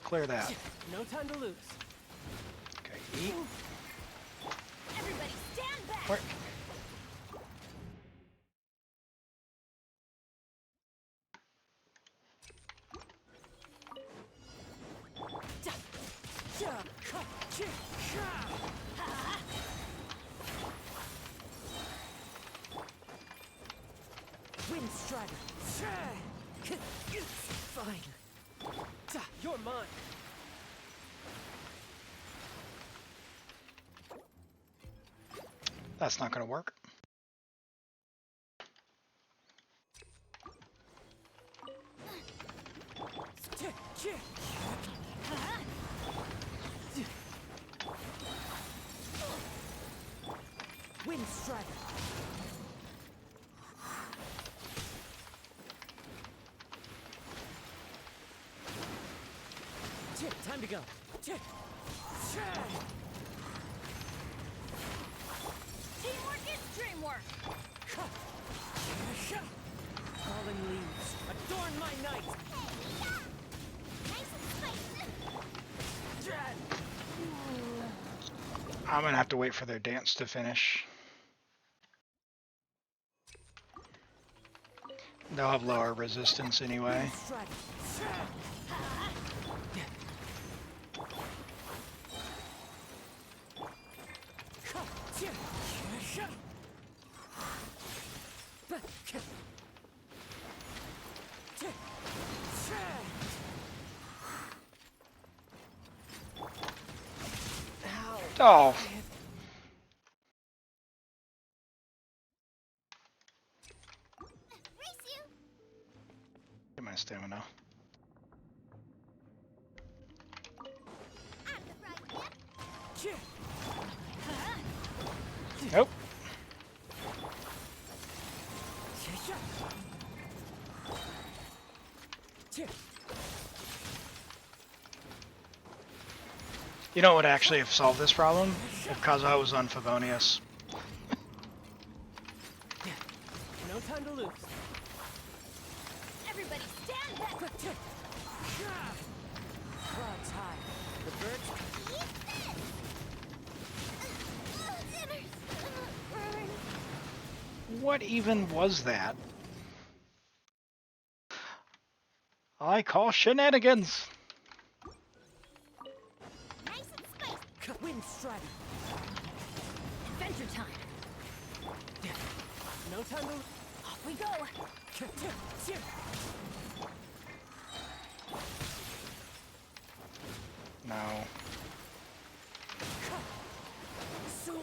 clear that. No time to lose. Okay, eat. Everybody stand back. Where? Wind strike. Fine. You're mine. That's not gonna work. Wind Strider. Time to go. Teamwork is dreamwork. Falling leaves, adorn my night. Nice and spicy. I'm gonna have to wait for their dance to finish. They'll have lower resistance anyway. Oh. Race you. Get my stamina. I'm the bride yet. Nope. You know what would actually have solved this problem? If Kazuha was on Favonius. No time to lose. Everybody stand back. Clouds high. The birds. Eat this. Oh, dinner's gonna burn. What even was that? I call shenanigans. Nice and spicy. Wind Strider. Adventure time. No time to. Off we go. No. So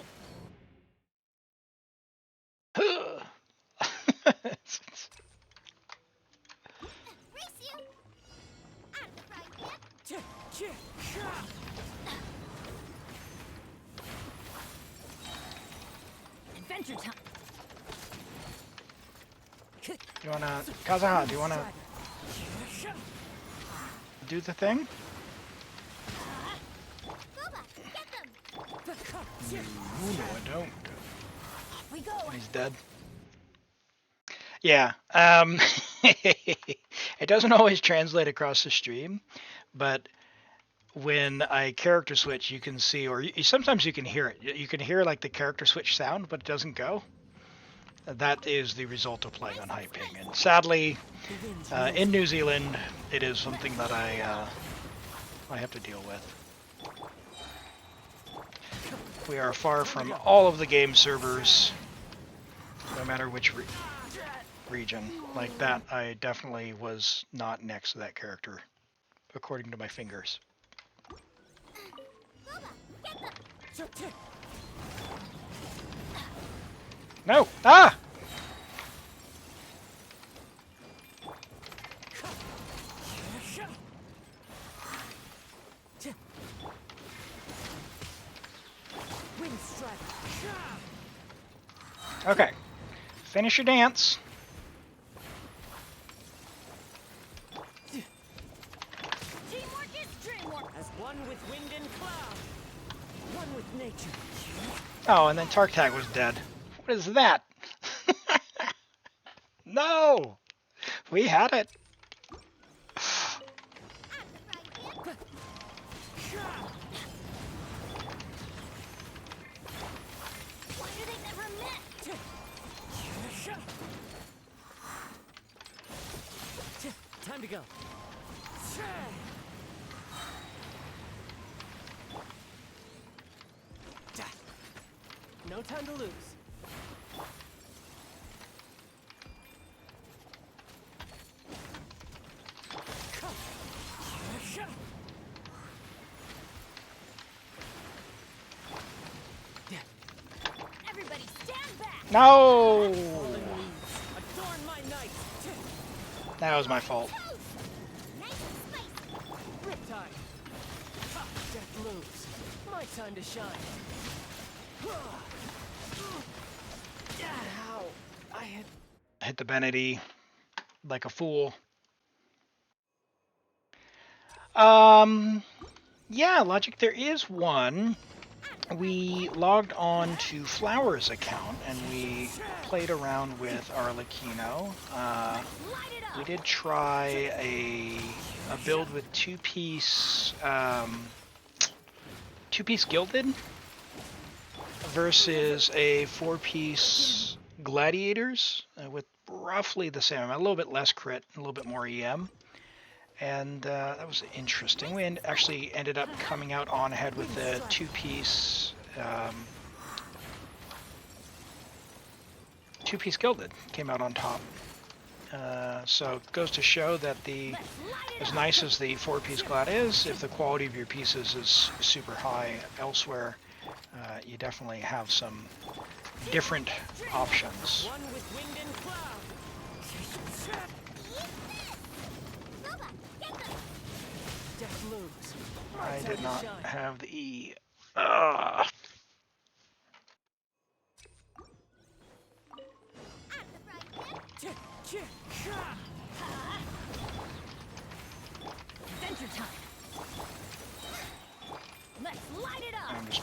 Race you. I'm the bride yet. Adventure time. You wanna, Kazuha, do you wanna do the thing? Booba, get them. No, I don't. Off we go. He's dead. Yeah. It doesn't always translate across the stream, but when I character switch, you can see, or sometimes you can hear it. You can hear like the character switch sound, but it doesn't go. That is the result of playing on high ping. And sadly, in New Zealand, it is something that I have to deal with. We are far from all of the game servers, no matter which region. Like that, I definitely was not next to that character, according to my fingers. Booba, get them. No! Ah! Wind Strider. Okay. Finish your dance. Teamwork is dreamwork. As one with wind and cloud. One with nature. Oh, and then Tarktag was dead. What is that? No! We had it. I'm the bride yet. Why do they never met? Time to go. No time to lose. Everybody stand back. No! Adorn my night. That was my fault. Nice and spicy. Riptide. Ha, death moves. My time to shine. Ow. I Hit the Benedy like a fool. Yeah, Logic, there is one. We logged on to Flower's account and we played around with Arlecchino. We did try a build with two-piece Gilded versus a four-piece Gladiators with roughly the same, a little bit less crit, a little bit more EM. And that was interesting. We actually ended up coming out on ahead with the two-piece Gilded. Came out on top. So it goes to show that as nice as the four-piece Glad is, if the quality of your pieces is super high elsewhere, you definitely have some different options. one with wind and cloud. Death looms. I did not have the E. Ugh. Adventure time. Let's light it up. I'm just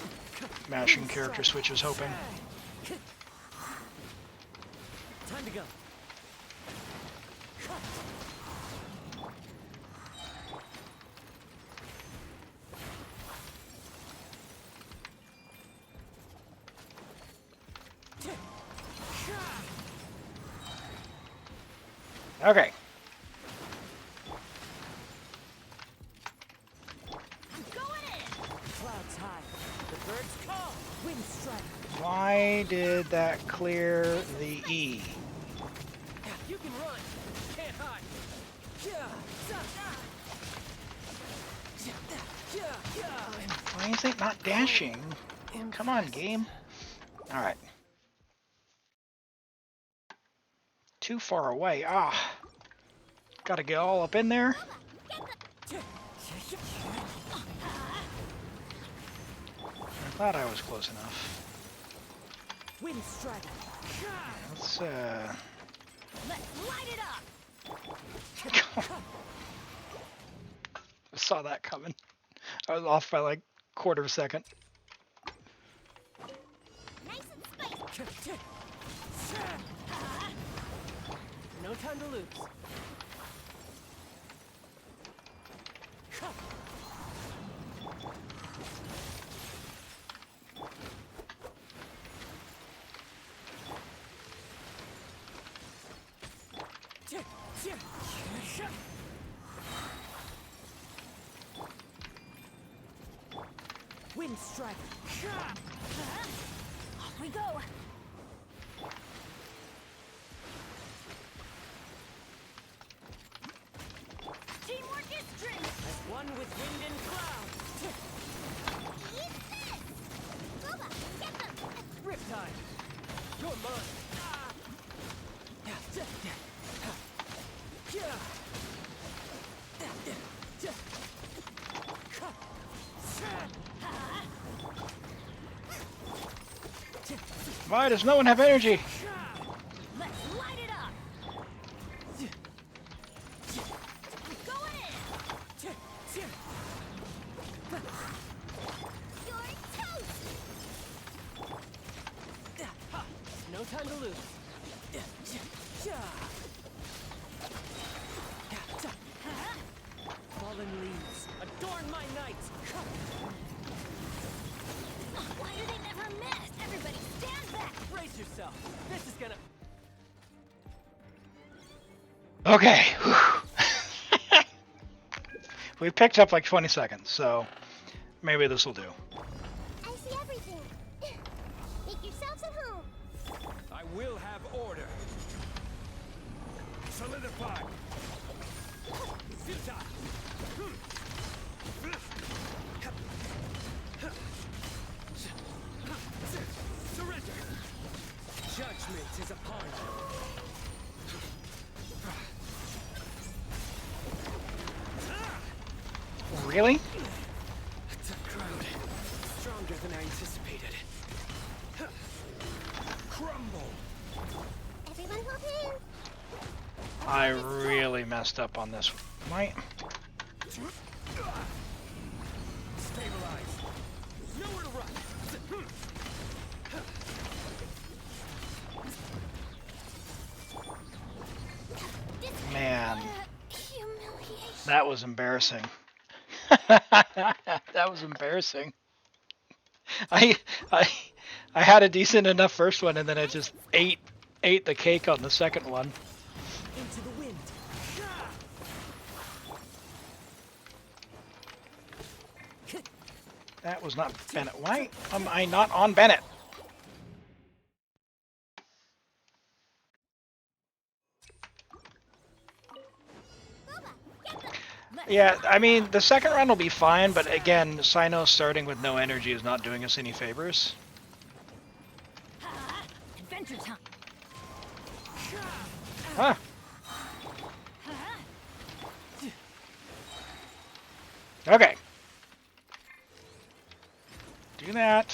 mashing character switches, hoping. Time to go. Okay. I'm going in. Clouds high. The birds call. Wind strike. Why did that clear the E? You can run. Can't hide. Why is it not dashing? Come on, game. Alright. Too far away. Ah. Gotta get all up in there. I'm glad I was close enough. Wind strike. Let's, Let's light it up. I saw that coming. I was off by like a quarter of a second. Nice and spicy. No time to lose. Wind strike. Off we go. Teamwork is strength. As one with wind and cloud. Eat this! Boba, get them! Riptide. You're mine. Why does no one have energy? Let's light it up. Going in. You're toast! No time to lose. Fallen leaves, adorn my night. Why do they never miss? Everybody stand back. Brace yourself. This is gonna. Okay. We picked up like 20 seconds, so maybe this will do. I see everything. Make yourselves at home. I will have order. Solidify. Zita. Surrender. Judgment is upon you. Really? It's a crowd. Stronger than I anticipated. crumble. Everyone hop in. I really messed up on this. My Stabilize. Nowhere to run. man, Humiliation. that was embarrassing. That was embarrassing. I I I had a decent enough first one, and then I just ate the cake on the second one. Into the wind. That was not Bennett. Why am I not on Bennett? Yeah, I mean, the second round will be fine, but again, Sino starting with no energy is not doing us any favors. Adventure time. Huh. Okay. Do that.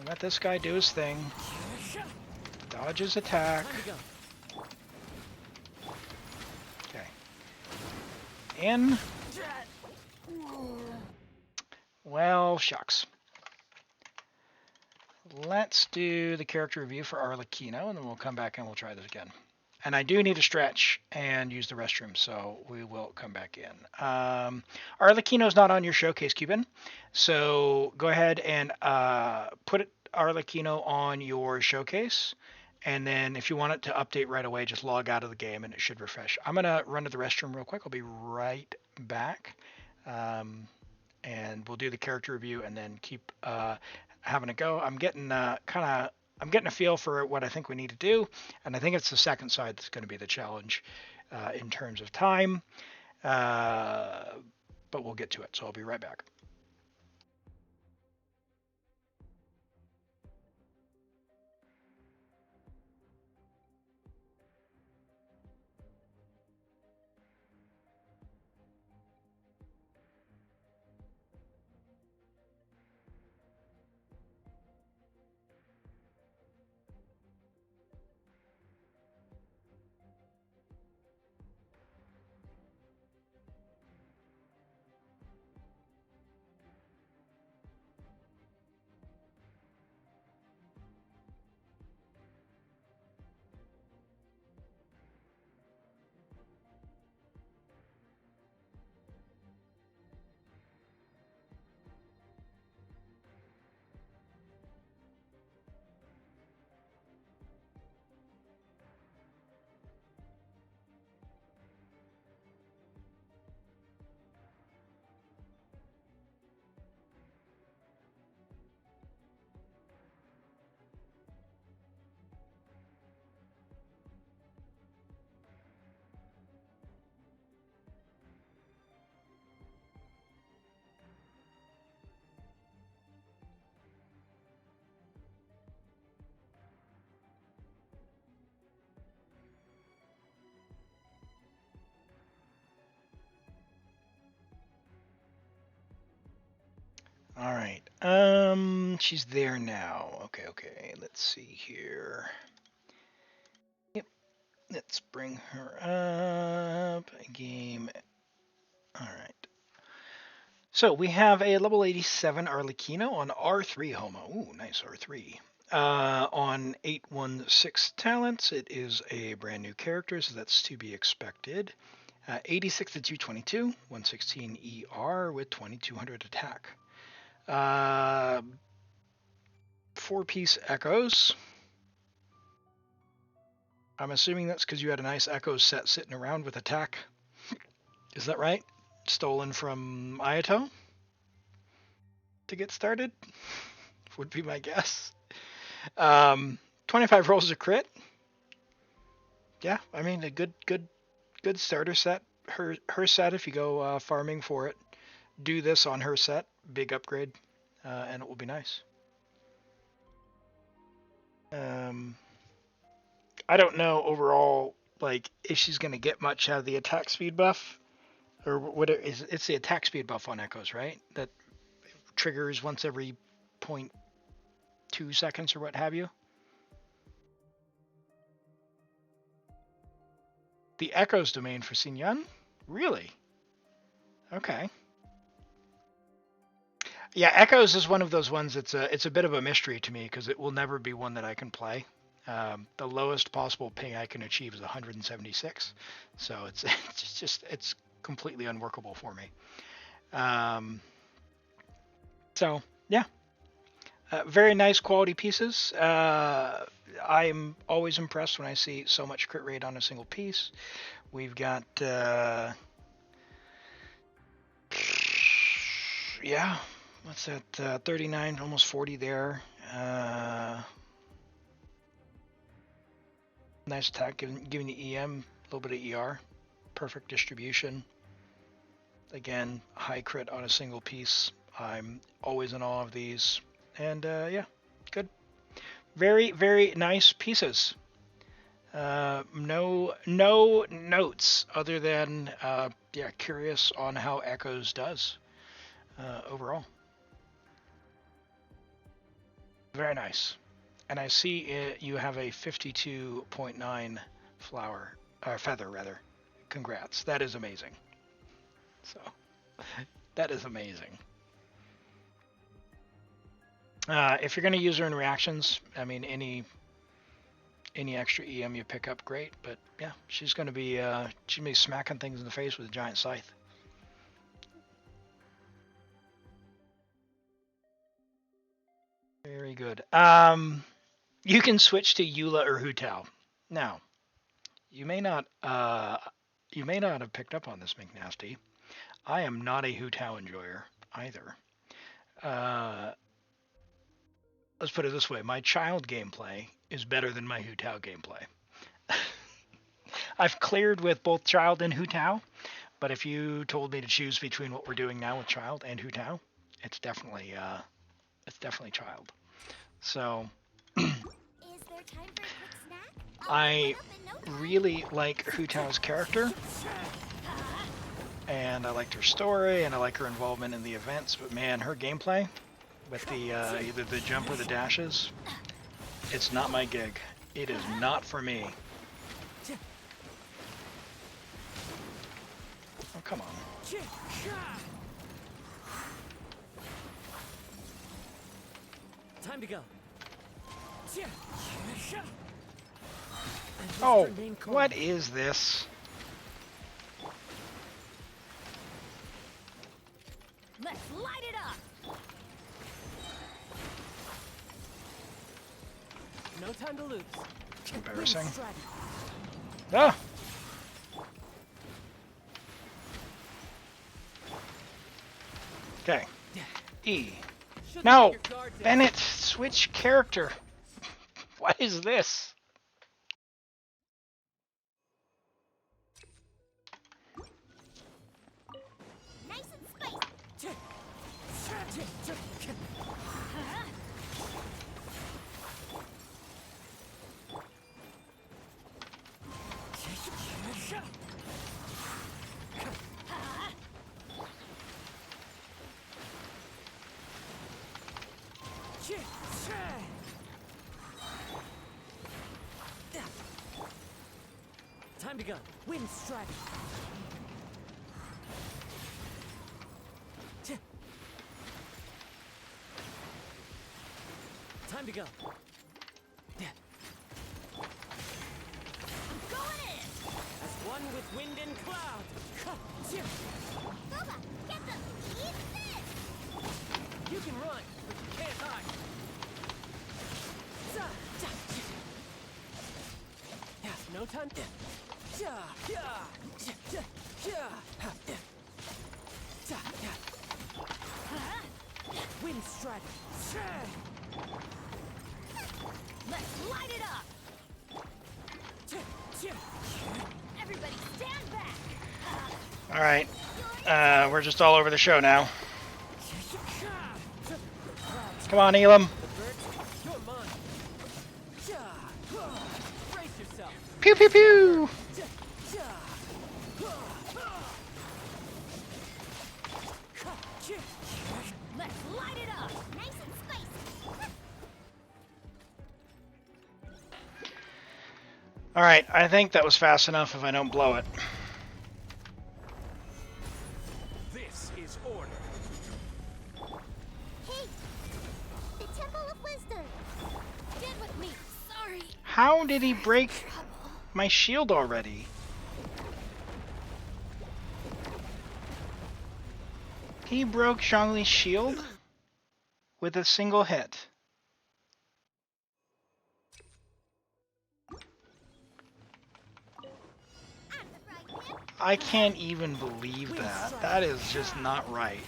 Let this guy do his thing. Dodge his attack. Time to go. Okay. In. Well, shucks. Let's do the character review for Arlecchino, and then we'll come back and we'll try this again. And I do need to stretch and use the restroom, so we will come back in. Arlecchino's not on your showcase, Cuban, so go ahead and put Arlecchino on your showcase, and then if you want it to update right away, just log out of the game and it should refresh. I'm going to run to the restroom real quick. I'll be right back, and we'll do the character review and then keep having a go. I'm getting I'm getting a feel for what I think we need to do, and I think it's the second side that's going to be the challenge in terms of time, but we'll get to it, so I'll be right back. All right. She's there now. Okay. Let's see here. Yep. Let's bring her up. Game. All right. So we have a level 87 Arlecchino on R3 Homo. Ooh, nice R3. On 816 talents, it is a brand new character, so that's to be expected. 86 to 222, 116 ER with 2200 attack. 4-piece echoes. I'm assuming that's because you had a nice echoes set sitting around with attack. Is that right? Stolen from Ayato to get started? Would be my guess. 25 rolls a crit. Yeah, I mean a good starter set. Her set, if you go farming for it, do this on her set. Big upgrade, and it will be nice. I don't know overall, like, if she's going to get much out of the attack speed buff, or what it's the attack speed buff on Echoes, right? That triggers once every 0.2 seconds or what have you. The Echoes domain for Xinyan? Really? Okay. Yeah, Echoes is one of those ones that's it's a bit of a mystery to me because it will never be one that I can play. The lowest possible ping I can achieve is 176, so it's completely unworkable for me. So yeah, very nice quality pieces. I'm always impressed when I see so much crit rate on a single piece. We've got yeah, what's that? 39, almost 40 there. Nice attack, giving the EM a little bit of ER. Perfect distribution. Again, high crit on a single piece. I'm always in awe of these. And yeah, good. Very, very nice pieces. No notes other than yeah, curious on how Echoes does overall. Very nice. And I see you have a 52.9 flower, feather rather. Congrats. That is amazing. So that is amazing. If you're going to use her in reactions, I mean, any extra EM you pick up, great. But yeah, she's going to be smacking things in the face with a giant scythe. Very good. You can switch to Eula or Hu Tao. Now, you may not have picked up on this, McNasty. I am not a Hu Tao enjoyer either. Let's put it this way: my child gameplay is better than my Hu Tao gameplay. I've cleared with both child and Hu Tao, but if you told me to choose between what we're doing now with child and Hu Tao, it's definitely child. So Is there time for a quick snack? I really like Hu Tao's character, and I liked her story, and I like her involvement in the events. But man, her gameplay with the either the jump or the dashes, it's not my gig. It is not for me. Oh, come on. Time to go. Oh, what is this? Let's light it up. No time to lose. Embarrassing. Ah! Okay. E. No! Bennett, switch character. What is this? Nice and spicy. Time to go. Wind strike. Time to go. Going in. As one with wind and cloud. Boba, get them. Eat this. You can run, but you can't hide. No time. Wind strike. Let's light it up. Everybody stand back. All right. We're just all over the show now. Come on, Elam. You're mine. Brace yourself. Pew pew pew. Let's light it up. Nice and spicy. Alright, I think that was fast enough if I don't blow it. This is order. Hey! The Temple of Wisdom! Get with me. Sorry. How did he break my shield already? He broke Zhongli's shield with a single hit. I'm the right hand. I can't even believe that. That is just not right.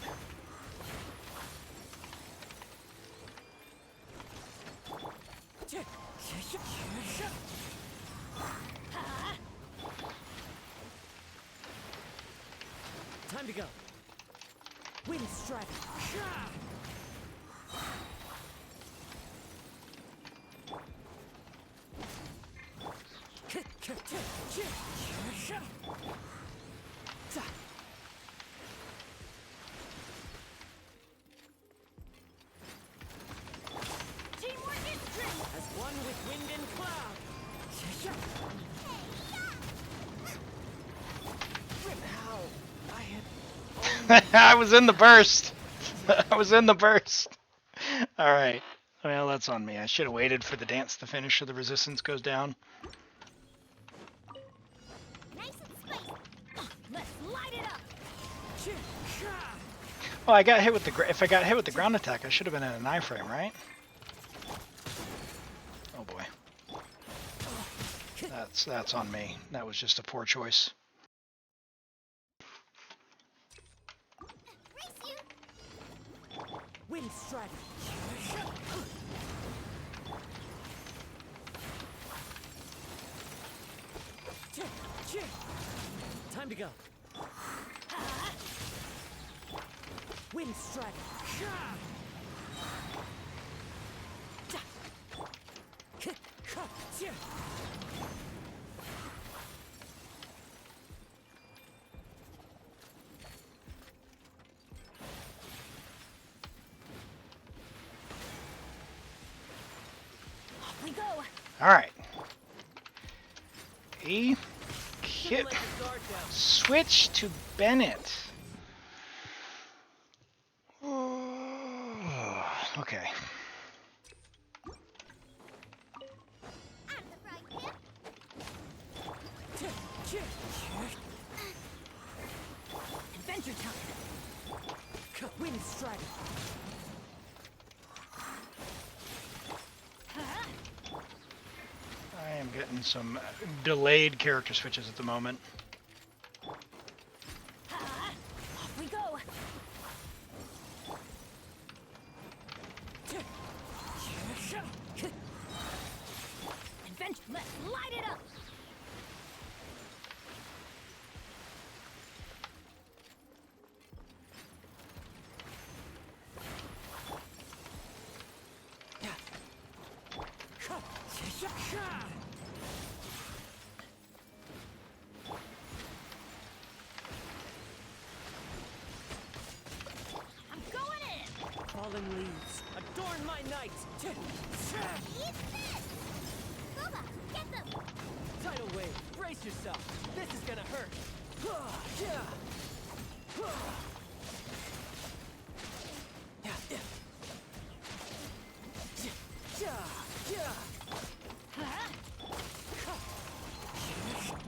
Time to go. Wind strike. Teamwork is strength. As one with wind and cloud. How? I had I was in the burst. I was in the burst. Alright. Well, that's on me. I should have waited for the dance to finish so the resistance goes down. Nice and spicy. Let's light it up. Oh, I got hit with the if I got hit with the ground attack, I should have been in an iframe, right? Oh boy. That's on me. That was just a poor choice. Race you! wind strike. Time to go. Wind strike. Off we go. Alright. E Should've hit let your guard down. switch to Bennett. Okay. I'm the right hand. Adventure time. Wind strike. I am getting some delayed character switches at the moment. Off we go. Adventure. Let's light it up. I'm going in. Fallen leaves. Adorn my night. Eat this! Boba, get them! Tidal wave. Brace yourself. This is gonna hurt.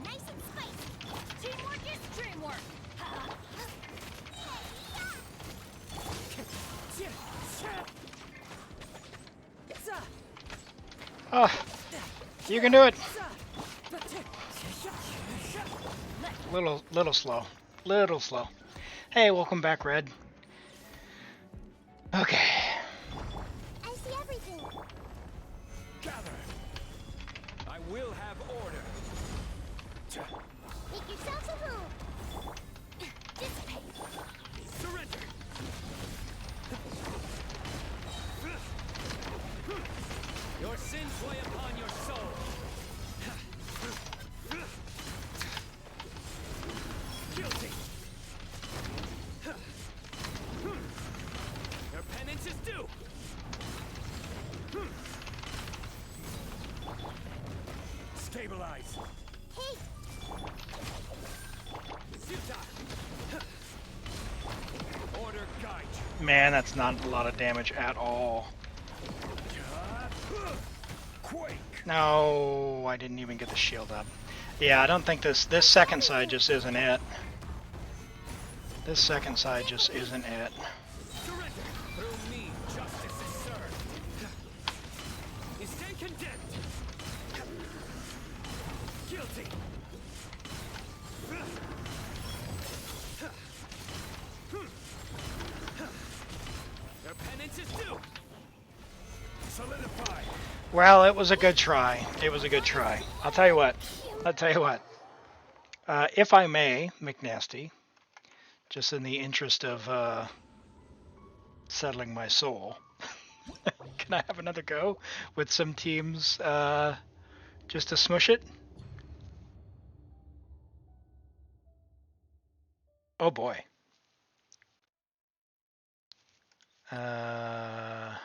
Nice and spicy! Teamwork is dreamwork. Oh, you can do it. Little slow. Little slow. Hey, welcome back, Red. Okay. I see everything! Gather. I will have order. Make yourselves a home! Dissipate! Surrender. Your sins weigh upon your soul. Guilty. Your penance is due. Stabilize. Hey, Order guide you. Man, that's not a lot of damage at all. Quake. No, I didn't even get the shield up. Yeah, I don't think this second side just isn't it. This second side just isn't it. Surrender. Through me, justice is served. Instant condemned. Guilty. Their penance is due. Solidify. Well, it was a good try. It was a good try. I'll tell you what. I'll tell you what. If I may, McNasty, just in the interest of settling my soul, can I have another go with some teams just to smush it? Oh boy. Uh,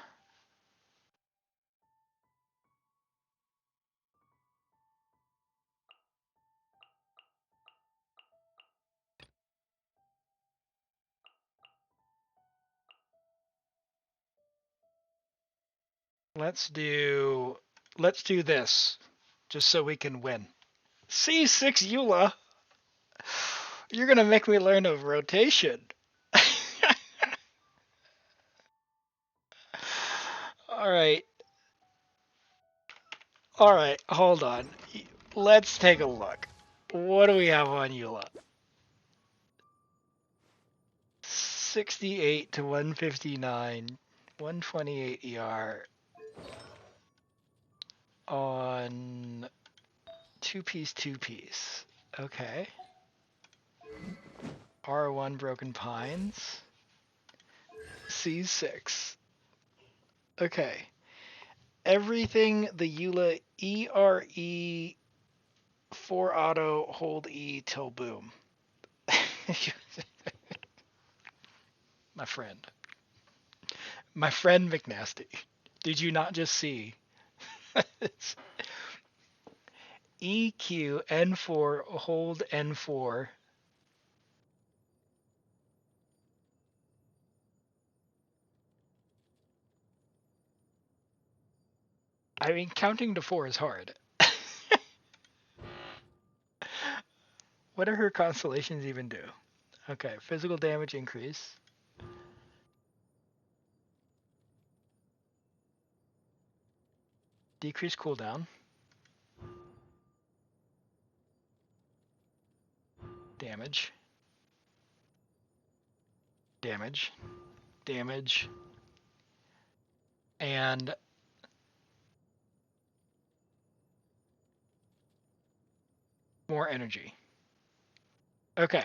let's do this just so we can win. C6 Eula. You're gonna make me learn a rotation. All right. All right. Hold on. Let's take a look. What do we have on Eula? 68 to 159, 128 ER on two piece. Okay. R1 Broken Pines. C6. Okay. Everything the Eula ERE 4 auto hold E till boom. My friend. My friend McNasty. Did you not just see? EQ N4 hold N4. I mean, counting to 4 is hard. What do her constellations even do? Okay, physical damage increase. Decrease cooldown. Damage. Damage. Damage. And more energy. Okay.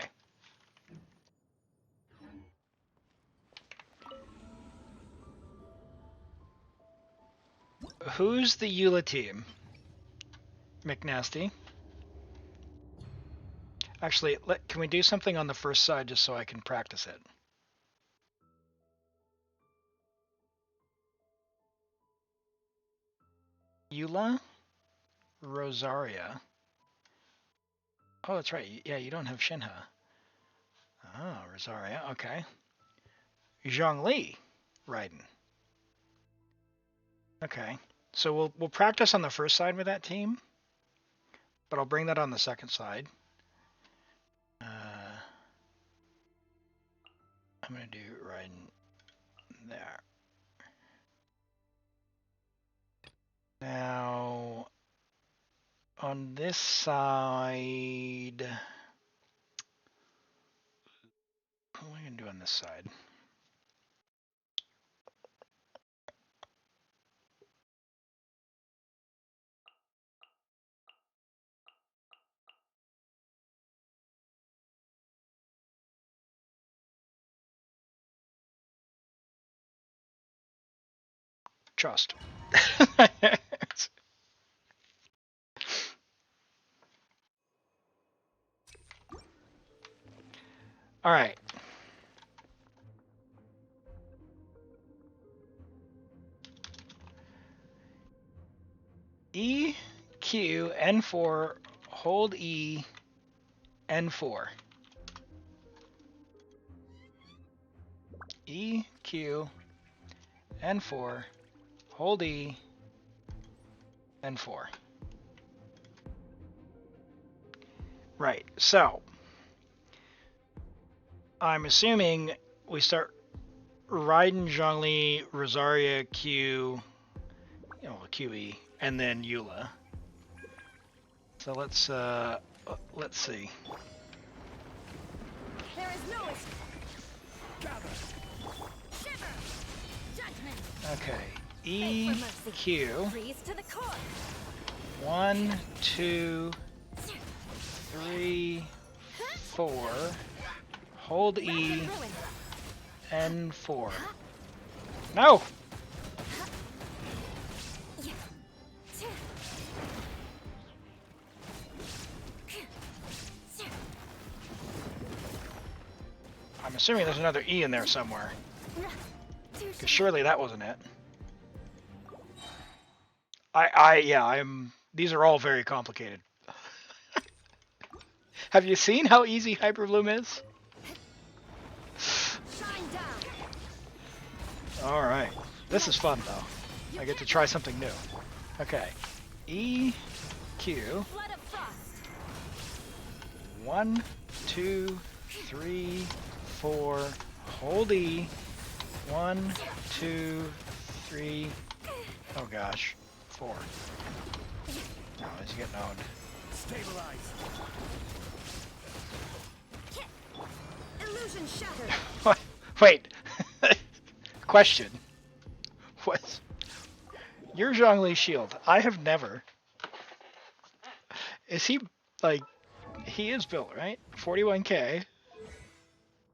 Who's the Eula team? McNasty. Actually, can we do something on the first side just so I can practice it? Eula? Rosaria. Oh, that's right. Yeah, you don't have Shinha. Oh, Rosaria. Okay. Zhongli. Raiden. Okay. So we'll practice on the first side with that team, but I'll bring that on the second side. I'm gonna do Raiden there. Now on this side, what am I gonna do on this side? Trust. All right. EQ Q, N4, hold E, N4. E, Q, N4, hold E, N4. Right, so I'm assuming we start Raiden, Zhongli, Rosaria, Q, QE, and then Eula. So let's see. There is no shiver. Judgment. Okay, E, Q. Freeze to the core. 1, 2, 3, 4. Hold E, N4. No! I'm assuming there's another E in there somewhere. Because surely that wasn't it. These are all very complicated. Have you seen how easy Hyper Bloom is? Alright. This is fun, though. I get to try something new. Okay. E, Q. 1, 2, 3, 4. Hold E. 1, 2, 3. Oh gosh. 4. Oh, he's getting owned. Stabilize. Illusion shattered. What? Wait. Question. What? You're Zhongli's shield. I have never. Is he, like, he is built, right? 41k.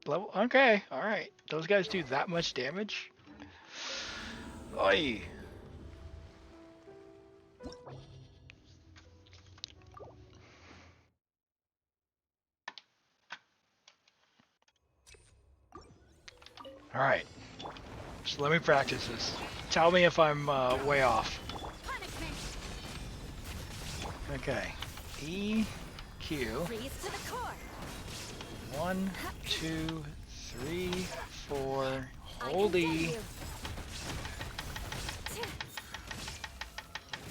Level, okay, alright. Those guys do that much damage? Oi. Alright. So let me practice this. Tell me if I'm way off. Okay. E, Q. 1, 2, 3, 4. Hold E.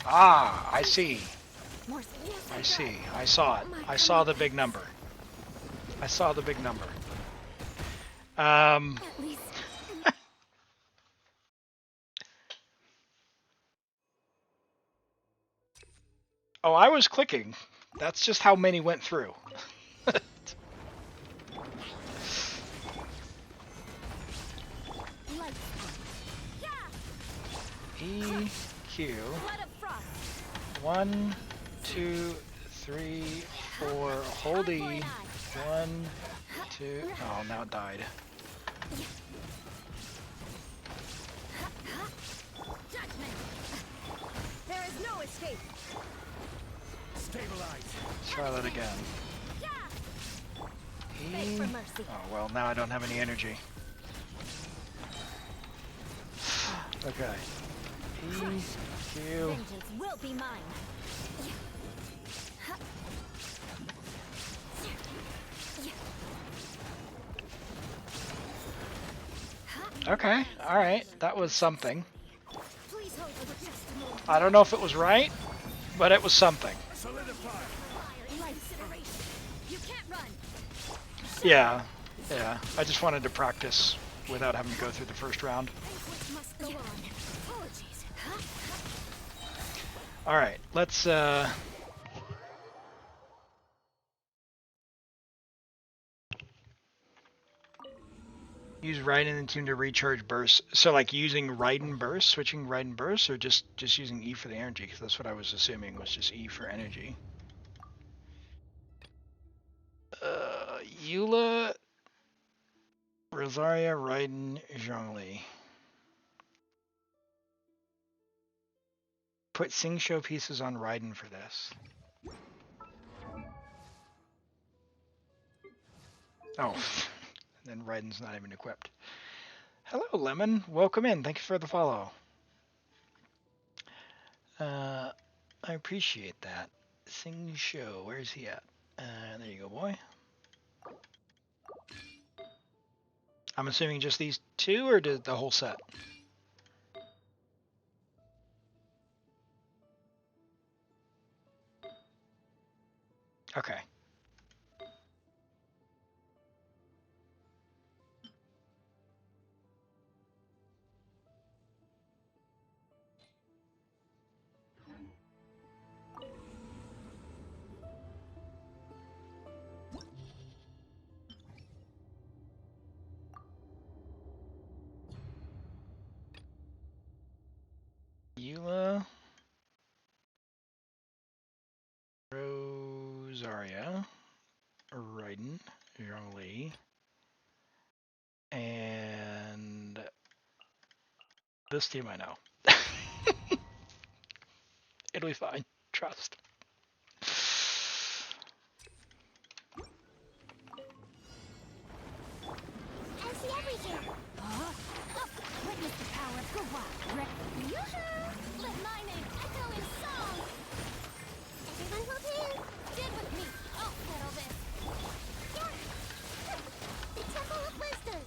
Ah, I see. I see. I saw it. I saw the big number. I saw the big number. Oh, I was clicking. That's just how many went through. E, Q. 1, 2, 3, 4. Hold E. 1, 2. Oh, now it died. There is no escape. Stabilize. Let's try that again. E. Oh, well, now I don't have any energy. Okay. E, Q. Vengeance will be mine. Okay, alright. That was something. Please hold for just a moment. I don't know if it was right, but it was something. Solidify. You can't run. Yeah, yeah. I just wanted to practice without having to go through the first round. Banquet must go on. Apologies. Alright, let's use Raiden and Tune to recharge bursts. So like using Raiden burst, switching Raiden burst, or just using E for the energy? Because that's what I was assuming was just E for energy. Eula, Rosaria, Raiden, Zhongli. Put Sing Show pieces on Raiden for this. Oh, and then Raiden's not even equipped. Hello, Lemon. Welcome in. Thank you for the follow. I appreciate that. Sing show. Where's he at? There you go, boy. I'm assuming just these two, or did the whole set? Okay. Eula, Rosaria, Raiden, Zhongli, and this team I know. It'll be fine. Trust. I see everything. Huh? Witness the power of Gawa. Yoo-hoo! Let my name echo in song. Everyone hold hands. Stand with me. I'll settle this. Yeah. The Temple of Wisdom.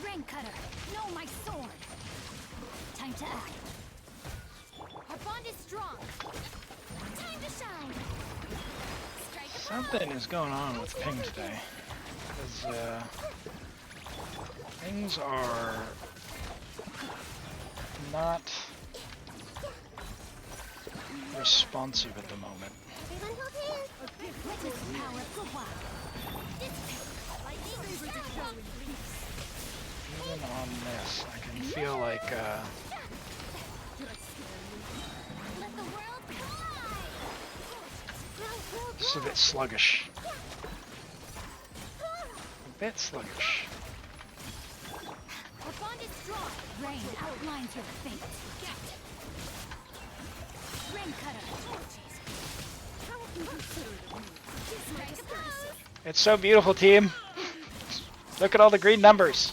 Rain cutter. No, my sword. Time to act. Our bond is strong. Time to shine. Strike a pose. Something is going on with ping today. Because, things are not responsive at the moment. Everyone hold hands. Witness the power of Gawa. Even on this, I can feel like, Let the world collide. this is a bit sluggish. A bit sluggish. Our bond is strong. Rain outlines your fate. Rain cutter. Strike a pose. It's so beautiful, team. Look at all the green numbers.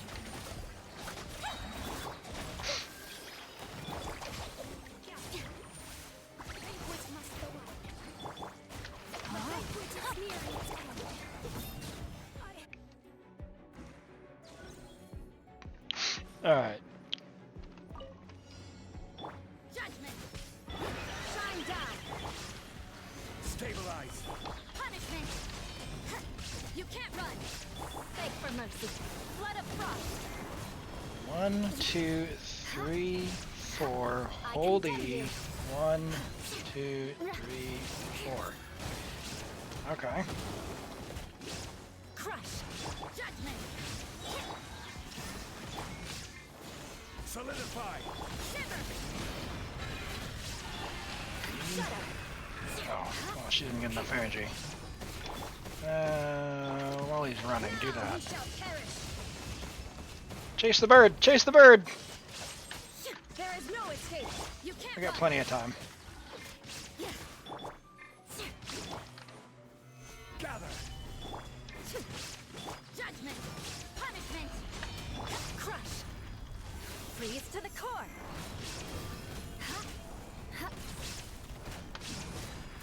All right. Judgment. Shine down. Stabilize. Punishment. You can't run. Beg for mercy. Blood of frost. 1, 2, 3, 4. Hold E. 1, 2, 3, 4. Okay. Crush. Judgment. Solidify. Shiver. Oh, well, she didn't get enough energy. While he's running, do that. You shall perish. Chase the bird! Chase the bird! There is no escape. You can't We got run. plenty of time. Gather. Judgment. Punishment. Crush. Freeze to the core.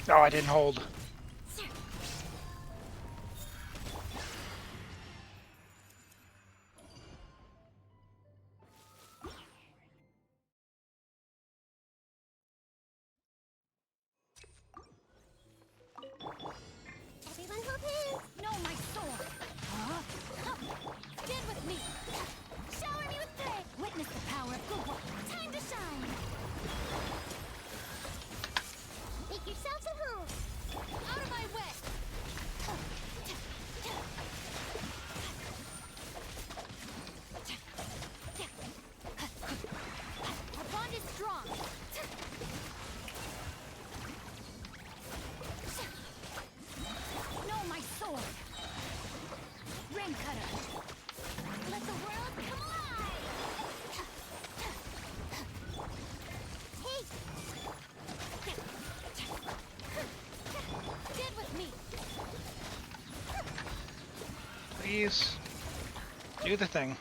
Oh, I didn't hold. Everyone hold hands. No, my sword. Stand with me. Shower me with praise. Witness the power of Gawa. Time to shine. Make yourselves at home. Out of my way. Our bond is strong. No, my sword. Rain cutter. Let the world collide. Hey. Stand with me. Please. Do the thing.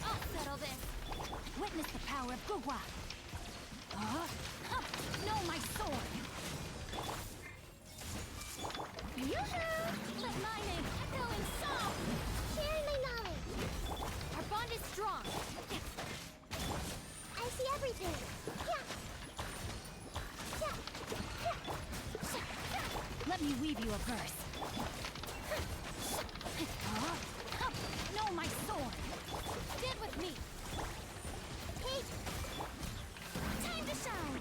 I'll settle this. Witness the power of Gugwa. Huh? Huh. No, my sword. Yoo-hoo! Let my name echo in song. Sharing my knowledge. Our bond is strong. I see everything. Let me weave you a verse. Huh? Huh. No, my sword. Stand with me. Hey! Time to shine.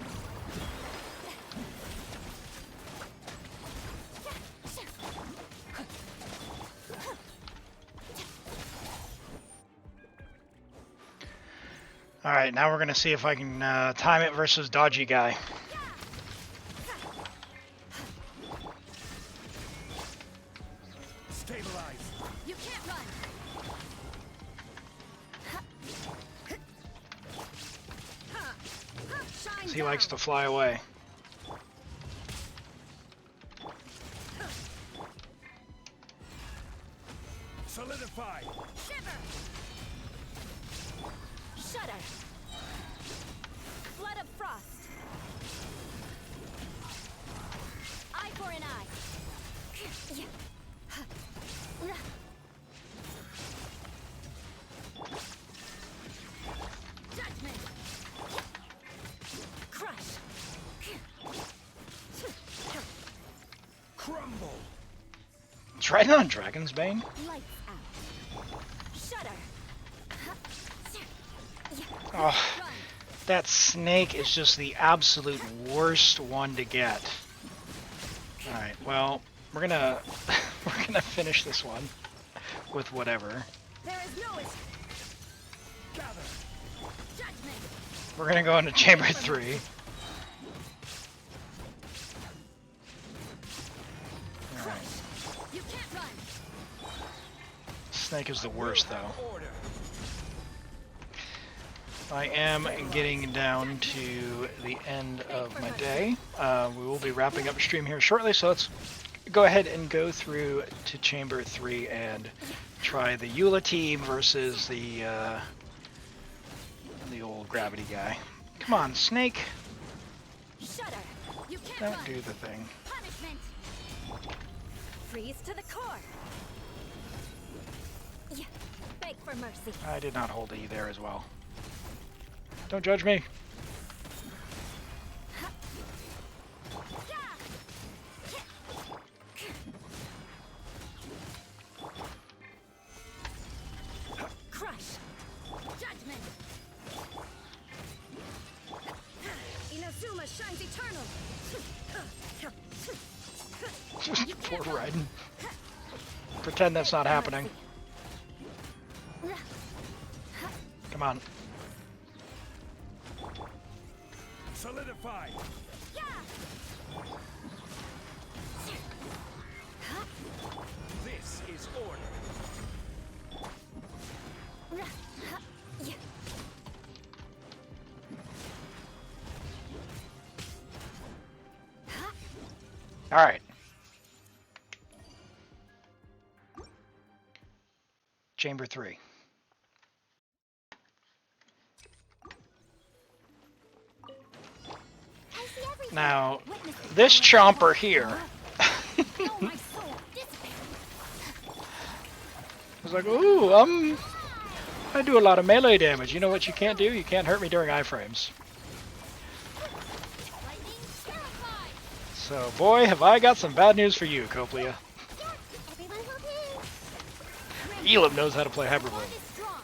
Alright, now we're going to see if I can time it versus Dodgy Guy. Stabilize. You can't run. Shine He likes to down. fly away. Solidify. Shiver. Shudder. Flood of frost. Eye for an eye. Judgment. Crush. Crumble. It's right on Dragon's Bane. Lights out. Shudder. Oh, that snake is just the absolute worst one to get. Alright, well, we're gonna we're gonna finish this one with whatever. There is no escape. Gather. Judgment. We're gonna go into chamber 3. Alright. You can't run. Snake is the worst though. Order. I am getting down to the end of my day. We will be wrapping up stream here shortly, so let's go ahead and go through to Chamber 3 and try the Eula team versus the old gravity guy. Come on, Snake. Shudder. You can't Don't run. do the thing. Punishment. Freeze to the core. Yeah. Beg for mercy. I did not hold E there as well. Don't judge me. Crush. Judgment. Inazuma shines eternal. Poor Raiden. Pretend that's not happening. Come on. Solidify. This is order. Alright. Chamber 3. I see everything. Now, Witness the this power of chomper here, No, my sword. Dissipate. I was like, ooh, I do a lot of melee damage. You know what you can't do? You can't hurt me during iframes. Lightning terrified. So, boy, have I got some bad news for you, Coplia. Everyone will do. Elam knows how to play Bond Hyperbloom. is strong.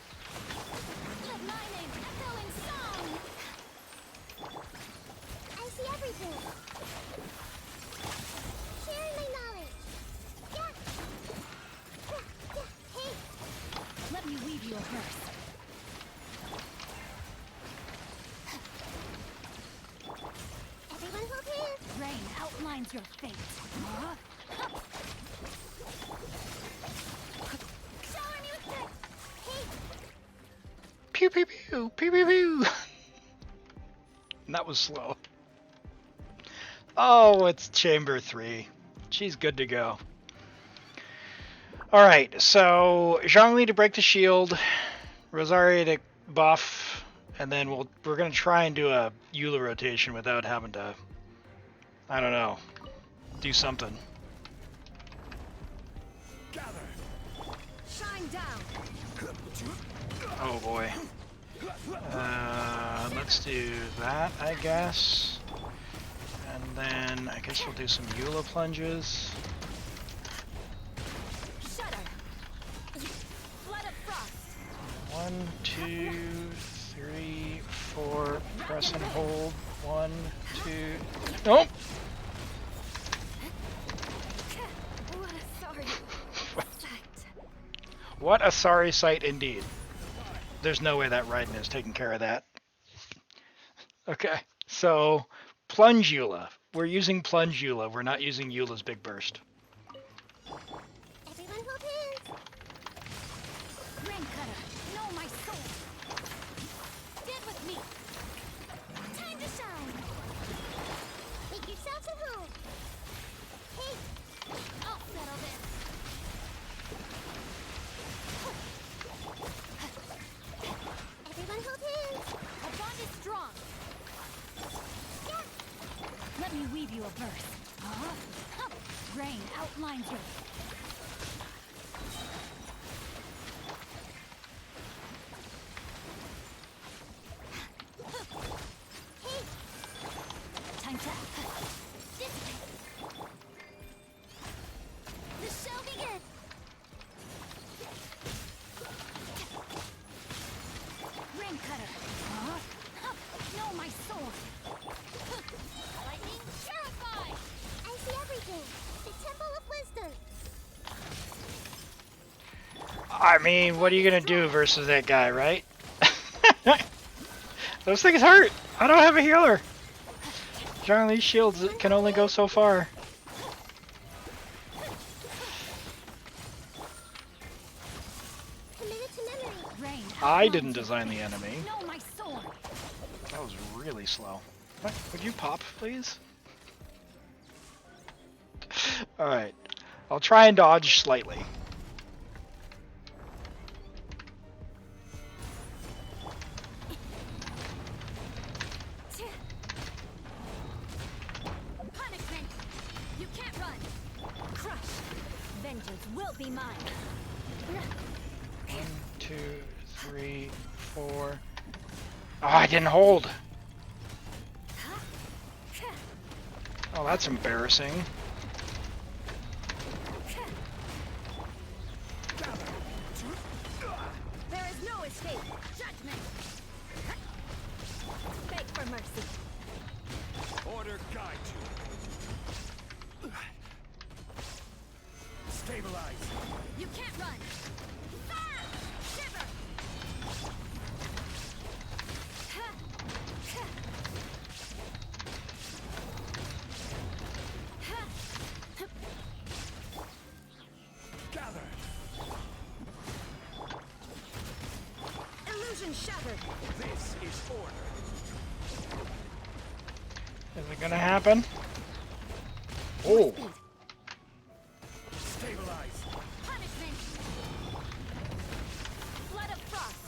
Let my name echo in song. I see everything. Sharing my knowledge. Hey, Let me weave you a verse. everyone will do. Rain outlines your fate. Huh? Shower me with the. Hey, Pew pew pew, pew pew pew. And that was slow. Oh, it's Chamber 3. She's good to go. Alright, so Zhongli to break the shield, Rosaria to buff, and then we're going to try and do a Eula rotation without having to, I don't know, do something. Shine down. Oh boy. Let's do that, I guess. And then I guess we'll do some Eula plunges. Shudder. Flood of frost. 1, 2, 3, 4. Press and hold. 1, 2. Nope. What a sorry sight. What a sorry sight indeed. There's no way that Raiden is taking care of that. Okay, so plunge Eula. We're using plunge Eula. We're not using Eula's big burst. Everyone hold hands. Ring cutter. No, my soul. Get with me. Time to shine. Make yourselves at home. Hey, I'll settle this. Everyone hold hands. A bond is strong. Yeah. Let me weave you a verse. Rain outlines you. Hey, Time to this way. The show begins. ring cutter. No, my sword. Lightning purified. I see everything. The Temple of Wisdom. I mean, what are you gonna do versus that guy, right? Those things hurt. I don't have a healer. Zhongli's shields can only go so far. Committed to memory. Rain I didn't outlines you. design the enemy. No, my sword. That was really slow. What? Would you pop, please? Alright. I'll try and dodge slightly. Punishment. You can't run. Crush. Vengeance will be mine. 1, 2, 3, 4. Oh, I didn't hold. Oh, that's embarrassing. There is no escape. Judgment. Beg for mercy. Order guide you. Stabilize. You can't run. Ah! Shiver. Gather. Illusion shattered. This is order. Is it gonna happen? Oh, Stabilize. Punishment. Flood of frost.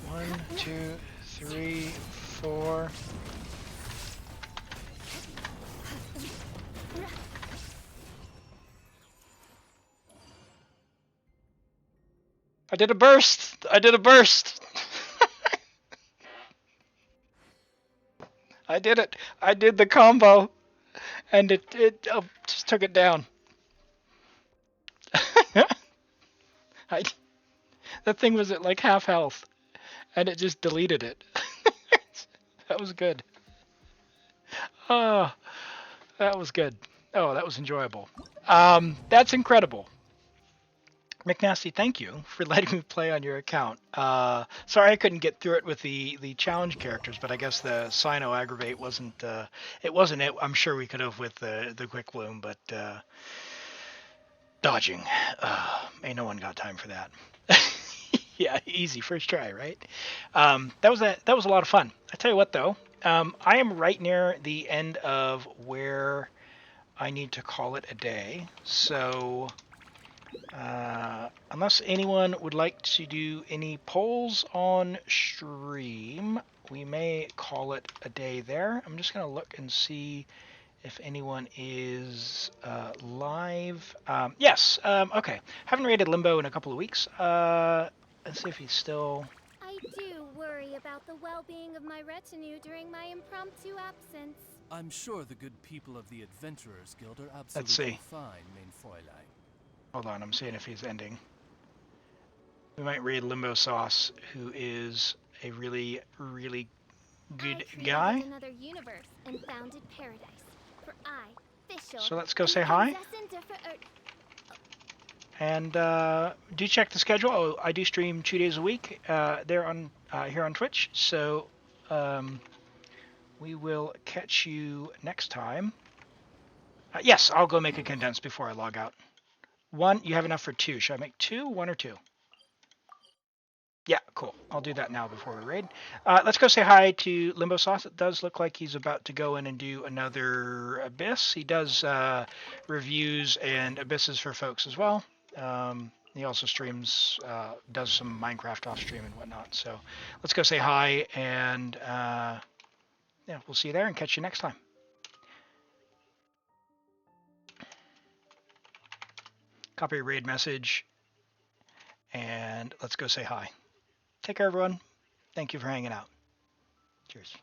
1, 2, 3, 4. I did a burst! I did a burst! I did it! I did the combo! And it just took it down. That thing was at like half health. And it just deleted it. That was good. Oh, that was good. Oh, that was enjoyable. That's incredible. McNasty, thank you for letting me play on your account. Sorry I couldn't get through it with the challenge characters, but I guess the Sino Aggravate wasn't it. I'm sure we could have with the Quick Bloom, but dodging. Ain't no one got time for that. Yeah, easy first try, right? That was a lot of fun. I tell you what, though, I am right near the end of where I need to call it a day. So unless anyone would like to do any polls on stream, we may call it a day there. I'm just gonna look and see if anyone is live. Yes. Okay. Haven't rated Limbo in a couple of weeks. Let's see if he's still. I do worry about the well-being of my retinue during my impromptu absence. I'm sure the good people of the Adventurers Guild are Let's absolutely see. fine, mein Fräulein. Hold on. I'm seeing if he's ending. We might raid Limbo Sauce, who is a really, really good I created guy. another universe and founded paradise. For I, Fischl, So let's go and say the hi. Prinzessin der Ver- And do check the schedule. Oh, I do stream 2 days a week there on here on Twitch. So we will catch you next time. Yes, I'll go make a condensed before I log out. One, you have enough for two. Should I make two, one, or two? Yeah, cool. I'll do that now before we raid. Let's go say hi to Limbo Sauce. It does look like he's about to go in and do another Abyss. He does reviews and Abysses for folks as well. He also streams, does some Minecraft off stream and whatnot. So let's go say hi, and yeah, we'll see you there and catch you next time. Copy a raid message, and let's go say hi. Take care, everyone. Thank you for hanging out. Cheers.